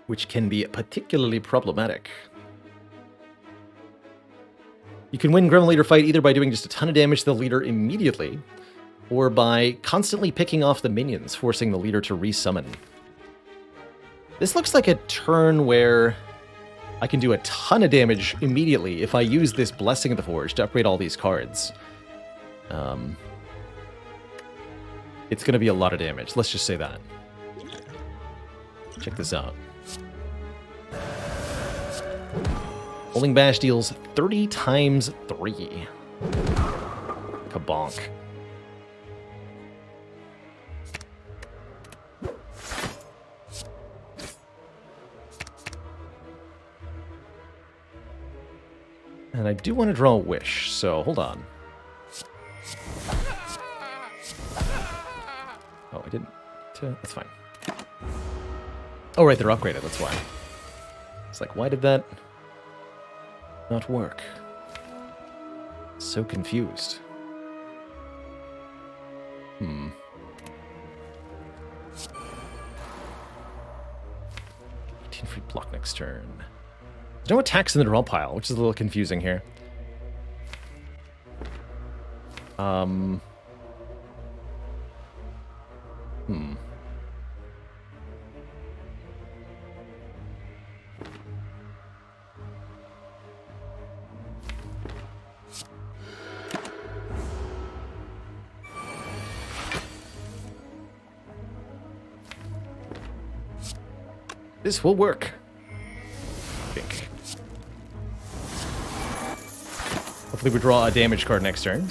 which can be particularly problematic. You can win Gremlin Leader fight either by doing just a ton of damage to the leader immediately, or by constantly picking off the minions, forcing the leader to resummon. This looks like a turn where I can do a ton of damage immediately if I use this Blessing of the Forge to upgrade all these cards. It's going to be a lot of damage, let's just say that. Check this out. Bowling Bash deals 30 times 3. Kabonk. And I do want to draw a wish, so hold on. Oh, I didn't. That's fine. Oh, right, they're upgraded, that's why. It's like, why did that not work? So confused. 18 free block next turn. There's no attacks in the draw pile, which is a little confusing here. This will work, I think. Hopefully we draw a damage card next turn.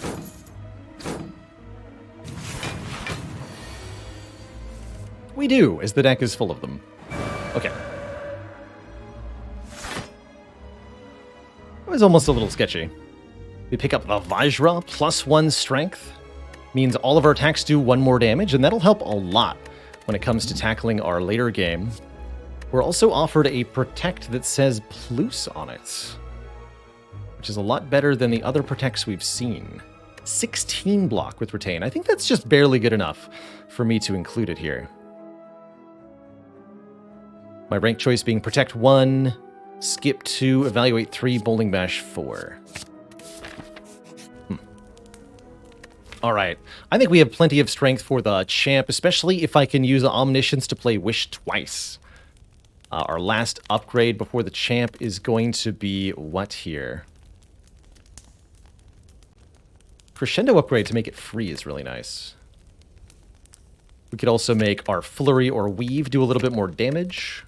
We do, as the deck is full of them. Okay. It was almost a little sketchy. We pick up the Vajra, +1 strength. Means all of our attacks do 1 more damage, and that'll help a lot when it comes to tackling our later game. We're also offered a Protect that says Plus on it, which is a lot better than the other Protects we've seen. 16 block with Retain. I think that's just barely good enough for me to include it here. My rank choice being Protect 1, Skip 2, Evaluate 3, Bowling Bash 4. Alright, I think we have plenty of strength for the champ, especially if I can use Omniscience to play Wish twice. Our last upgrade before the champ is going to be what here? Crescendo upgrade to make it free is really nice. We could also make our Flurry or Weave do a little bit more damage.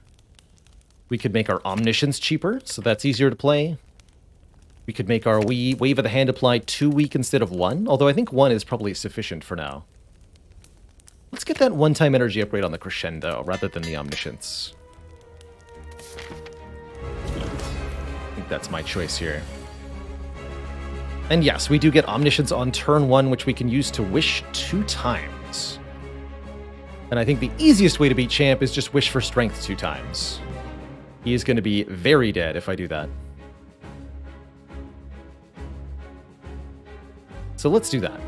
We could make our Omniscience cheaper, so that's easier to play. We could make our Wave of the Hand apply 2 weak instead of 1, although I think 1 is probably sufficient for now. Let's get that one-time energy upgrade on the Crescendo rather than the Omniscience. I think that's my choice here. And yes, we do get Omniscience on turn 1, which we can use to wish 2 times. And I think the easiest way to beat Champ is just wish for strength 2 times. He is going to be very dead if I do that. So let's do that.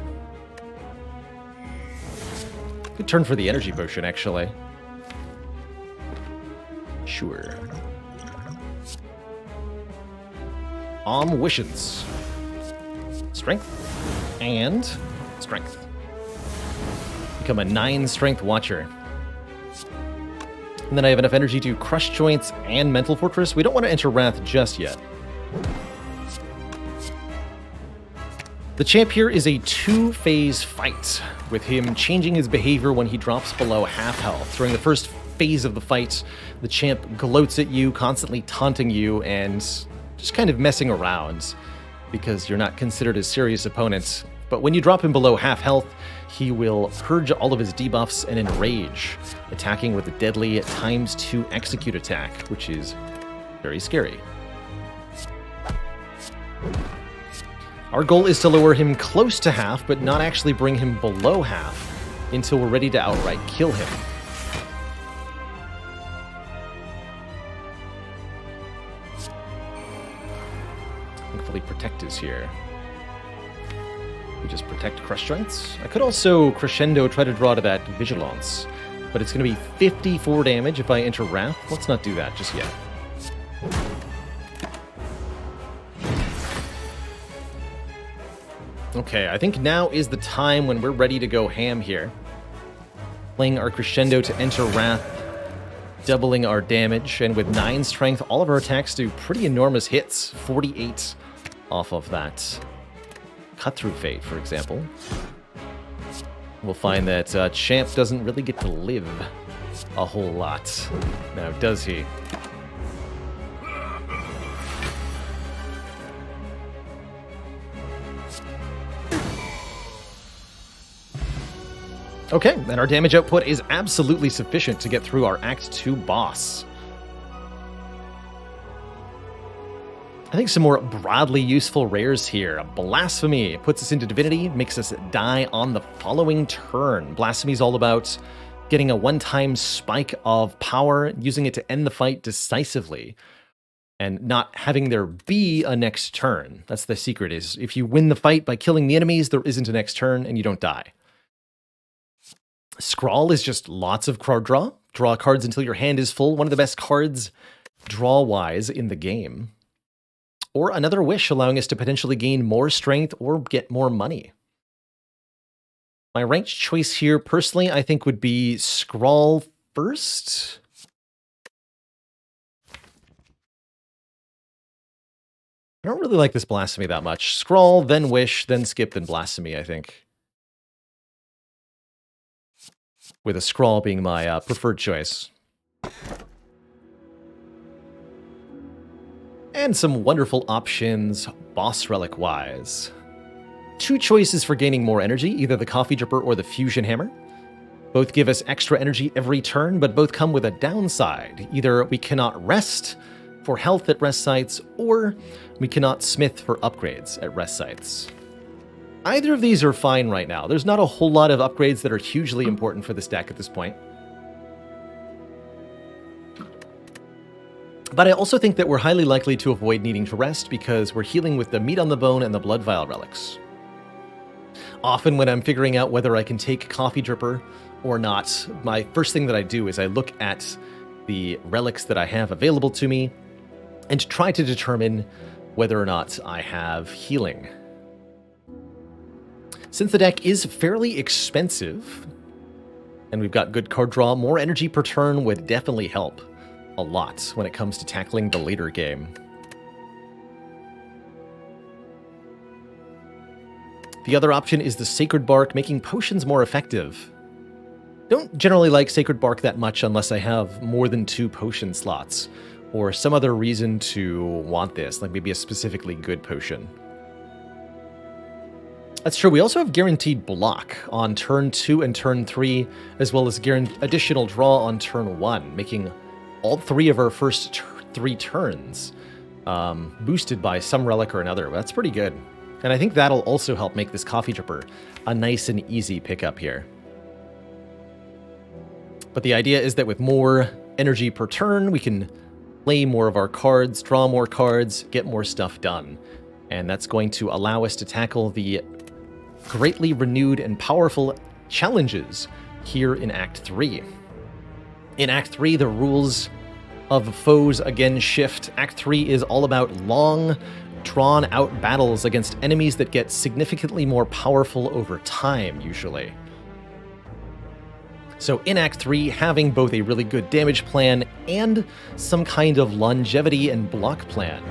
Good turn for the energy potion, actually. Sure. Omniscience. Strength. And strength. Become a 9 strength watcher. And then I have enough energy to Crush Joints and Mental Fortress. We don't want to enter Wrath just yet. The champ here is a 2-phase fight, with him changing his behavior when he drops below half health. During the first phase of the fight, the champ gloats at you, constantly taunting you, and just kind of messing around, because you're not considered a serious opponent. But when you drop him below half health, he will purge all of his debuffs and enrage, attacking with a deadly ×2 execute attack, which is very scary. Our goal is to lower him close to half, but not actually bring him below half until we're ready to outright kill him. protect is here. We just protect crush joints. I could also crescendo try to draw to that vigilance, but it's going to be 54 damage if I enter Wrath. Let's not do that just yet. Okay, I think now is the time when we're ready to go ham here. Playing our crescendo to enter Wrath, doubling our damage, and with 9 strength, all of our attacks do pretty enormous hits. 48 off of that. Cut Through Fate, for example. We'll find that Champ doesn't really get to live a whole lot. Now, does he? Okay, and our damage output is absolutely sufficient to get through our Act 2 boss. I think some more broadly useful rares here. Blasphemy puts us into Divinity, makes us die on the following turn. Blasphemy is all about getting a one-time spike of power, using it to end the fight decisively, and not having there be a next turn. That's the secret, is if you win the fight by killing the enemies, there isn't a next turn and you don't die. Scrawl is just lots of card draw. Draw cards until your hand is full. One of the best cards draw-wise in the game. Or another wish, allowing us to potentially gain more strength or get more money. My ranked choice here, personally, I think would be Scrawl first. I don't really like this Blasphemy that much. Scrawl, then Wish, then Skip, then Blasphemy, I think. With a Scrawl being my preferred choice. And some wonderful options, boss relic-wise. 2 choices for gaining more energy, either the Coffee Dripper or the Fusion Hammer. Both give us extra energy every turn, but both come with a downside. Either we cannot rest for health at rest sites, or we cannot smith for upgrades at rest sites. Either of these are fine right now. There's not a whole lot of upgrades that are hugely important for this deck at this point. But I also think that we're highly likely to avoid needing to rest because we're healing with the Meat on the Bone and the Blood Vial relics. Often when I'm figuring out whether I can take Coffee Dripper or not, my first thing that I do is I look at the relics that I have available to me and try to determine whether or not I have healing. Since the deck is fairly expensive, and we've got good card draw, more energy per turn would definitely help a lot when it comes to tackling the later game. The other option is the Sacred Bark, making potions more effective. Don't generally like Sacred Bark that much unless I have more than 2 potion slots, or some other reason to want this, like maybe a specifically good potion. That's true. We also have guaranteed block on turn 2 and turn 3, as well as additional draw on turn 1, making all 3 of our first 3 turns boosted by some relic or another. That's pretty good. And I think that'll also help make this Coffee Dripper a nice and easy pickup here. But the idea is that with more energy per turn, we can play more of our cards, draw more cards, get more stuff done. And that's going to allow us to tackle the greatly renewed and powerful challenges here in Act 3. In Act 3, the rules of foes again shift. Act 3 is all about long, drawn-out battles against enemies that get significantly more powerful over time, usually. So in Act 3, having both a really good damage plan and some kind of longevity and block plan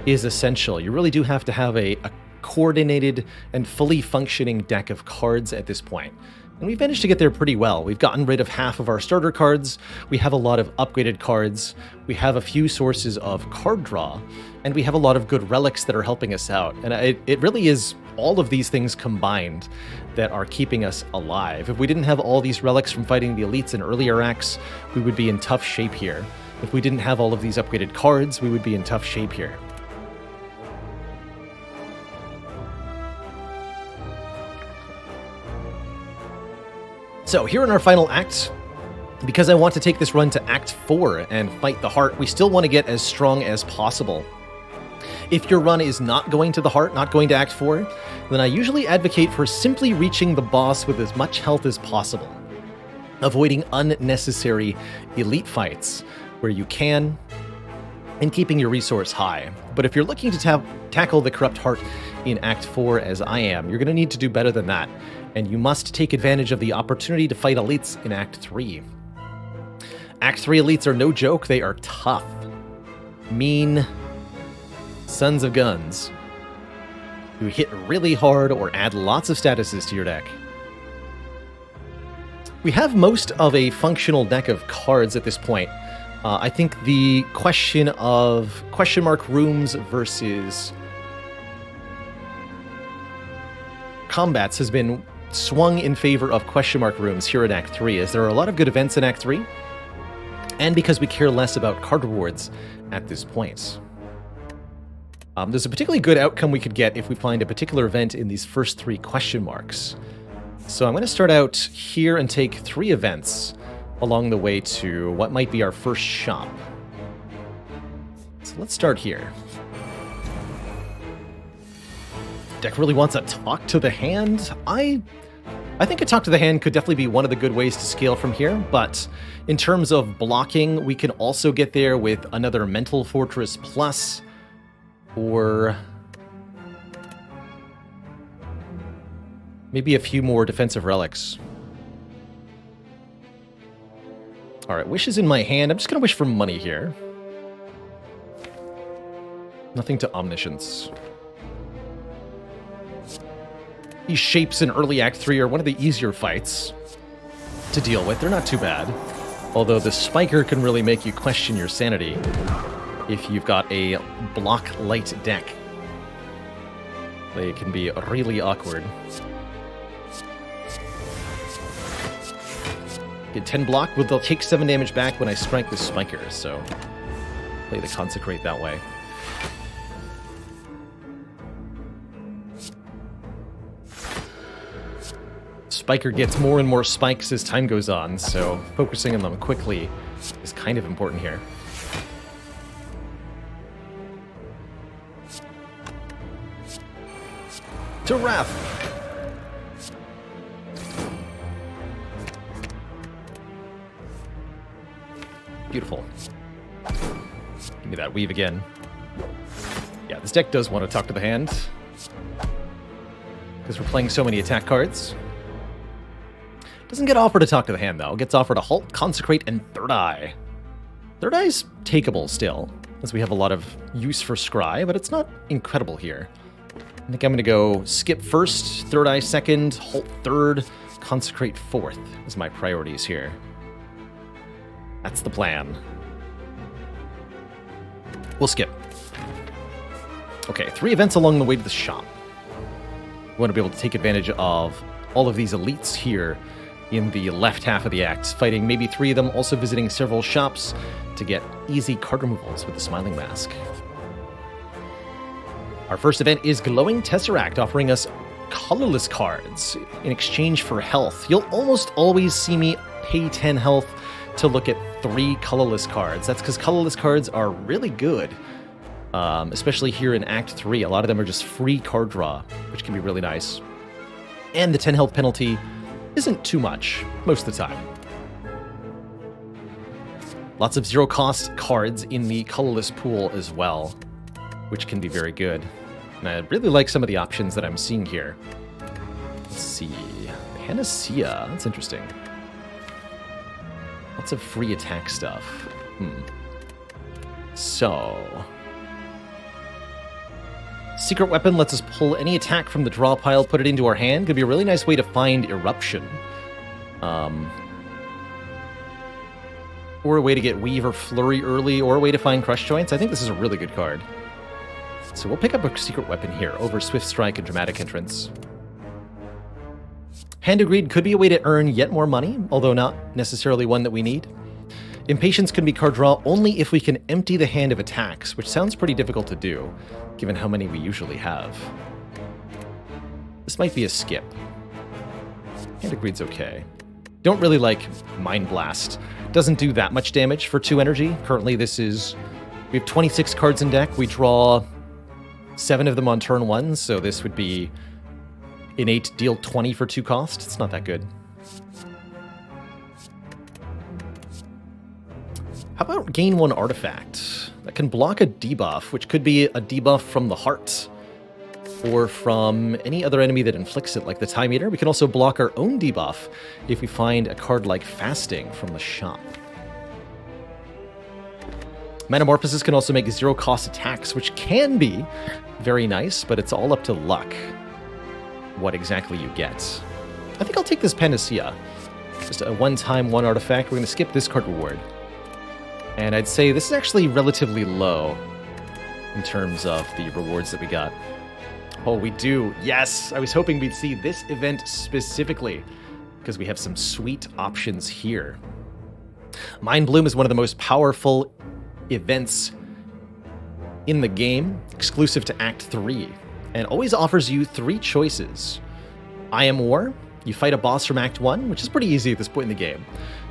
is essential. You really do have to have a coordinated and fully functioning deck of cards at this point. And we've managed to get there pretty well. We've gotten rid of half of our starter cards, we have a lot of upgraded cards, we have a few sources of card draw, and we have a lot of good relics that are helping us out. And it really is all of these things combined that are keeping us alive. If we didn't have all these relics from fighting the elites in earlier acts, we would be in tough shape here. If we didn't have all of these upgraded cards, we would be in tough shape here. So here in our final act, because I want to take this run to Act 4 and fight the heart, we still want to get as strong as possible. If your run is not going to the heart, not going to Act 4, then I usually advocate for simply reaching the boss with as much health as possible, avoiding unnecessary elite fights where you can, and keeping your resource high. But if you're looking to tackle the Corrupt Heart in Act 4, as I am, you're going to need to do better than that, and you must take advantage of the opportunity to fight elites in Act 3. Act 3 elites are no joke, they are tough, mean sons of guns who hit really hard or add lots of statuses to your deck. We have most of a functional deck of cards at this point. I think the question of question mark rooms versus combats has been swung in favor of question mark rooms here in Act 3, as there are a lot of good events in Act 3, and because we care less about card rewards at this point. There's a particularly good outcome we could get if we find a particular event in these first 3 question marks. So I'm going to start out here and take 3 events along the way to what might be our first shop. So let's start here. Deck really wants a talk to the hand. I think a talk to the hand could definitely be one of the good ways to scale from here, but in terms of blocking, we can also get there with another Mental Fortress Plus, or maybe a few more defensive relics. Alright, wish is in my hand. I'm just going to wish for money here. Nothing to omniscience. These shapes in early Act 3 are one of the easier fights to deal with. They're not too bad. Although the Spiker can really make you question your sanity if you've got a block light deck. They can be really awkward. Get 10 block, but they'll take 7 damage back when I strike the Spiker, so play the Consecrate that way. Spiker gets more and more spikes as time goes on, so focusing on them quickly is kind of important here. To Wrath! Beautiful. Give me that weave again. Yeah, this deck does want to talk to the hand, because we're playing so many attack cards. Doesn't get offered to talk to the hand, though. It gets offered a Halt, Consecrate, and Third Eye. Third Eye's takeable still, as we have a lot of use for Scry, but it's not incredible here. I think I'm going to go Skip first, Third Eye second, Halt third, Consecrate fourth as my priorities here. That's the plan. We'll skip. Okay, 3 events along the way to the shop. We want to be able to take advantage of all of these elites here in the left half of the act, fighting maybe 3 of them, also visiting several shops to get easy card removals with the Smiling Mask. Our first event is Glowing Tesseract, offering us colorless cards in exchange for health. You'll almost always see me pay 10 health to look at 3 colorless cards. That's because colorless cards are really good, especially here in Act 3. A lot of them are just free card draw, which can be really nice. And the 10 health penalty isn't too much most of the time. Lots of zero-cost cards in the colorless pool as well, which can be very good. And I really like some of the options that I'm seeing here. Let's see. Panacea. That's interesting. Lots of free attack stuff. So... Secret Weapon lets us pull any attack from the draw pile, put it into our hand. Could be a really nice way to find Eruption. Or a way to get Weave or Flurry early, or a way to find Crush Joints. I think this is a really good card. So we'll pick up a Secret Weapon here over Swift Strike and Dramatic Entrance. Hand of Greed could be a way to earn yet more money, although not necessarily one that we need. Impatience can be card draw only if we can empty the hand of attacks, which sounds pretty difficult to do, given how many we usually have. This might be a skip. Hand of Greed's okay. Don't really like Mind Blast. Doesn't do that much damage for 2 energy. Currently we have 26 cards in deck. We draw 7 of them on turn 1, so this would be innate deal 20 for 2 cost. It's not that good. How about gain 1 artifact? That can block a debuff, which could be a debuff from the heart, or from any other enemy that inflicts it, like the Time Eater. We can also block our own debuff if we find a card like Fasting from the shop. Metamorphosis can also make 0-cost attacks, which can be very nice, but it's all up to luck what exactly you get. I think I'll take this Panacea. Just a one-time 1 artifact. We're going to skip this card reward. And I'd say this is actually relatively low in terms of the rewards that we got. Oh, we do. Yes! I was hoping we'd see this event specifically, because we have some sweet options here. Mind Bloom is one of the most powerful events in the game, exclusive to Act 3, and always offers you 3 choices. I Am War, you fight a boss from Act 1, which is pretty easy at this point in the game,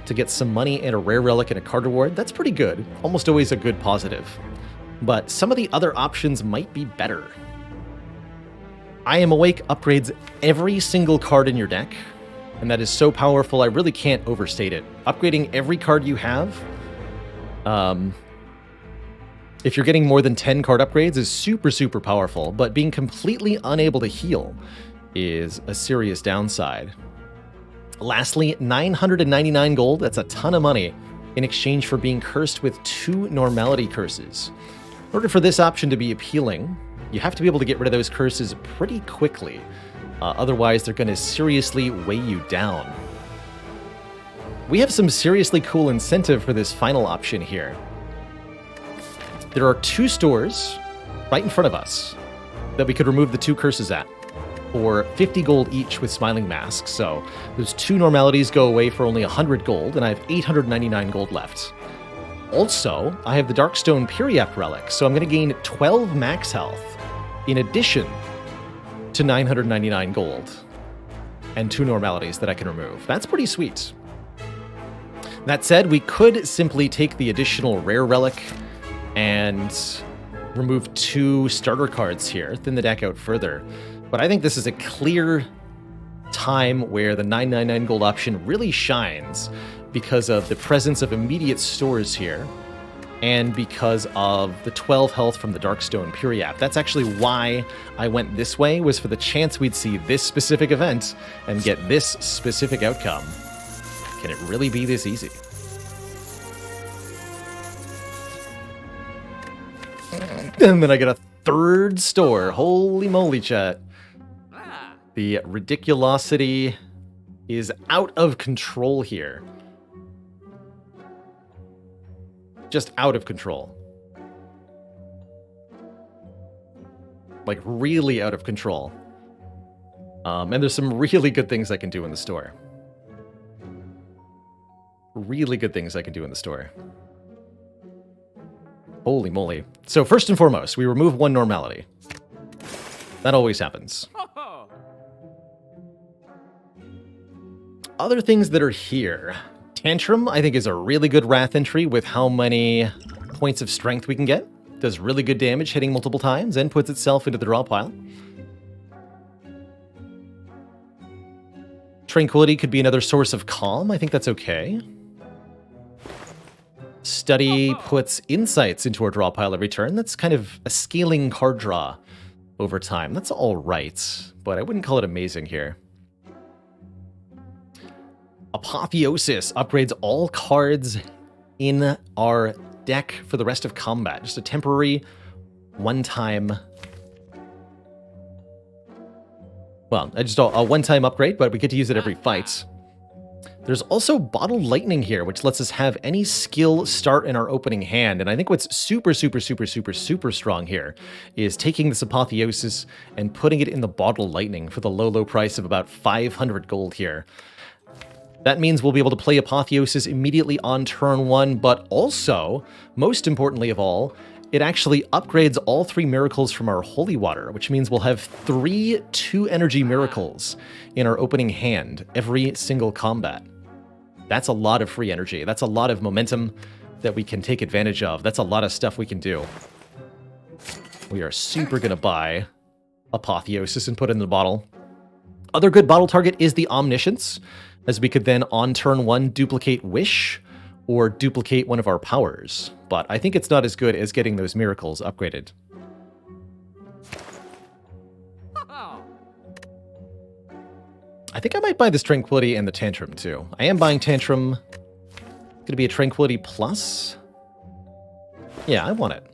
to get some money and a rare relic and a card reward. That's pretty good, almost always a good positive. But some of the other options might be better. I Am Awake upgrades every single card in your deck, and that is so powerful I really can't overstate it. Upgrading every card you have, if you're getting more than 10 card upgrades, is super, super powerful, but being completely unable to heal is a serious downside. Lastly, 999 gold, that's a ton of money, in exchange for being cursed with 2 normality curses. In order for this option to be appealing, you have to be able to get rid of those curses pretty quickly. Otherwise, they're going to seriously weigh you down. We have some seriously cool incentive for this final option here. There are 2 stores right in front of us that we could remove the 2 curses at, for 50 gold each with Smiling Masks. So those 2 normalities go away for only 100 gold, and I have 899 gold left. Also, I have the Darkstone Periapt Relic, so I'm going to gain 12 max health in addition to 999 gold and 2 normalities that I can remove. That's pretty sweet. That said, we could simply take the additional rare relic and remove 2 starter cards here, thin the deck out further. But I think this is a clear time where the 999 gold option really shines because of the presence of immediate stores here and because of the 12 health from the Darkstone Periapt. That's actually why I went this way, was for the chance we'd see this specific event and get this specific outcome. Can it really be this easy? And then I get a 3rd store. Holy moly, chat. The ridiculosity is out of control here. Just out of control. Like, really out of control. And there's some really good things I can do in the store. Really good things I can do in the store. Holy moly. So first and foremost, we remove 1 normality. That always happens. Other things that are here. Tantrum, I think, is a really good Wrath entry with how many points of strength we can get. Does really good damage hitting multiple times and puts itself into the draw pile. Tranquility could be another source of calm. I think that's okay. Study puts insights into our draw pile every turn. That's kind of a scaling card draw over time. That's all right, but I wouldn't call it amazing here. Apotheosis upgrades all cards in our deck for the rest of combat. Just a temporary, one-time... Well, just a one-time upgrade, but we get to use it every fight. There's also Bottled Lightning here, which lets us have any skill start in our opening hand. And I think what's super, super, super, super, super strong here is taking this Apotheosis and putting it in the Bottled Lightning for the low, low price of about 500 gold here. That means we'll be able to play Apotheosis immediately on turn 1, but also, most importantly of all, it actually upgrades all 3 miracles from our Holy Water, which means we'll have 3 2-energy miracles in our opening hand every single combat. That's a lot of free energy. That's a lot of momentum that we can take advantage of. That's a lot of stuff we can do. We are super going to buy Apotheosis and put it in the bottle. Other good bottle target is the Omniscience, as we could then, on turn 1, duplicate Wish or duplicate one of our powers. But I think it's not as good as getting those miracles upgraded. I think I might buy this Tranquility and the Tantrum, too. I am buying Tantrum. Going to be a Tranquility Plus. Yeah, I want it.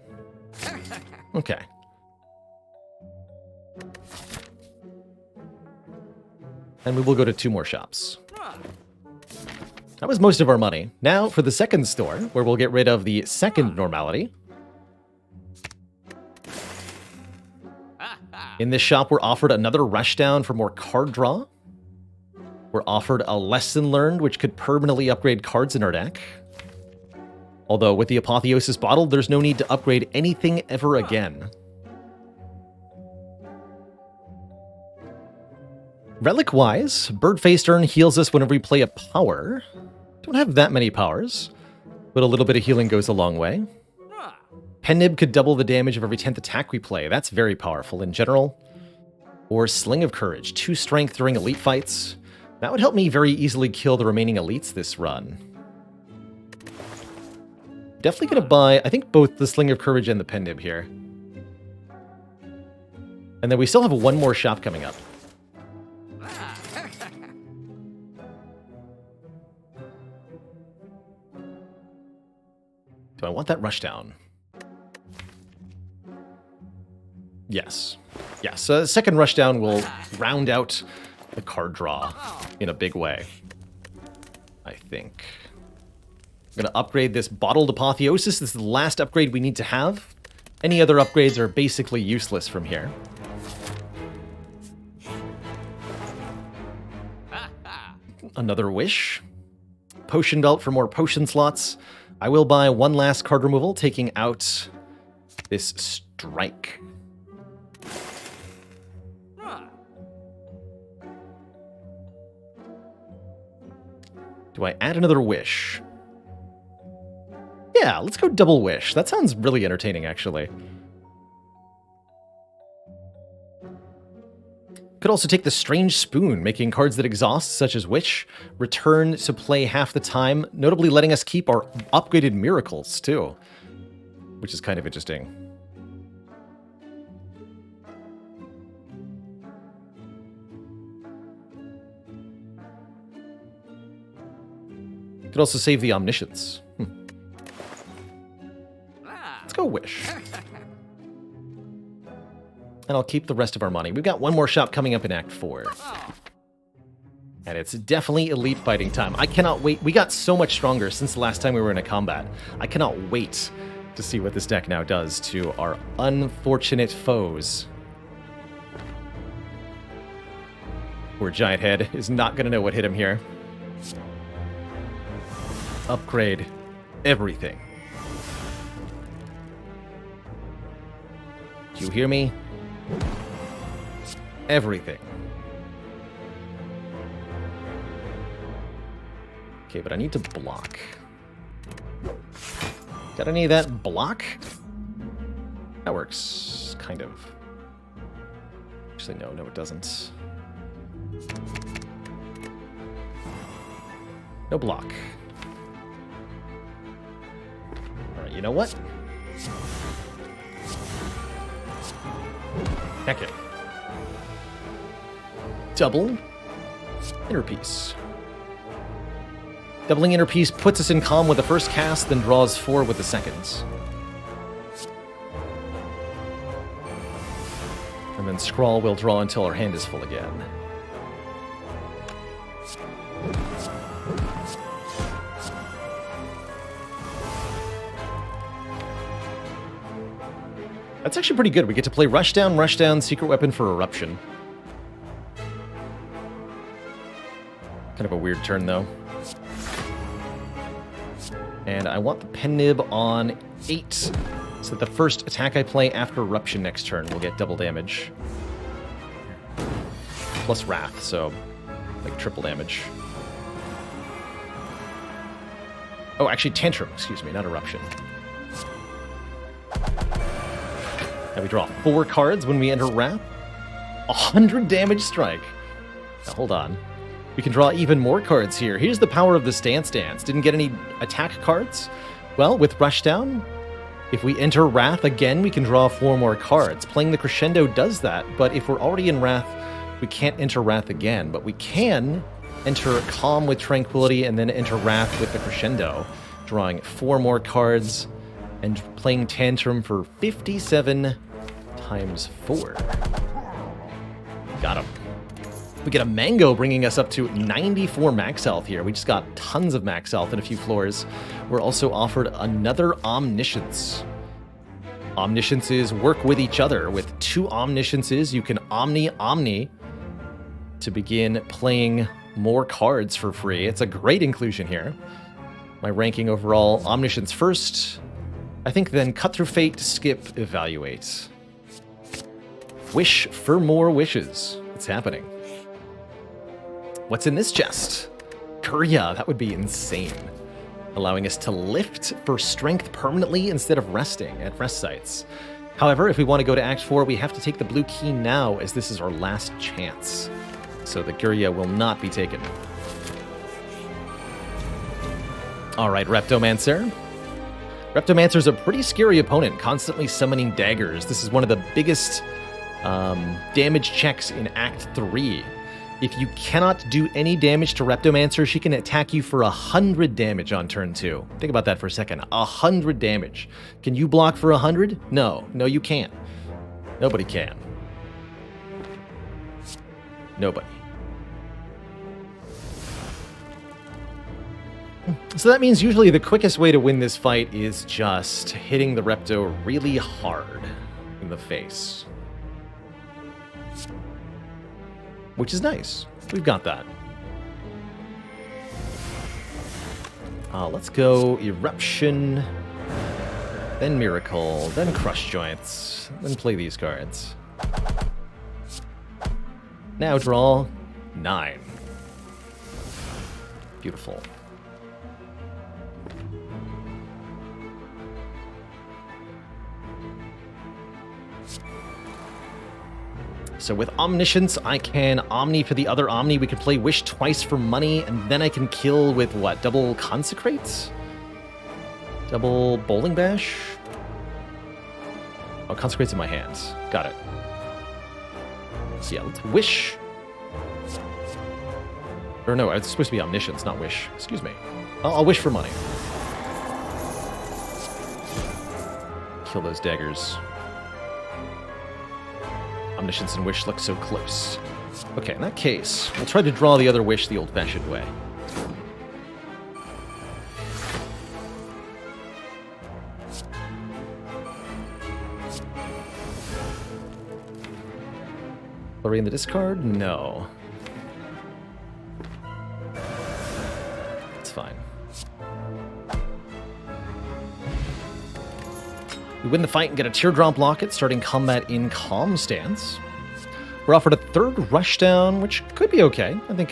Okay. And we will go to 2 more shops. That was most of our money. Now for the second store, where we'll get rid of the second normality. In this shop, we're offered another rushdown for more card draw. We're offered a lesson learned, which could permanently upgrade cards in our deck. Although with the Apotheosis bottle, there's no need to upgrade anything ever again. Relic-wise, Bird-Faced Urn heals us whenever we play a power. Don't have that many powers, but a little bit of healing goes a long way. Pennib could double the damage of every 10th attack we play. That's very powerful in general. Or Sling of Courage, 2 strength during elite fights. That would help me very easily kill the remaining elites this run. Definitely going to buy, I think, both the Sling of Courage and the Pennib here. And then we still have 1 more shop coming up. Do I want that rushdown? Yes. Yes, second rushdown will round out the card draw in a big way, I think. I'm going to upgrade this Bottled Apotheosis. This is the last upgrade we need to have. Any other upgrades are basically useless from here. Another Wish. Potion Belt for more potion slots. I will buy 1 last card removal, taking out this Strike. Do I add another Wish? Yeah, let's go double Wish. That sounds really entertaining, actually. Could also take the Strange Spoon, making cards that exhaust, such as Wish, return to play half the time, notably letting us keep our upgraded miracles, too. Which is kind of interesting. Could also save the Omniscience. Let's go Wish. And I'll keep the rest of our money. We've got 1 more shop coming up in Act 4. And it's definitely elite fighting time. I cannot wait. We got so much stronger since the last time we were in a combat. I cannot wait to see what this deck now does to our unfortunate foes. Poor Giant Head is not going to know what hit him here. Upgrade everything. Do you hear me? Everything. Okay, but I need to block. Got any of that block? That works, kind of. Actually, no, it doesn't. No block. Alright, you know what? Heck it. Double Inner Peace. Doubling Inner Peace puts us in calm with the first cast, then draws 4 with the seconds. And then Scrawl will draw until our hand is full again. That's actually pretty good. We get to play Rushdown, Secret Weapon for Eruption. Kind of a weird turn, though. And I want the Pen Nib on 8, so that the first attack I play after Eruption next turn will get double damage. Plus Wrath, so like triple damage. Oh, actually Tantrum, excuse me, not Eruption. Now we draw 4 cards when we enter Wrath. 100 damage strike. Now, hold on. We can draw even more cards here. Here's the power of the Stance Dance. Didn't get any attack cards? Well, with Rushdown, if we enter Wrath again, we can draw 4 more cards. Playing the Crescendo does that, but if we're already in Wrath, we can't enter Wrath again. But we can enter Calm with Tranquility and then enter Wrath with the Crescendo, drawing 4 more cards and playing Tantrum for 57 times 4. Got him. We get a Mango bringing us up to 94 max health here. We just got tons of max health in a few floors. We're also offered another Omniscience. Omnisciences work with each other. With 2 Omnisciences, you can Omni to begin playing more cards for free. It's a great inclusion here. My ranking overall, Omniscience first. I think then Cut Through Fate, Skip, Evaluate. Wish for more wishes. It's happening. What's in this chest? Kurya, that would be insane. Allowing us to lift for strength permanently instead of resting at rest sites. However, if we want to go to Act 4, we have to take the blue key now, as this is our last chance. So the Kurya will not be taken. Alright, Reptomancer. Reptomancer's a pretty scary opponent, constantly summoning daggers. This is one of the biggest damage checks in Act 3. If you cannot do any damage to Reptomancer, she can attack you for 100 damage on turn 2. Think about that for a second. 100 damage. Can you block for 100? No. No, you can't. Nobody can. Nobody. So that means usually the quickest way to win this fight is just hitting the Repto really hard in the face. Which is nice. We've got that. Let's go Eruption, then Miracle, then Crush Joints, then play these cards. Now draw 9. Beautiful. So with Omniscience, I can Omni for the other Omni. We could play Wish twice for money, and then I can kill with what? Double Consecrate? Double Bowling Bash? Oh, Consecrate's in my hands. Got it. So yeah, let's Wish. Or no, it's supposed to be Omniscience, not Wish. Excuse me. I'll Wish for money. Kill those daggers. Omniscience and Wish look so close. Okay, in that case, we'll try to draw the other Wish the old-fashioned way. Flurry in the discard? No. It's fine. We win the fight and get a Teardrop Locket, starting combat in Calm Stance. We're offered a 3rd Rushdown, which could be okay. I think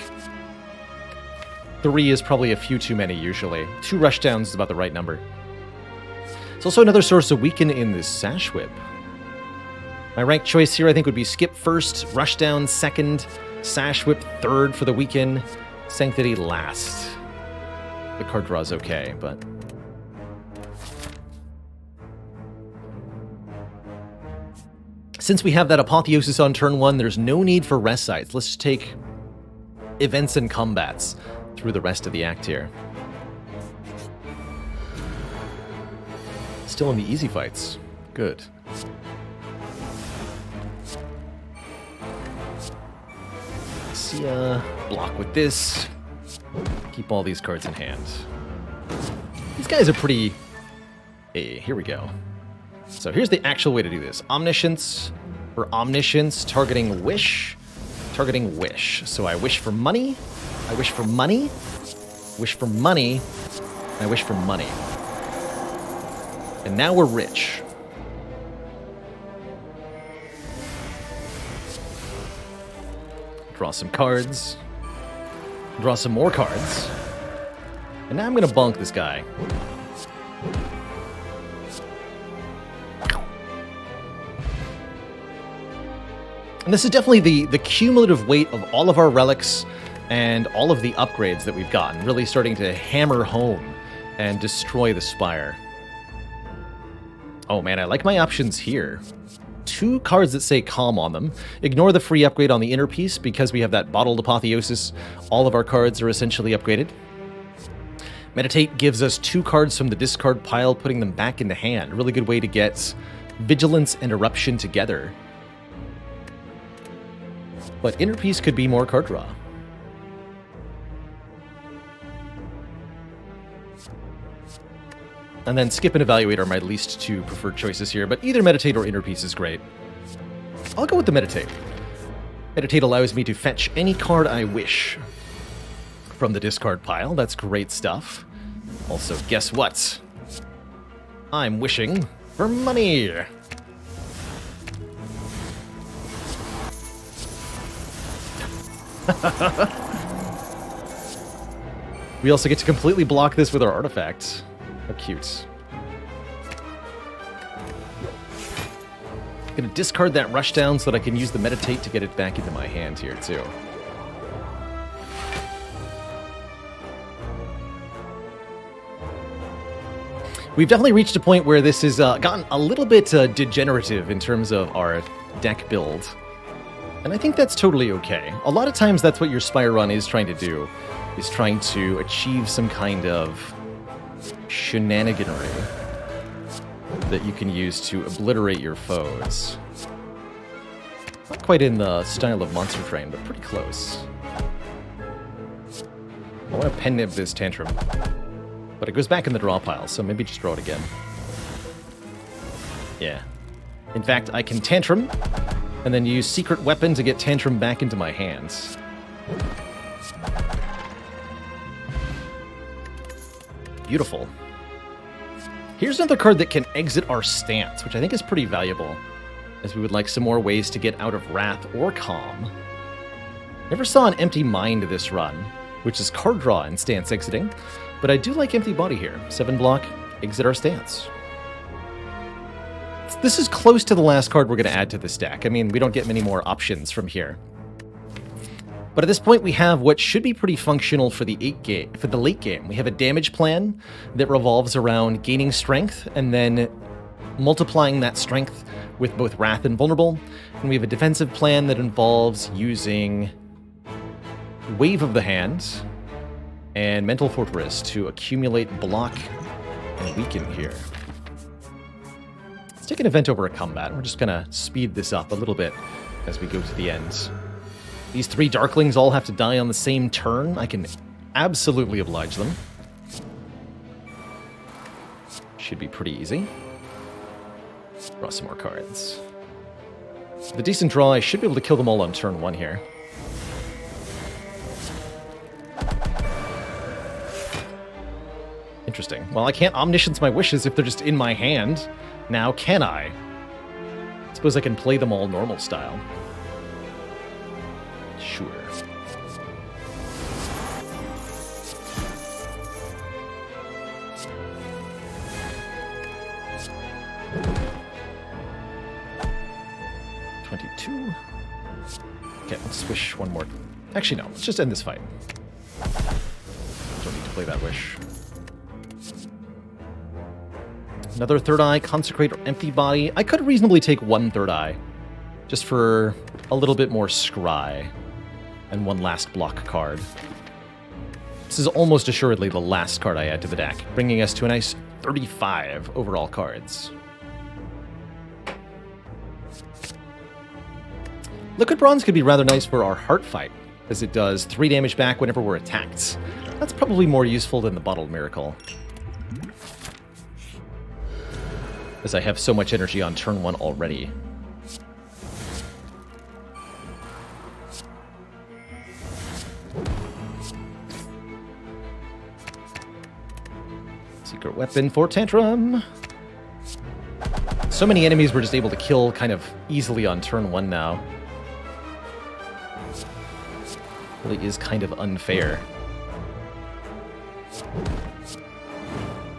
3 is probably a few too many, usually. 2 Rushdowns is about the right number. It's also another source of weaken in this Sash Whip. My rank choice here, I think, would be Skip first, Rushdown second, Sash Whip third for the weaken, Sanctity last. The card draw's okay, but... Since we have that Apotheosis on turn 1, there's no need for rest sites. Let's just take events and combats through the rest of the act here. Still in the easy fights. Good. See, block with this. Keep all these cards in hand. These guys are pretty... Hey, here we go. So here's the actual way to do this. Omniscience for Omniscience, targeting Wish, targeting Wish. So I wish for money, I wish for money, wish for money, and I wish for money. And now we're rich. Draw some cards. Draw some more cards. And now I'm going to bonk this guy. And this is definitely the cumulative weight of all of our relics and all of the upgrades that we've gotten, really starting to hammer home and destroy the Spire. Oh man, I like my options here. 2 cards that say Calm on them. Ignore the free upgrade on the inner piece because we have that Bottled Apotheosis. All of our cards are essentially upgraded. Meditate gives us 2 cards from the discard pile, putting them back in the hand. Really good way to get Vigilance and Eruption together. But inner piece could be more card draw. And then Skip and Evaluate are my least 2 preferred choices here, but either Meditate or Inner Piece is great. I'll go with the Meditate. Meditate allows me to fetch any card I wish from the discard pile. That's great stuff. Also, guess what? I'm wishing for money. We also get to completely block this with our artifact. How cute. I'm gonna discard that Rushdown so that I can use the Meditate to get it back into my hand here, too. We've definitely reached a point where this has gotten a little bit degenerative in terms of our deck build. And I think that's totally okay. A lot of times that's what your Spire run is trying to do, is trying to achieve some kind of shenaniganery that you can use to obliterate your foes. Not quite in the style of Monster Train, but pretty close. I want to pen nib this Tantrum, but it goes back in the draw pile, so maybe just draw it again. Yeah. In fact, I can Tantrum, and then use Secret Weapon to get Tantrum back into my hands. Beautiful. Here's another card that can exit our stance, which I think is pretty valuable, as we would like some more ways to get out of Wrath or Calm. Never saw an Empty Mind this run, which is card draw and stance exiting, but I do like Empty Body here. 7 block, exit our stance. This is close to the last card we're going to add to this deck. I mean, we don't get many more options from here. But at this point, we have what should be pretty functional for the late game. We have a damage plan that revolves around gaining strength and then multiplying that strength with both Wrath and Vulnerable. And we have a defensive plan that involves using Wave of the Hand and Mental Fortress to accumulate block and weaken here. Let's take an event over a combat. We're just going to speed this up a little bit as we go to the end. These 3 Darklings all have to die on the same turn. I can absolutely oblige them. Should be pretty easy. Draw some more cards. With a decent draw, I should be able to kill them all on turn 1 here. Interesting. Well, I can't Omniscience my wishes if they're just in my hand. Now, can I? Suppose I can play them all normal style. Sure. $22. Okay, let's swish one more. Actually, no. Let's just end this fight. Don't need to play that wish. Another Third Eye, Consecrate, or Empty Body. I could reasonably take 1 Third Eye, just for a little bit more scry. And 1 last block card. This is almost assuredly the last card I add to the deck, bringing us to a nice 35 overall cards. Liquid Bronze could be rather nice for our Heart Fight, as it does 3 damage back whenever we're attacked. That's probably more useful than the Bottled Miracle, as I have so much energy on turn 1 already. Secret Weapon for Tantrum. So many enemies we're just able to kill kind of easily on turn 1 now. Really is kind of unfair.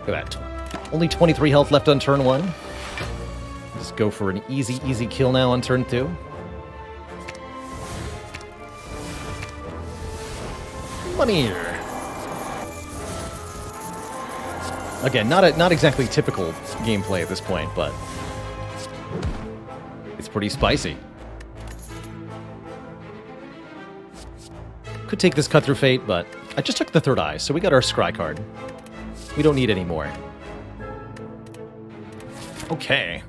Look at that. Only 23 health left on turn 1. Just go for an easy kill now on turn 2. Money! Again, not exactly typical gameplay at this point, but it's pretty spicy. Could take this cut through fate, but I just took the third eye, so we got our scry card. We don't need any more. Okay.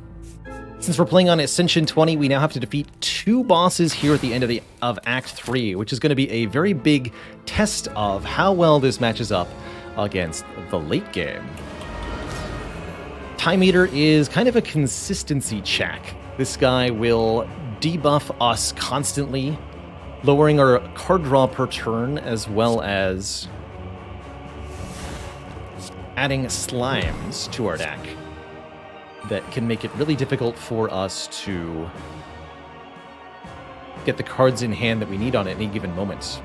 Since we're playing on Ascension 20, we now have to defeat 2 bosses here at the end of Act 3, which is going to be a very big test of how well this matches up against the late game. Time Eater is kind of a consistency check. This guy will debuff us constantly, lowering our card draw per turn, as well as adding slimes to our deck that can make it really difficult for us to get the cards in hand that we need on at any given moment.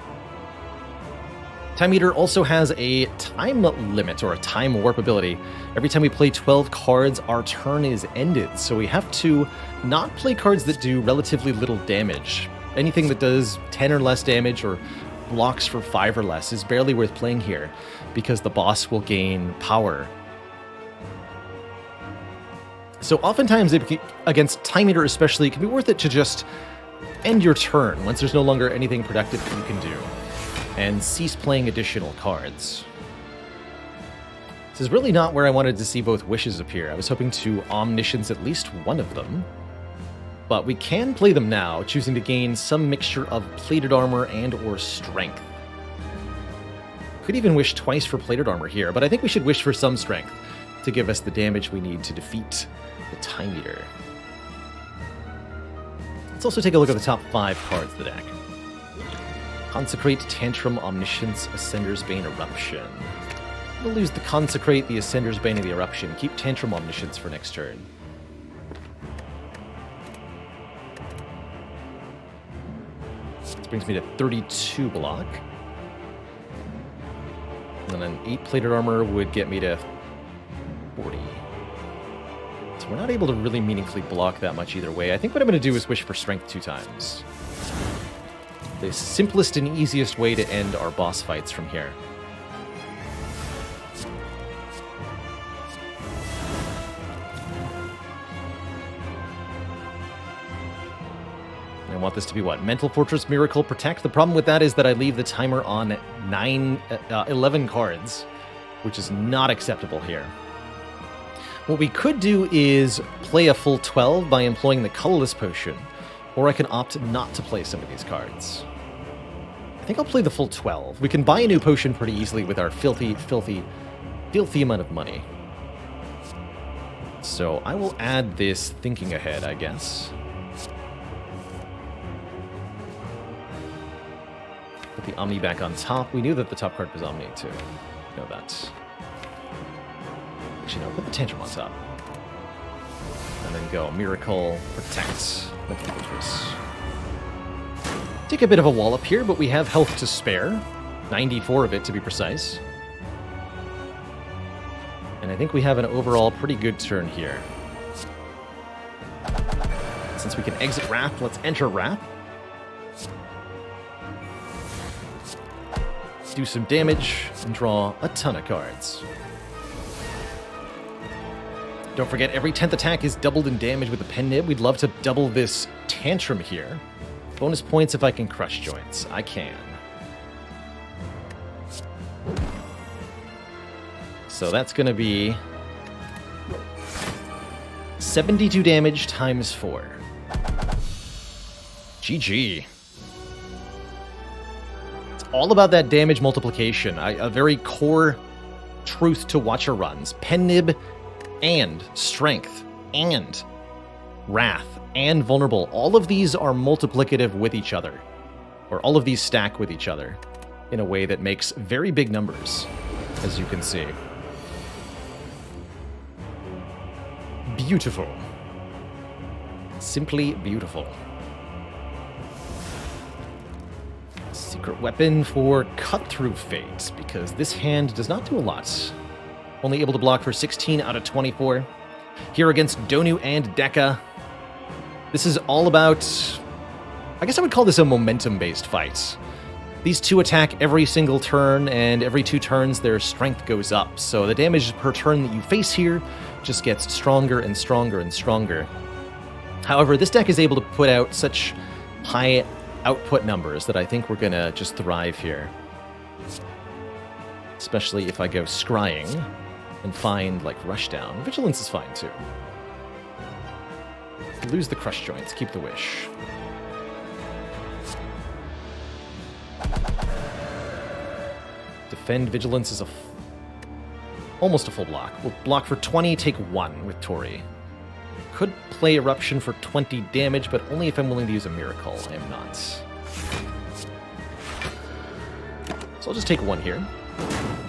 Time Eater also has a time limit, or a time warp ability. Every time we play 12 cards, our turn is ended, so we have to not play cards that do relatively little damage. Anything that does 10 or less damage or blocks for 5 or less is barely worth playing here, because the boss will gain power. So oftentimes, against Time Eater especially, it can be worth it to just end your turn once there's no longer anything productive that you can do, and cease playing additional cards. This is really not where I wanted to see both wishes appear. I was hoping to omniscience at least one of them, but we can play them now, choosing to gain some mixture of plated armor and or strength. Could even wish twice for plated armor here, but I think we should wish for some strength to give us the damage we need to defeat the Time Eater. Let's also take a look at the top 5 cards of the deck. Consecrate, Tantrum, Omniscience, Ascender's Bane, Eruption. We'll lose the Consecrate, the Ascender's Bane, and the Eruption. Keep Tantrum, Omniscience for next turn. This brings me to 32 block. And then 8 plated armor would get me to 40. So we're not able to really meaningfully block that much either way. I think what I'm going to do is wish for strength 2 times. The simplest and easiest way to end our boss fights from here. I want this to be what? Mental Fortress, Miracle, Protect. The problem with that is that I leave the timer on 11 cards, which is not acceptable here. What we could do is play a full 12 by employing the Colorless Potion, or I can opt not to play some of these cards. I think I'll play the full 12. We can buy a new potion pretty easily with our filthy amount of money. So I will add this Thinking Ahead, I guess. Put the Omni back on top. We knew that the top card was Omni, too. You know that. Actually, no, put the Tantrum on top. And then go Miracle, Protect, Mental Fortress. Take a bit of a wallop here, but we have health to spare. 94 of it, to be precise. And I think we have an overall pretty good turn here. Since we can exit Wrath, let's enter Wrath. Do some damage, and draw a ton of cards. Don't forget, every 10th attack is doubled in damage with a pen nib. We'd love to double this Tantrum here. Bonus points if I can crush joints. I can. So that's going to be 72 damage times 4. GG. It's all about that damage multiplication. A very core truth to Watcher runs. Pen nib and strength and wrath and vulnerable. All of these are multiplicative with each other. Or all of these stack with each other in a way that makes very big numbers, as you can see. Beautiful. Simply beautiful. Secret weapon for Cut Through Fate, because this hand does not do a lot. Only able to block for 16 out of 24. Here against Donu and Deka. This is all about... I guess I would call this a momentum-based fight. These two attack every single turn, and every 2 turns their strength goes up. So the damage per turn that you face here just gets stronger and stronger and stronger. However, this deck is able to put out such high output numbers that I think we're going to just thrive here. Especially if I go scrying and find, like, Rushdown. Vigilance is fine, too. Lose the Crush Joints, keep the Wish. Defend Vigilance is almost a full block. We'll block for 20, take 1 with Tori. Could play Eruption for 20 damage, but only if I'm willing to use a Miracle. I am not. So I'll just take 1 here.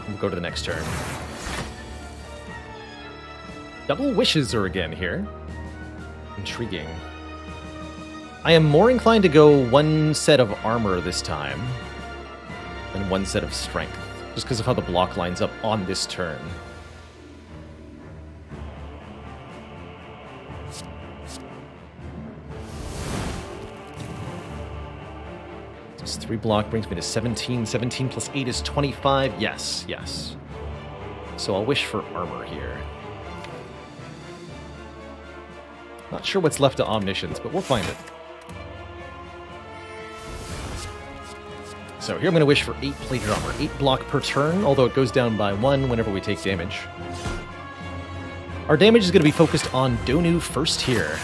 We'll go to the next turn. Double Wishes are again here. Intriguing. I am more inclined to go 1 set of armor this time than 1 set of strength, just because of how the block lines up on this turn. This 3 block brings me to 17. 17 plus 8 is 25. Yes, yes. So I'll wish for armor here. Not sure what's left to Omniscience, but we'll find it. So here I'm going to wish for 8 plated armor. 8 block per turn, although it goes down by 1 whenever we take damage. Our damage is going to be focused on Donu first here.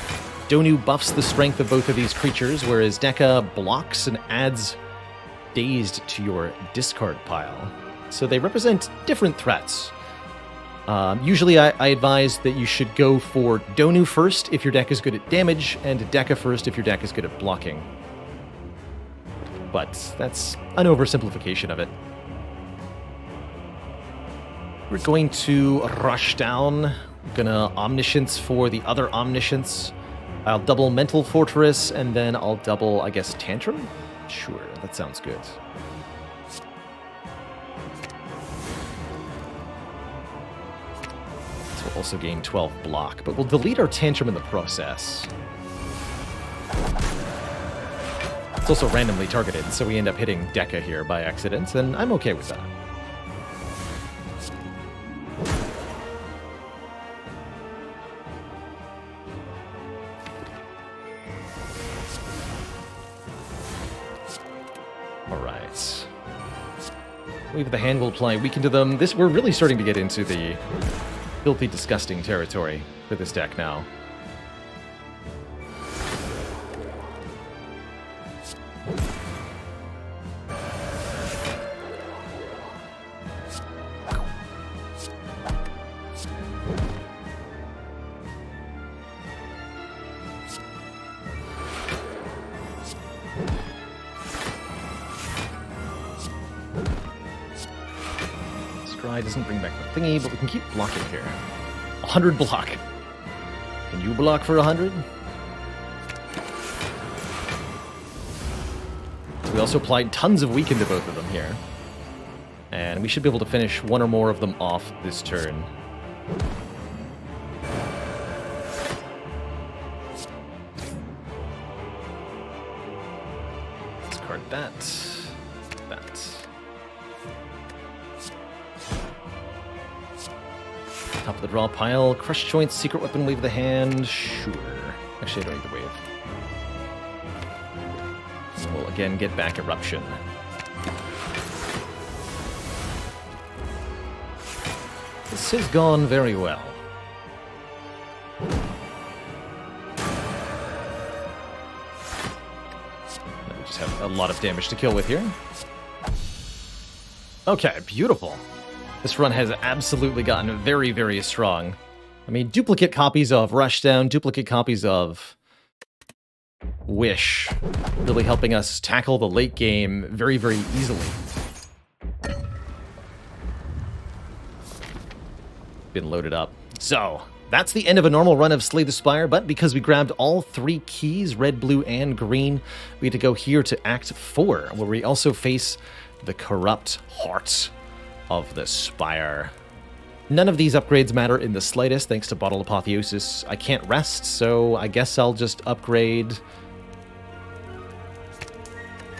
Donu buffs the strength of both of these creatures, whereas Deka blocks and adds Dazed to your discard pile. So they represent different threats. Usually I advise that you should go for Donu first if your deck is good at damage, and Deka first if your deck is good at blocking. But that's an oversimplification of it. We're going to rush down. We're gonna Omniscience for the other Omniscience. I'll double Mental Fortress, and then I'll double, I guess, Tantrum? Sure, that sounds good. So we'll also gain 12 block, but we'll delete our Tantrum in the process. It's also randomly targeted, so we end up hitting Deka here by accident, and I'm okay with that. Alright. Wave of the Hand will apply Weaken to them. We're really starting to get into the filthy, disgusting territory for this deck now. Doesn't bring back the thingy, but we can keep blocking here. 100 block. Can you block for 100? So we also applied tons of weaken to both of them here. And we should be able to finish 1 or more of them off this turn. Discard that. Top of the draw pile, Crush Joints, Secret Weapon, Wave of the Hand, sure. Actually, I don't need the wave. So we'll again get back Eruption. This has gone very well. We just have a lot of damage to kill with here. Okay, beautiful. This run has absolutely gotten very, very strong. I mean, duplicate copies of Rushdown, duplicate copies of Wish, really helping us tackle the late game very, very easily. Been loaded up. So, that's the end of a normal run of Slay the Spire, but because we grabbed all 3 keys, red, blue, and green, we get to go here to Act 4, where we also face the Corrupt Heart of the Spire. None of these upgrades matter in the slightest thanks to Bottle Apotheosis. I can't rest, so I guess I'll just upgrade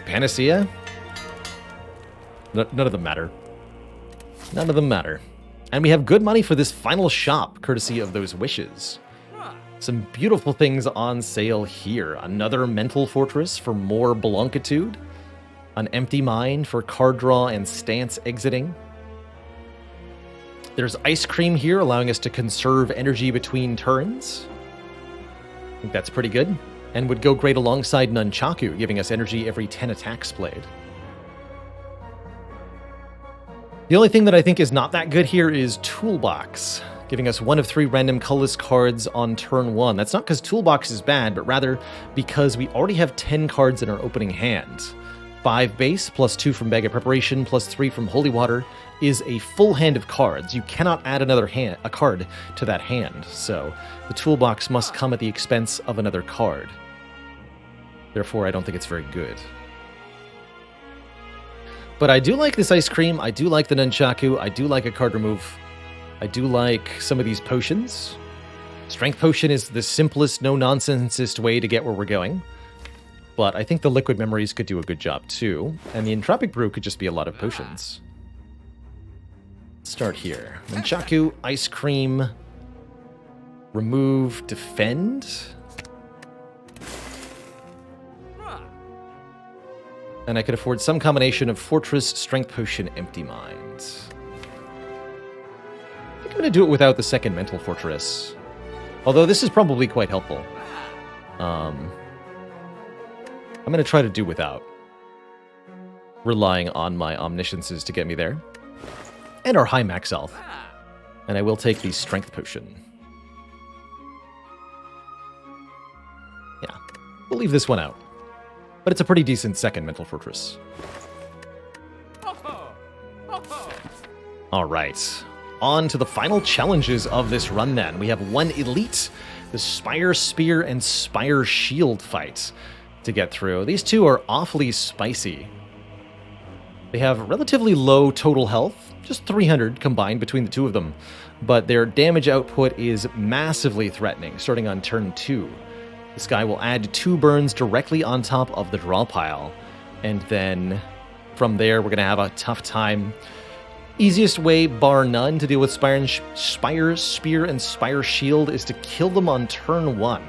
Panacea. None of them matter. None of them matter. And we have good money for this final shop, courtesy of those wishes. Some beautiful things on sale here. Another mental fortress for more Blanquitude. An empty mind for card draw and stance exiting. There's ice cream here, allowing us to conserve energy between turns. I think that's pretty good. And would go great alongside Nunchaku, giving us energy every 10 attacks played. The only thing that I think is not that good here is Toolbox, giving us 1 of 3 random colorless cards on turn 1. That's not because Toolbox is bad, but rather because we already have 10 cards in our opening hand. 5 base, plus 2 from Bag of Preparation, plus 3 from Holy Water is a full hand of cards. You cannot add a card to that hand, so the Toolbox must come at the expense of another card. Therefore, I don't think it's very good. But I do like this ice cream, I do like the Nunchaku, I do like a card remove. I do like some of these potions. Strength Potion is the simplest, no-nonsensest way to get where we're going. But I think the Liquid Memories could do a good job too, and the Entropic Brew could just be a lot of potions. Let's start here. Nunchaku, Ice Cream, Remove, Defend. And I could afford some combination of Fortress, Strength Potion, Empty Mind. I think I'm going to do it without the second Mental Fortress. Although this is probably quite helpful. I'm going to try to do without. Relying on my Omnisciences to get me there. And our high max health. And I will take the Strength Potion. Yeah, we'll leave this one out. But it's a pretty decent second Mental Fortress. Alright, on to the final challenges of this run then. We have 1 Elite, the Spire Spear and Spire Shield fight to get through. These two are awfully spicy. They have relatively low total health, just 300 combined between the two of them, but their damage output is massively threatening, starting on turn 2. This guy will add 2 burns directly on top of the draw pile, and then from there we're going to have a tough time. Easiest way, bar none, to deal with Spire, Spear, and Spire Shield is to kill them on turn 1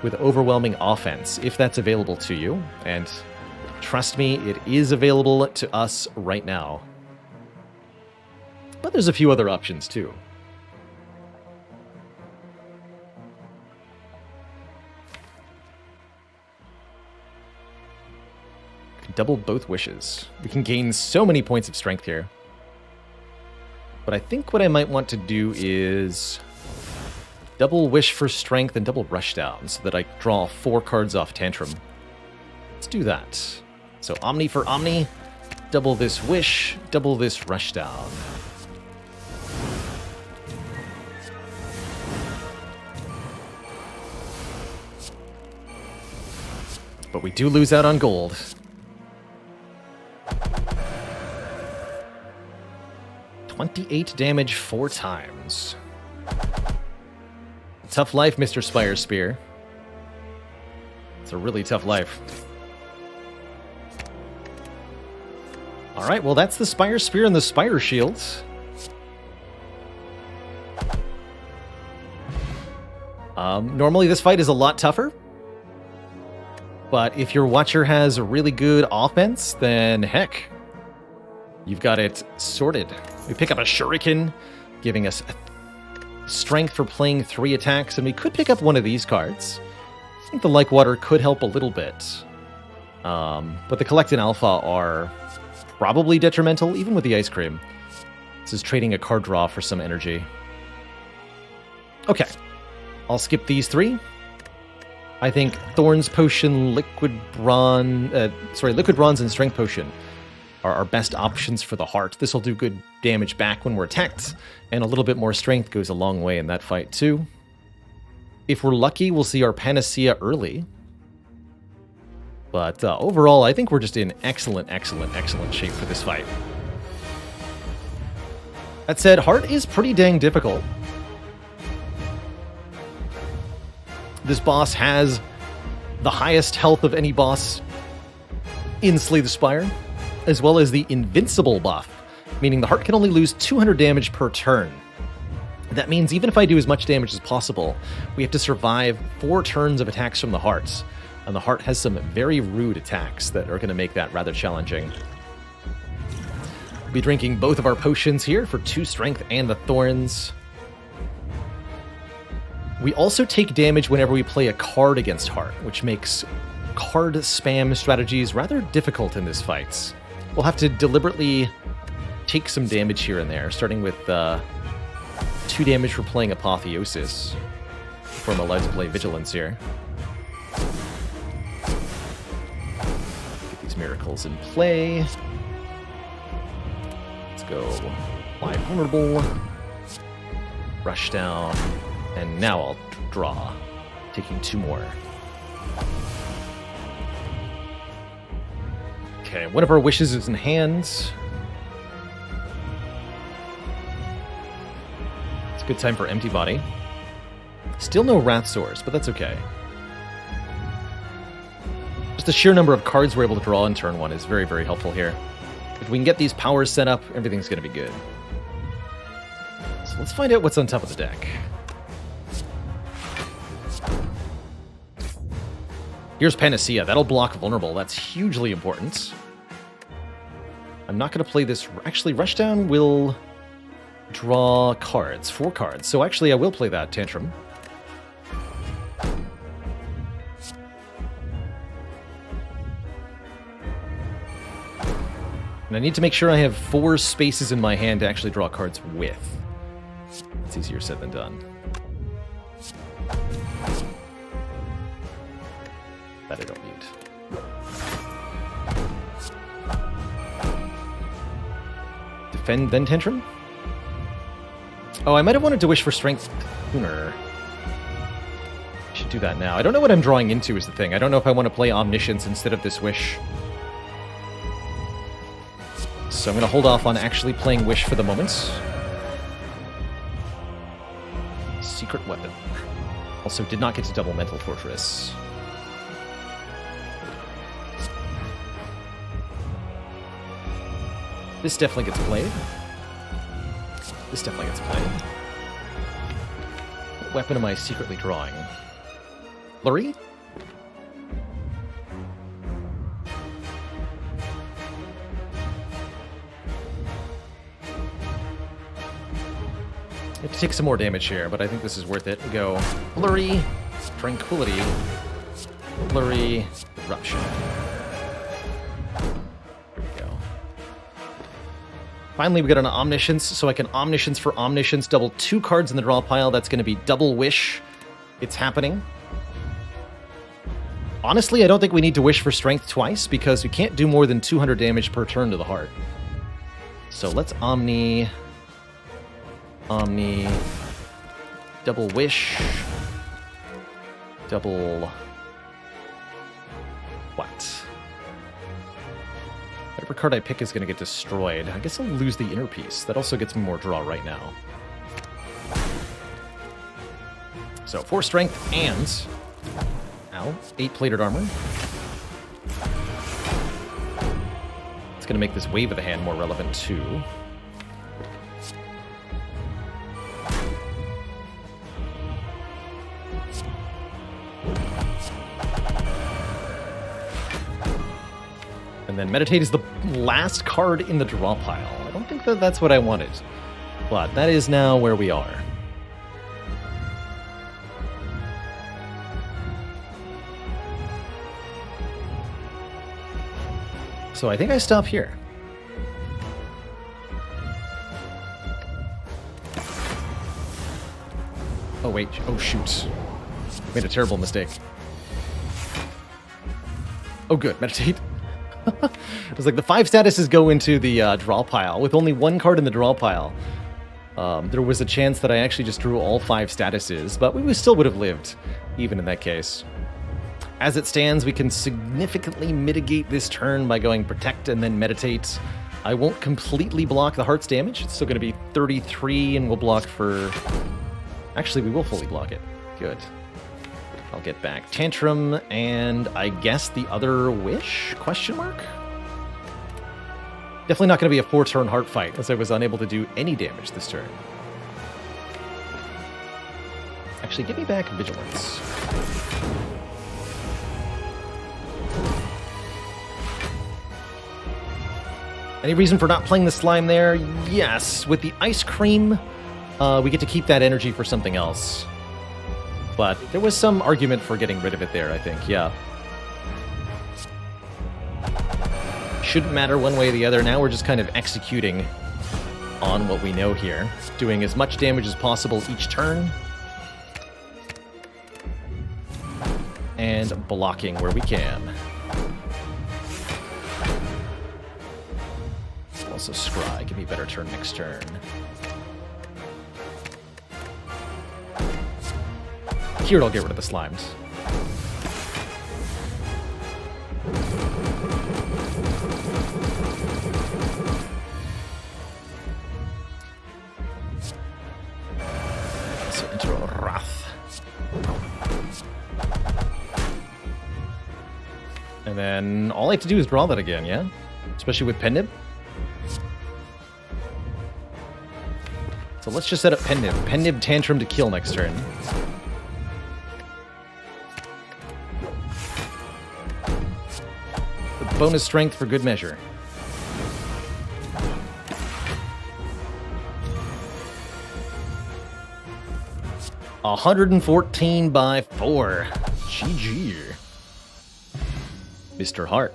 with overwhelming offense, if that's available to you, and trust me, it is available to us right now. But there's a few other options too. Double both wishes. We can gain so many points of strength here. But I think what I might want to do is double wish for strength and double rush down so that I draw 4 cards off Tantrum. Let's do that. So Omni for Omni, double this wish, double this rush down. But we do lose out on gold. $28 damage 4 times. Tough life, Mr. Spire Spear. It's a really tough life. Alright, well that's the Spire Spear and the Spire Shield. Normally this fight is a lot tougher. But if your Watcher has really good offense, then heck, you've got it sorted. We pick up a Shuriken, giving us strength for playing 3 attacks, and we could pick up one of these cards. I think the Like Water could help a little bit. But the Collect and Alpha are probably detrimental, even with the Ice Cream. This is trading a card draw for some energy. Okay, I'll skip these 3. I think Thorns Potion, Liquid Bronze, and Strength Potion are our best options for the heart. This will do good damage back when we're attacked, and a little bit more strength goes a long way in that fight too. If we're lucky, we'll see our Panacea early. But overall, I think we're just in excellent shape for this fight. That said, heart is pretty dang difficult. This boss has the highest health of any boss in Slay the Spire. as well as the invincible buff, meaning the heart can only lose 200 damage per turn. That means even if I do as much damage as possible, we have to survive 4 turns of attacks from the hearts. And the heart has some very rude attacks that are going to make that rather challenging. We'll be drinking both of our potions here for 2 strength and the thorns. We also take damage whenever we play a card against heart, which makes card spam strategies rather difficult in this fight. We'll have to deliberately take some damage here and there, starting with 2 damage for playing Apotheosis, before I'm allowed to play Vigilance here. Get these miracles in play. Let's go Live Vulnerable, Rush Down, and now I'll draw, taking 2 more. Okay, one of our wishes is in hand. It's a good time for Empty Body. Still no Wrath Source, but that's okay. Just the sheer number of cards we're able to draw in turn 1 is very, very helpful here. If we can get these powers set up, everything's going to be good. So let's find out what's on top of the deck. Here's Panacea. That'll block Vulnerable. That's hugely important. I'm not going to play this. Actually, Rushdown will draw cards. 4 cards. So actually, I will play that Tantrum. And I need to make sure I have 4 spaces in my hand to actually draw cards with. It's easier said than done. That I don't need. Defend, then Tantrum? Oh, I might have wanted to wish for Strength sooner. I should do that now. I don't know what I'm drawing into is the thing. I don't know if I want to play Omniscience instead of this wish. So I'm going to hold off on actually playing Wish for the moment. Secret Weapon. Also did not get to double Mental Fortress. This definitely gets played. This definitely gets played. What weapon am I secretly drawing? Flurry? I have to take some more damage here, but I think this is worth it. We go Flurry, Tranquility, Flurry, Eruption. Finally, we got an Omniscience, so I can Omniscience for Omniscience, double 2 cards in the draw pile. That's going to be double Wish. It's happening. Honestly, I don't think we need to Wish for Strength twice, because we can't do more than 200 damage per turn to the heart. So let's Omni, double Wish, double... what? Whatever card I pick is going to get destroyed. I guess I'll lose the Inner Piece. That also gets me more draw right now. So 4 strength and... ow. 8 plated armor. It's going to make this wave of the hand more relevant too. And then Meditate is the last card in the draw pile. I don't think that that's what I wanted, but that is now where we are. So I think I stop here. Oh wait, oh shoot. Made a terrible mistake. Oh good, Meditate. It was like the 5 statuses go into the draw pile. With only 1 card in the draw pile, there was a chance that I actually just drew all 5 statuses, but we still would have lived, even in that case. As it stands, we can significantly mitigate this turn by going Protect and then Meditate. I won't completely block the heart's damage. It's still going to be 33, and we'll block for... actually, we will fully block it. Good. I'll get back Tantrum, and I guess the other wish? Question mark? Definitely not going to be a 4-turn heart fight, as I was unable to do any damage this turn. Actually, give me back Vigilance. Any reason for not playing the slime there? Yes. With the ice cream, we get to keep that energy for something else. But there was some argument for getting rid of it there, I think. Yeah. Shouldn't matter one way or the other. Now we're just kind of executing on what we know here. Doing as much damage as possible each turn. And blocking where we can. Also scry, give me a better turn next turn. Here I'll get rid of the slimes. So intro Wrath. And then all I have to do is draw that again, yeah? Especially with Pendib. So let's just set up Pendib. Pendib Tantrum to kill next turn. With bonus strength for good measure. A 114 by 4. GG. Mr. Hart.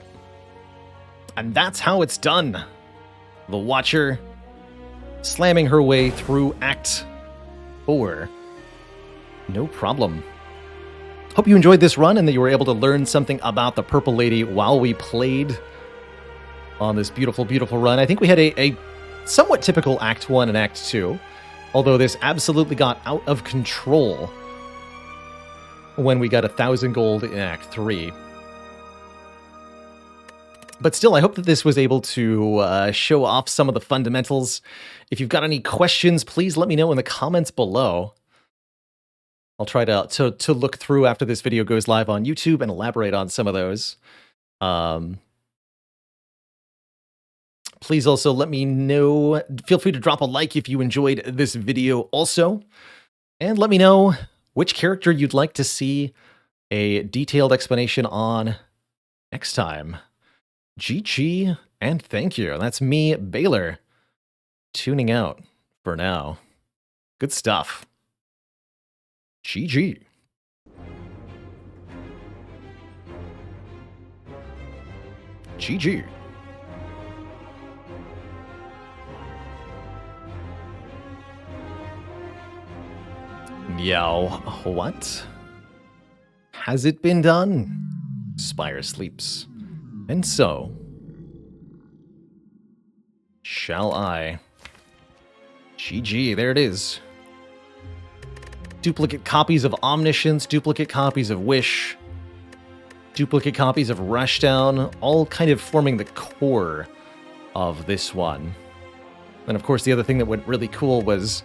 And that's how it's done. The Watcher slamming her way through Act 4. No problem. Hope you enjoyed this run and that you were able to learn something about the Purple Lady while we played on this beautiful, beautiful run. I think we had a somewhat typical Act 1 and Act 2, although this absolutely got out of control when we got 1,000 gold in Act 3. But still, I hope that this was able to show off some of the fundamentals. If you've got any questions, please let me know in the comments below. I'll try to look through after this video goes live on YouTube and elaborate on some of those. Please also let me know. Feel free to drop a like if you enjoyed this video also. And let me know which character you'd like to see a detailed explanation on next time. GG, and thank you. That's me, Baylor, tuning out for now. Good stuff. GG. GG. Meow. What? Has it been done? Spire sleeps. And so, shall I. GG, there it is. Duplicate copies of Omniscience, duplicate copies of Wish, duplicate copies of Rushdown, all kind of forming the core of this one. And of course, the other thing that went really cool was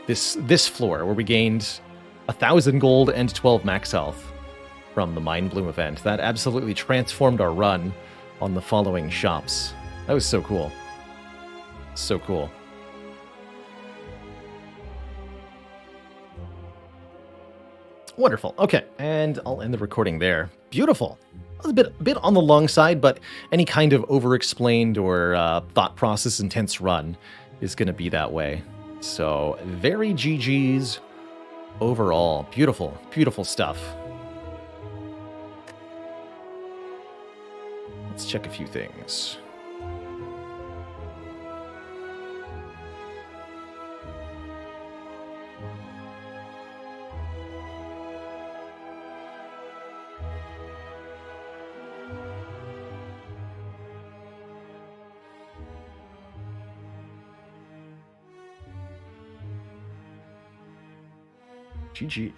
this floor, where we gained 1,000 gold and 12 max health from the Mind Bloom event. That absolutely transformed our run on the following shops. That was so cool. So cool. Wonderful. Okay, and I'll end the recording there. Beautiful. A bit on the long side, but any kind of over-explained or thought process intense run is going to be that way. So, very GG's overall. Beautiful, beautiful stuff. Let's check a few things. GG.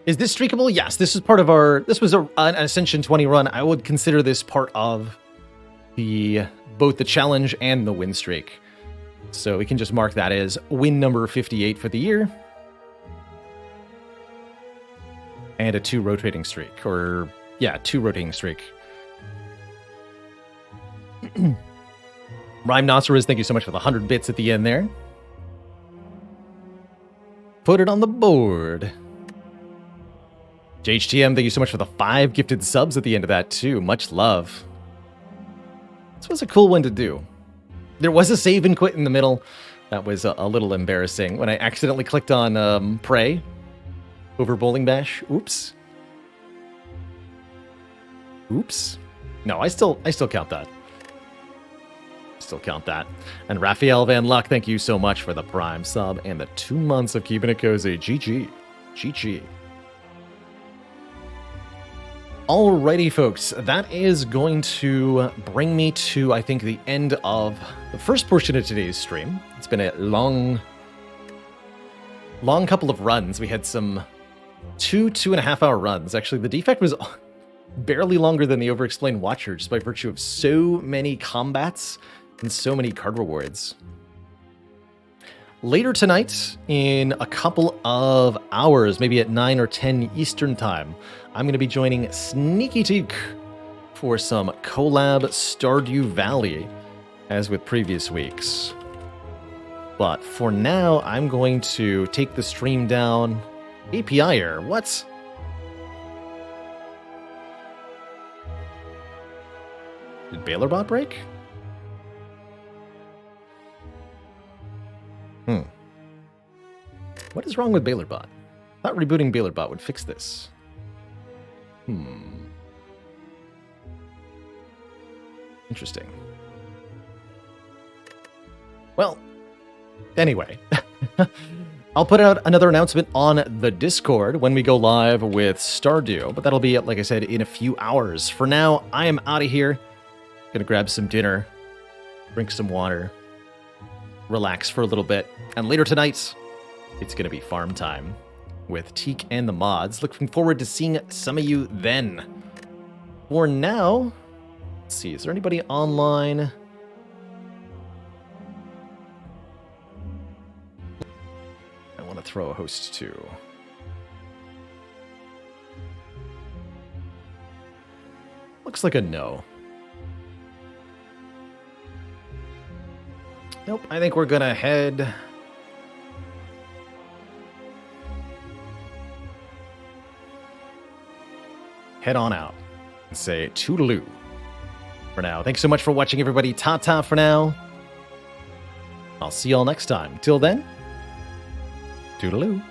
Is this streakable? Yes, this is part of our... This was an Ascension 20 run. I would consider this part of both the challenge and the win streak. So we can just mark that as win number 58 for the year. And a 2 rotating streak. Or, yeah, 2 rotating streak. Rhymenoceros, thank you so much for the 100 bits at the end there. Put it on the board. JHTM, thank you so much for the 5 gifted subs at the end of that too. Much love. This was a cool one to do. There was a save and quit in the middle. That was a little embarrassing when I accidentally clicked on Prey over Bowling Bash. Oops. Oops. No, I still count that. Still count that. And Raphael Van Luck, thank you so much for the Prime sub and the 2 months of keeping it cozy. GG. GG. Alrighty, folks. That is going to bring me to, I think, the end of the first portion of today's stream. It's been a long couple of runs. We had some 2.5 hour runs. Actually, the Defect was barely longer than the Overexplained Watcher, just by virtue of so many combats and so many card rewards. Later tonight, in a couple of hours, maybe at 9 or 10 Eastern time, I'm going to be joining Sneaky Teak for some collab Stardew Valley, as with previous weeks. But for now, I'm going to take the stream down. API error, what? Did BailerBot break? What is wrong with BailerBot? Thought rebooting BailerBot would fix this. Interesting. Well, anyway. I'll put out another announcement on the Discord when we go live with Stardew, but that'll be, like I said, in a few hours. For now, I am out of here. Gonna grab some dinner, drink some water, relax for a little bit, and later tonight, it's gonna be farm time with Teak and the mods. Looking forward to seeing some of you then. For now, let's see, is there anybody online? I want to throw a host too. Looks like a no. Nope, I think we're gonna head on out and say toodaloo for now. Thanks so much for watching, everybody. Ta-ta for now. I'll see y'all next time. Till then, toodaloo.